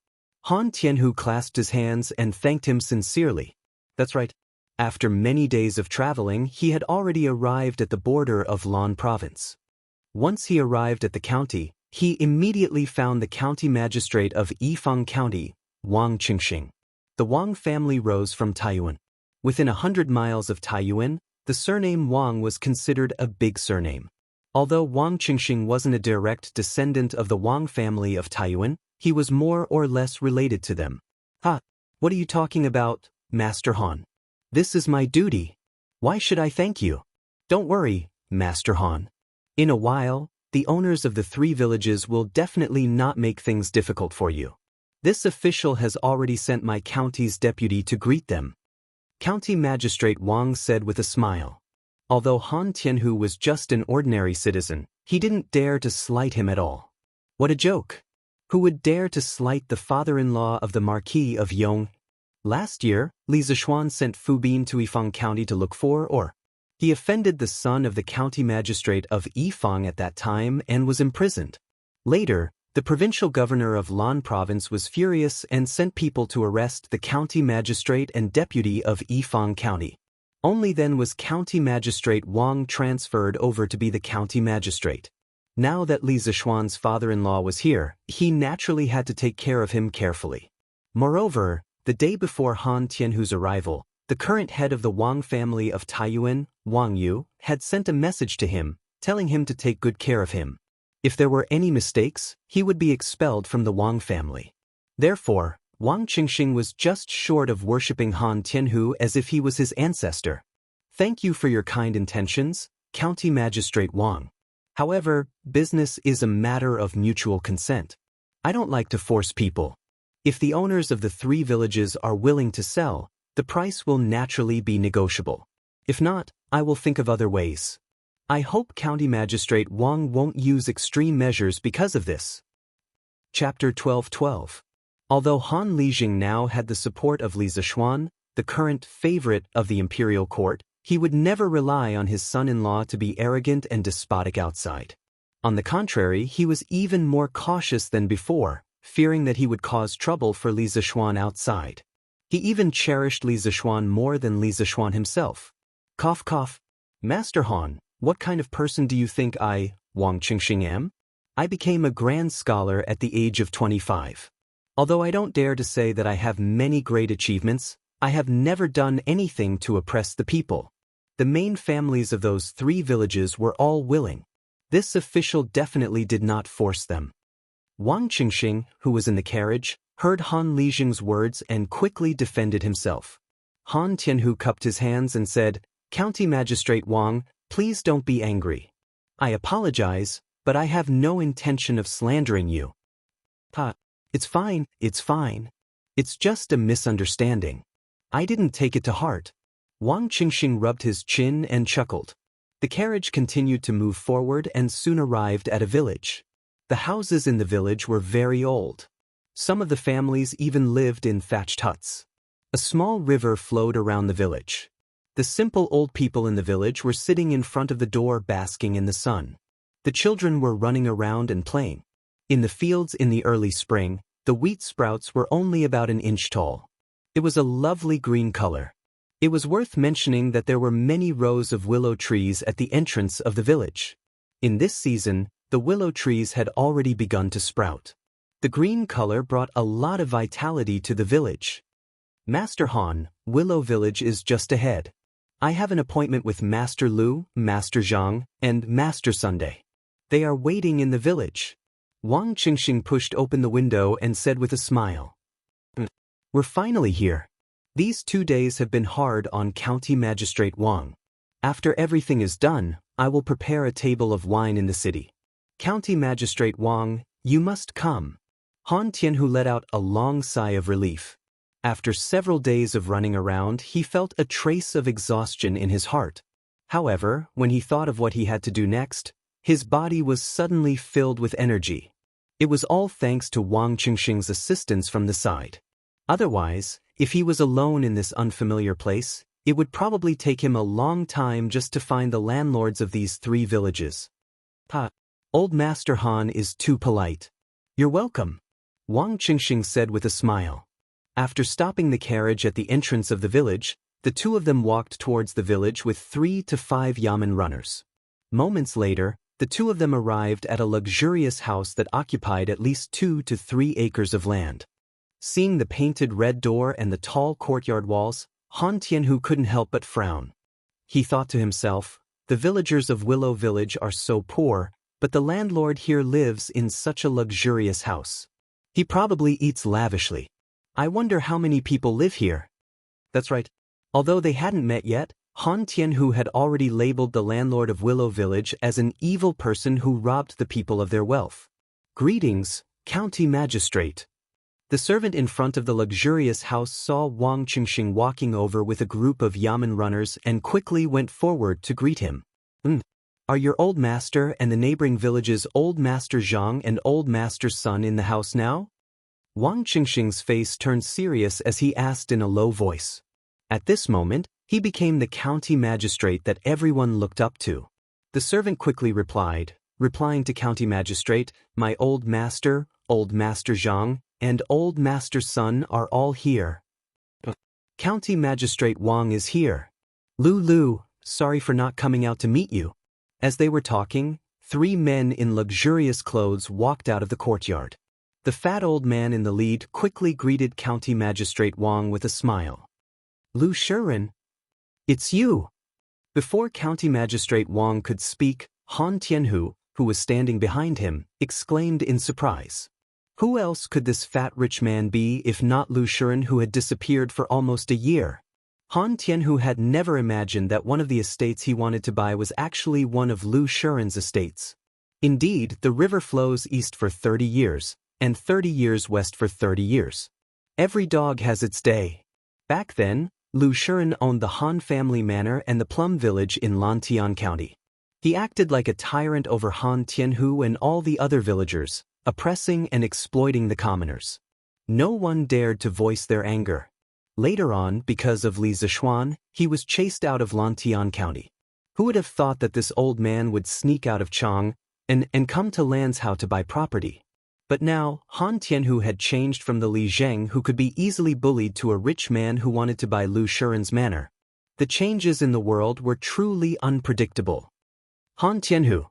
Han Tianhu clasped his hands and thanked him sincerely. That's right. After many days of traveling, he had already arrived at the border of Lan Province. Once he arrived at the county, he immediately found the county magistrate of Yifang County, Wang Qingxing. The Wang family rose from Taiyuan. Within 100 miles of Taiyuan, the surname Wang was considered a big surname. Although Wang Qingxing wasn't a direct descendant of the Wang family of Taiyuan, he was more or less related to them. "Ha! What are you talking about, Master Han? This is my duty. Why should I thank you?" "Don't worry, Master Han. In a while, the owners of the 3 villages will definitely not make things difficult for you. This official has already sent my county's deputy to greet them." County Magistrate Wang said with a smile. Although Han Tianhu was just an ordinary citizen, he didn't dare to slight him at all. What a joke! Who would dare to slight the father-in-law of the Marquis of Yong? Last year, Li Zishuan sent Fu Bin to Yifang County to look for or. He offended the son of the county magistrate of Yifang at that time and was imprisoned. Later, the provincial governor of Lan Province was furious and sent people to arrest the county magistrate and deputy of Yifang County. Only then was County Magistrate Wang transferred over to be the county magistrate. Now that Li Zishuan's father-in-law was here, he naturally had to take care of him carefully. Moreover, the day before Han Tianhu's arrival, the current head of the Wang family of Taiyuan, Wang Yu, had sent a message to him, telling him to take good care of him. If there were any mistakes, he would be expelled from the Wang family. Therefore, Wang Qingxing was just short of worshipping Han Tianhu as if he was his ancestor. "Thank you for your kind intentions, County Magistrate Wang. However, business is a matter of mutual consent. I don't like to force people. If the owners of the 3 villages are willing to sell, the price will naturally be negotiable. If not, I will think of other ways. I hope County Magistrate Wang won't use extreme measures because of this." Chapter 12:12. Although Han Lijing now had the support of Li Zishuan, the current favorite of the imperial court, he would never rely on his son-in-law to be arrogant and despotic outside. On the contrary, he was even more cautious than before, fearing that he would cause trouble for Li Zishuan outside. He even cherished Li Zishuan more than Li Zishuan himself. Cough cough. "Master Han, what kind of person do you think I, Wang Qingxing, am? I became a grand scholar at the age of 25. Although I don't dare to say that I have many great achievements, I have never done anything to oppress the people. The main families of those 3 villages were all willing. This official definitely did not force them." Wang Qingxing, who was in the carriage, heard Han Lijing's words and quickly defended himself. Han Tianhu cupped his hands and said, "County Magistrate Wang, please don't be angry. I apologize, but I have no intention of slandering you." "Pa, it's fine, it's fine. It's just a misunderstanding. I didn't take it to heart." Wang Qingxing rubbed his chin and chuckled. The carriage continued to move forward and soon arrived at a village. The houses in the village were very old. Some of the families even lived in thatched huts. A small river flowed around the village. The simple old people in the village were sitting in front of the door basking in the sun. The children were running around and playing. In the fields in the early spring, the wheat sprouts were only about an inch tall. It was a lovely green color. It was worth mentioning that there were many rows of willow trees at the entrance of the village. In this season, the willow trees had already begun to sprout. The green color brought a lot of vitality to the village. Master Han, Willow Village is just ahead. I have an appointment with Master Lu, Master Zhang, and Master Sunday. They are waiting in the village. Wang Qingxing pushed open the window and said with a smile. We're finally here. These 2 days have been hard on County Magistrate Wang. After everything is done, I will prepare a table of wine in the city. County Magistrate Wang, you must come. Han Tianhu let out a long sigh of relief. After several days of running around, he felt a trace of exhaustion in his heart. However, when he thought of what he had to do next, his body was suddenly filled with energy. It was all thanks to Wang Qingxing's assistance from the side. Otherwise, if he was alone in this unfamiliar place, it would probably take him a long time just to find the landlords of these 3 villages. Old Master Han is too polite. You're welcome, Wang Qingxing said with a smile. After stopping the carriage at the entrance of the village, the 2 of them walked towards the village with 3 to 5 yamen runners. Moments later, the 2 of them arrived at a luxurious house that occupied at least 2 to 3 acres of land. Seeing the painted red door and the tall courtyard walls, Han Tianhu couldn't help but frown. He thought to himself, the villagers of Willow Village are so poor, but the landlord here lives in such a luxurious house. He probably eats lavishly. I wonder how many people live here. That's right. Although they hadn't met yet, Han Tianhu had already labeled the landlord of Willow Village as an evil person who robbed the people of their wealth. Greetings, County Magistrate. The servant in front of the luxurious house saw Wang Qingxing walking over with a group of yamen runners and quickly went forward to greet him. Are your old master and the neighboring village's old Master Zhang and old Master Sun in the house now? Wang Qingxing's face turned serious as he asked in a low voice. At this moment, he became the county magistrate that everyone looked up to. The servant quickly replying to County Magistrate, my old Master Zhang, and old Master Sun are all here. County Magistrate Wang is here. Lu, sorry for not coming out to meet you. As they were talking, 3 men in luxurious clothes walked out of the courtyard. The fat old man in the lead quickly greeted County Magistrate Wang with a smile. Lu Shiren, it's you. Before County Magistrate Wang could speak, Han Tianhu, who was standing behind him, exclaimed in surprise. Who else could this fat rich man be if not Lu Shiren, who had disappeared for almost a year? Han Tianhu had never imagined that one of the estates he wanted to buy was actually one of Lu Shiren's estates. Indeed, the river flows east for 30 years, and 30 years west for 30 years. Every dog has its day. Back then, Lu Shiren owned the Han family manor and the Plum Village in Lantian County. He acted like a tyrant over Han Tianhu and all the other villagers, oppressing and exploiting the commoners. No one dared to voice their anger. Later on, because of Li Zishuan, he was chased out of Lantian County. Who would have thought that this old man would sneak out of Chang and come to Lanzhou to buy property? But now, Han Tianhu had changed from the Li Zheng who could be easily bullied to a rich man who wanted to buy Lu Shiren's manor. The changes in the world were truly unpredictable. Han Tianhu.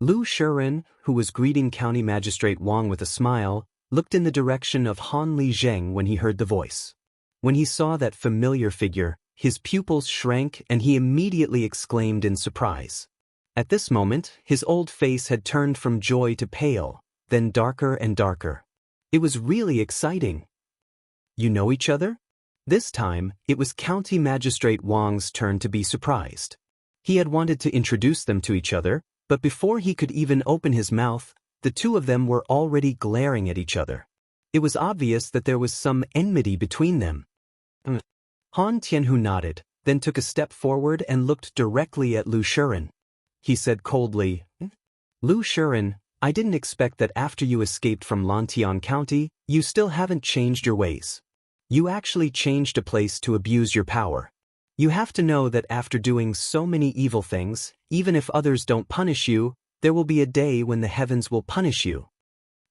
Lu Shiren, who was greeting County Magistrate Wang with a smile, looked in the direction of Han Li Zheng when he heard the voice. When he saw that familiar figure, his pupils shrank and he immediately exclaimed in surprise. At this moment, his old face had turned from joy to pale, then darker and darker. It was really exciting. You know each other? This time, it was County Magistrate Wang's turn to be surprised. He had wanted to introduce them to each other, but before he could even open his mouth, the 2 of them were already glaring at each other. It was obvious that there was some enmity between them. Han Tianhu nodded, then took a step forward and looked directly at Lu Shiren. He said coldly, Lu Shiren, I didn't expect that after you escaped from Lantian County, you still haven't changed your ways. You actually changed a place to abuse your power. You have to know that after doing so many evil things, even if others don't punish you, there will be a day when the heavens will punish you.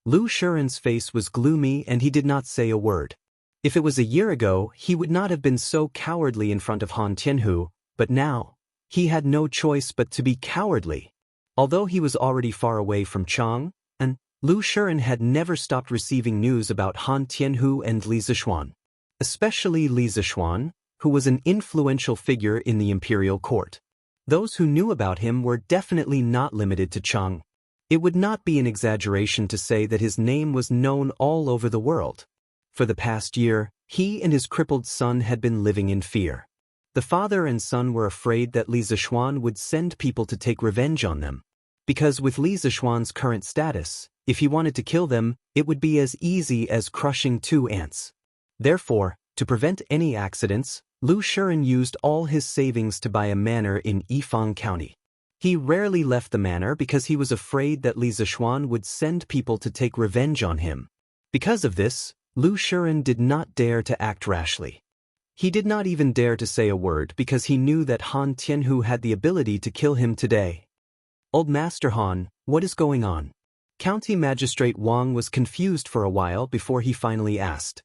Lu Shiren's face was gloomy and he did not say a word. If it was a year ago, he would not have been so cowardly in front of Han Tianhu, but now, he had no choice but to be cowardly. Although he was already far away from Chang, and Lu Shiren had never stopped receiving news about Han Tianhu and Li Zixuan, especially Li Zixuan, who was an influential figure in the imperial court. Those who knew about him were definitely not limited to Chang. It would not be an exaggeration to say that his name was known all over the world. For the past year, he and his crippled son had been living in fear. The father and son were afraid that Li Zixuan would send people to take revenge on them. Because with Li Zixuan's current status, if he wanted to kill them, it would be as easy as crushing 2 ants. Therefore, to prevent any accidents, Lu Shiren used all his savings to buy a manor in Yifang County. He rarely left the manor because he was afraid that Li Zixuan would send people to take revenge on him. Because of this, Lu Shiren did not dare to act rashly. He did not even dare to say a word because he knew that Han Tianhu had the ability to kill him today. Old Master Han, what is going on? County Magistrate Wang was confused for a while before he finally asked.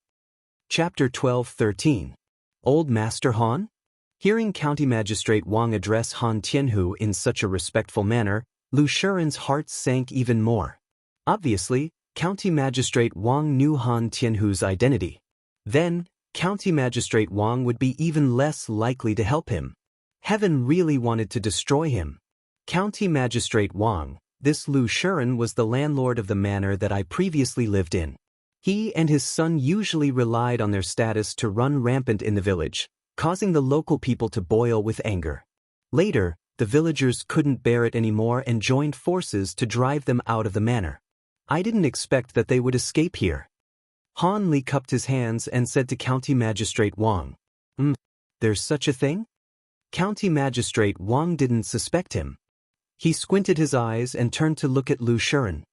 Chapter 12:13. Old Master Han? Hearing County Magistrate Wang address Han Tianhu in such a respectful manner, Lu Shiren's heart sank even more. Obviously, County Magistrate Wang knew Han Tianhu's identity. Then, County Magistrate Wang would be even less likely to help him. Heaven really wanted to destroy him. County Magistrate Wang, this Lu Shiren was the landlord of the manor that I previously lived in. He and his son usually relied on their status to run rampant in the village, causing the local people to boil with anger. Later, the villagers couldn't bear it anymore and joined forces to drive them out of the manor. I didn't expect that they would escape here. Han Li cupped his hands and said to County Magistrate Wang, There's such a thing? County Magistrate Wang didn't suspect him. He squinted his eyes and turned to look at Lu Shiren.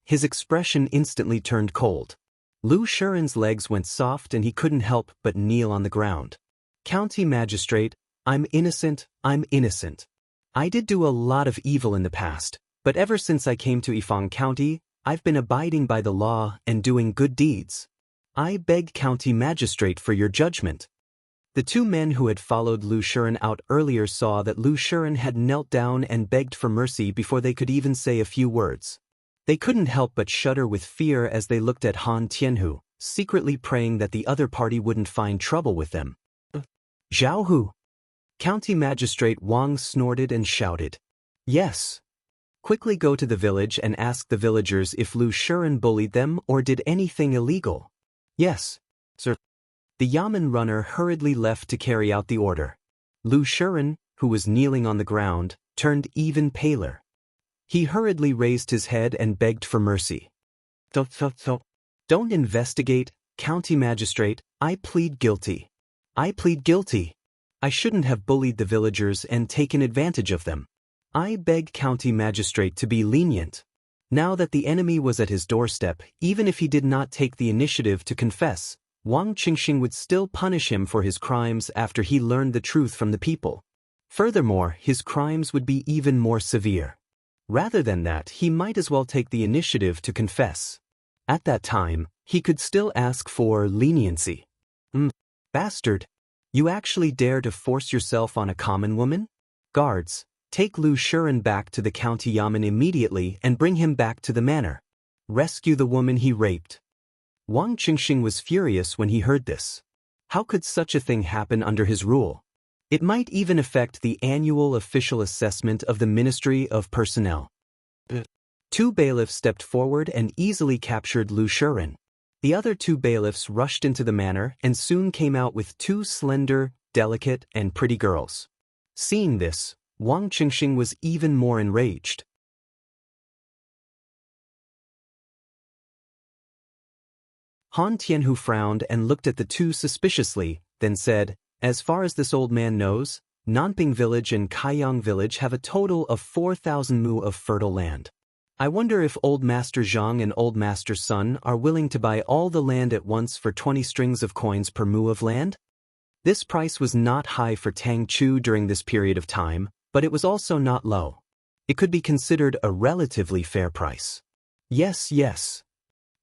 His expression instantly turned cold. Lu Shiren's legs went soft and he couldn't help but kneel on the ground. County Magistrate, I'm innocent. I did do a lot of evil in the past, but ever since I came to Yifang County, I've been abiding by the law and doing good deeds. I beg County Magistrate for your judgment. The 2 men who had followed Lu Shiren out earlier saw that Lu Shiren had knelt down and begged for mercy before they could even say a few words. They couldn't help but shudder with fear as they looked at Han Tianhu, secretly praying that the other party wouldn't find trouble with them. Zhao Hu. County Magistrate Wang snorted and shouted. Yes. Quickly go to the village and ask the villagers if Lu Shiren bullied them or did anything illegal. Yes, sir. The Yamen runner hurriedly left to carry out the order. Lu Shiren, who was kneeling on the ground, turned even paler. He hurriedly raised his head and begged for mercy. Don't investigate, County Magistrate, I plead guilty. I plead guilty. I shouldn't have bullied the villagers and taken advantage of them. I beg County Magistrate to be lenient. Now that the enemy was at his doorstep, even if he did not take the initiative to confess, Wang Qingxing would still punish him for his crimes after he learned the truth from the people. Furthermore, his crimes would be even more severe. Rather than that, he might as well take the initiative to confess. At that time, he could still ask for leniency. Bastard! You actually dare to force yourself on a common woman? Guards, take Lu Shiren back to the county yamen immediately and bring him back to the manor. Rescue the woman he raped. Wang Qingxing was furious when he heard this. How could such a thing happen under his rule? It might even affect the annual official assessment of the Ministry of Personnel. 2 bailiffs stepped forward and easily captured Lu Shiren. The other 2 bailiffs rushed into the manor and soon came out with 2 slender, delicate, and pretty girls. Seeing this, Wang Qingxing was even more enraged. Han Tianhu frowned and looked at the 2 suspiciously, then said, As far as this old man knows, Nanping Village and Kaiyang Village have a total of 4,000 mu of fertile land. I wonder if Old Master Zhang and Old Master Sun are willing to buy all the land at once for 20 strings of coins per mu of land? This price was not high for Tang Chu during this period of time, but it was also not low. It could be considered a relatively fair price. Yes.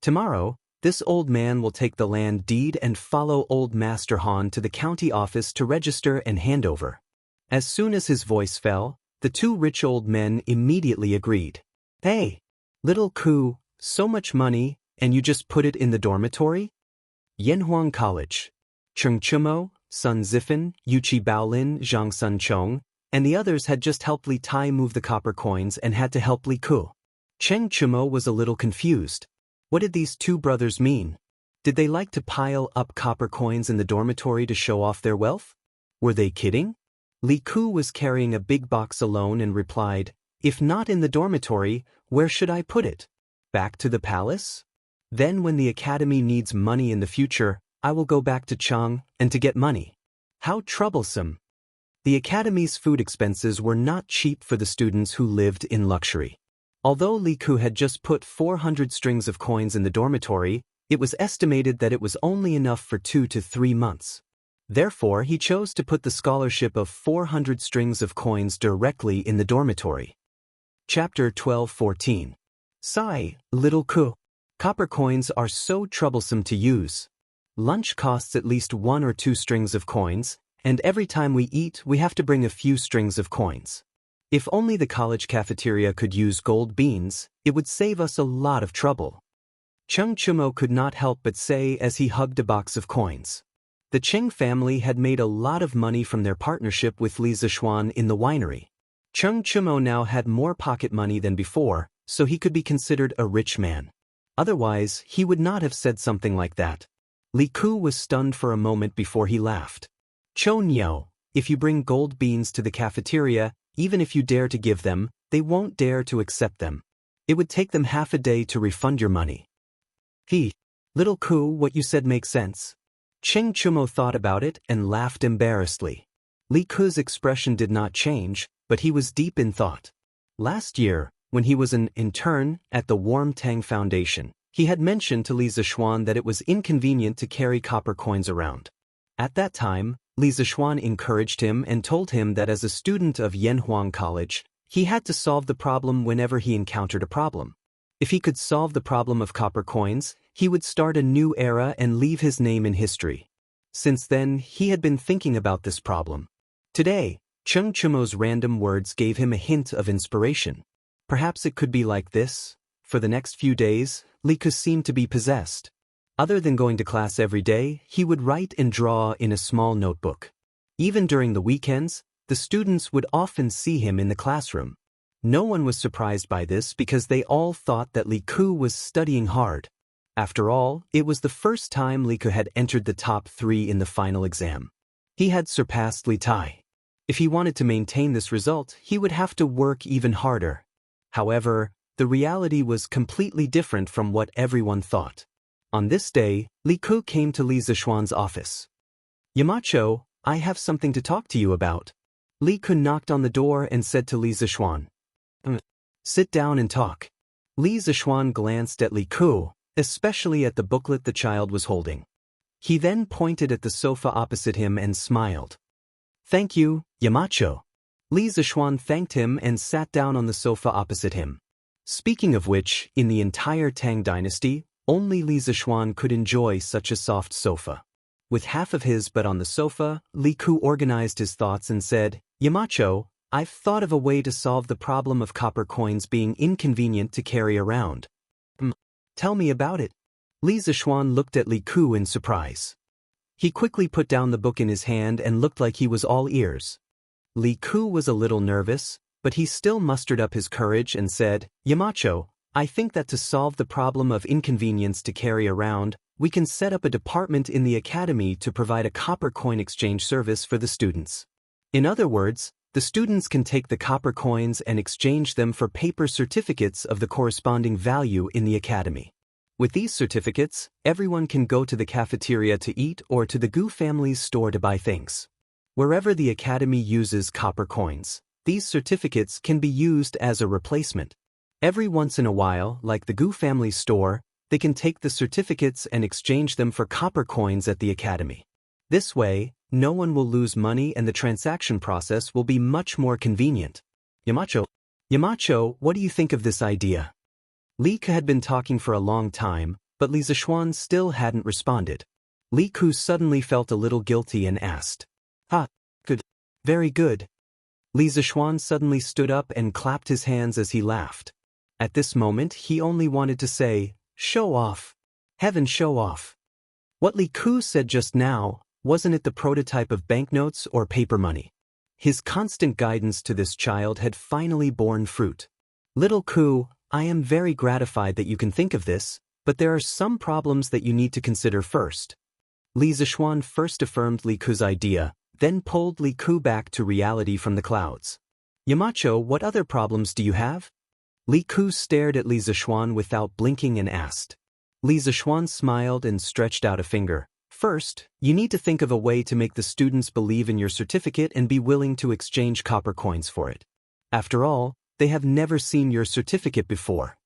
Tomorrow, this old man will take the land deed and follow Old Master Han to the county office to register and hand over. As soon as his voice fell, The two rich old men immediately agreed. Hey, little Ku, so much money, and you just put it in the dormitory? Yanhuang College. Cheng Chumo, Sun Zifan, Yuchi Baolin, Zhang Sun Chong, and the others had just helped Li Tai move the copper coins and had to help Li Ku. Cheng Chumo was a little confused. What did these two brothers mean? Did they like to pile up copper coins in the dormitory to show off their wealth? Were they kidding? Li Ku was carrying a big box alone and replied, if not in the dormitory, where should I put it? Back to the palace? Then when the academy needs money in the future, I will go back to Chang and to get money. How troublesome. The academy's food expenses were not cheap for the students who lived in luxury. Although Li Ku had just put 400 strings of coins in the dormitory, it was estimated that it was only enough for 2 to 3 months. Therefore, he chose to put the scholarship of 400 strings of coins directly in the dormitory. Chapter 12:14. Sigh, little Ku. Copper coins are so troublesome to use. Lunch costs at least 1 or 2 strings of coins, and every time we eat we have to bring a few strings of coins. If only the college cafeteria could use gold beans, it would save us a lot of trouble. Cheng Chumo could not help but say as he hugged a box of coins. The Cheng family had made a lot of money from their partnership with Li Zishuan in the winery. Cheng Chumo now had more pocket money than before, so he could be considered a rich man. Otherwise, he would not have said something like that. Li Ku was stunned for a moment before he laughed. Cho Niao, if you bring gold beans to the cafeteria, even if you dare to give them, they won't dare to accept them. It would take them half a day to refund your money. Little Ku, what you said makes sense. Cheng Chumo thought about it and laughed embarrassedly. Li Ku's expression did not change, but he was deep in thought. Last year, when he was an intern at the Warm Tang Foundation, he had mentioned to Li Zishuan that it was inconvenient to carry copper coins around. At that time, Li Zishuan encouraged him and told him that as a student of Yanhuang College, he had to solve the problem whenever he encountered a problem. If he could solve the problem of copper coins, he would start a new era and leave his name in history. Since then, he had been thinking about this problem. Today, Cheng Chumo's random words gave him a hint of inspiration. Perhaps it could be like this. For the next few days, Li Ku seemed to be possessed. Other than going to class every day, he would write and draw in a small notebook. Even during the weekends, the students would often see him in the classroom. No one was surprised by this because they all thought that Li Ku was studying hard. After all, it was the first time Li Ku had entered the top 3 in the final exam. He had surpassed Li Tai. If he wanted to maintain this result, he would have to work even harder. However, the reality was completely different from what everyone thought. On this day, Li Ku came to Li Zishuan's office. Yamacho, I have something to talk to you about. Li Ku knocked on the door and said to Li Zishuan, sit down and talk. Li Zishuan glanced at Li Ku, especially at the booklet the child was holding. He then pointed at the sofa opposite him and smiled. Thank you, Yamacho. Li Zishuan thanked him and sat down on the sofa opposite him. Speaking of which, in the entire Tang dynasty, only Li Zishuan could enjoy such a soft sofa. With half of his butt on the sofa, Li Ku organized his thoughts and said, Yamacho, I've thought of a way to solve the problem of copper coins being inconvenient to carry around. Tell me about it. Li Zishuan looked at Li Ku in surprise. He quickly put down the book in his hand and looked like he was all ears. Li Ku was a little nervous, but he still mustered up his courage and said, Yamacho, I think that to solve the problem of inconvenience to carry around, we can set up a department in the academy to provide a copper coin exchange service for the students. In other words, the students can take the copper coins and exchange them for paper certificates of the corresponding value in the academy. With these certificates, everyone can go to the cafeteria to eat or to the Gu family's store to buy things. Wherever the academy uses copper coins, these certificates can be used as a replacement. Every once in a while, like the Gu family's store, they can take the certificates and exchange them for copper coins at the academy. This way, no one will lose money and the transaction process will be much more convenient. Yamacho, what do you think of this idea? Li Ku had been talking for a long time, but Li Zishuan still hadn't responded. Li Ku suddenly felt a little guilty and asked, good. Very good. Li Zishuan suddenly stood up and clapped his hands as he laughed. At this moment he only wanted to say, "Show off. Heaven show off." What Li Ku said just now, wasn't it the prototype of banknotes or paper money? His constant guidance to this child had finally borne fruit. "Little Ku, I am very gratified that you can think of this, but there are some problems that you need to consider first." Li Zishuan first affirmed Li Ku's idea, then pulled Li Ku back to reality from the clouds. "Yamacho, what other problems do you have?" Li Ku stared at Li Zishuan without blinking and asked. Li Zishuan smiled and stretched out a finger. "First, you need to think of a way to make the students believe in your certificate and be willing to exchange copper coins for it. After all, they have never seen your certificate before.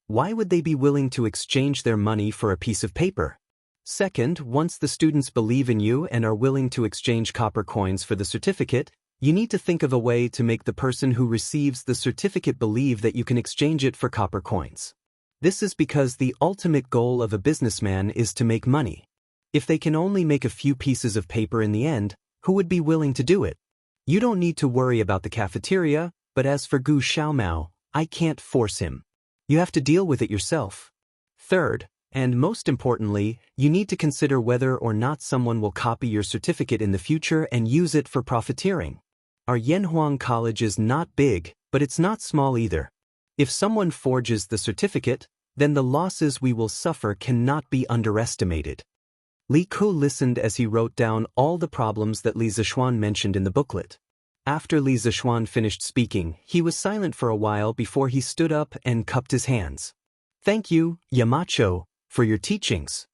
Why would they be willing to exchange their money for a piece of paper? Second, once the students believe in you and are willing to exchange copper coins for the certificate, you need to think of a way to make the person who receives the certificate believe that you can exchange it for copper coins. This is because the ultimate goal of a businessman is to make money. If they can only make a few pieces of paper in the end, who would be willing to do it? You don't need to worry about the cafeteria, but as for Gu Xiaomao, I can't force him. You have to deal with it yourself. Third, and most importantly, you need to consider whether or not someone will copy your certificate in the future and use it for profiteering. Our Yanhuang College is not big, but it's not small either. If someone forges the certificate, then the losses we will suffer cannot be underestimated." Li Ku listened as he wrote down all the problems that Li Zishuan mentioned in the booklet. After Li Zishuan finished speaking, he was silent for a while before he stood up and cupped his hands. "Thank you, Yamacho, for your teachings.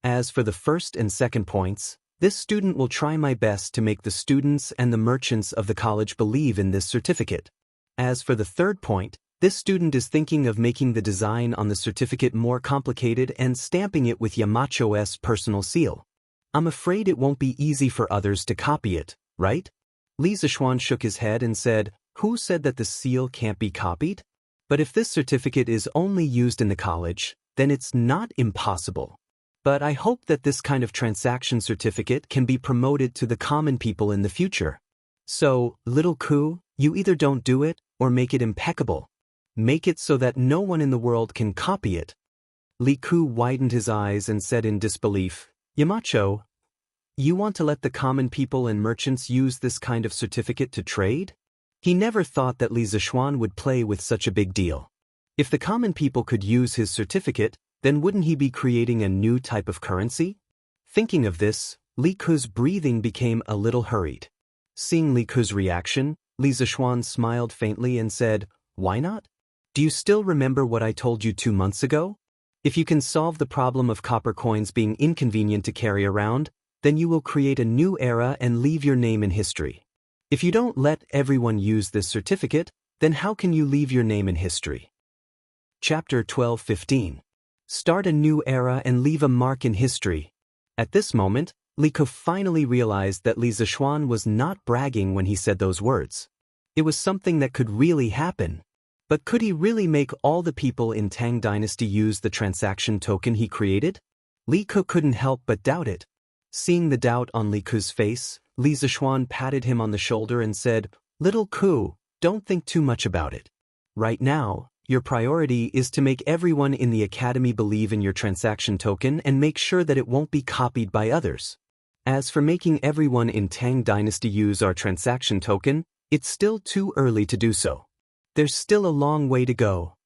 As for the first and second points, this student will try my best to make the students and the merchants of the college believe in this certificate. As for the third point, this student is thinking of making the design on the certificate more complicated and stamping it with Yamacho's personal seal. I'm afraid it won't be easy for others to copy it, right?" Li Zishuan shook his head and said, "Who said that the seal can't be copied? But if this certificate is only used in the college, then it's not impossible. But I hope that this kind of transaction certificate can be promoted to the common people in the future. So, little Ku, you either don't do it, or make it impeccable. Make it so that no one in the world can copy it." Li Ku widened his eyes and said in disbelief, "Yamacho, you want to let the common people and merchants use this kind of certificate to trade?" He never thought that Li Zishuan would play with such a big deal. If the common people could use his certificate, then wouldn't he be creating a new type of currency? Thinking of this, Li Ku's breathing became a little hurried. Seeing Li Ku's reaction, Li Zishuan smiled faintly and said, "Why not? Do you still remember what I told you 2 months ago? If you can solve the problem of copper coins being inconvenient to carry around, then you will create a new era and leave your name in history. If you don't let everyone use this certificate, then how can you leave your name in history?" Chapter 12:15. Start a new era and leave a mark in history. At this moment, Li Ku finally realized that Li Zishuan was not bragging when he said those words. It was something that could really happen. But could he really make all the people in Tang Dynasty use the transaction token he created? Li Ku couldn't help but doubt it. Seeing the doubt on Li Ku's face, Li Zishuan patted him on the shoulder and said, "Little Ku, don't think too much about it. Right now, your priority is to make everyone in the academy believe in your transaction token and make sure that it won't be copied by others. As for making everyone in Tang Dynasty use our transaction token, it's still too early to do so. There's still a long way to go."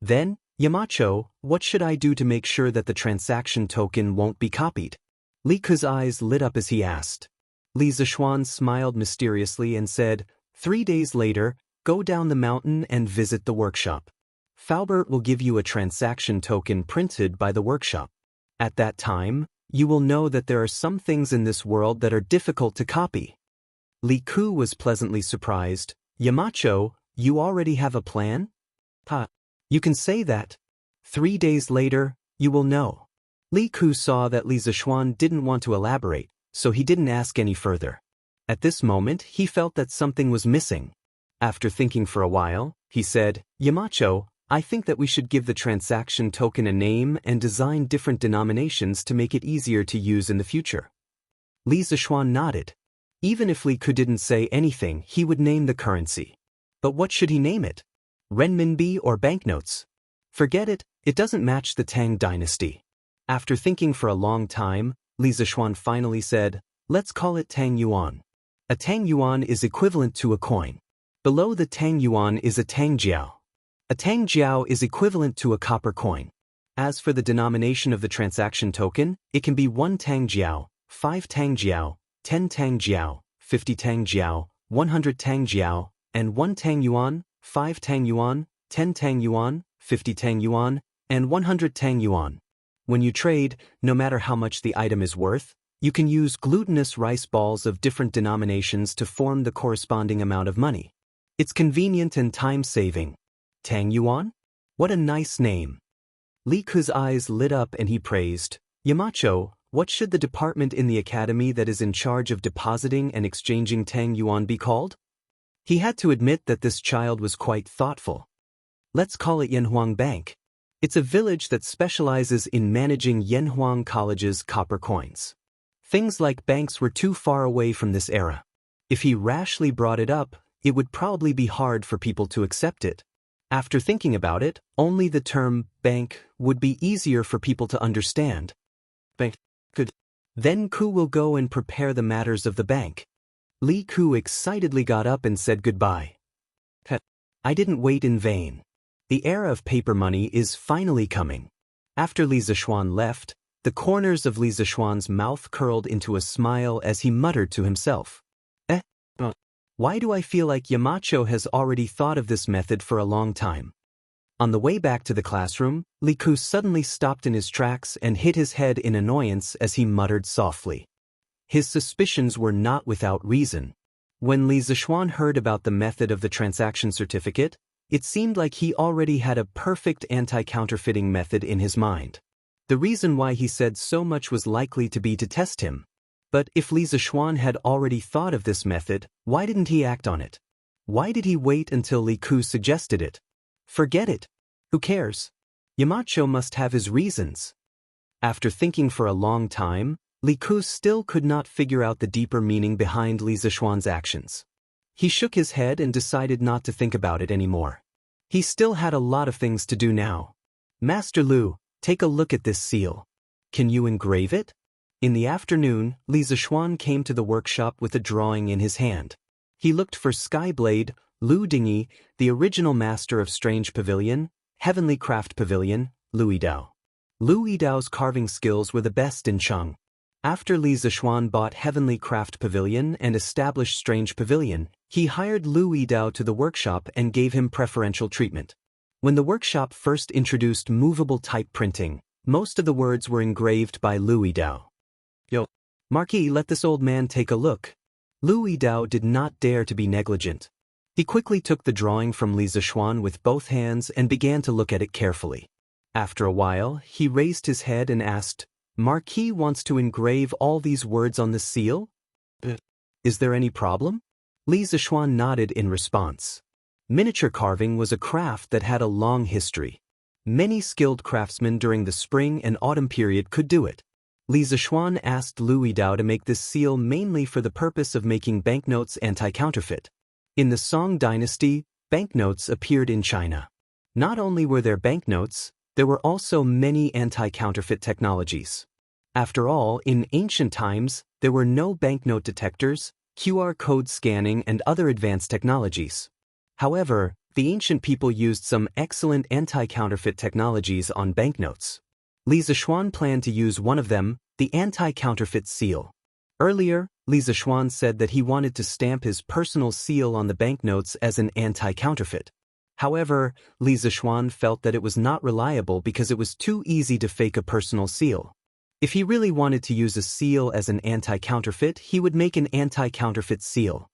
"Then, Yamacho, what should I do to make sure that the transaction token won't be copied?" Li Ku's eyes lit up as he asked. Li Zishuan smiled mysteriously and said, 3 days later, go down the mountain and visit the workshop. Faubert will give you a transaction token printed by the workshop. At that time, you will know that there are some things in this world that are difficult to copy." Li Ku was pleasantly surprised. "Yamacho, you already have a plan?" "Ha, you can say that. 3 days later, you will know." Li Ku saw that Li Zishuan didn't want to elaborate, so he didn't ask any further. At this moment, he felt that something was missing. After thinking for a while, he said, "Yamacho, I think that we should give the transaction token a name and design different denominations to make it easier to use in the future." Li Zishuan nodded. Even if Li Ku didn't say anything, he would name the currency. But what should he name it? Renminbi or banknotes? Forget it, it doesn't match the Tang dynasty. After thinking for a long time, Li Zishuan finally said, let's call it Tang Yuan. A Tang Yuan is equivalent to a coin. Below the Tang Yuan is a Tang Jiao. A Tang Jiao is equivalent to a copper coin. As for the denomination of the transaction token, it can be 1 Tang Jiao, 5 Tang Jiao, 10 Tang Jiao, 50 Tang Jiao, 100 Tang Jiao, and 1 Tang Yuan, 5 Tang Yuan, 10 Tang Yuan, 50 Tang Yuan, and 100 Tang Yuan. When you trade, no matter how much the item is worth, you can use glutinous rice balls of different denominations to form the corresponding amount of money. It's convenient and time-saving. Tang Yuan? What a nice name. Li Ku's eyes lit up and he praised, Yamacho, what should the department in the academy that is in charge of depositing and exchanging Tang Yuan be called? He had to admit that this child was quite thoughtful. Let's call it Yanhuang Bank. It's a village that specializes in managing Yanhuang College's copper coins. Things like banks were too far away from this era. If he rashly brought it up, it would probably be hard for people to accept it. After thinking about it, only the term bank would be easier for people to understand. Bank. Good. Then Ku will go and prepare the matters of the bank. Li Ku excitedly got up and said goodbye. I didn't wait in vain. The era of paper money is finally coming. After Li Zishuan left, the corners of Li Zishuan's mouth curled into a smile as he muttered to himself. Why do I feel like Yamacho has already thought of this method for a long time? On the way back to the classroom, Li Ku suddenly stopped in his tracks and hit his head in annoyance as he muttered softly. His suspicions were not without reason. When Li Zishuan heard about the method of the transaction certificate, it seemed like he already had a perfect anti-counterfeiting method in his mind. The reason why he said so much was likely to be to test him. But if Li Zishuan had already thought of this method, why didn't he act on it? Why did he wait until Li Ku suggested it? Forget it. Who cares? Yamacho must have his reasons. After thinking for a long time, Li Ku still could not figure out the deeper meaning behind Li Zishuan's actions. He shook his head and decided not to think about it anymore. He still had a lot of things to do now. Master Lu, take a look at this seal. Can you engrave it? In the afternoon, Li Zishuan came to the workshop with a drawing in his hand. He looked for Skyblade, Lu Dingyi, the original master of Strange Pavilion, Heavenly Craft Pavilion, Lu Yidao. Lu Yidao's carving skills were the best in Cheng. After Li Zishuan bought Heavenly Craft Pavilion and established Strange Pavilion, he hired Lu Yidao to the workshop and gave him preferential treatment. When the workshop first introduced movable type printing, most of the words were engraved by Lu Yidao. Yo, Marquis, let this old man take a look. Lu Yidao did not dare to be negligent. He quickly took the drawing from Li Zishuan with both hands and began to look at it carefully. After a while, he raised his head and asked, Marquis wants to engrave all these words on the seal? Is there any problem? Li Zishuan nodded in response. Miniature carving was a craft that had a long history. Many skilled craftsmen during the spring and autumn period could do it. Li Zishuan asked Lu Yidao to make this seal mainly for the purpose of making banknotes anti-counterfeit. In the Song dynasty, banknotes appeared in China. Not only were there banknotes, there were also many anti-counterfeit technologies. After all, in ancient times, there were no banknote detectors, QR code scanning, and other advanced technologies. However, the ancient people used some excellent anti-counterfeit technologies on banknotes. Li Zishuan planned to use one of them, the anti-counterfeit seal. Earlier, Li Zishuan said that he wanted to stamp his personal seal on the banknotes as an anti-counterfeit. However, Li Zishuan felt that it was not reliable because it was too easy to fake a personal seal. If he really wanted to use a seal as an anti-counterfeit, he would make an anti-counterfeit seal.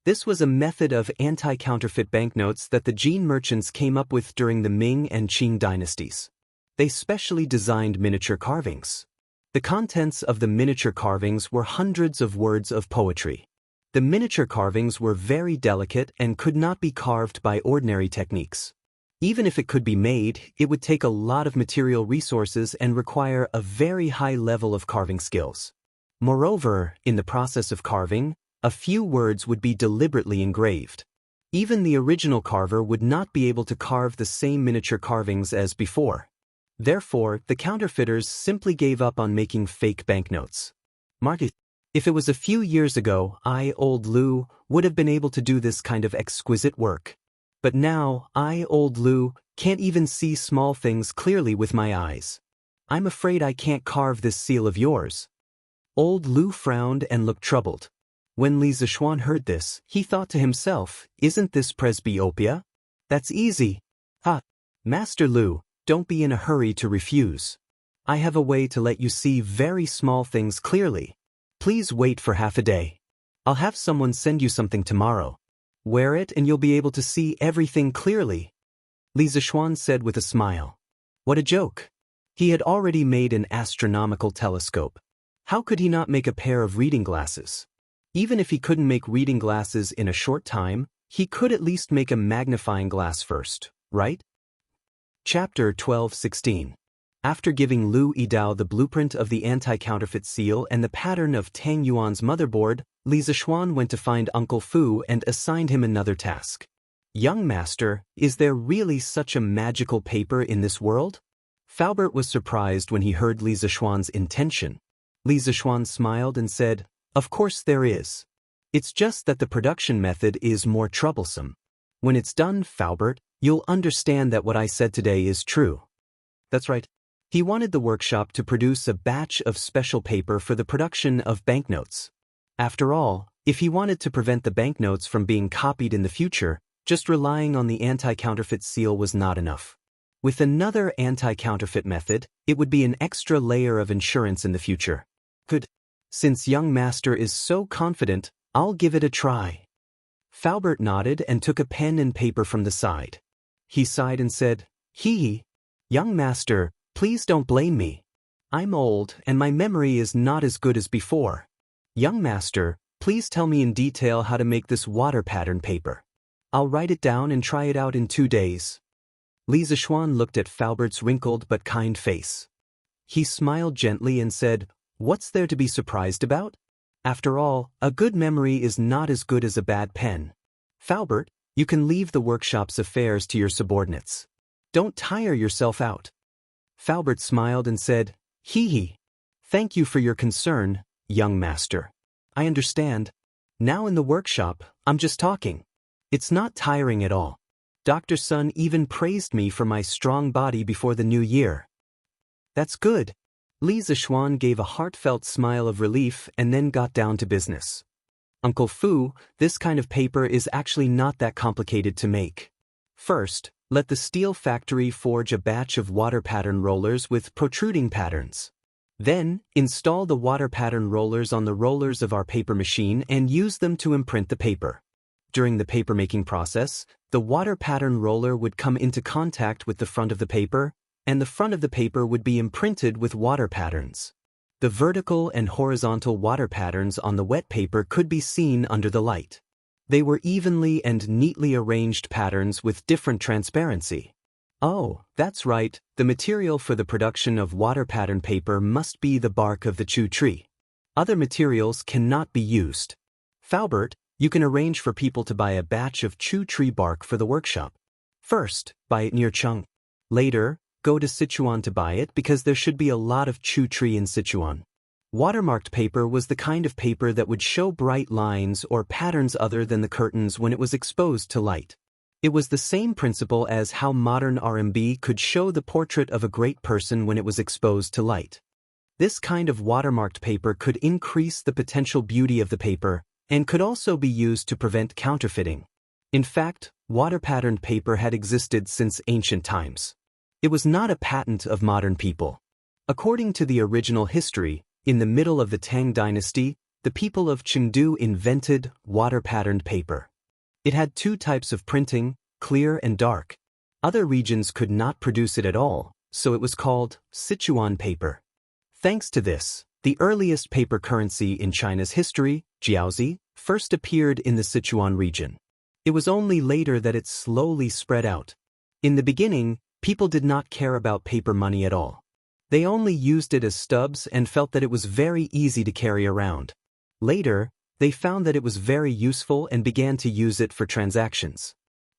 This was a method of anti-counterfeit banknotes that the Jin merchants came up with during the Ming and Qing dynasties. They specially designed miniature carvings. The contents of the miniature carvings were hundreds of words of poetry. The miniature carvings were very delicate and could not be carved by ordinary techniques. Even if it could be made, it would take a lot of material resources and require a very high level of carving skills. Moreover, in the process of carving, A few words would be deliberately engraved. Even the original carver would not be able to carve the same miniature carvings as before. Therefore, the counterfeiters simply gave up on making fake banknotes. Marty, if it was a few years ago, old Lu, would have been able to do this kind of exquisite work. But now, old Lu, can't even see small things clearly with my eyes. I'm afraid I can't carve this seal of yours. Old Lu frowned and looked troubled. When Li Zishuan heard this, he thought to himself, isn't this presbyopia? That's easy. Master Lu, don't be in a hurry to refuse. I have a way to let you see very small things clearly. Please wait for half a day. I'll have someone send you something tomorrow. Wear it and you'll be able to see everything clearly. Li Zishuan said with a smile. What a joke. He had already made an astronomical telescope. How could he not make a pair of reading glasses? Even if he couldn't make reading glasses in a short time, he could at least make a magnifying glass first, right? Chapter 12:16. After giving Lu Yidao the blueprint of the anti-counterfeit seal and the pattern of Tang Yuan's motherboard, Li Zishuan went to find Uncle Fu and assigned him another task. Young master, is there really such a magical paper in this world? Faubert was surprised when he heard Li Zishuan's intention. Li Zishuan smiled and said, of course there is. It's just that the production method is more troublesome. When it's done, Faubert, you'll understand that what I said today is true. That's right. He wanted the workshop to produce a batch of special paper for the production of banknotes. After all, if he wanted to prevent the banknotes from being copied in the future, just relying on the anti-counterfeit seal was not enough. With another anti-counterfeit method, it would be an extra layer of insurance in the future. Good. Since young master is so confident, I'll give it a try. Faubert nodded and took a pen and paper from the side. He sighed and said, young master, please don't blame me. I'm old and my memory is not as good as before. Young master, please tell me in detail how to make this water pattern paper. I'll write it down and try it out in 2 days. Li Zishuan looked at Faubert's wrinkled but kind face. He smiled gently and said, what's there to be surprised about? After all, a good memory is not as good as a bad pen. Faubert, you can leave the workshop's affairs to your subordinates. Don't tire yourself out. Faubert smiled and said, thank you for your concern, young master. I understand. Now in the workshop, I'm just talking. It's not tiring at all. Dr. Sun even praised me for my strong body before the new year. That's good. Li Zishuan gave a heartfelt smile of relief and then got down to business. Uncle Fu, this kind of paper is actually not that complicated to make. First, let the steel factory forge a batch of water pattern rollers with protruding patterns. Then, install the water pattern rollers on the rollers of our paper machine and use them to imprint the paper. During the paper-making process, the water pattern roller would come into contact with the front of the paper, and the front of the paper would be imprinted with water patterns. The vertical and horizontal water patterns on the wet paper could be seen under the light. They were evenly and neatly arranged patterns with different transparency. Oh, that's right, the material for the production of water pattern paper must be the bark of the chu tree. Other materials cannot be used. Faubert, you can arrange for people to buy a batch of chu tree bark for the workshop. First, buy it near Cheng. Later, go to Sichuan to buy it because there should be a lot of chu tree in Sichuan. Watermarked paper was the kind of paper that would show bright lines or patterns other than the curtains when it was exposed to light. It was the same principle as how modern RMB could show the portrait of a great person when it was exposed to light. This kind of watermarked paper could increase the potential beauty of the paper and could also be used to prevent counterfeiting. In fact, water-patterned paper had existed since ancient times. It was not a patent of modern people. According to the original history, in the middle of the Tang dynasty, the people of Chengdu invented water-patterned paper. It had 2 types of printing, clear and dark. Other regions could not produce it at all, so it was called Sichuan paper. Thanks to this, the earliest paper currency in China's history, jiaozi, first appeared in the Sichuan region. It was only later that it slowly spread out. In the beginning, people did not care about paper money at all. They only used it as stubs and felt that it was very easy to carry around. Later, They found that it was very useful and began to use it for transactions.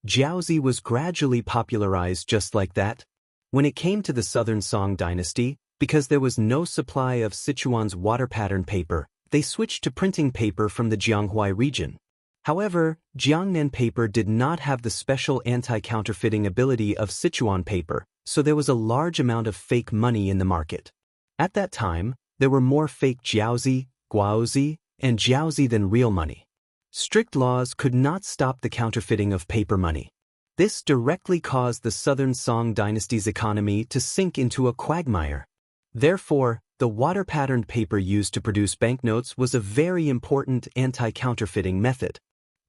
Jiaozi was gradually popularized just like that. When it came to the Southern Song dynasty, because there was no supply of Sichuan's water pattern paper, they switched to printing paper from the Jianghuai region. However, Jiangnan paper did not have the special anti-counterfeiting ability of Sichuan paper, so there was a large amount of fake money in the market. At that time, there were more fake jiaozi, guaozi, and jiaozi than real money. Strict laws could not stop the counterfeiting of paper money. This directly caused the Southern Song dynasty's economy to sink into a quagmire. Therefore, the water-patterned paper used to produce banknotes was a very important anti-counterfeiting method.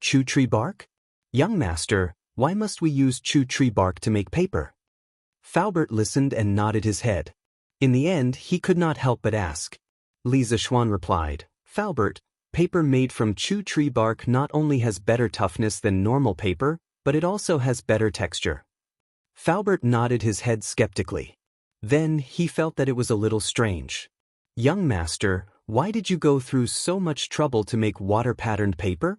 Chu tree bark? Young master, why must we use chu tree bark to make paper? Faubert listened and nodded his head. In the end, he could not help but ask. Li Zishuan replied, Faubert, paper made from chu tree bark not only has better toughness than normal paper, but it also has better texture. Faubert nodded his head skeptically. Then he felt that it was a little strange. Young master, why did you go through so much trouble to make water-patterned paper?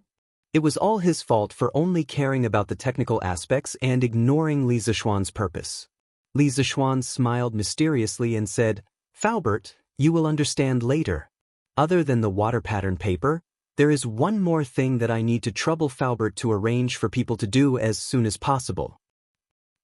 It was all his fault for only caring about the technical aspects and ignoring Li Zishuan's purpose. Li Zishuan smiled mysteriously and said, Faubert, you will understand later. Other than the water-patterned paper, there is one more thing that I need to trouble Faubert to arrange for people to do as soon as possible.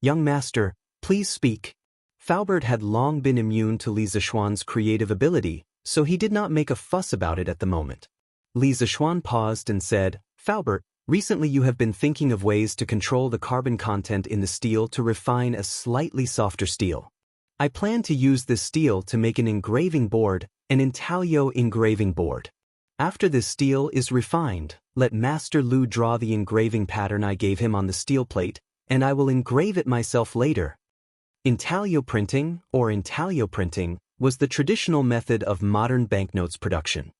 Young master, please speak. Faubert had long been immune to Li Zishuan's creative ability, so he did not make a fuss about it at the moment. Li Zishuan paused and said, Faubert, recently you have been thinking of ways to control the carbon content in the steel to refine a slightly softer steel. I plan to use this steel to make an engraving board, an intaglio engraving board. After this steel is refined, let Master Lu draw the engraving pattern I gave him on the steel plate, and I will engrave it myself later. Intaglio printing, or intaglio printing, was the traditional method of modern banknotes production.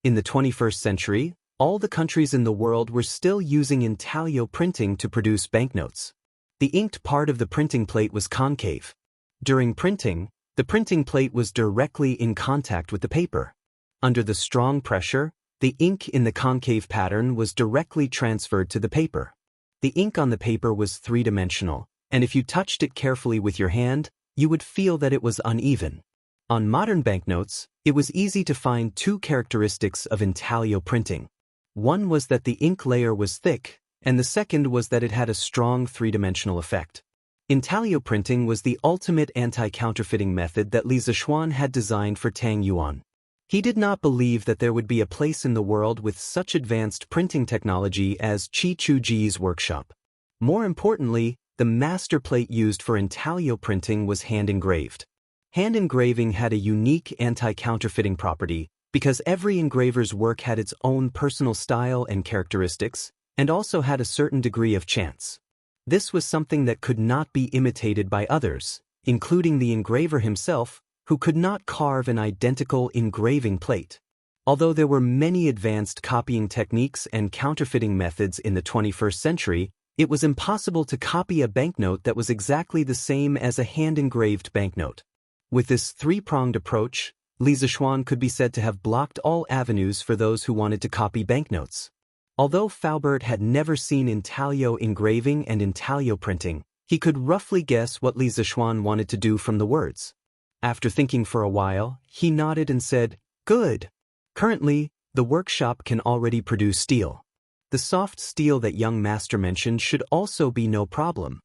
In the 21st century, all the countries in the world were still using intaglio printing to produce banknotes. The inked part of the printing plate was concave. During printing, the printing plate was directly in contact with the paper. Under the strong pressure, the ink in the concave pattern was directly transferred to the paper. The ink on the paper was three-dimensional, and if you touched it carefully with your hand, you would feel that it was uneven. On modern banknotes, it was easy to find two characteristics of intaglio printing. One was that the ink layer was thick, and the second was that it had a strong three-dimensional effect. Intaglio printing was the ultimate anti-counterfeiting method that Li Zishuan had designed for Tang Yuan. He did not believe that there would be a place in the world with such advanced printing technology as Qi Chuji's workshop. More importantly, the master plate used for intaglio printing was hand-engraved. Hand engraving had a unique anti-counterfeiting property because every engraver's work had its own personal style and characteristics, and also had a certain degree of chance. This was something that could not be imitated by others, including the engraver himself, who could not carve an identical engraving plate. Although there were many advanced copying techniques and counterfeiting methods in the 21st century, it was impossible to copy a banknote that was exactly the same as a hand-engraved banknote. With this three-pronged approach, Li Zishuan could be said to have blocked all avenues for those who wanted to copy banknotes. Although Faubert had never seen intaglio engraving and intaglio printing, he could roughly guess what Li Zishuan wanted to do from the words. After thinking for a while, he nodded and said, Good. Currently, the workshop can already produce steel. The soft steel that young master mentioned should also be no problem.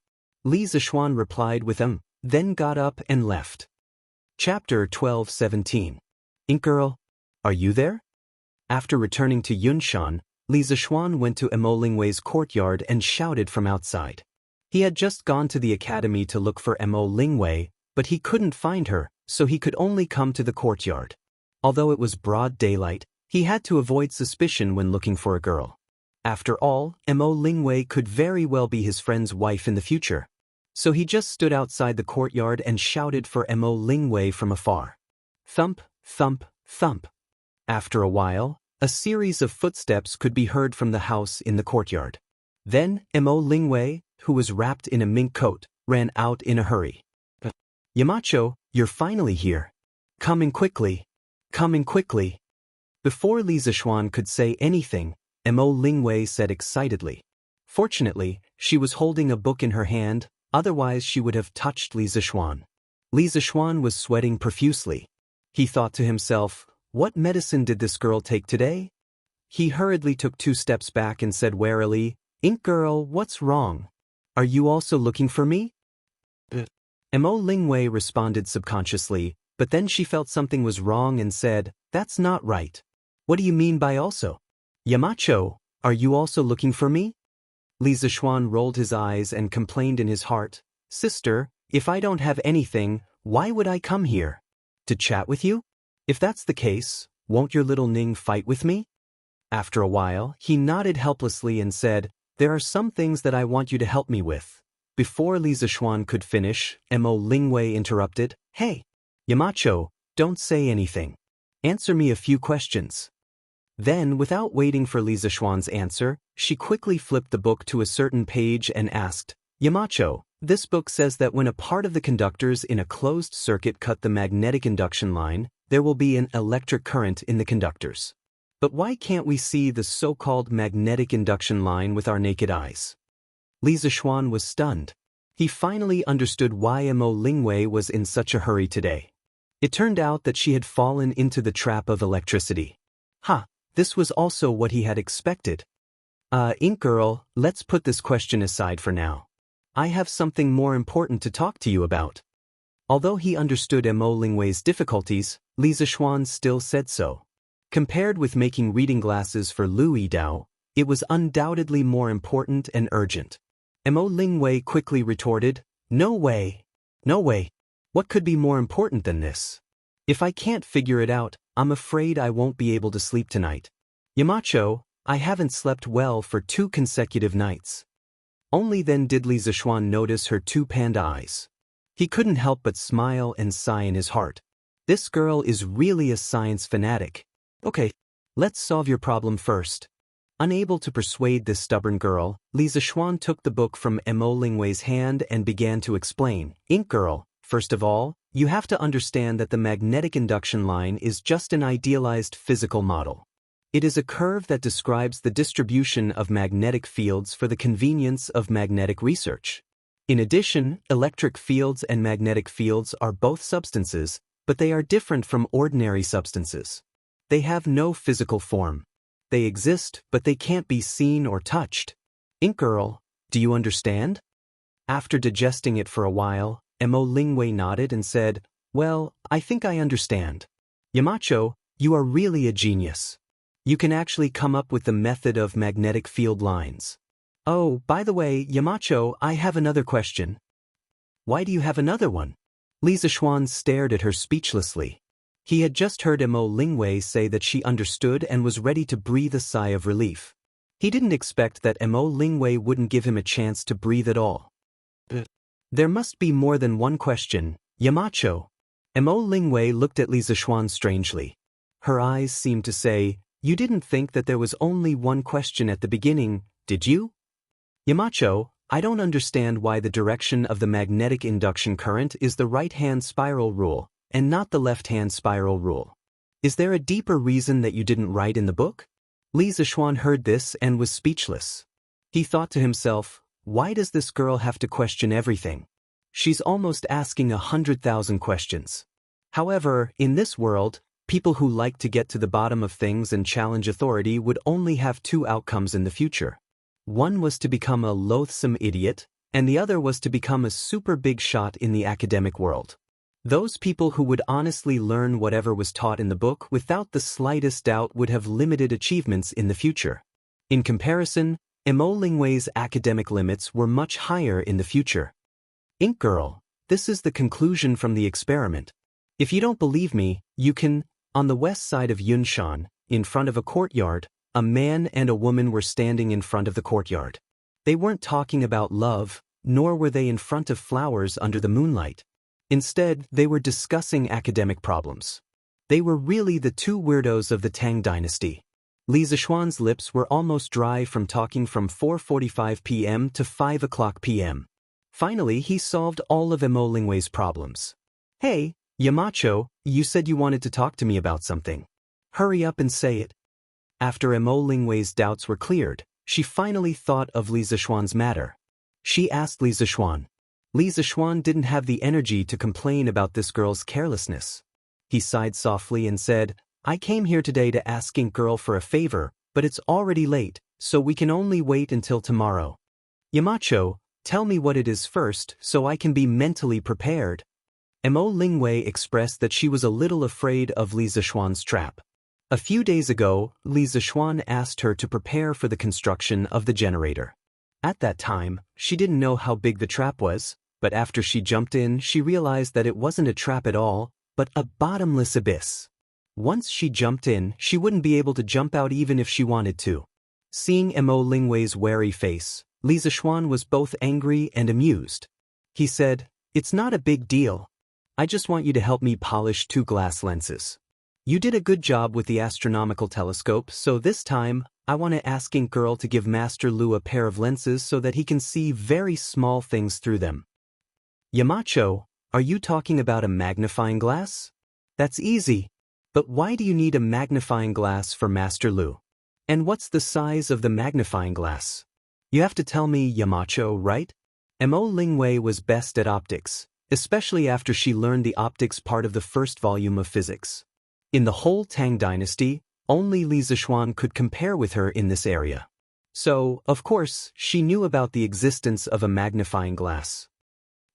Li Zishuan replied with then got up and left. Chapter 12:17. Ink Girl, are you there? After returning to Yunshan, Li Zishuan went to Emo Lingwei's courtyard and shouted from outside. He had just gone to the academy to look for Emo Lingwei, but he couldn't find her, so he could only come to the courtyard. Although it was broad daylight, he had to avoid suspicion when looking for a girl. After all, Emo Lingwei could very well be his friend's wife in the future. So he just stood outside the courtyard and shouted for Emo Lingwei from afar. Thump, thump, thump. After a while, a series of footsteps could be heard from the house in the courtyard. Then Emo Lingwei, who was wrapped in a mink coat, ran out in a hurry. Yamacho, you're finally here. Come in quickly. Come in quickly. Before Li Zixuan could say anything, Mo Lingwei said excitedly. Fortunately, she was holding a book in her hand, otherwise she would have touched Li Zixuan. Li Zixuan was sweating profusely. He thought to himself, what medicine did this girl take today? He hurriedly took 2 steps back and said warily, Ink girl, what's wrong? Are you also looking for me? Mo Lingwei responded subconsciously, but then she felt something was wrong and said, that's not right. What do you mean by also? Yamacho, are you also looking for me? Li Zixuan rolled his eyes and complained in his heart, Sister, if I don't have anything, why would I come here? To chat with you? If that's the case, won't your little Ning fight with me? After a while, he nodded helplessly and said, there are some things that I want you to help me with. Before Li Zixuan could finish, Mo Lingwei interrupted, Hey, Yamacho, don't say anything. Answer me a few questions. Then, without waiting for Li Zixuan's answer, she quickly flipped the book to a certain page and asked, Yamacho, this book says that when a part of the conductors in a closed circuit cut the magnetic induction line, there will be an electric current in the conductors. But why can't we see the so-called magnetic induction line with our naked eyes? Li Zixuan was stunned. He finally understood why Mo Lingwei was in such a hurry today. It turned out that she had fallen into the trap of electricity. This was also what he had expected. Ink girl, let's put this question aside for now. I have something more important to talk to you about. Although he understood Mo Lingwei's difficulties, Li Zixuan still said so. Compared with making reading glasses for Lu Yidao, it was undoubtedly more important and urgent. Mo Lingwei quickly retorted, No way. No way. What could be more important than this? If I can't figure it out, I'm afraid I won't be able to sleep tonight. Yamacho, I haven't slept well for 2 consecutive nights. Only then did Li Zixuan notice her 2 panda eyes. He couldn't help but smile and sigh in his heart. This girl is really a science fanatic. Okay, let's solve your problem first. Unable to persuade this stubborn girl, Li Zixuan took the book from Mo Lingwei's hand and began to explain. Ink girl, first of all, you have to understand that the magnetic induction line is just an idealized physical model. It is a curve that describes the distribution of magnetic fields for the convenience of magnetic research. In addition, electric fields and magnetic fields are both substances, but they are different from ordinary substances. They have no physical form. They exist, but they can't be seen or touched. Ink girl, do you understand? After digesting it for a while, Mo Lingwei nodded and said, Well, I think I understand. Yamacho, you are really a genius. You can actually come up with the method of magnetic field lines. Oh, by the way, Yamacho, I have another question. Why do you have another one? Li Zixuan stared at her speechlessly. He had just heard Mo Lingwei say that she understood and was ready to breathe a sigh of relief. He didn't expect that Mo Lingwei wouldn't give him a chance to breathe at all. There must be more than one question, Yamacho. Mo Lingwei looked at Li Zixuan strangely. Her eyes seemed to say, You didn't think that there was only one question at the beginning, did you? Yamacho, I don't understand why the direction of the magnetic induction current is the right-hand spiral rule, and not the left-hand spiral rule. Is there a deeper reason that you didn't write in the book? Li Zixuan heard this and was speechless. He thought to himself, why does this girl have to question everything? She's almost asking 100,000 questions. However, in this world, people who like to get to the bottom of things and challenge authority would only have 2 outcomes in the future. One was to become a loathsome idiot, and the other was to become a super big shot in the academic world. Those people who would honestly learn whatever was taught in the book without the slightest doubt would have limited achievements in the future. In comparison, Mo Lingwei's academic limits were much higher in the future. Ink girl, this is the conclusion from the experiment. If you don't believe me, you can, on the west side of Yunshan, in front of a courtyard, a man and a woman were standing in front of the courtyard. They weren't talking about love, nor were they in front of flowers under the moonlight. Instead, they were discussing academic problems. They were really the 2 weirdos of the Tang dynasty. Li Zixuan's lips were almost dry from talking from 4:45 p.m. to 5 o'clock p.m. Finally, he solved all of Mo Lingwei's problems. Hey, Yamacho, you said you wanted to talk to me about something. Hurry up and say it. After Mo Lingwei's doubts were cleared, she finally thought of Li Zixuan's matter. She asked Li Zixuan. Li Zixuan didn't have the energy to complain about this girl's carelessness. He sighed softly and said, I came here today to ask Ink Girl for a favor, but it's already late, so we can only wait until tomorrow. Yamacho, tell me what it is first so I can be mentally prepared. Mo Lingwei expressed that she was a little afraid of Li Zixuan's trap. A few days ago, Li Zixuan asked her to prepare for the construction of the generator. At that time, she didn't know how big the trap was, but after she jumped in, she realized that it wasn't a trap at all, but a bottomless abyss. Once she jumped in, she wouldn't be able to jump out even if she wanted to. Seeing Mo Lingwei's wary face, Li Zixuan was both angry and amused. He said, It's not a big deal. I just want you to help me polish 2 glass lenses. You did a good job with the astronomical telescope, so this time, I want to ask Ink Girl to give Master Lu a pair of lenses so that he can see very small things through them. Yamacho, are you talking about a magnifying glass? That's easy. But why do you need a magnifying glass for Master Lu? And what's the size of the magnifying glass? You have to tell me, Yamacho, right? Mo Lingwei was best at optics, especially after she learned the optics part of the first volume of physics. In the whole Tang dynasty, only Li Zixuan could compare with her in this area. So, of course, she knew about the existence of a magnifying glass.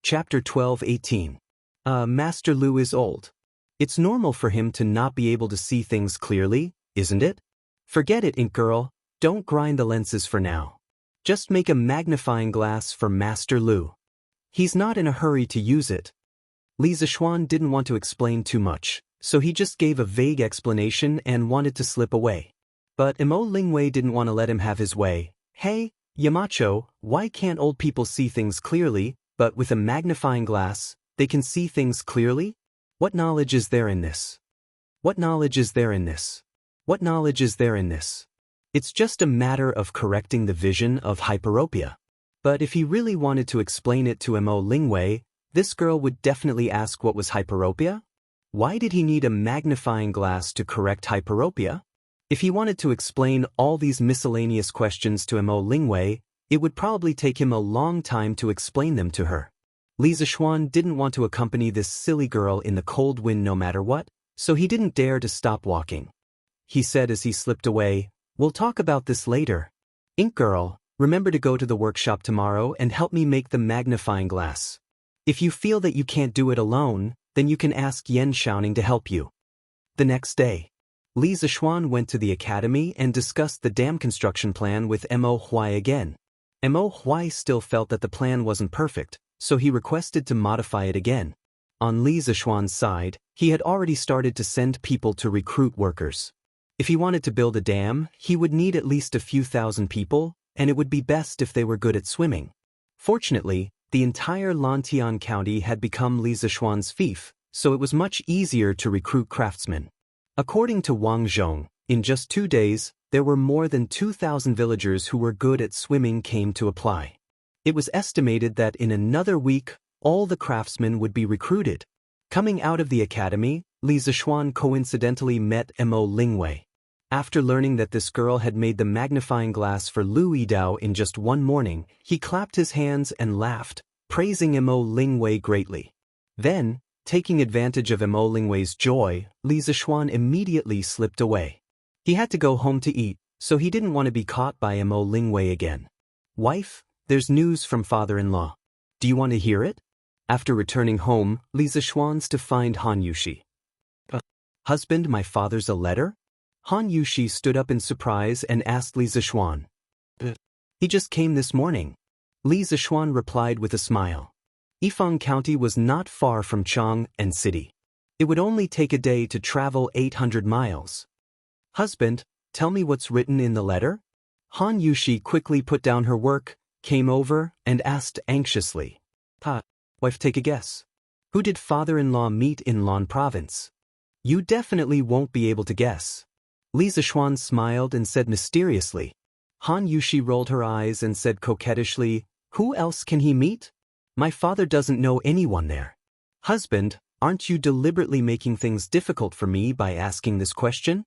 Chapter 12:18. Master Lu is old. It's normal for him to not be able to see things clearly, isn't it? Forget it, Ink Girl, don't grind the lenses for now. Just make a magnifying glass for Master Lu. He's not in a hurry to use it. Li Zixuan didn't want to explain too much, so he just gave a vague explanation and wanted to slip away. But Mo Lingwei didn't want to let him have his way. Hey, Yamacho, why can't old people see things clearly, but with a magnifying glass, they can see things clearly? What knowledge is there in this? What knowledge is there in this? What knowledge is there in this? It's just a matter of correcting the vision of hyperopia. But if he really wanted to explain it to Mo Lingwei, this girl would definitely ask what was hyperopia? Why did he need a magnifying glass to correct hyperopia? If he wanted to explain all these miscellaneous questions to Mo Lingwei, it would probably take him a long time to explain them to her. Li Zixuan didn't want to accompany this silly girl in the cold wind no matter what, so he didn't dare to stop walking. He said as he slipped away, We'll talk about this later. Ink Girl, remember to go to the workshop tomorrow and help me make the magnifying glass. If you feel that you can't do it alone, then you can ask Yan Xiaoning to help you. The next day, Li Zixuan went to the academy and discussed the dam construction plan with Mo Huai again. Mo Huai still felt that the plan wasn't perfect, so he requested to modify it again. On Li Zixuan's side, he had already started to send people to recruit workers. If he wanted to build a dam, he would need at least a few thousand people, and it would be best if they were good at swimming. Fortunately, the entire Lantian County had become Li Zixuan's fief, so it was much easier to recruit craftsmen. According to Wang Zhong, in just 2 days, there were more than 2,000 villagers who were good at swimming came to apply. It was estimated that in another week, all the craftsmen would be recruited. Coming out of the academy, Li Zixuan coincidentally met Mo Lingwei. After learning that this girl had made the magnifying glass for Lu Yidao in just one morning, he clapped his hands and laughed, praising Mo Lingwei greatly. Then, taking advantage of Mo Lingwei's joy, Li Zixuan immediately slipped away. He had to go home to eat, so he didn't want to be caught by Mo Lingwei again. Wife, there's news from father-in-law. Do you want to hear it? After returning home, Li Zixuan's to find Han Yushi. Husband, my father's a letter? Han Yushi stood up in surprise and asked Li Zixuan. He just came this morning. Li Zixuan replied with a smile. Yifang County was not far from Chang and City. It would only take a day to travel 800 miles. Husband, tell me what's written in the letter? Han Yushi quickly put down her work, came over, and asked anxiously. Wife, take a guess. Who did father-in-law meet in Lan Province? You definitely won't be able to guess. Li Zixuan smiled and said mysteriously. Han Yushi rolled her eyes and said coquettishly, Who else can he meet? My father doesn't know anyone there. Husband, aren't you deliberately making things difficult for me by asking this question?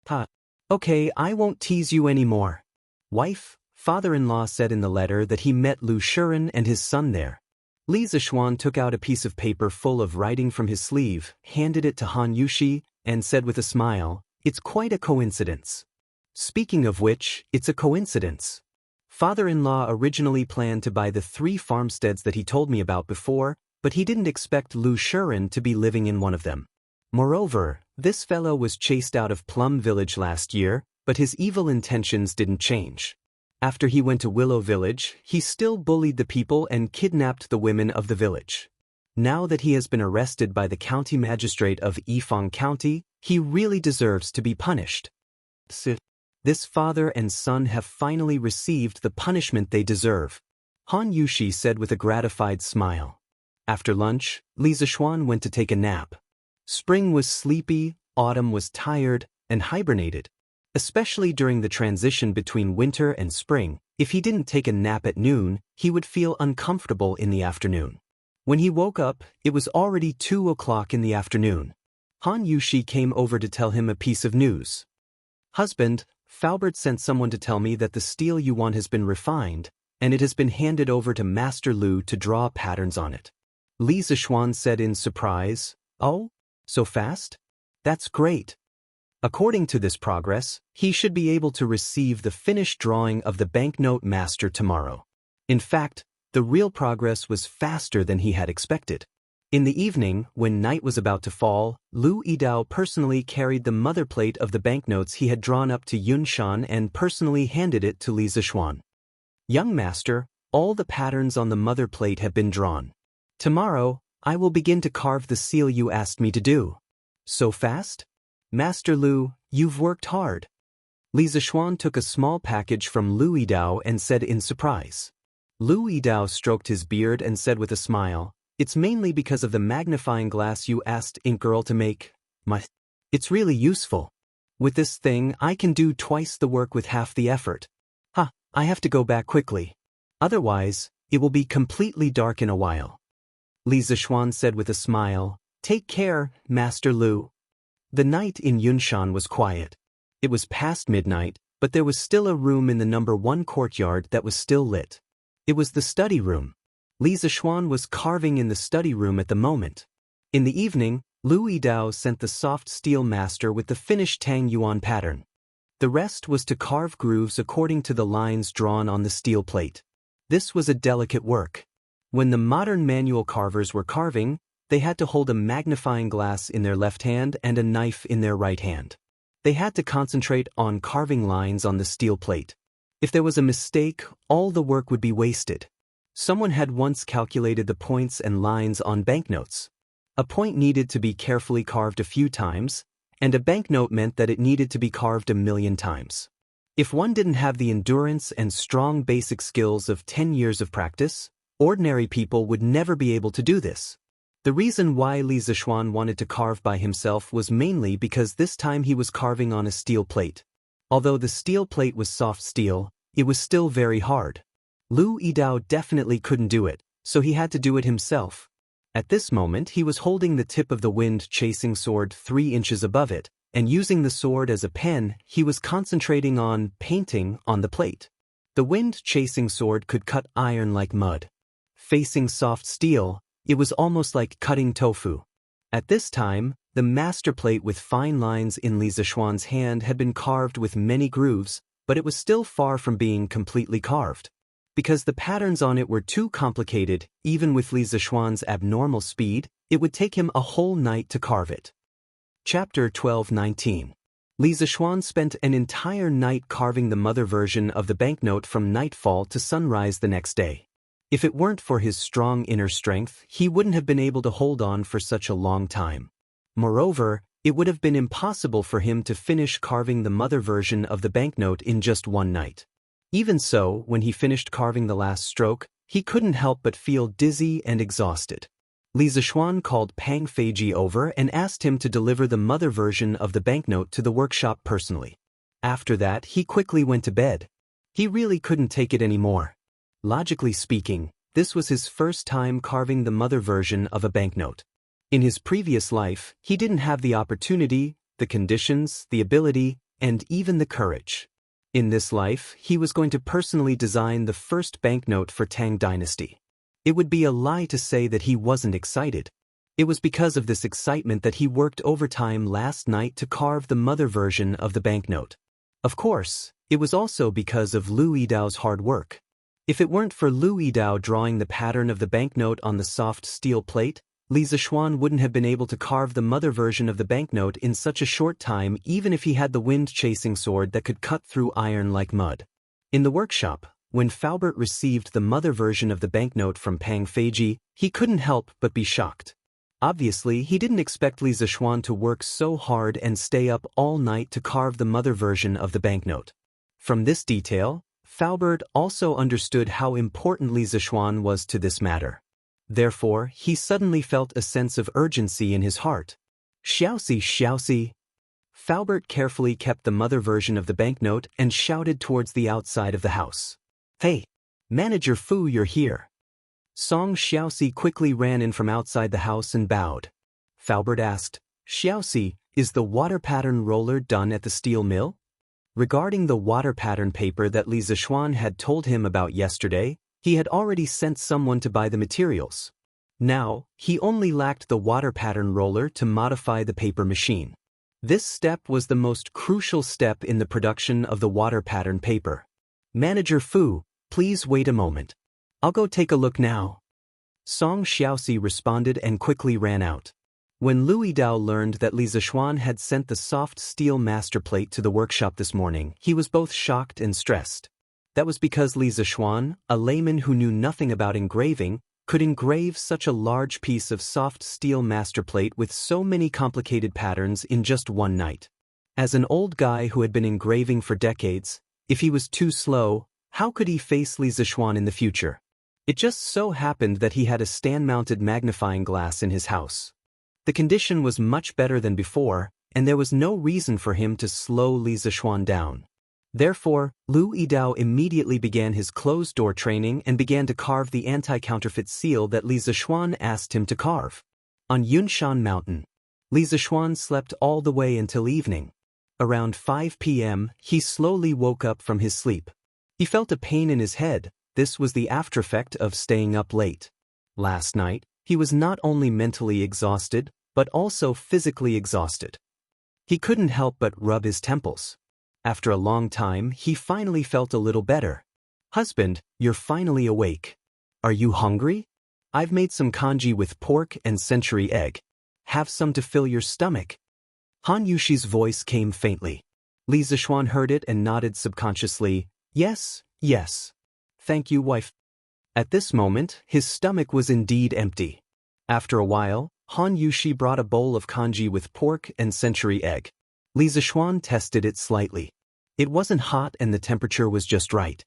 Ha. Okay, I won't tease you anymore. Wife, father-in-law said in the letter that he met Lu Shiren and his son there. Li Zixuan took out a piece of paper full of writing from his sleeve, handed it to Han Yushi, and said with a smile, "It's quite a coincidence." Speaking of which, it's a coincidence. Father-in-law originally planned to buy the 3 farmsteads that he told me about before, but he didn't expect Lu Shiren to be living in one of them. Moreover, this fellow was chased out of Plum Village last year, but his evil intentions didn't change. After he went to Willow Village, he still bullied the people and kidnapped the women of the village. Now that he has been arrested by the county magistrate of Yifang County, he really deserves to be punished. This father and son have finally received the punishment they deserve, Han Yushi said with a gratified smile. After lunch, Li Zixuan went to take a nap. Spring was sleepy, autumn was tired, and hibernated. Especially during the transition between winter and spring, if he didn't take a nap at noon, he would feel uncomfortable in the afternoon. When he woke up, it was already 2 o'clock in the afternoon. Han Yushi came over to tell him a piece of news. Husband, Faubert sent someone to tell me that the steel you want has been refined, and it has been handed over to Master Lu to draw patterns on it. Li Zixuan said in surprise, "Oh? So fast? That's great." According to this progress, he should be able to receive the finished drawing of the banknote master tomorrow. In fact, the real progress was faster than he had expected. In the evening, when night was about to fall, Lu Yidao personally carried the mother plate of the banknotes he had drawn up to Yunshan and personally handed it to Li Zixuan. "Young master, all the patterns on the mother plate have been drawn. Tomorrow, I will begin to carve the seal you asked me to do." "So fast? Master Lu, you've worked hard." Li Zixuan took a small package from Lu Yidao and said in surprise. Lu Yidao stroked his beard and said with a smile, "It's mainly because of the magnifying glass you asked Ink Girl to make. It's really useful. With this thing, I can do twice the work with half the effort. I have to go back quickly. Otherwise, it will be completely dark in a while." Li Zixuan said with a smile, "Take care, Master Lu." The night in Yunshan was quiet. It was past midnight, but there was still a room in the number 1 courtyard that was still lit. It was the study room. Li Zixuan was carving in the study room at the moment. In the evening, Lu Yidao sent the soft steel master with the finished Tang Yuan pattern. The rest was to carve grooves according to the lines drawn on the steel plate. This was a delicate work. When the modern manual carvers were carving, they had to hold a magnifying glass in their left hand and a knife in their right hand. They had to concentrate on carving lines on the steel plate. If there was a mistake, all the work would be wasted. Someone had once calculated the points and lines on banknotes. A point needed to be carefully carved a few times, and a banknote meant that it needed to be carved 1,000,000 times. If one didn't have the endurance and strong basic skills of 10 years of practice, ordinary people would never be able to do this. The reason why Li Zixuan wanted to carve by himself was mainly because this time he was carving on a steel plate. Although the steel plate was soft steel, it was still very hard. Lu Yidao definitely couldn't do it, so he had to do it himself. At this moment he was holding the tip of the wind-chasing sword 3 inches above it, and using the sword as a pen, he was concentrating on painting on the plate. The wind-chasing sword could cut iron like mud. Facing soft steel, it was almost like cutting tofu. At this time, the master plate with fine lines in Li Zixuan's hand had been carved with many grooves, but it was still far from being completely carved. Because the patterns on it were too complicated, even with Li Zixuan's abnormal speed, it would take him a whole night to carve it. Chapter 12:19. Li Zixuan spent an entire night carving the mother version of the banknote from nightfall to sunrise the next day. If it weren't for his strong inner strength, he wouldn't have been able to hold on for such a long time. Moreover, it would have been impossible for him to finish carving the mother version of the banknote in just one night. Even so, when he finished carving the last stroke, he couldn't help but feel dizzy and exhausted. Li Zixuan called Pang Feiji over and asked him to deliver the mother version of the banknote to the workshop personally. After that, he quickly went to bed. He really couldn't take it anymore. Logically speaking, this was his first time carving the mother version of a banknote. In his previous life, he didn't have the opportunity, the conditions, the ability, and even the courage. In this life, he was going to personally design the first banknote for Tang Dynasty. It would be a lie to say that he wasn't excited. It was because of this excitement that he worked overtime last night to carve the mother version of the banknote. Of course, it was also because of Lu Yidao's hard work. If it weren't for Lu Yidao drawing the pattern of the banknote on the soft steel plate, Li Zishuan wouldn't have been able to carve the mother version of the banknote in such a short time even if he had the wind-chasing sword that could cut through iron like mud. In the workshop, when Faubert received the mother version of the banknote from Pang Feiji, he couldn't help but be shocked. Obviously, he didn't expect Li Zishuan to work so hard and stay up all night to carve the mother version of the banknote. From this detail, Faubert also understood how important Li Zishuan was to this matter. Therefore, he suddenly felt a sense of urgency in his heart. Xiaoxi, Xiaoxi. Faubert carefully kept the mother version of the banknote and shouted towards the outside of the house. Hey, Manager Fu, you're here. Song Xiaoxi quickly ran in from outside the house and bowed. Faubert asked, Xiaoxi, is the water pattern roller done at the steel mill? Regarding the water pattern paper that Li Zishuan had told him about yesterday, he had already sent someone to buy the materials. Now, he only lacked the water pattern roller to modify the paper machine. This step was the most crucial step in the production of the water pattern paper. Manager Fu, please wait a moment. I'll go take a look now. Song Xiaoxi responded and quickly ran out. When Lu Yidao learned that Li Zishuan had sent the soft steel master plate to the workshop this morning, he was both shocked and stressed. That was because Li Zishuan, a layman who knew nothing about engraving, could engrave such a large piece of soft steel master plate with so many complicated patterns in just one night. As an old guy who had been engraving for decades, if he was too slow, how could he face Li Zishuan in the future? It just so happened that he had a stand-mounted magnifying glass in his house. The condition was much better than before, and there was no reason for him to slow Li Zishuan down. Therefore, Lu Yidao immediately began his closed-door training and began to carve the anti-counterfeit seal that Li Zishuan asked him to carve. On Yunshan Mountain, Li Zishuan slept all the way until evening. Around 5 p.m., he slowly woke up from his sleep. He felt a pain in his head. This was the aftereffect of staying up late. Last night, he was not only mentally exhausted, but also physically exhausted. He couldn't help but rub his temples. After a long time, he finally felt a little better. Husband, you're finally awake. Are you hungry? I've made some congee with pork and century egg. Have some to fill your stomach. Han Yushi's voice came faintly. Li Zishuan heard it and nodded subconsciously. Yes, yes. Thank you, wife. At this moment, his stomach was indeed empty. After a while, Han Yushi brought a bowl of congee with pork and century egg. Li Zishuan tested it slightly. It wasn't hot and the temperature was just right.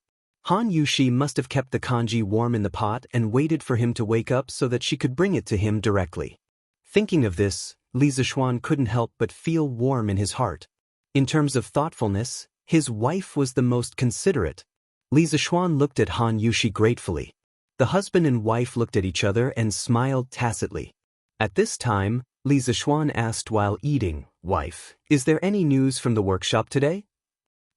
Han Yushi must have kept the congee warm in the pot and waited for him to wake up so that she could bring it to him directly. Thinking of this, Li Zishuan couldn't help but feel warm in his heart. In terms of thoughtfulness, his wife was the most considerate. Li Zishuan looked at Han Yushi gratefully. The husband and wife looked at each other and smiled tacitly. At this time, Li Zishuan asked while eating, Wife, is there any news from the workshop today?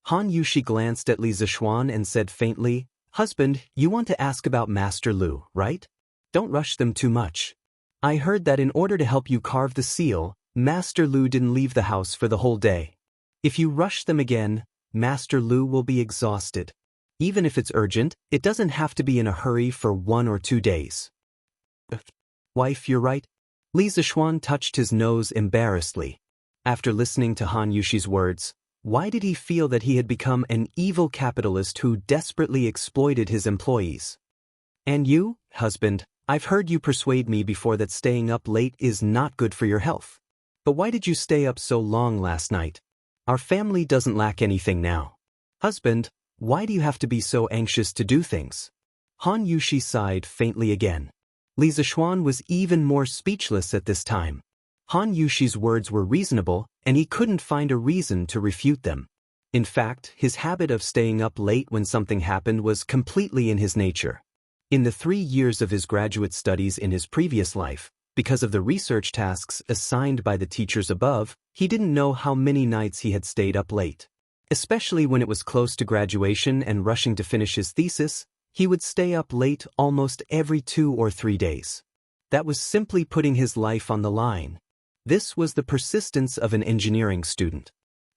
Han Yushi glanced at Li Zishuan and said faintly, Husband, you want to ask about Master Lu, right? Don't rush them too much. I heard that in order to help you carve the seal, Master Lu didn't leave the house for the whole day. If you rush them again, Master Lu will be exhausted. Even if it's urgent, it doesn't have to be in a hurry for 1 or 2 days. Wife, you're right. Li Zishuan touched his nose embarrassedly. After listening to Han Yushi's words, why did he feel that he had become an evil capitalist who desperately exploited his employees? And you, husband, I've heard you persuade me before that staying up late is not good for your health. But why did you stay up so long last night? Our family doesn't lack anything now. Husband, why do you have to be so anxious to do things? Han Yushi sighed faintly again. Li Zishuan was even more speechless at this time. Han Yushi's words were reasonable, and he couldn't find a reason to refute them. In fact, his habit of staying up late when something happened was completely in his nature. In the 3 years of his graduate studies in his previous life, Because of the research tasks assigned by the teachers above, he didn't know how many nights he had stayed up late. Especially when it was close to graduation and rushing to finish his thesis, he would stay up late almost every 2 or 3 days. That was simply putting his life on the line. This was the persistence of an engineering student.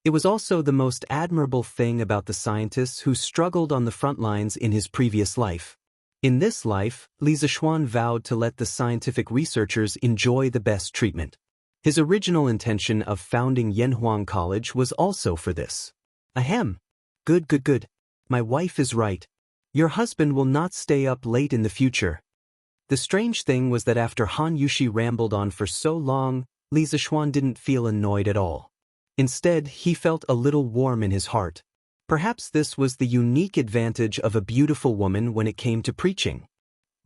It was also the most admirable thing about the scientists who struggled on the front lines in his previous life. In this life, Li Zixuan vowed to let the scientific researchers enjoy the best treatment. His original intention of founding Yanhuang College was also for this. Ahem. Good. My wife is right. Your husband will not stay up late in the future. The strange thing was that after Han Yushi rambled on for so long, Li Zixuan didn't feel annoyed at all. Instead, he felt a little warm in his heart. Perhaps this was the unique advantage of a beautiful woman when it came to preaching.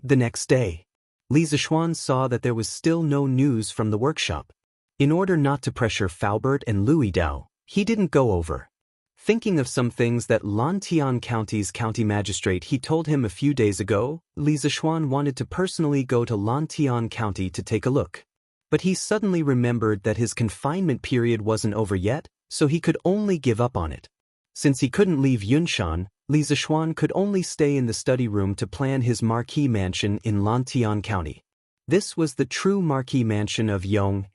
The next day, Li Zixuan saw that there was still no news from the workshop. In order not to pressure Faubert and Louis Dao, he didn't go over. Thinking of some things that Lantian County's county magistrate he told him a few days ago, Li Zixuan wanted to personally go to Lantian County to take a look. But he suddenly remembered that his confinement period wasn't over yet, so he could only give up on it. Since he couldn't leave Yunshan, Li Zixuan could only stay in the study room to plan his marquee mansion in Lantian County. This was the true marquee mansion of Yong.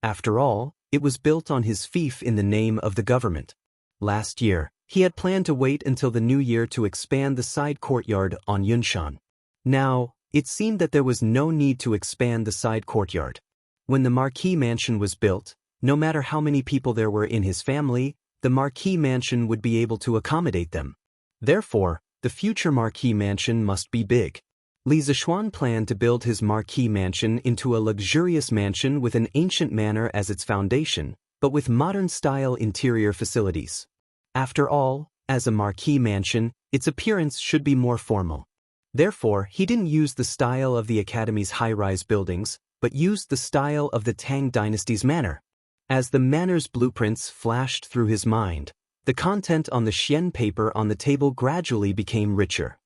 After all, it was built on his fief in the name of the government. Last year, he had planned to wait until the new year to expand the side courtyard on Yunshan. Now, it seemed that there was no need to expand the side courtyard. When the marquee mansion was built, no matter how many people there were in his family, the marquee mansion would be able to accommodate them. Therefore, the future marquee mansion must be big. Li Zixuan planned to build his marquee mansion into a luxurious mansion with an ancient manor as its foundation, but with modern-style interior facilities. After all, as a marquee mansion, its appearance should be more formal. Therefore, he didn't use the style of the Academy's high-rise buildings, but used the style of the Tang Dynasty's manor. As the manor's blueprints flashed through his mind, the content on the Xian paper on the table gradually became richer.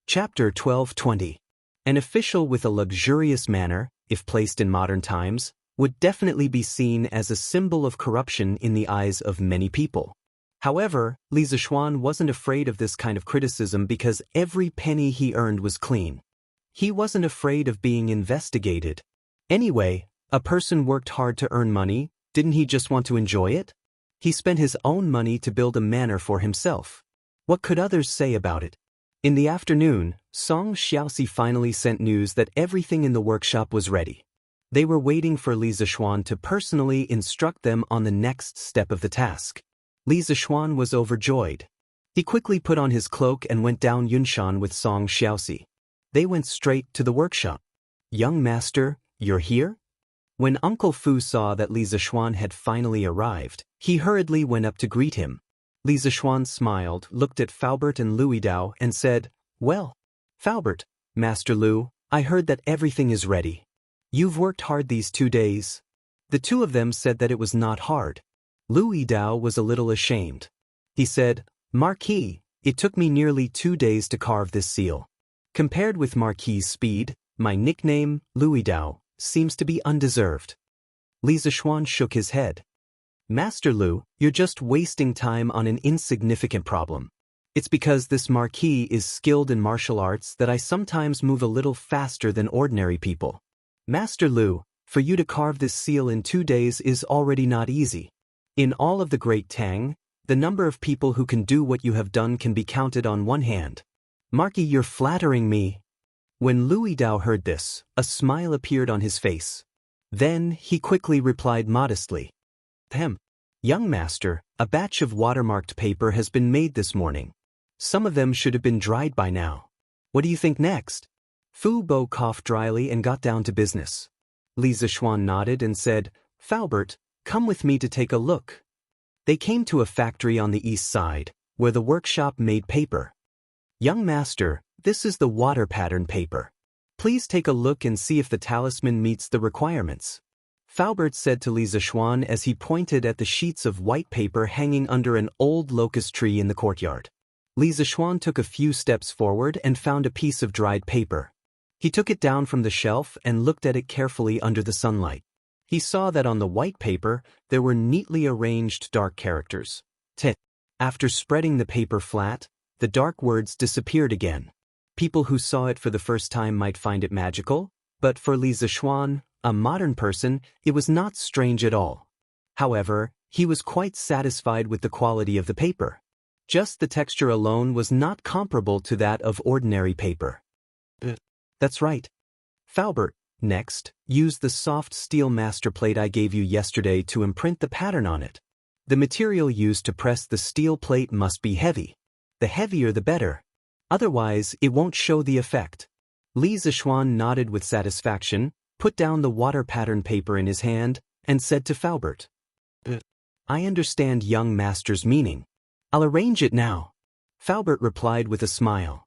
Chapter 1220. An official with a luxurious manor, if placed in modern times, would definitely be seen as a symbol of corruption in the eyes of many people. However, Li Zixuan wasn't afraid of this kind of criticism because every penny he earned was clean. He wasn't afraid of being investigated. Anyway, a person worked hard to earn money, didn't he just want to enjoy it? He spent his own money to build a manor for himself. What could others say about it? In the afternoon, Song Xiaoxi finally sent news that everything in the workshop was ready. They were waiting for Li Zixuan to personally instruct them on the next step of the task. Li Zixuan was overjoyed. He quickly put on his cloak and went down Yunshan with Song Xiaoxi. They went straight to the workshop. "Young master, you're here?" When Uncle Fu saw that Li Zixuan had finally arrived, he hurriedly went up to greet him. Li Zixuan smiled, looked at Faubert and Louis Dao, and said, "Well, Faubert, Master Lu, I heard that everything is ready. You've worked hard these 2 days." The two of them said that it was not hard. Louis Dao was a little ashamed. He said, "Marquis, it took me nearly 2 days to carve this seal. Compared with Marquis's speed, my nickname, Louis Dao, seems to be undeserved." Li Zixuan shook his head. "Master Lu, you're just wasting time on an insignificant problem. It's because this Marquis is skilled in martial arts that I sometimes move a little faster than ordinary people. Master Lu, for you to carve this seal in 2 days is already not easy. In all of the Great Tang, the number of people who can do what you have done can be counted on one hand. Marquis, you're flattering me." When Louis Dao heard this, a smile appeared on his face. Then he quickly replied modestly, "Young master, a batch of watermarked paper has been made this morning. Some of them should have been dried by now. What do you think next?" Fu Bo coughed dryly and got down to business. Li Zixuan nodded and said, "Faubert, come with me to take a look." They came to a factory on the east side, where the workshop made paper. "Young master, this is the water pattern paper. Please take a look and see if the talisman meets the requirements." Faubert said to Li Zixuan as he pointed at the sheets of white paper hanging under an old locust tree in the courtyard. Li Zixuan took a few steps forward and found a piece of dried paper. He took it down from the shelf and looked at it carefully under the sunlight. He saw that on the white paper, there were neatly arranged dark characters. Tit. After spreading the paper flat, the dark words disappeared again. People who saw it for the first time might find it magical, but for Li Zixuan, a modern person, it was not strange at all. However, he was quite satisfied with the quality of the paper. Just the texture alone was not comparable to that of ordinary paper. That's right. Faubert, next, used the soft steel master plate I gave you yesterday to imprint the pattern on it. The material used to press the steel plate must be heavy. The heavier the better. Otherwise, it won't show the effect. Li Zixuan nodded with satisfaction, put down the water pattern paper in his hand, and said to Faubert, I understand young master's meaning. I'll arrange it now. Faubert replied with a smile.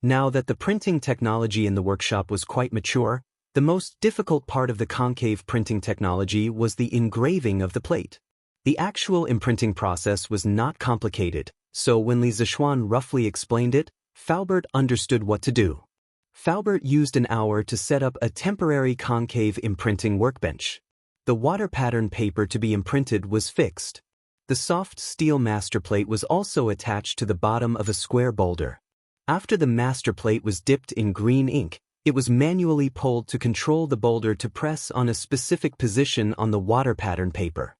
Now that the printing technology in the workshop was quite mature, the most difficult part of the concave printing technology was the engraving of the plate. The actual imprinting process was not complicated, so when Li Zixuan roughly explained it, Faubert understood what to do. Faubert used an hour to set up a temporary concave imprinting workbench. The water pattern paper to be imprinted was fixed. The soft steel master plate was also attached to the bottom of a square boulder. After the master plate was dipped in green ink, it was manually pulled to control the boulder to press on a specific position on the water pattern paper.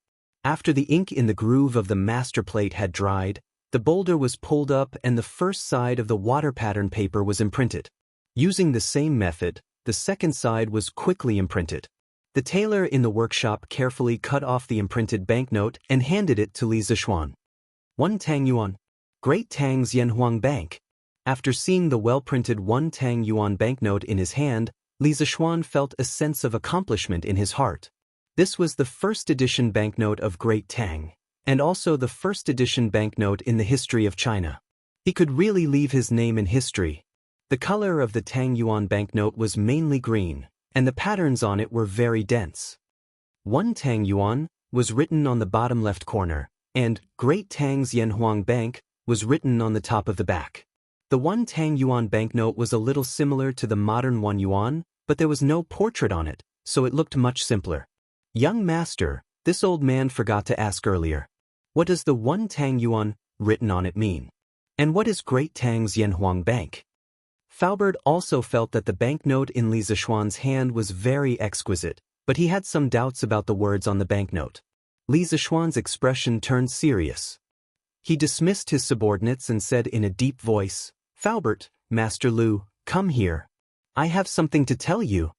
After the ink in the groove of the master plate had dried, the boulder was pulled up and the first side of the water pattern paper was imprinted. Using the same method, the second side was quickly imprinted. The tailor in the workshop carefully cut off the imprinted banknote and handed it to Li Zixuan. 1 Tang Yuan. Great Tang's Yanhuang Bank. After seeing the well-printed 1 Tang Yuan banknote in his hand, Li Zixuan felt a sense of accomplishment in his heart. This was the first edition banknote of Great Tang, and also the first edition banknote in the history of China. He could really leave his name in history. The color of the Tang Yuan banknote was mainly green, and the patterns on it were very dense. 1 Tang Yuan was written on the bottom left corner, and Great Tang's Yanhuang Bank was written on the top of the back. The 1 Tang Yuan banknote was a little similar to the modern 1 yuan, but there was no portrait on it, so it looked much simpler. Young master, this old man forgot to ask earlier. What does the 1 Tang Yuan written on it mean? And what is Great Tang's Yanhuang Bank? Faubert also felt that the banknote in Li Zixuan's hand was very exquisite, but he had some doubts about the words on the banknote. Li Zixuan's expression turned serious. He dismissed his subordinates and said in a deep voice, Faubert, Master Lu, come here. I have something to tell you.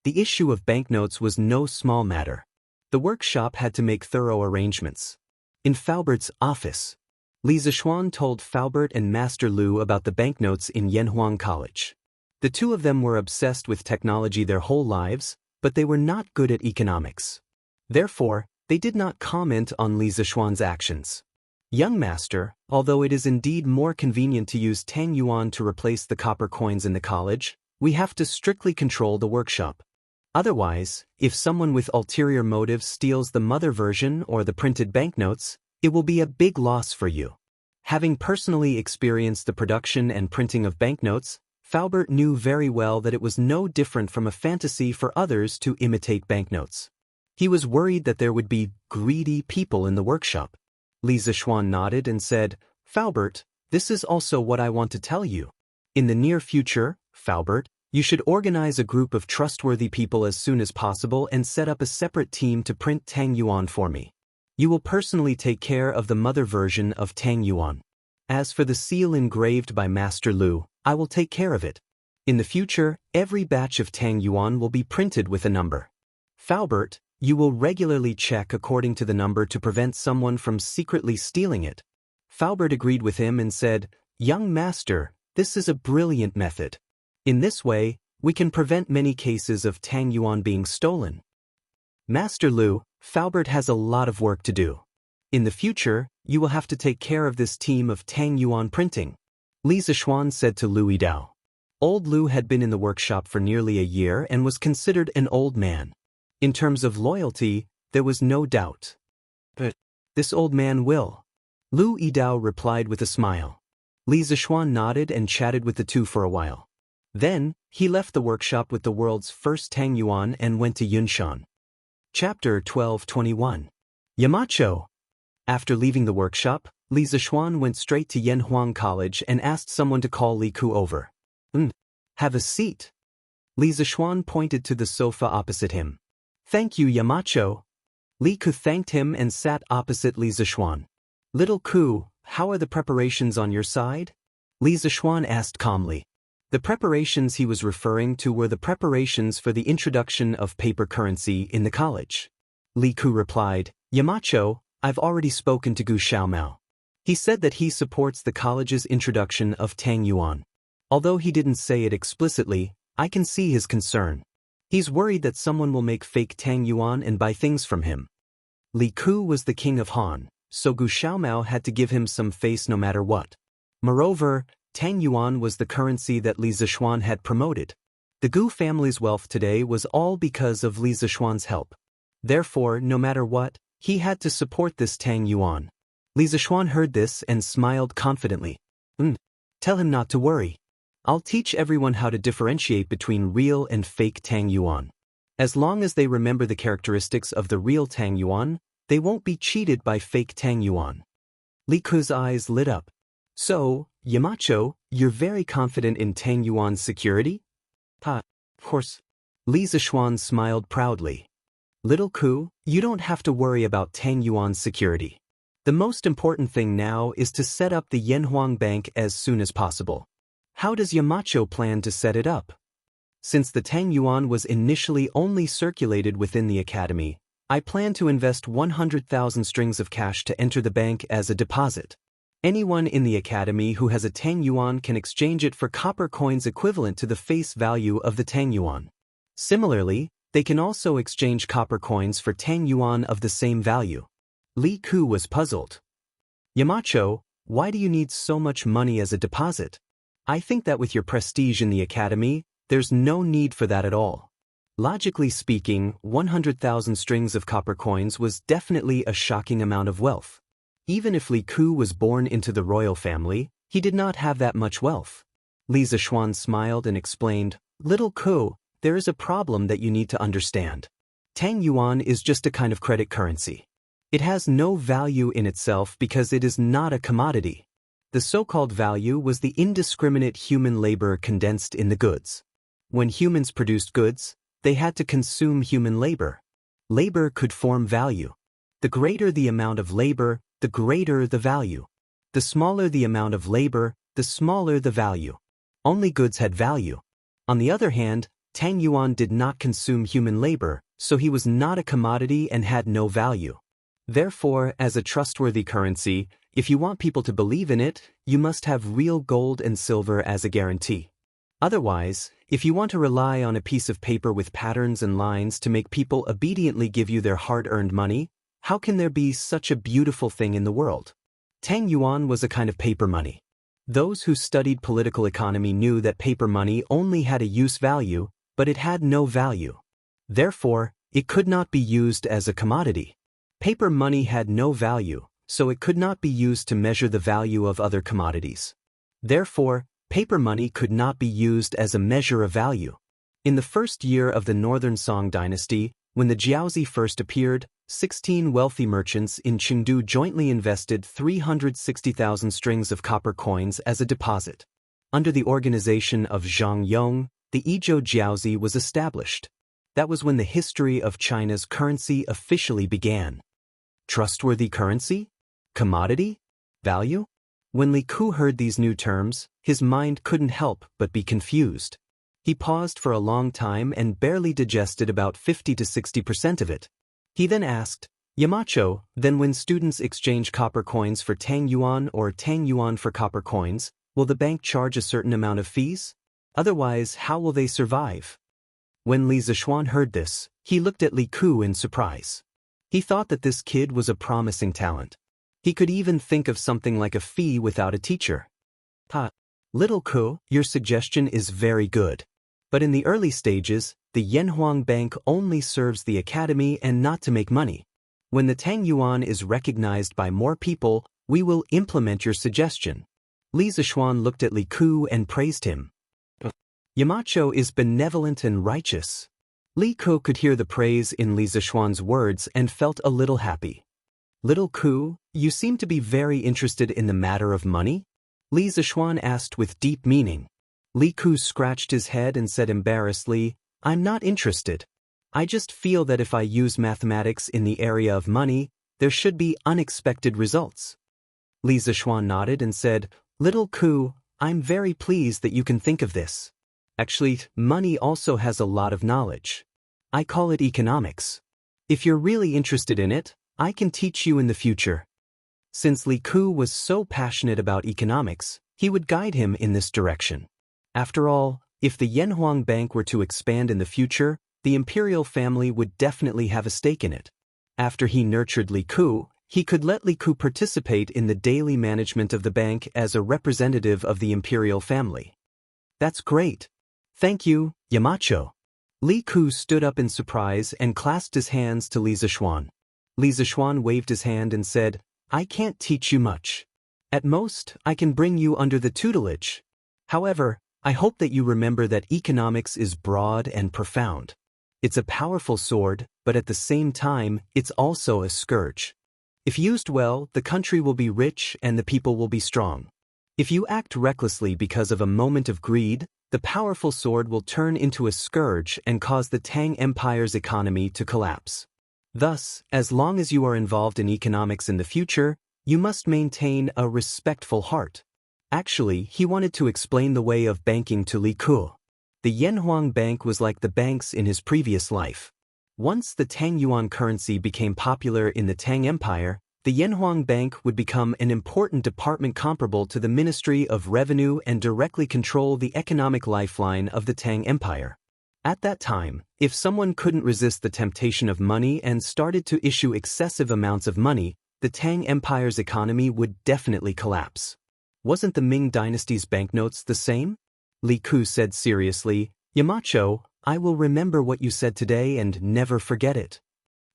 The issue of banknotes was no small matter. The workshop had to make thorough arrangements. In Faubert's office, Li Zixuan told Faubert and Master Lu about the banknotes in Yanhuang College. The two of them were obsessed with technology their whole lives, but they were not good at economics. Therefore, they did not comment on Li Zixuan's actions. Young master, although it is indeed more convenient to use Tang Yuan to replace the copper coins in the college, we have to strictly control the workshop. Otherwise, if someone with ulterior motives steals the mother version or the printed banknotes, it will be a big loss for you. Having personally experienced the production and printing of banknotes, Faubert knew very well that it was no different from a fantasy for others to imitate banknotes. He was worried that there would be greedy people in the workshop. Li Zixuan nodded and said, Faubert, this is also what I want to tell you. In the near future, Faubert, you should organize a group of trustworthy people as soon as possible and set up a separate team to print Tang Yuan for me. You will personally take care of the mother version of Tang Yuan. As for the seal engraved by Master Lu, I will take care of it. In the future, every batch of Tang Yuan will be printed with a number. Faubert, you will regularly check according to the number to prevent someone from secretly stealing it. Faubert agreed with him and said, Young master, this is a brilliant method. In this way, we can prevent many cases of Tang Yuan being stolen. Master Lu, Faubert has a lot of work to do. In the future, you will have to take care of this team of Tang Yuan printing. Li Zixuan said to Lu Yidao. Old Lu had been in the workshop for nearly a year and was considered an old man. In terms of loyalty, there was no doubt. But this old man will. Lu Yidao replied with a smile. Li Zixuan nodded and chatted with the two for a while. Then, he left the workshop with the world's first Tang Yuan and went to Yunshan. Chapter 12:21. Yamacho. After leaving the workshop, Li Zixuan went straight to Yanhuang College and asked someone to call Li Ku over. Have a seat. Li Zixuan pointed to the sofa opposite him. Thank you, Yamacho. Li Ku thanked him and sat opposite Li Zixuan. Little Ku, how are the preparations on your side? Li Zixuan asked calmly. The preparations he was referring to were the preparations for the introduction of paper currency in the college. Li Ku replied, Yamacho, I've already spoken to Gu Xiaomao. He said that he supports the college's introduction of Tang Yuan. Although he didn't say it explicitly, I can see his concern. He's worried that someone will make fake Tang Yuan and buy things from him. Li Ku was the king of Han, so Gu Xiaomao had to give him some face no matter what. Moreover, Tang Yuan was the currency that Li Zixuan had promoted. The Gu family's wealth today was all because of Li Zixuan's help. Therefore, no matter what, he had to support this Tang Yuan. Li Zixuan heard this and smiled confidently. Tell him not to worry. I'll teach everyone how to differentiate between real and fake Tang Yuan. As long as they remember the characteristics of the real Tang Yuan, they won't be cheated by fake Tang Yuan. Li Ku's eyes lit up. So, Yamacho, you're very confident in Tang Yuan's security? Of course. Li Zixuan smiled proudly. Little Ku, you don't have to worry about Tang Yuan's security. The most important thing now is to set up the Yanhuang Bank as soon as possible. How does Yamacho plan to set it up? Since the Tang Yuan was initially only circulated within the academy, I plan to invest 100,000 strings of cash to enter the bank as a deposit. Anyone in the academy who has a Tang Yuan can exchange it for copper coins equivalent to the face value of the Tang Yuan. Similarly, they can also exchange copper coins for Tang Yuan of the same value. Li Ku was puzzled. Yamacho, why do you need so much money as a deposit? I think that with your prestige in the academy, there's no need for that at all. Logically speaking, 100,000 strings of copper coins was definitely a shocking amount of wealth. Even if Li Ku was born into the royal family, he did not have that much wealth. Li Zixuan smiled and explained, Little Ku, there is a problem that you need to understand. Tang Yuan is just a kind of credit currency. It has no value in itself because it is not a commodity. The so-called value was the indiscriminate human labor condensed in the goods. When humans produced goods, they had to consume human labor. Labor could form value. The greater the amount of labor, the greater the value. The smaller the amount of labor, the smaller the value. Only goods had value. On the other hand, Tang Yuan did not consume human labor, so he was not a commodity and had no value. Therefore, as a trustworthy currency, if you want people to believe in it, you must have real gold and silver as a guarantee. Otherwise, if you want to rely on a piece of paper with patterns and lines to make people obediently give you their hard-earned money, how can there be such a beautiful thing in the world? Tang Yuan was a kind of paper money. Those who studied political economy knew that paper money only had a use value, but it had no value. Therefore, it could not be used as a commodity. Paper money had no value, so it could not be used to measure the value of other commodities. Therefore, paper money could not be used as a measure of value. In the first year of the Northern Song dynasty, when the Jiaozi first appeared, 16 wealthy merchants in Chengdu jointly invested 360,000 strings of copper coins as a deposit. Under the organization of Zhang Yong, the Izhou Jiaozi was established. That was when the history of China's currency officially began. Trustworthy currency? Commodity? Value? When Li Ku heard these new terms, his mind couldn't help but be confused. He paused for a long time and barely digested about 50 to 60% of it. He then asked, Yamacho, then when students exchange copper coins for Tang Yuan or Tang Yuan for copper coins, will the bank charge a certain amount of fees? Otherwise, how will they survive? When Li Zixuan heard this, he looked at Li Ku in surprise. He thought that this kid was a promising talent. He could even think of something like a fee without a teacher. Little Ku, your suggestion is very good. But in the early stages, the Yanhuang Bank only serves the academy and not to make money. When the Tang Yuan is recognized by more people, we will implement your suggestion. Li Zixuan looked at Li Ku and praised him. Yamacho is benevolent and righteous. Li Ku could hear the praise in Li Zishuan's words and felt a little happy. Little Ku, you seem to be very interested in the matter of money? Li Zishuan asked with deep meaning. Li Ku scratched his head and said embarrassedly, I'm not interested. I just feel that if I use mathematics in the area of money, there should be unexpected results. Li Zishuan nodded and said, Little Ku, I'm very pleased that you can think of this. Actually, money also has a lot of knowledge. I call it economics. If you're really interested in it, I can teach you in the future. Since Li Ku was so passionate about economics, he would guide him in this direction. After all, if the Yanhuang Bank were to expand in the future, the imperial family would definitely have a stake in it. After he nurtured Li Ku, he could let Li Ku participate in the daily management of the bank as a representative of the imperial family. That's great. Thank you, Yamacho. Li Ku stood up in surprise and clasped his hands to Li Zishuan. Li Zishuan waved his hand and said, I can't teach you much. At most, I can bring you under the tutelage. However, I hope that you remember that economics is broad and profound. It's a powerful sword, but at the same time, it's also a scourge. If used well, the country will be rich and the people will be strong. If you act recklessly because of a moment of greed, the powerful sword will turn into a scourge and cause the Tang Empire's economy to collapse. Thus, as long as you are involved in economics in the future, you must maintain a respectful heart. Actually, he wanted to explain the way of banking to Li Ku. The Yanhuang Bank was like the banks in his previous life. Once the Tang Yuan currency became popular in the Tang Empire, the Yanhuang Bank would become an important department comparable to the Ministry of Revenue and directly control the economic lifeline of the Tang Empire. At that time, if someone couldn't resist the temptation of money and started to issue excessive amounts of money, the Tang Empire's economy would definitely collapse. Wasn't the Ming dynasty's banknotes the same? Li Ku said seriously, Yamacho, I will remember what you said today and never forget it.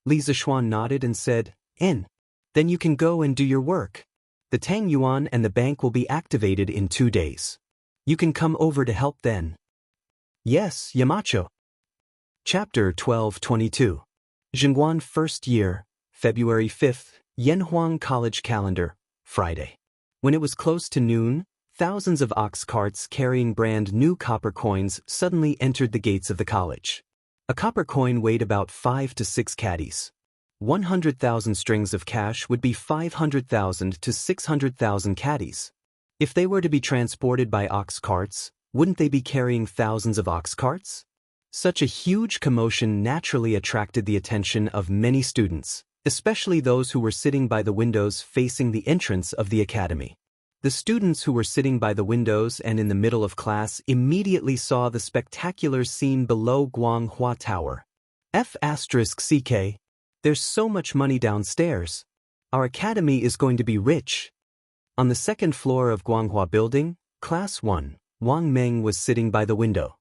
Li Zishuan nodded and said, Then you can go and do your work. The Tang Yuan and the bank will be activated in 2 days. You can come over to help then. Yes, Yamacho. Chapter 1222. Zhengguan First Year, February 5th, Yanhuang College Calendar, Friday. When it was close to noon, thousands of ox carts carrying brand new copper coins suddenly entered the gates of the college. A copper coin weighed about 5 to 6 caddies. 100,000 strings of cash would be 500,000 to 600,000 caddies. If they were to be transported by ox carts, wouldn't they be carrying thousands of ox carts? Such a huge commotion naturally attracted the attention of many students, especially those who were sitting by the windows facing the entrance of the academy. The students who were sitting by the windows and in the middle of class immediately saw the spectacular scene below Guanghua Tower. F***CK. There's so much money downstairs. Our academy is going to be rich. On the second floor of Guanghua Building, Class 1, Wang Meng was sitting by the window.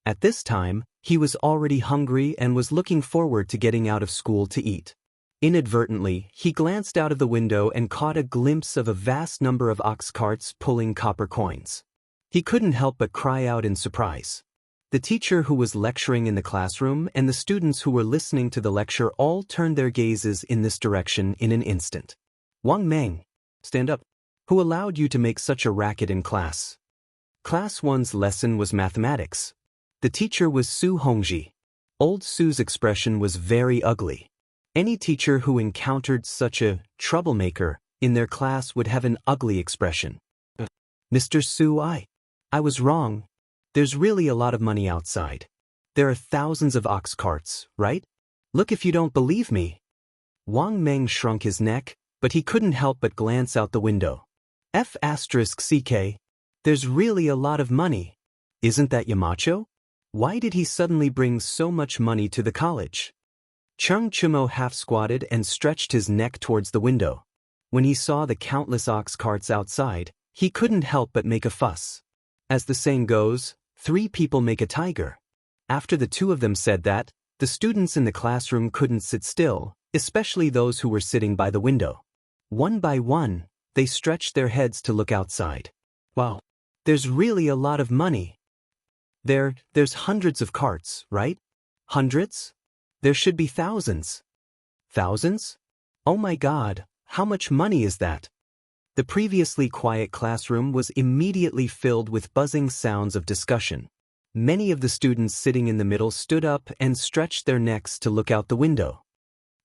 At this time, he was already hungry and was looking forward to getting out of school to eat. Inadvertently, he glanced out of the window and caught a glimpse of a vast number of ox carts pulling copper coins. He couldn't help but cry out in surprise. The teacher who was lecturing in the classroom and the students who were listening to the lecture all turned their gazes in this direction in an instant. Wang Meng, stand up. Who allowed you to make such a racket in class? Class 1's lesson was mathematics. The teacher was Su Hongji. Old Su's expression was very ugly. Any teacher who encountered such a troublemaker in their class would have an ugly expression. Mr. Su, I was wrong. There's really a lot of money outside. There are thousands of ox carts, right? Look if you don't believe me. Wang Meng shrunk his neck, but he couldn't help but glance out the window. F***CK. There's really a lot of money. Isn't that Yamacho? Why did he suddenly bring so much money to the college? Chung Chumo half-squatted and stretched his neck towards the window. When he saw the countless ox carts outside, he couldn't help but make a fuss. As the saying goes, 3 people make a tiger. After the 2 of them said that, the students in the classroom couldn't sit still, especially those who were sitting by the window. One by one, they stretched their heads to look outside. Wow, there's really a lot of money. There's hundreds of carts, right? Hundreds? There should be thousands. Thousands? Oh my God, how much money is that? The previously quiet classroom was immediately filled with buzzing sounds of discussion. Many of the students sitting in the middle stood up and stretched their necks to look out the window.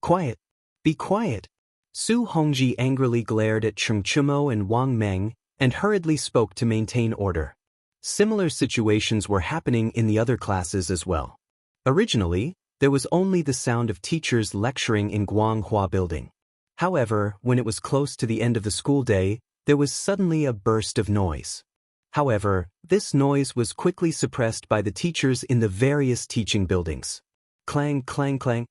Quiet. Be quiet. Su Hongji angrily glared at Cheng Chumo and Wang Meng and hurriedly spoke to maintain order. Similar situations were happening in the other classes as well. Originally, there was only the sound of teachers lecturing in Guanghua Building. However, when it was close to the end of the school day, there was suddenly a burst of noise. However, this noise was quickly suppressed by the teachers in the various teaching buildings. Clang, clang, clang.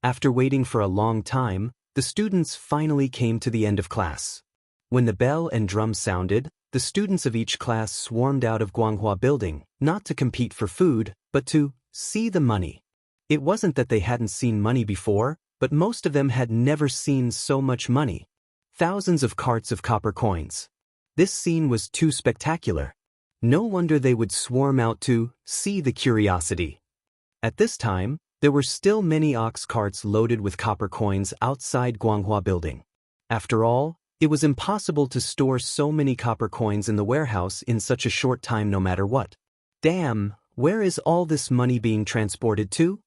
After waiting for a long time, the students finally came to the end of class. When the bell and drum sounded, the students of each class swarmed out of Guanghua Building, not to compete for food, but to see the money. It wasn't that they hadn't seen money before, but most of them had never seen so much money. Thousands of carts of copper coins. This scene was too spectacular. No wonder they would swarm out to see the curiosity. At this time, there were still many ox carts loaded with copper coins outside Guanghua Building. After all, it was impossible to store so many copper coins in the warehouse in such a short time no matter what. Damn, where is all this money being transported to?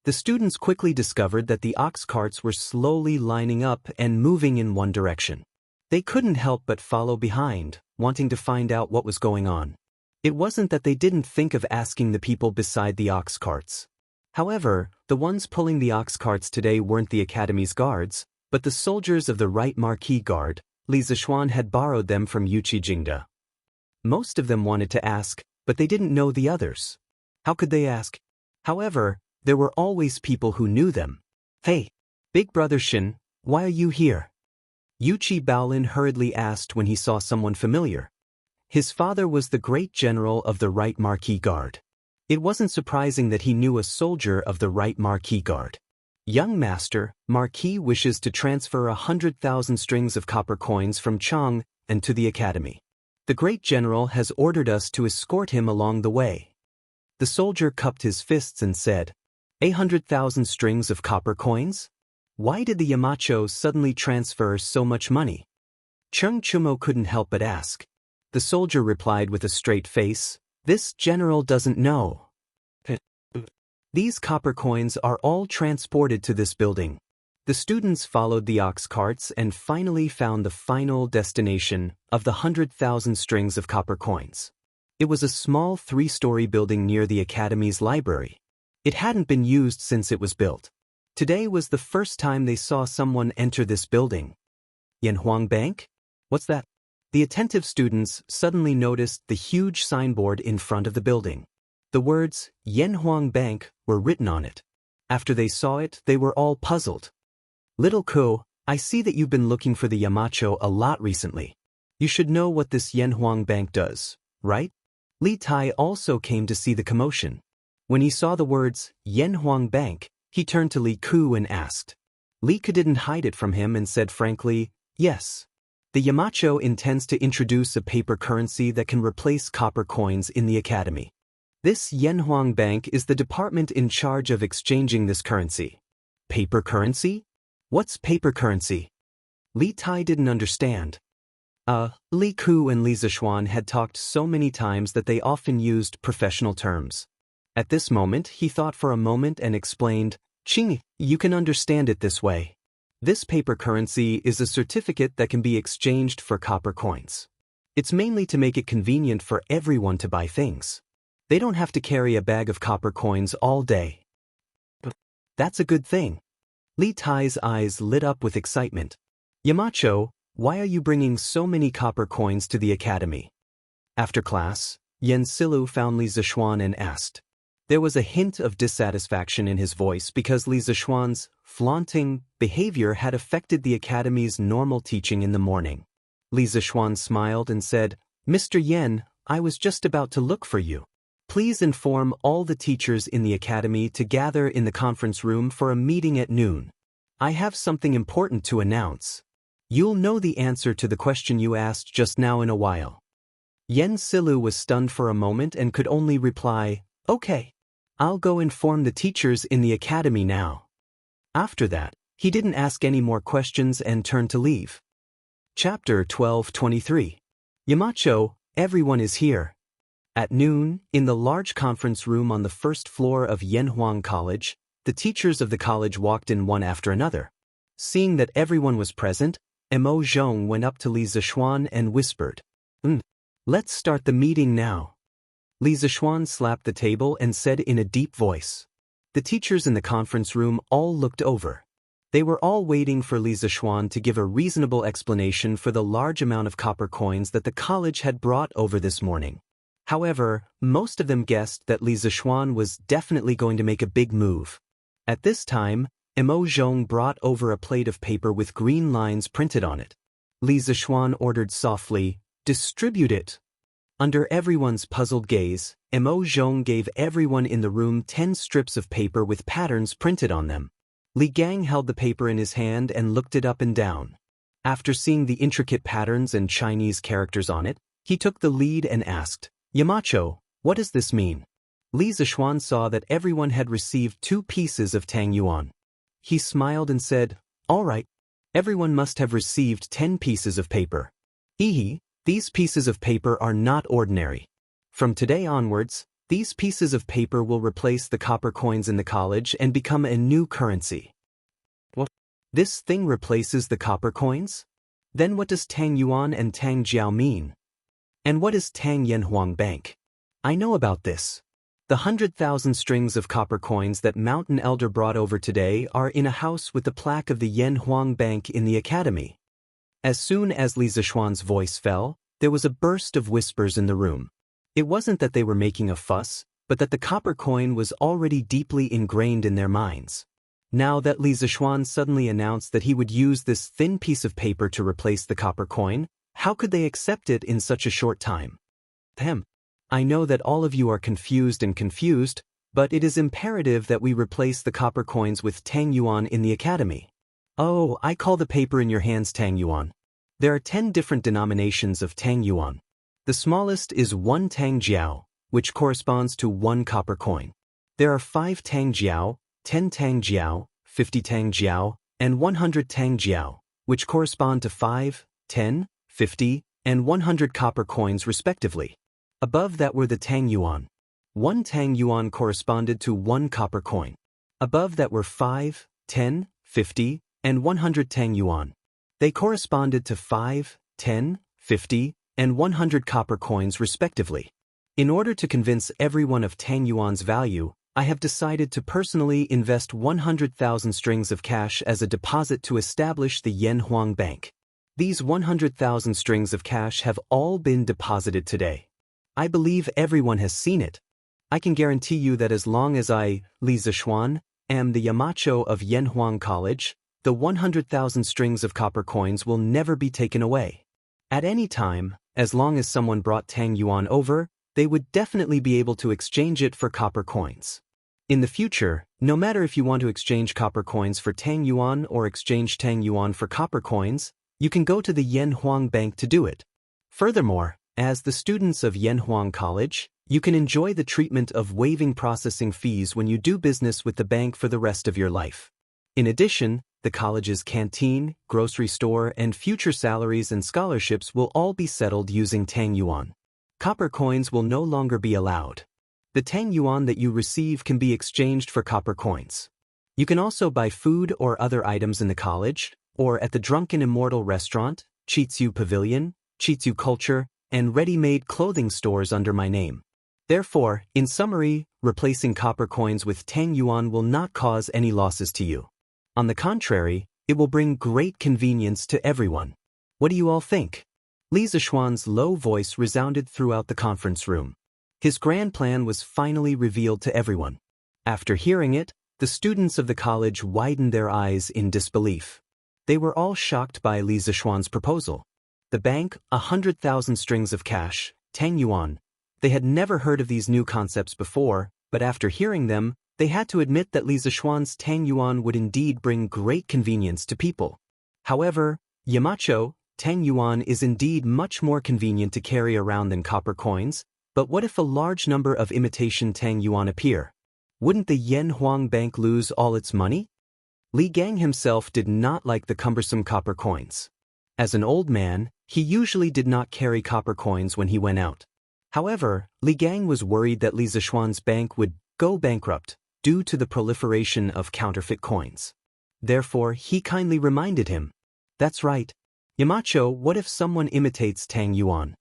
The students quickly discovered that the ox carts were slowly lining up and moving in one direction. They couldn't help but follow behind, wanting to find out what was going on. It wasn't that they didn't think of asking the people beside the ox carts. However, the ones pulling the ox carts today weren't the Academy's guards, but the soldiers of the Right Marquis Guard. Li Zishuan had borrowed them from Yuqi Jingde. Most of them wanted to ask, but they didn't know the others. How could they ask? However, there were always people who knew them. Hey, Big Brother Shin, why are you here? Yuqi Baolin hurriedly asked when he saw someone familiar. His father was the great general of the Right Marquis Guard. It wasn't surprising that he knew a soldier of the Right Marquis Guard. Young master, Marquis wishes to transfer 100,000 strings of copper coins from Chang and to the Academy. The great general has ordered us to escort him along the way. The soldier cupped his fists and said, 100,000 strings of copper coins? Why did the Yamacho suddenly transfer so much money? Cheng Chumo couldn't help but ask. The soldier replied with a straight face, this general doesn't know. These copper coins are all transported to this building. The students followed the ox carts and finally found the final destination of the 100,000 strings of copper coins. It was a small 3-story building near the Academy's library. It hadn't been used since it was built. Today was the first time they saw someone enter this building. Yanhuang Bank? What's that? The attentive students suddenly noticed the huge signboard in front of the building. The words, Yanhuang Bank, were written on it. After they saw it, they were all puzzled. Little Ko, I see that you've been looking for the Yamacho a lot recently. You should know what this Yanhuang Bank does, right? Li Tai also came to see the commotion. When he saw the words, Yanhuang Bank, he turned to Li Ku and asked. Li Ku didn't hide it from him and said frankly, yes. The Yamacho intends to introduce a paper currency that can replace copper coins in the Academy. This Yanhuang Bank is the department in charge of exchanging this currency. Paper currency? What's paper currency? Li Tai didn't understand. Li Ku and Li Zishuan had talked so many times that they often used professional terms. At this moment, he thought for a moment and explained, Qing, you can understand it this way. This paper currency is a certificate that can be exchanged for copper coins. It's mainly to make it convenient for everyone to buy things. They don't have to carry a bag of copper coins all day. That's a good thing. Li Tai's eyes lit up with excitement. Yamacho, why are you bringing so many copper coins to the Academy? After class, Yen Silu found Li Zishuan and asked. There was a hint of dissatisfaction in his voice because Li Zishuan's flaunting behavior had affected the Academy's normal teaching in the morning. Li Zishuan smiled and said, Mr. Yen, I was just about to look for you. Please inform all the teachers in the Academy to gather in the conference room for a meeting at noon. I have something important to announce. You'll know the answer to the question you asked just now in a while. Yen Silu was stunned for a moment and could only reply, "Okay. I'll go inform the teachers in the academy now." After that, he didn't ask any more questions and turned to leave. Chapter 12:23. Yamacho, everyone is here. At noon, in the large conference room on the first floor of Yanhuang College, the teachers of the college walked in one after another. Seeing that everyone was present, Mo Zhong went up to Li Zishuan and whispered, "Let's start the meeting now." Li Zishuan slapped the table and said in a deep voice. The teachers in the conference room all looked over. They were all waiting for Li Zishuan to give a reasonable explanation for the large amount of copper coins that the college had brought over this morning. However, most of them guessed that Li Zishuan was definitely going to make a big move. At this time, Mo Zhong brought over a plate of paper with green lines printed on it. Li Zishuan ordered softly, "Distribute it." Under everyone's puzzled gaze, Mo Zhong gave everyone in the room 10 strips of paper with patterns printed on them. Li Gang held the paper in his hand and looked it up and down. After seeing the intricate patterns and Chinese characters on it, he took the lead and asked, "Yamacho, what does this mean?" Li Zishuan saw that everyone had received 2 pieces of Tang Yuan. He smiled and said, "All right. Everyone must have received 10 pieces of paper. These pieces of paper are not ordinary. From today onwards, these pieces of paper will replace the copper coins in the college and become a new currency." "What? This thing replaces the copper coins? Then what does Tang Yuan and Tang Jiao mean? And what is Tang Yanhuang Bank? I know about this. The 100,000 strings of copper coins that Mountain Elder brought over today are in a house with the plaque of the Yanhuang Bank in the academy." As soon as Li Zishuan's voice fell, there was a burst of whispers in the room. It wasn't that they were making a fuss, but that the copper coin was already deeply ingrained in their minds. Now that Li Zishuan suddenly announced that he would use this thin piece of paper to replace the copper coin, how could they accept it in such a short time? I know that all of you are confused, but it is imperative that we replace the copper coins with Tang Yuan in the academy. Oh, I call the paper in your hands Tang Yuan. There are 10 different denominations of Tang Yuan. The smallest is 1 Tang Jiao, which corresponds to 1 copper coin. There are 5 Tang Jiao, 10 Tang Jiao, 50 Tang Jiao, and 100 Tang Jiao, which correspond to 5, 10, 50, and 100 copper coins respectively. Above that were the Tang Yuan. 1 Tang Yuan corresponded to 1 copper coin. Above that were 5, 10, 50, and 100 Tang Yuan. They corresponded to 5, 10, 50, and 100 copper coins respectively. In order to convince everyone of Tang Yuan's value, I have decided to personally invest 100,000 strings of cash as a deposit to establish the Yanhuang Bank. These 100,000 strings of cash have all been deposited today. I believe everyone has seen it. I can guarantee you that as long as I, Li Zishuan, am the Yamacho of Yanhuang College, the 100,000 strings of copper coins will never be taken away. At any time, as long as someone brought Tang Yuan over, they would definitely be able to exchange it for copper coins. In the future, no matter if you want to exchange copper coins for Tang Yuan or exchange Tang Yuan for copper coins, you can go to the Yanhuang Bank to do it. Furthermore, as the students of Yanhuang College, you can enjoy the treatment of waiving processing fees when you do business with the bank for the rest of your life. In addition, the college's canteen, grocery store, and future salaries and scholarships will all be settled using Tang Yuan. Copper coins will no longer be allowed. The Tang Yuan that you receive can be exchanged for copper coins. You can also buy food or other items in the college, or at the Drunken Immortal Restaurant, Chitsu Pavilion, Chitsu Culture, and ready-made clothing stores under my name. Therefore, in summary, replacing copper coins with Tang Yuan will not cause any losses to you. On the contrary, it will bring great convenience to everyone. What do you all think? Li Zishuan's low voice resounded throughout the conference room. His grand plan was finally revealed to everyone. After hearing it, the students of the college widened their eyes in disbelief. They were all shocked by Li Zishuan's proposal. The bank, 100,000 strings of cash, Tang Yuan. They had never heard of these new concepts before, but after hearing them, they had to admit that Li Zishuan's Tang Yuan would indeed bring great convenience to people. However, Yamacho, Tang yuan is indeed much more convenient to carry around than copper coins, but what if a large number of imitation Tang yuan appear? Wouldn't the Yanhuang Bank lose all its money? Li Gang himself did not like the cumbersome copper coins. As an old man, he usually did not carry copper coins when he went out. However, Li Gang was worried that Li Zishuan's bank would go bankrupt due to the proliferation of counterfeit coins. Therefore, he kindly reminded him, "That's right. Yamacho, what if someone imitates Tang yuan?"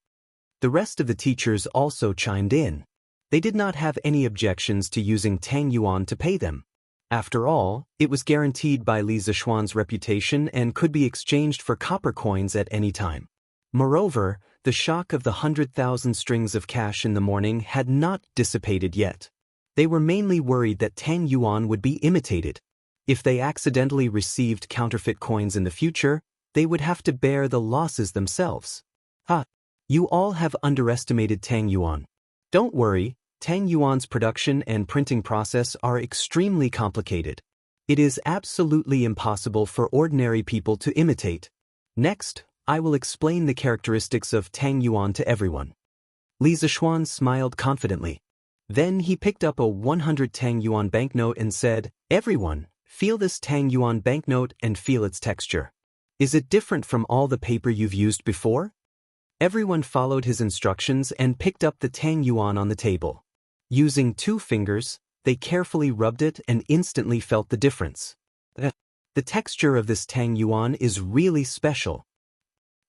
The rest of the teachers also chimed in. They did not have any objections to using Tang yuan to pay them. After all, it was guaranteed by Li Zishuan's reputation and could be exchanged for copper coins at any time. Moreover, the shock of the 100,000 strings of cash in the morning had not dissipated yet. They were mainly worried that Tang yuan would be imitated. If they accidentally received counterfeit coins in the future, they would have to bear the losses themselves. You all have underestimated Tang yuan. Don't worry, Tang yuan's production and printing process are extremely complicated. It is absolutely impossible for ordinary people to imitate. Next, I will explain the characteristics of Tang yuan to everyone. Li Zishuan smiled confidently. Then he picked up a 100 Tang yuan banknote and said, "Everyone, feel this Tang yuan banknote and feel its texture. Is it different from all the paper you've used before?" Everyone followed his instructions and picked up the Tang yuan on the table. Using 2 fingers, they carefully rubbed it and instantly felt the difference. The texture of this Tang yuan is really special.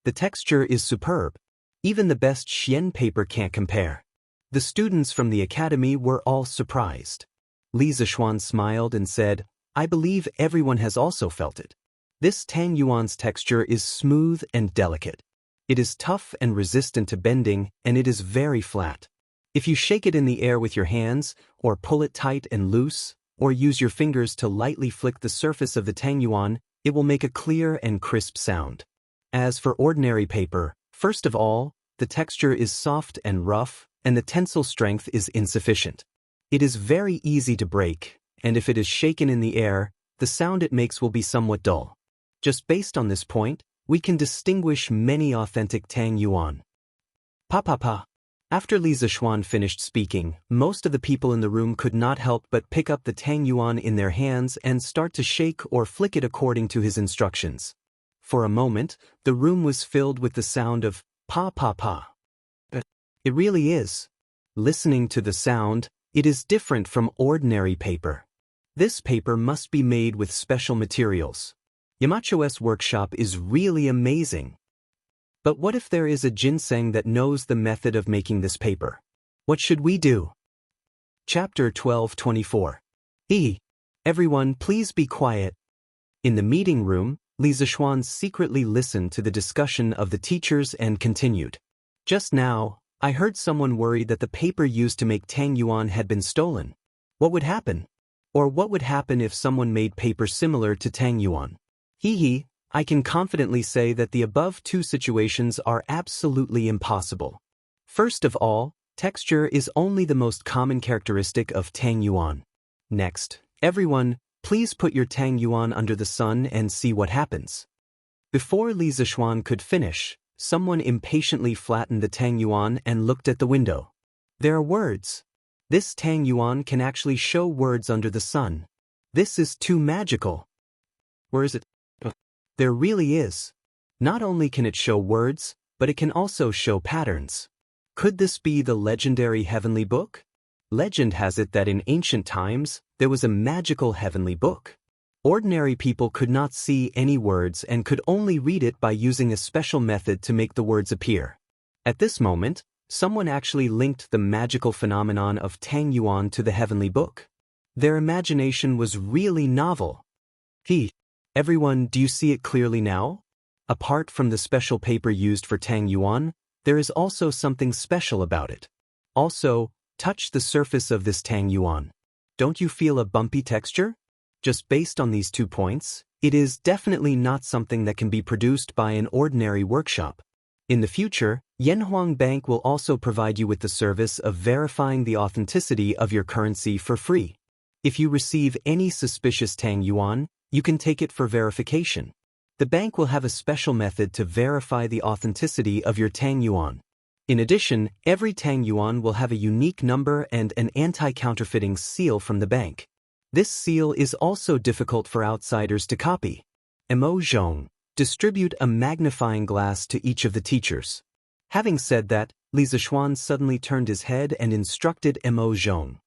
The texture is superb. Even the best Xian paper can't compare. The students from the academy were all surprised. Li Zishuan smiled and said, "I believe everyone has also felt it. This Tang yuan's texture is smooth and delicate. It is tough and resistant to bending, and it is very flat. If you shake it in the air with your hands, or pull it tight and loose, or use your fingers to lightly flick the surface of the Tang yuan, it will make a clear and crisp sound. As for ordinary paper, first of all, the texture is soft and rough, and the tensile strength is insufficient. It is very easy to break, and if it is shaken in the air, the sound it makes will be somewhat dull. Just based on this point, we can distinguish many authentic Tang yuan." Pa. After Li Zishuan finished speaking, most of the people in the room could not help but pick up the Tang yuan in their hands and start to shake or flick it according to his instructions. For a moment, the room was filled with the sound of pa. It really is. Listening to the sound, it is different from ordinary paper. This paper must be made with special materials. Yamacho's workshop is really amazing. But what if there is a ginseng that knows the method of making this paper? What should we do? Chapter 12:24. Everyone, please be quiet. In the meeting room, Li Zishuan secretly listened to the discussion of the teachers and continued. "Just now, I heard someone worried that the paper used to make Tang yuan had been stolen. What would happen? Or what would happen if someone made paper similar to Tang yuan? I can confidently say that the above 2 situations are absolutely impossible. First of all, texture is only the most common characteristic of Tang yuan. Next, everyone, please put your Tang yuan under the sun and see what happens." Before Li Zishuan could finish, someone impatiently flattened the Tang yuan and looked at the window. There are words. This Tang yuan can actually show words under the sun. This is too magical. Where is it? There really is. Not only can it show words, but it can also show patterns. Could this be the legendary heavenly book? Legend has it that in ancient times, there was a magical heavenly book. Ordinary people could not see any words and could only read it by using a special method to make the words appear. At this moment, someone actually linked the magical phenomenon of Tang yuan to the heavenly book. Their imagination was really novel. Everyone, do you see it clearly now? Apart from the special paper used for Tang yuan, there is also something special about it. Also, touch the surface of this Tang yuan. Don't you feel a bumpy texture? Just based on these 2 points, it is definitely not something that can be produced by an ordinary workshop. In the future, Yanhuang Bank will also provide you with the service of verifying the authenticity of your currency for free. If you receive any suspicious Tang yuan, you can take it for verification. The bank will have a special method to verify the authenticity of your Tang Yuan. In addition, every Tang Yuan will have a unique number and an anti-counterfeiting seal from the bank. This seal is also difficult for outsiders to copy. Mo Zhong, distribute a magnifying glass to each of the teachers. Having said that, Li Zishuan suddenly turned his head and instructed Mo Zhong.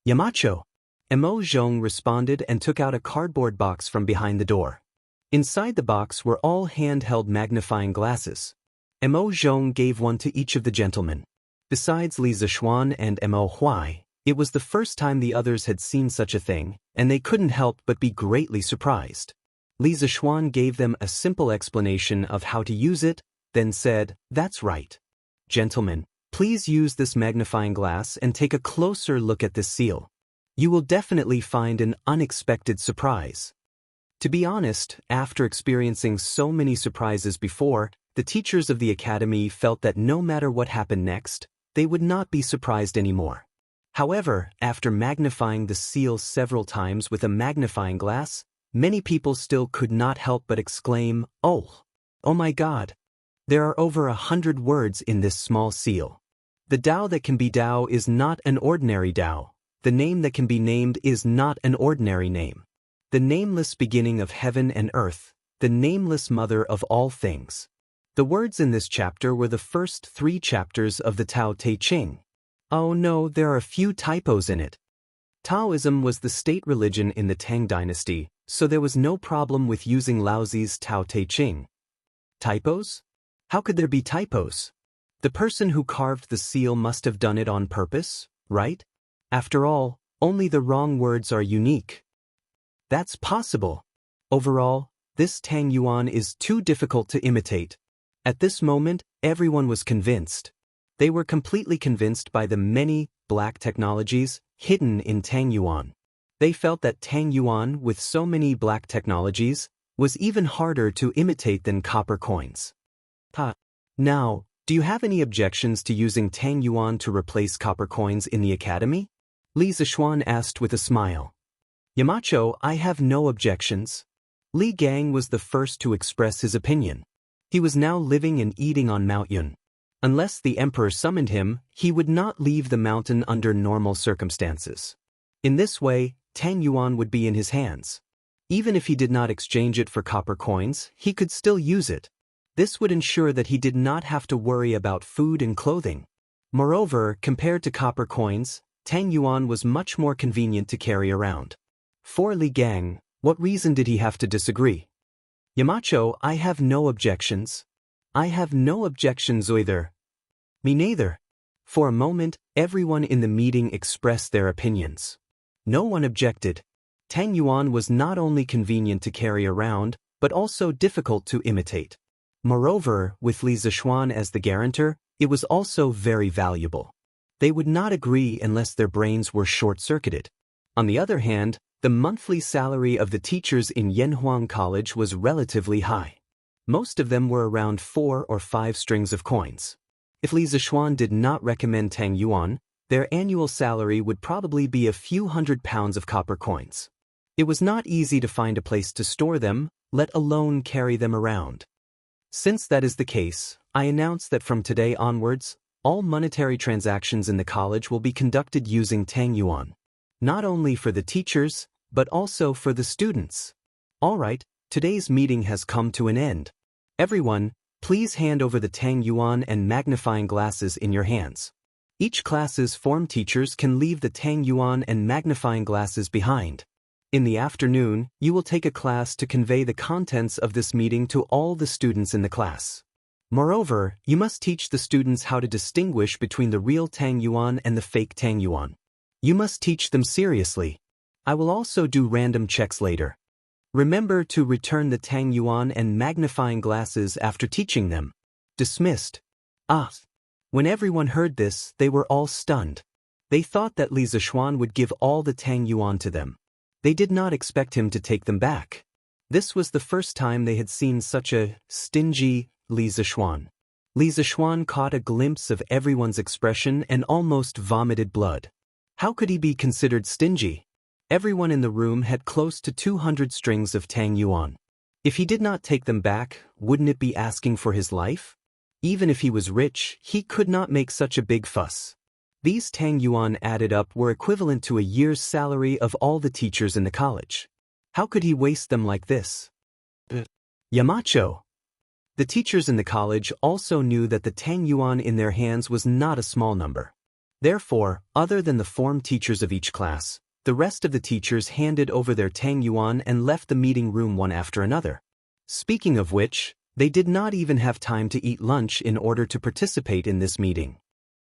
Yamacho. Mo Zhong responded and took out a cardboard box from behind the door. Inside the box were all handheld magnifying glasses. Mo Zhong gave one to each of the gentlemen. Besides Li Zishuan and Mo Huai, it was the first time the others had seen such a thing, and they couldn't help but be greatly surprised. Li Zishuan gave them a simple explanation of how to use it, then said, "That's right. Gentlemen, please use this magnifying glass and take a closer look at this seal. You will definitely find an unexpected surprise." To be honest, after experiencing so many surprises before, the teachers of the academy felt that no matter what happened next, they would not be surprised anymore. However, after magnifying the seal several times with a magnifying glass, many people still could not help but exclaim, "Oh my God! There are over 100 words in this small seal. The Tao that can be Tao is not an ordinary Tao. The name that can be named is not an ordinary name. The nameless beginning of heaven and earth, the nameless mother of all things." The words in this chapter were the first 3 chapters of the Tao Te Ching. Oh no, there are a few typos in it. Taoism was the state religion in the Tang dynasty, so there was no problem with using Laozi's Tao Te Ching. Typos? How could there be typos? The person who carved the seal must have done it on purpose, right? After all, only the wrong words are unique. That's possible. Overall, this Tang Yuan is too difficult to imitate. At this moment, everyone was convinced. They were completely convinced by the many black technologies hidden in Tang Yuan. They felt that Tang Yuan, with so many black technologies, was even harder to imitate than copper coins. Now, do you have any objections to using Tang Yuan to replace copper coins in the academy? Li Zishuan asked with a smile. Yamacho, I have no objections. Li Gang was the first to express his opinion. He was now living and eating on Mount Yun. Unless the emperor summoned him, he would not leave the mountain under normal circumstances. In this way, Tang Yuan would be in his hands. Even if he did not exchange it for copper coins, he could still use it. This would ensure that he did not have to worry about food and clothing. Moreover, compared to copper coins, Tang Yuan was much more convenient to carry around. For Li Gang, what reason did he have to disagree? Yamacho, I have no objections. I have no objections either. Me neither. For a moment, everyone in the meeting expressed their opinions. No one objected. Tang Yuan was not only convenient to carry around, but also difficult to imitate. Moreover, with Li Zishuan as the guarantor, it was also very valuable. They would not agree unless their brains were short-circuited. On the other hand, the monthly salary of the teachers in Yanhuang College was relatively high. Most of them were around 4 or 5 strings of coins. If Li Zishuan did not recommend Tang Yuan, their annual salary would probably be a few £100 of copper coins. It was not easy to find a place to store them, let alone carry them around. Since that is the case, I announce that from today onwards, all monetary transactions in the college will be conducted using Tang Yuan. Not only for the teachers, but also for the students. All right, today's meeting has come to an end. Everyone, please hand over the Tang Yuan and magnifying glasses in your hands. Each class's form teachers can leave the Tang Yuan and magnifying glasses behind. In the afternoon, you will take a class to convey the contents of this meeting to all the students in the class. Moreover, you must teach the students how to distinguish between the real Tang Yuan and the fake Tang Yuan. You must teach them seriously. I will also do random checks later. Remember to return the Tang Yuan and magnifying glasses after teaching them. Dismissed. When everyone heard this, they were all stunned. They thought that Li Zishuan would give all the Tang Yuan to them. They did not expect him to take them back. This was the first time they had seen such a stingy Li Zishuan. Li Zishuan caught a glimpse of everyone's expression and almost vomited blood. How could he be considered stingy? Everyone in the room had close to 200 strings of Tang Yuan. If he did not take them back, wouldn't it be asking for his life? Even if he was rich, he could not make such a big fuss. These Tang Yuan added up were equivalent to a year's salary of all the teachers in the college. How could he waste them like this? Yamacho. The teachers in the college also knew that the Tang Yuan in their hands was not a small number. Therefore, other than the form teachers of each class, the rest of the teachers handed over their Tang Yuan and left the meeting room one after another. Speaking of which, they did not even have time to eat lunch in order to participate in this meeting.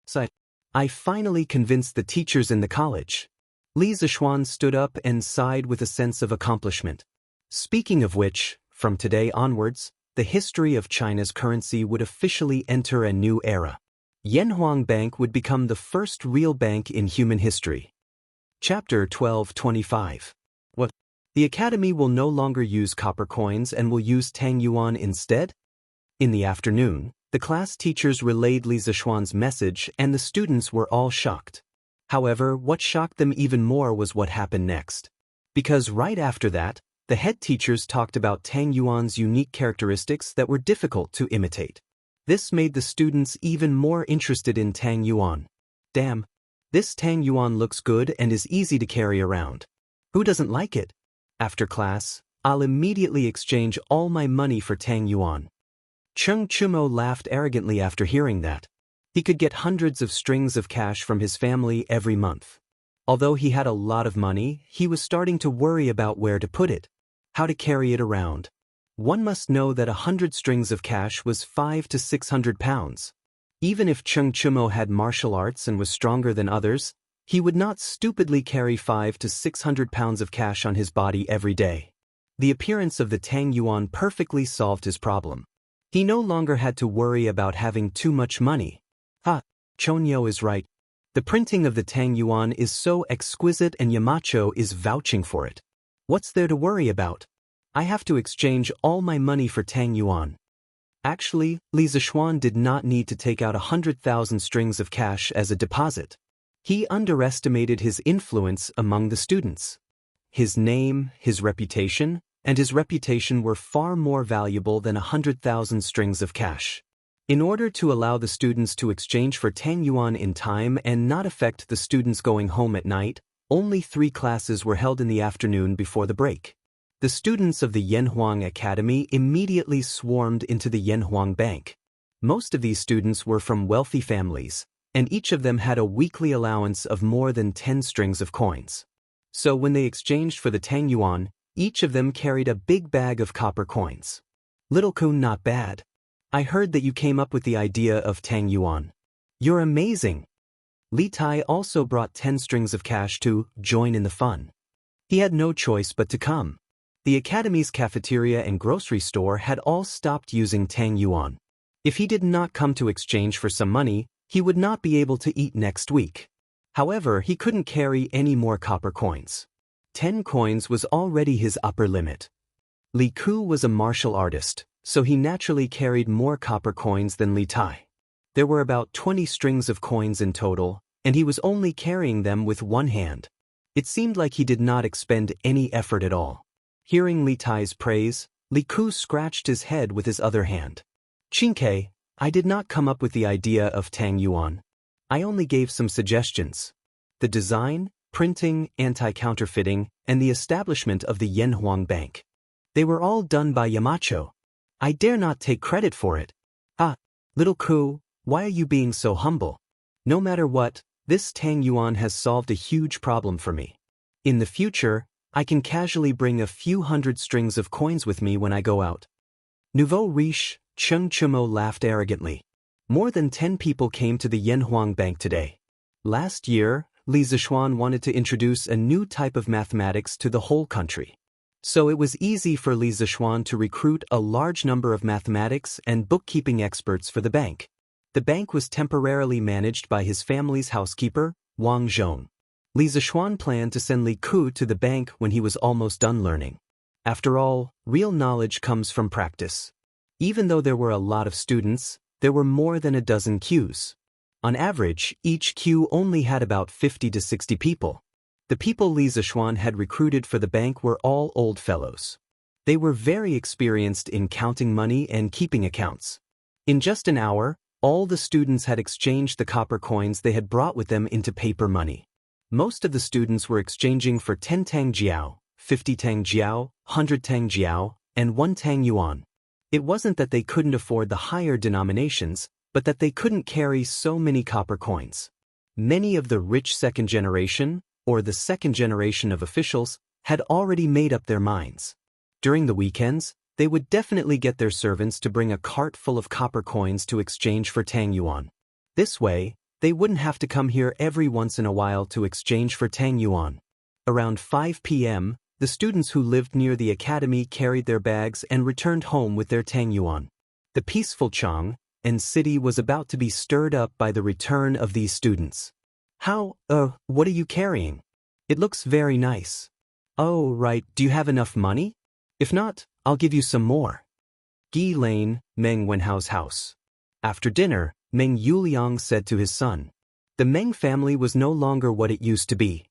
So, I finally convinced the teachers in the college. Li Zishuan stood up and sighed with a sense of accomplishment. Speaking of which, from today onwards, the history of China's currency would officially enter a new era. Yanhuang Bank would become the first real bank in human history. Chapter 12:25. What? The Academy will no longer use copper coins and will use Tang Yuan instead? In the afternoon, the class teachers relayed Li Zishuan's message and the students were all shocked. However, what shocked them even more was what happened next. Because right after that, the head teachers talked about Tang Yuan's unique characteristics that were difficult to imitate. This made the students even more interested in Tang Yuan. Damn, this Tang Yuan looks good and is easy to carry around. Who doesn't like it? After class, I'll immediately exchange all my money for Tang Yuan. Cheng Chumo laughed arrogantly after hearing that. He could get hundreds of strings of cash from his family every month. Although he had a lot of money, he was starting to worry about where to put it, how to carry it around. One must know that 100 strings of cash was 500 to 600 pounds. Even if Cheng Chumo had martial arts and was stronger than others, he would not stupidly carry 500 to 600 pounds of cash on his body every day. The appearance of the Tang Yuan perfectly solved his problem. He no longer had to worry about having too much money. Chonyo is right. The printing of the Tang Yuan is so exquisite and Yamacho is vouching for it. What's there to worry about? I have to exchange all my money for Tang Yuan. Actually, Li Zishuan did not need to take out 100,000 strings of cash as a deposit. He underestimated his influence among the students. His name, his reputation, and his reputation were far more valuable than 100,000 strings of cash. In order to allow the students to exchange for Tang Yuan in time and not affect the students going home at night, only 3 classes were held in the afternoon before the break. The students of the Yanhuang Academy immediately swarmed into the Yanhuang Bank. Most of these students were from wealthy families, and each of them had a weekly allowance of more than 10 strings of coins. So when they exchanged for the Tang Yuan, each of them carried a big bag of copper coins. Little Kun, not bad. I heard that you came up with the idea of Tang Yuan. You're amazing. Li Tai also brought 10 strings of cash to join in the fun. He had no choice but to come. The Academy's cafeteria and grocery store had all stopped using Tang Yuan. If he did not come to exchange for some money, he would not be able to eat next week. However, he couldn't carry any more copper coins. 10 coins was already his upper limit. Li Ku was a martial artist, so he naturally carried more copper coins than Li Tai. There were about 20 strings of coins in total, and he was only carrying them with one hand. It seemed like he did not expend any effort at all. Hearing Li Tai's praise, Li Ku scratched his head with his other hand. Qingke, I did not come up with the idea of Tang Yuan. I only gave some suggestions. The design, printing, anti-counterfeiting, and the establishment of the Yanhuang Bank. They were all done by Yamacho. I dare not take credit for it. Little Ku, why are you being so humble? No matter what, this Tang Yuan has solved a huge problem for me. In the future, I can casually bring a few hundred strings of coins with me when I go out. Nouveau riche, Cheng Chumo laughed arrogantly. More than 10 people came to the Yanhuang Bank today. Last year, Li Zishuan wanted to introduce a new type of mathematics to the whole country. So it was easy for Li Zishuan to recruit a large number of mathematics and bookkeeping experts for the bank. The bank was temporarily managed by his family's housekeeper, Wang Zhong. Li Zishuan planned to send Li Ku to the bank when he was almost done learning. After all, real knowledge comes from practice. Even though there were a lot of students, there were more than a dozen queues. On average, each queue only had about 50 to 60 people. The people Li Zishuan had recruited for the bank were all old fellows. They were very experienced in counting money and keeping accounts. In just an hour, all the students had exchanged the copper coins they had brought with them into paper money. Most of the students were exchanging for 10 tang jiao, 50 tang jiao, 100 tang jiao, and 1 tang yuan. It wasn't that they couldn't afford the higher denominations, but that they couldn't carry so many copper coins. Many of the rich second generation, or the second generation of officials, had already made up their minds. During the weekends, they would definitely get their servants to bring a cart full of copper coins to exchange for tang yuan. This way, they wouldn't have to come here every once in a while to exchange for tang yuan. Around 5 p.m., the students who lived near the academy carried their bags and returned home with their tang yuan. The peaceful Chang and city was about to be stirred up by the return of these students. What are you carrying? It looks very nice. Oh, right, do you have enough money? If not, I'll give you some more. Gi Lane, Meng Wenhao's house. After dinner, Meng Yuliang said to his son. The Meng family was no longer what it used to be.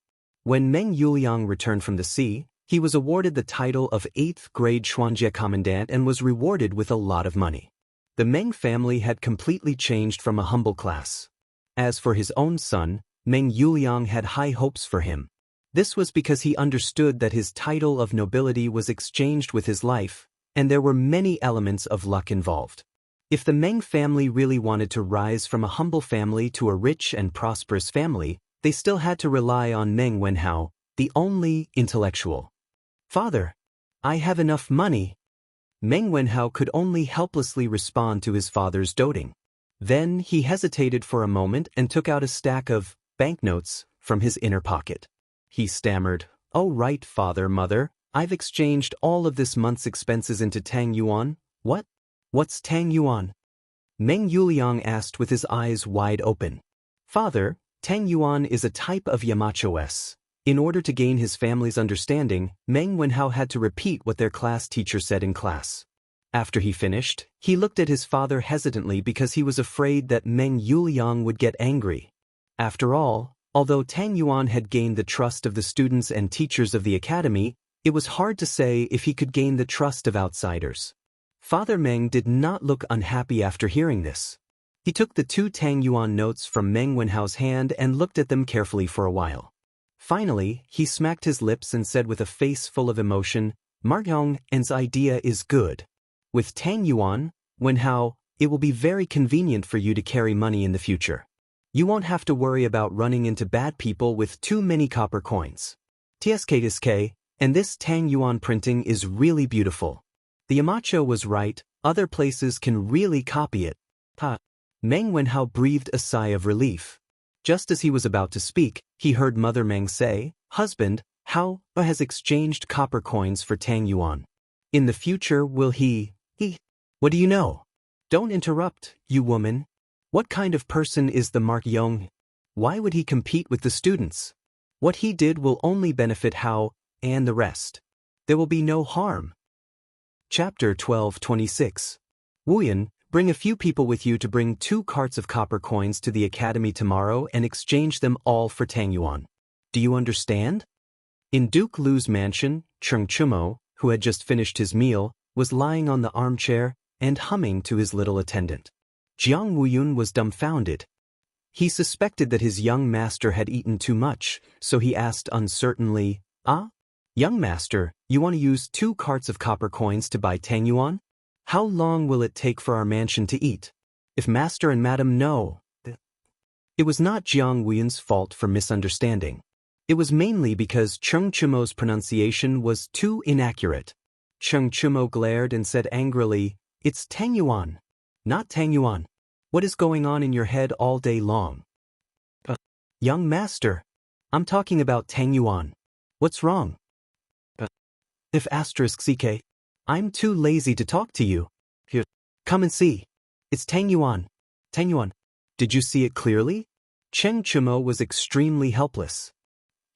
When Meng Yuliang returned from the sea, he was awarded the title of 8th grade Xianxia commandant and was rewarded with a lot of money. The Meng family had completely changed from a humble class. As for his own son, Meng Yuliang had high hopes for him. This was because he understood that his title of nobility was exchanged with his life, and there were many elements of luck involved. If the Meng family really wanted to rise from a humble family to a rich and prosperous family, they still had to rely on Meng Wenhao, the only intellectual. Father, I have enough money. Meng Wenhao could only helplessly respond to his father's doting. Then he hesitated for a moment and took out a stack of banknotes from his inner pocket. He stammered, "Oh right, father, mother, I've exchanged all of this month's expenses into tang yuan." "What? What's tang yuan?" Meng Yuliang asked with his eyes wide open. "Father, tang yuan is a type of yamachos." In order to gain his family's understanding, Meng Wenhao had to repeat what their class teacher said in class. After he finished, he looked at his father hesitantly because he was afraid that Meng Yuliang would get angry. After all, although Tang Yuan had gained the trust of the students and teachers of the academy, it was hard to say if he could gain the trust of outsiders. Father Meng did not look unhappy after hearing this. He took the 2 Tang Yuan notes from Meng Wenhao's hand and looked at them carefully for a while. Finally, he smacked his lips and said with a face full of emotion, "Mark Yong's idea is good. With Tang Yuan, Wenhao, it will be very convenient for you to carry money in the future. You won't have to worry about running into bad people with too many copper coins. TSK, and this Tang Yuan printing is really beautiful." The Yamacho was right, other places can really copy it. Meng Wenhao breathed a sigh of relief. Just as he was about to speak, he heard Mother Meng say, "Husband, Hao has exchanged copper coins for Tang Yuan. In the future will he? What do you know? Don't interrupt, you woman. What kind of person is the Mark Yong? Why would he compete with the students? What he did will only benefit Hao and the rest. There will be no harm." Chapter 12:26. Wuyan, bring a few people with you to bring 2 carts of copper coins to the academy tomorrow and exchange them all for Tang Yuan. Do you understand? In Duke Lu's mansion, Cheng Chumo, who had just finished his meal, was lying on the armchair and humming to his little attendant. Jiang Wuyun was dumbfounded. He suspected that his young master had eaten too much, so he asked uncertainly, Young master, you want to use 2 carts of copper coins to buy Tang Yuan? How long will it take for our mansion to eat? If master and madam know..." It was not Jiang Wuyun's fault for misunderstanding. It was mainly because Cheng Chumo's pronunciation was too inaccurate. Cheng Chumo glared and said angrily, "It's Tang Yuan, not Tang Yuan. What is going on in your head all day long?" Young master, I'm talking about Tang Yuan. What's wrong?" If *ck, I'm too lazy to talk to you. Here, come and see. It's Tang Yuan. Tang Yuan. Did you see it clearly? Cheng Chumo was extremely helpless.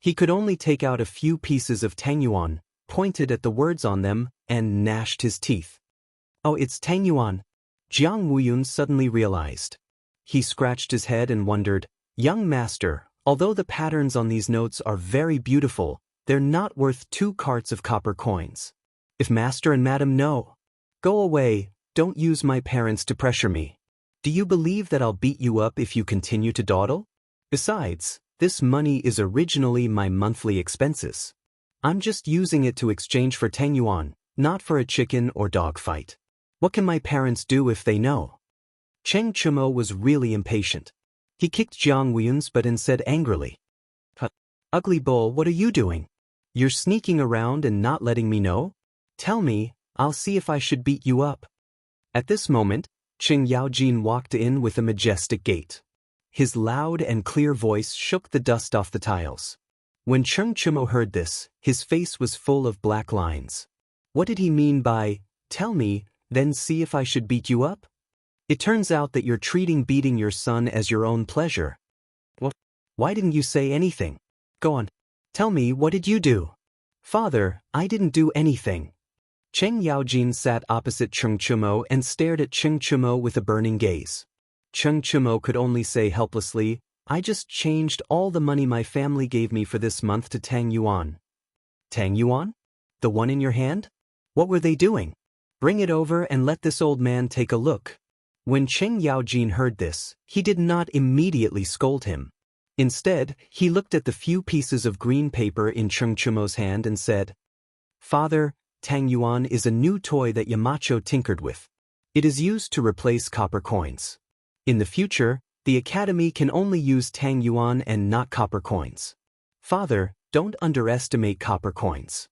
He could only take out a few pieces of Tang Yuan, pointed at the words on them, and gnashed his teeth. "Oh, it's Tang Yuan." Jiang Wuyun suddenly realized. He scratched his head and wondered, "Young master, although the patterns on these notes are very beautiful, they're not worth 2 carts of copper coins. If master and madam know, go away, don't use my parents to pressure me. Do you believe that I'll beat you up if you continue to dawdle? Besides, this money is originally my monthly expenses. I'm just using it to exchange for 10 yuan, not for a chicken or dog fight. What can my parents do if they know? Cheng Chumo was really impatient. He kicked Jiang Weiyun's butt and said angrily, Ugly bull, what are you doing? You're sneaking around and not letting me know? Tell me, I'll see if I should beat you up. At this moment, Qing Yaojin walked in with a majestic gait. His loud and clear voice shook the dust off the tiles. When Cheng Chumo heard this, his face was full of black lines. What did he mean by, tell me, then see if I should beat you up? It turns out that you're treating beating your son as your own pleasure. What? Why didn't you say anything? Go on. Tell me, what did you do? Father, I didn't do anything. Cheng Yaojin sat opposite Cheng Chumo and stared at Cheng Chumo with a burning gaze. Cheng Chumo could only say helplessly, I just changed all the money my family gave me for this month to Tang Yuan. Tang Yuan? The one in your hand? What were they doing? Bring it over and let this old man take a look. When Cheng Yaojin heard this, he did not immediately scold him. Instead, he looked at the few pieces of green paper in Cheng Chumo's hand and said, Father, Tang Yuan is a new toy that Yamacho tinkered with. It is used to replace copper coins. In the future, the Academy can only use Tang Yuan and not copper coins. Father, don't underestimate copper coins.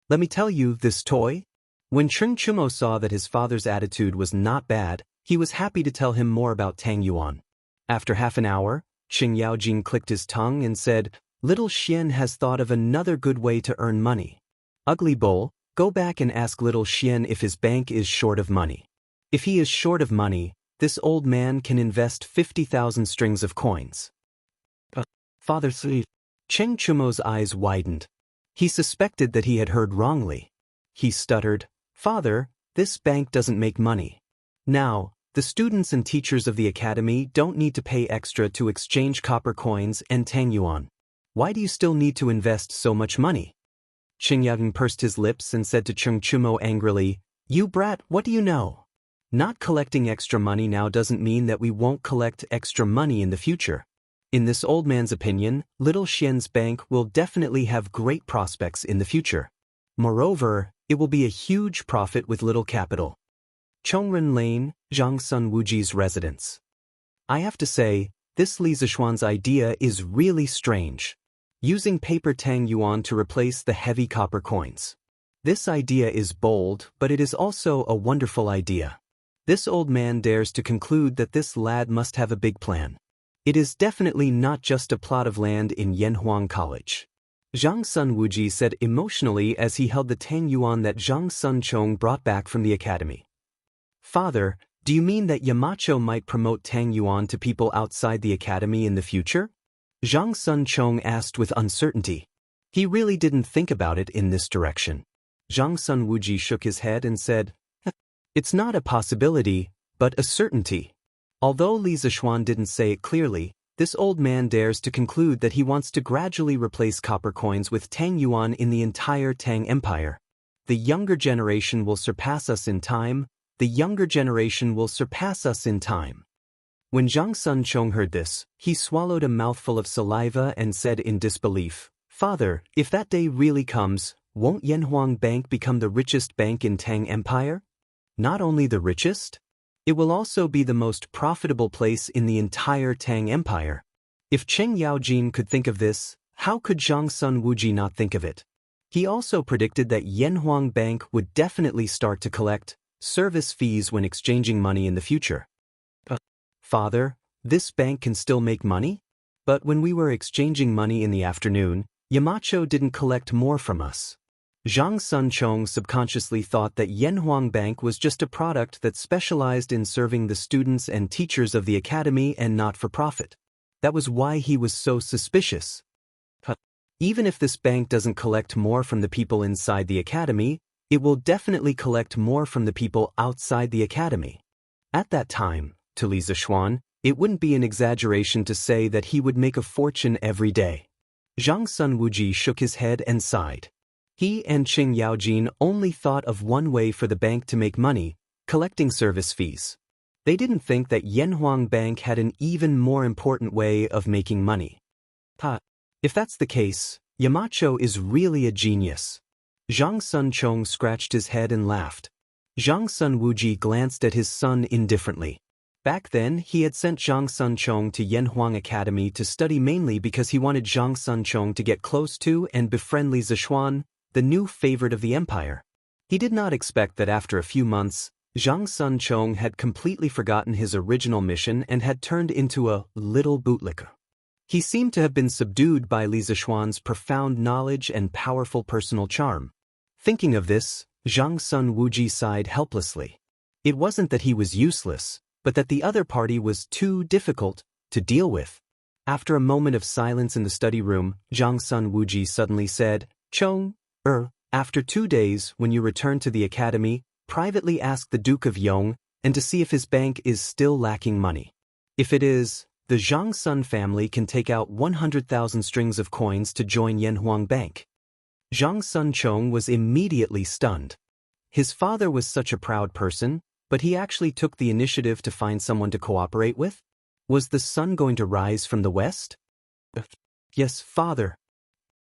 Let me tell you, this toy? When Cheng Chumo saw that his father's attitude was not bad, he was happy to tell him more about Tang Yuan. After half an hour, Qing Yaojin clicked his tongue and said, Little Xian has thought of another good way to earn money. Ugly bull, go back and ask Little Xian if his bank is short of money. If he is short of money, this old man can invest 50,000 strings of coins. Father sleep. Cheng Chumo's eyes widened. He suspected that he had heard wrongly. He stuttered, Father, this bank doesn't make money. Now, the students and teachers of the academy don't need to pay extra to exchange copper coins and Tang Yuan. Why do you still need to invest so much money? Qing Yaojin pursed his lips and said to Cheng Chumo angrily, You brat, what do you know? Not collecting extra money now doesn't mean that we won't collect extra money in the future. In this old man's opinion, Little Xian's bank will definitely have great prospects in the future. Moreover, it will be a huge profit with little capital. Chongren Lane, Zhangsun Wuji's residence. I have to say, this Li Zishuan's idea is really strange. Using paper Tang Yuan to replace the heavy copper coins. This idea is bold, but it is also a wonderful idea. This old man dares to conclude that this lad must have a big plan. It is definitely not just a plot of land in Yanhuang College. Zhang Sun Wuji said emotionally as he held the Tang Yuan that Zhang Sun Chong brought back from the academy. Father, do you mean that Yamacho might promote Tang Yuan to people outside the academy in the future? Zhang Sun Chong asked with uncertainty. He really didn't think about it in this direction. Zhang Sun Wuji shook his head and said, It's not a possibility, but a certainty. Although Li Zishuan didn't say it clearly, this old man dares to conclude that he wants to gradually replace copper coins with Tang Yuan in the entire Tang Empire. The younger generation will surpass us in time. The younger generation will surpass us in time. When Zhang Sun Chong heard this, he swallowed a mouthful of saliva and said in disbelief, Father, if that day really comes, won't Yanhuang Bank become the richest bank in Tang Empire? Not only the richest, it will also be the most profitable place in the entire Tang Empire. If Cheng Yaojin could think of this, how could Zhang Sun Wuji not think of it? He also predicted that Yanhuang Bank would definitely start to collect service fees when exchanging money in the future. Father, this bank can still make money? But when we were exchanging money in the afternoon, Yamacho didn't collect more from us. Zhang Sun Chong subconsciously thought that Yanhuang Bank was just a product that specialized in serving the students and teachers of the academy and not for profit. That was why he was so suspicious. Even if this bank doesn't collect more from the people inside the academy, it will definitely collect more from the people outside the academy. At that time, to Li Zishuan, it wouldn't be an exaggeration to say that he would make a fortune every day. Zhang Sun Wuji shook his head and sighed. He and Qing Yaojin only thought of one way for the bank to make money, collecting service fees. They didn't think that Yanhuang Bank had an even more important way of making money. If that's the case, Yamacho is really a genius. Zhang Sun Chong scratched his head and laughed. Zhang Sun Wuji glanced at his son indifferently. Back then, he had sent Zhang Sun Chong to Yanhuang Academy to study mainly because he wanted Zhang Sun Chong to get close to and befriend Li Zishuan, the new favorite of the empire. He did not expect that after a few months, Zhang Sun Chong had completely forgotten his original mission and had turned into a little bootlicker. He seemed to have been subdued by Li Zishuan's profound knowledge and powerful personal charm. Thinking of this, Zhang Sun Wuji sighed helplessly. It wasn't that he was useless, but that the other party was too difficult to deal with. After a moment of silence in the study room, Zhang Sun Wuji suddenly said, Chong, after 2 days when you return to the academy, privately ask the Duke of Yong and to see if his bank is still lacking money. If it is, the Zhang Sun family can take out 100,000 strings of coins to join Yanhuang Bank. Zhang Sun Chong was immediately stunned. His father was such a proud person, but he actually took the initiative to find someone to cooperate with? Was the sun going to rise from the west? Yes, father,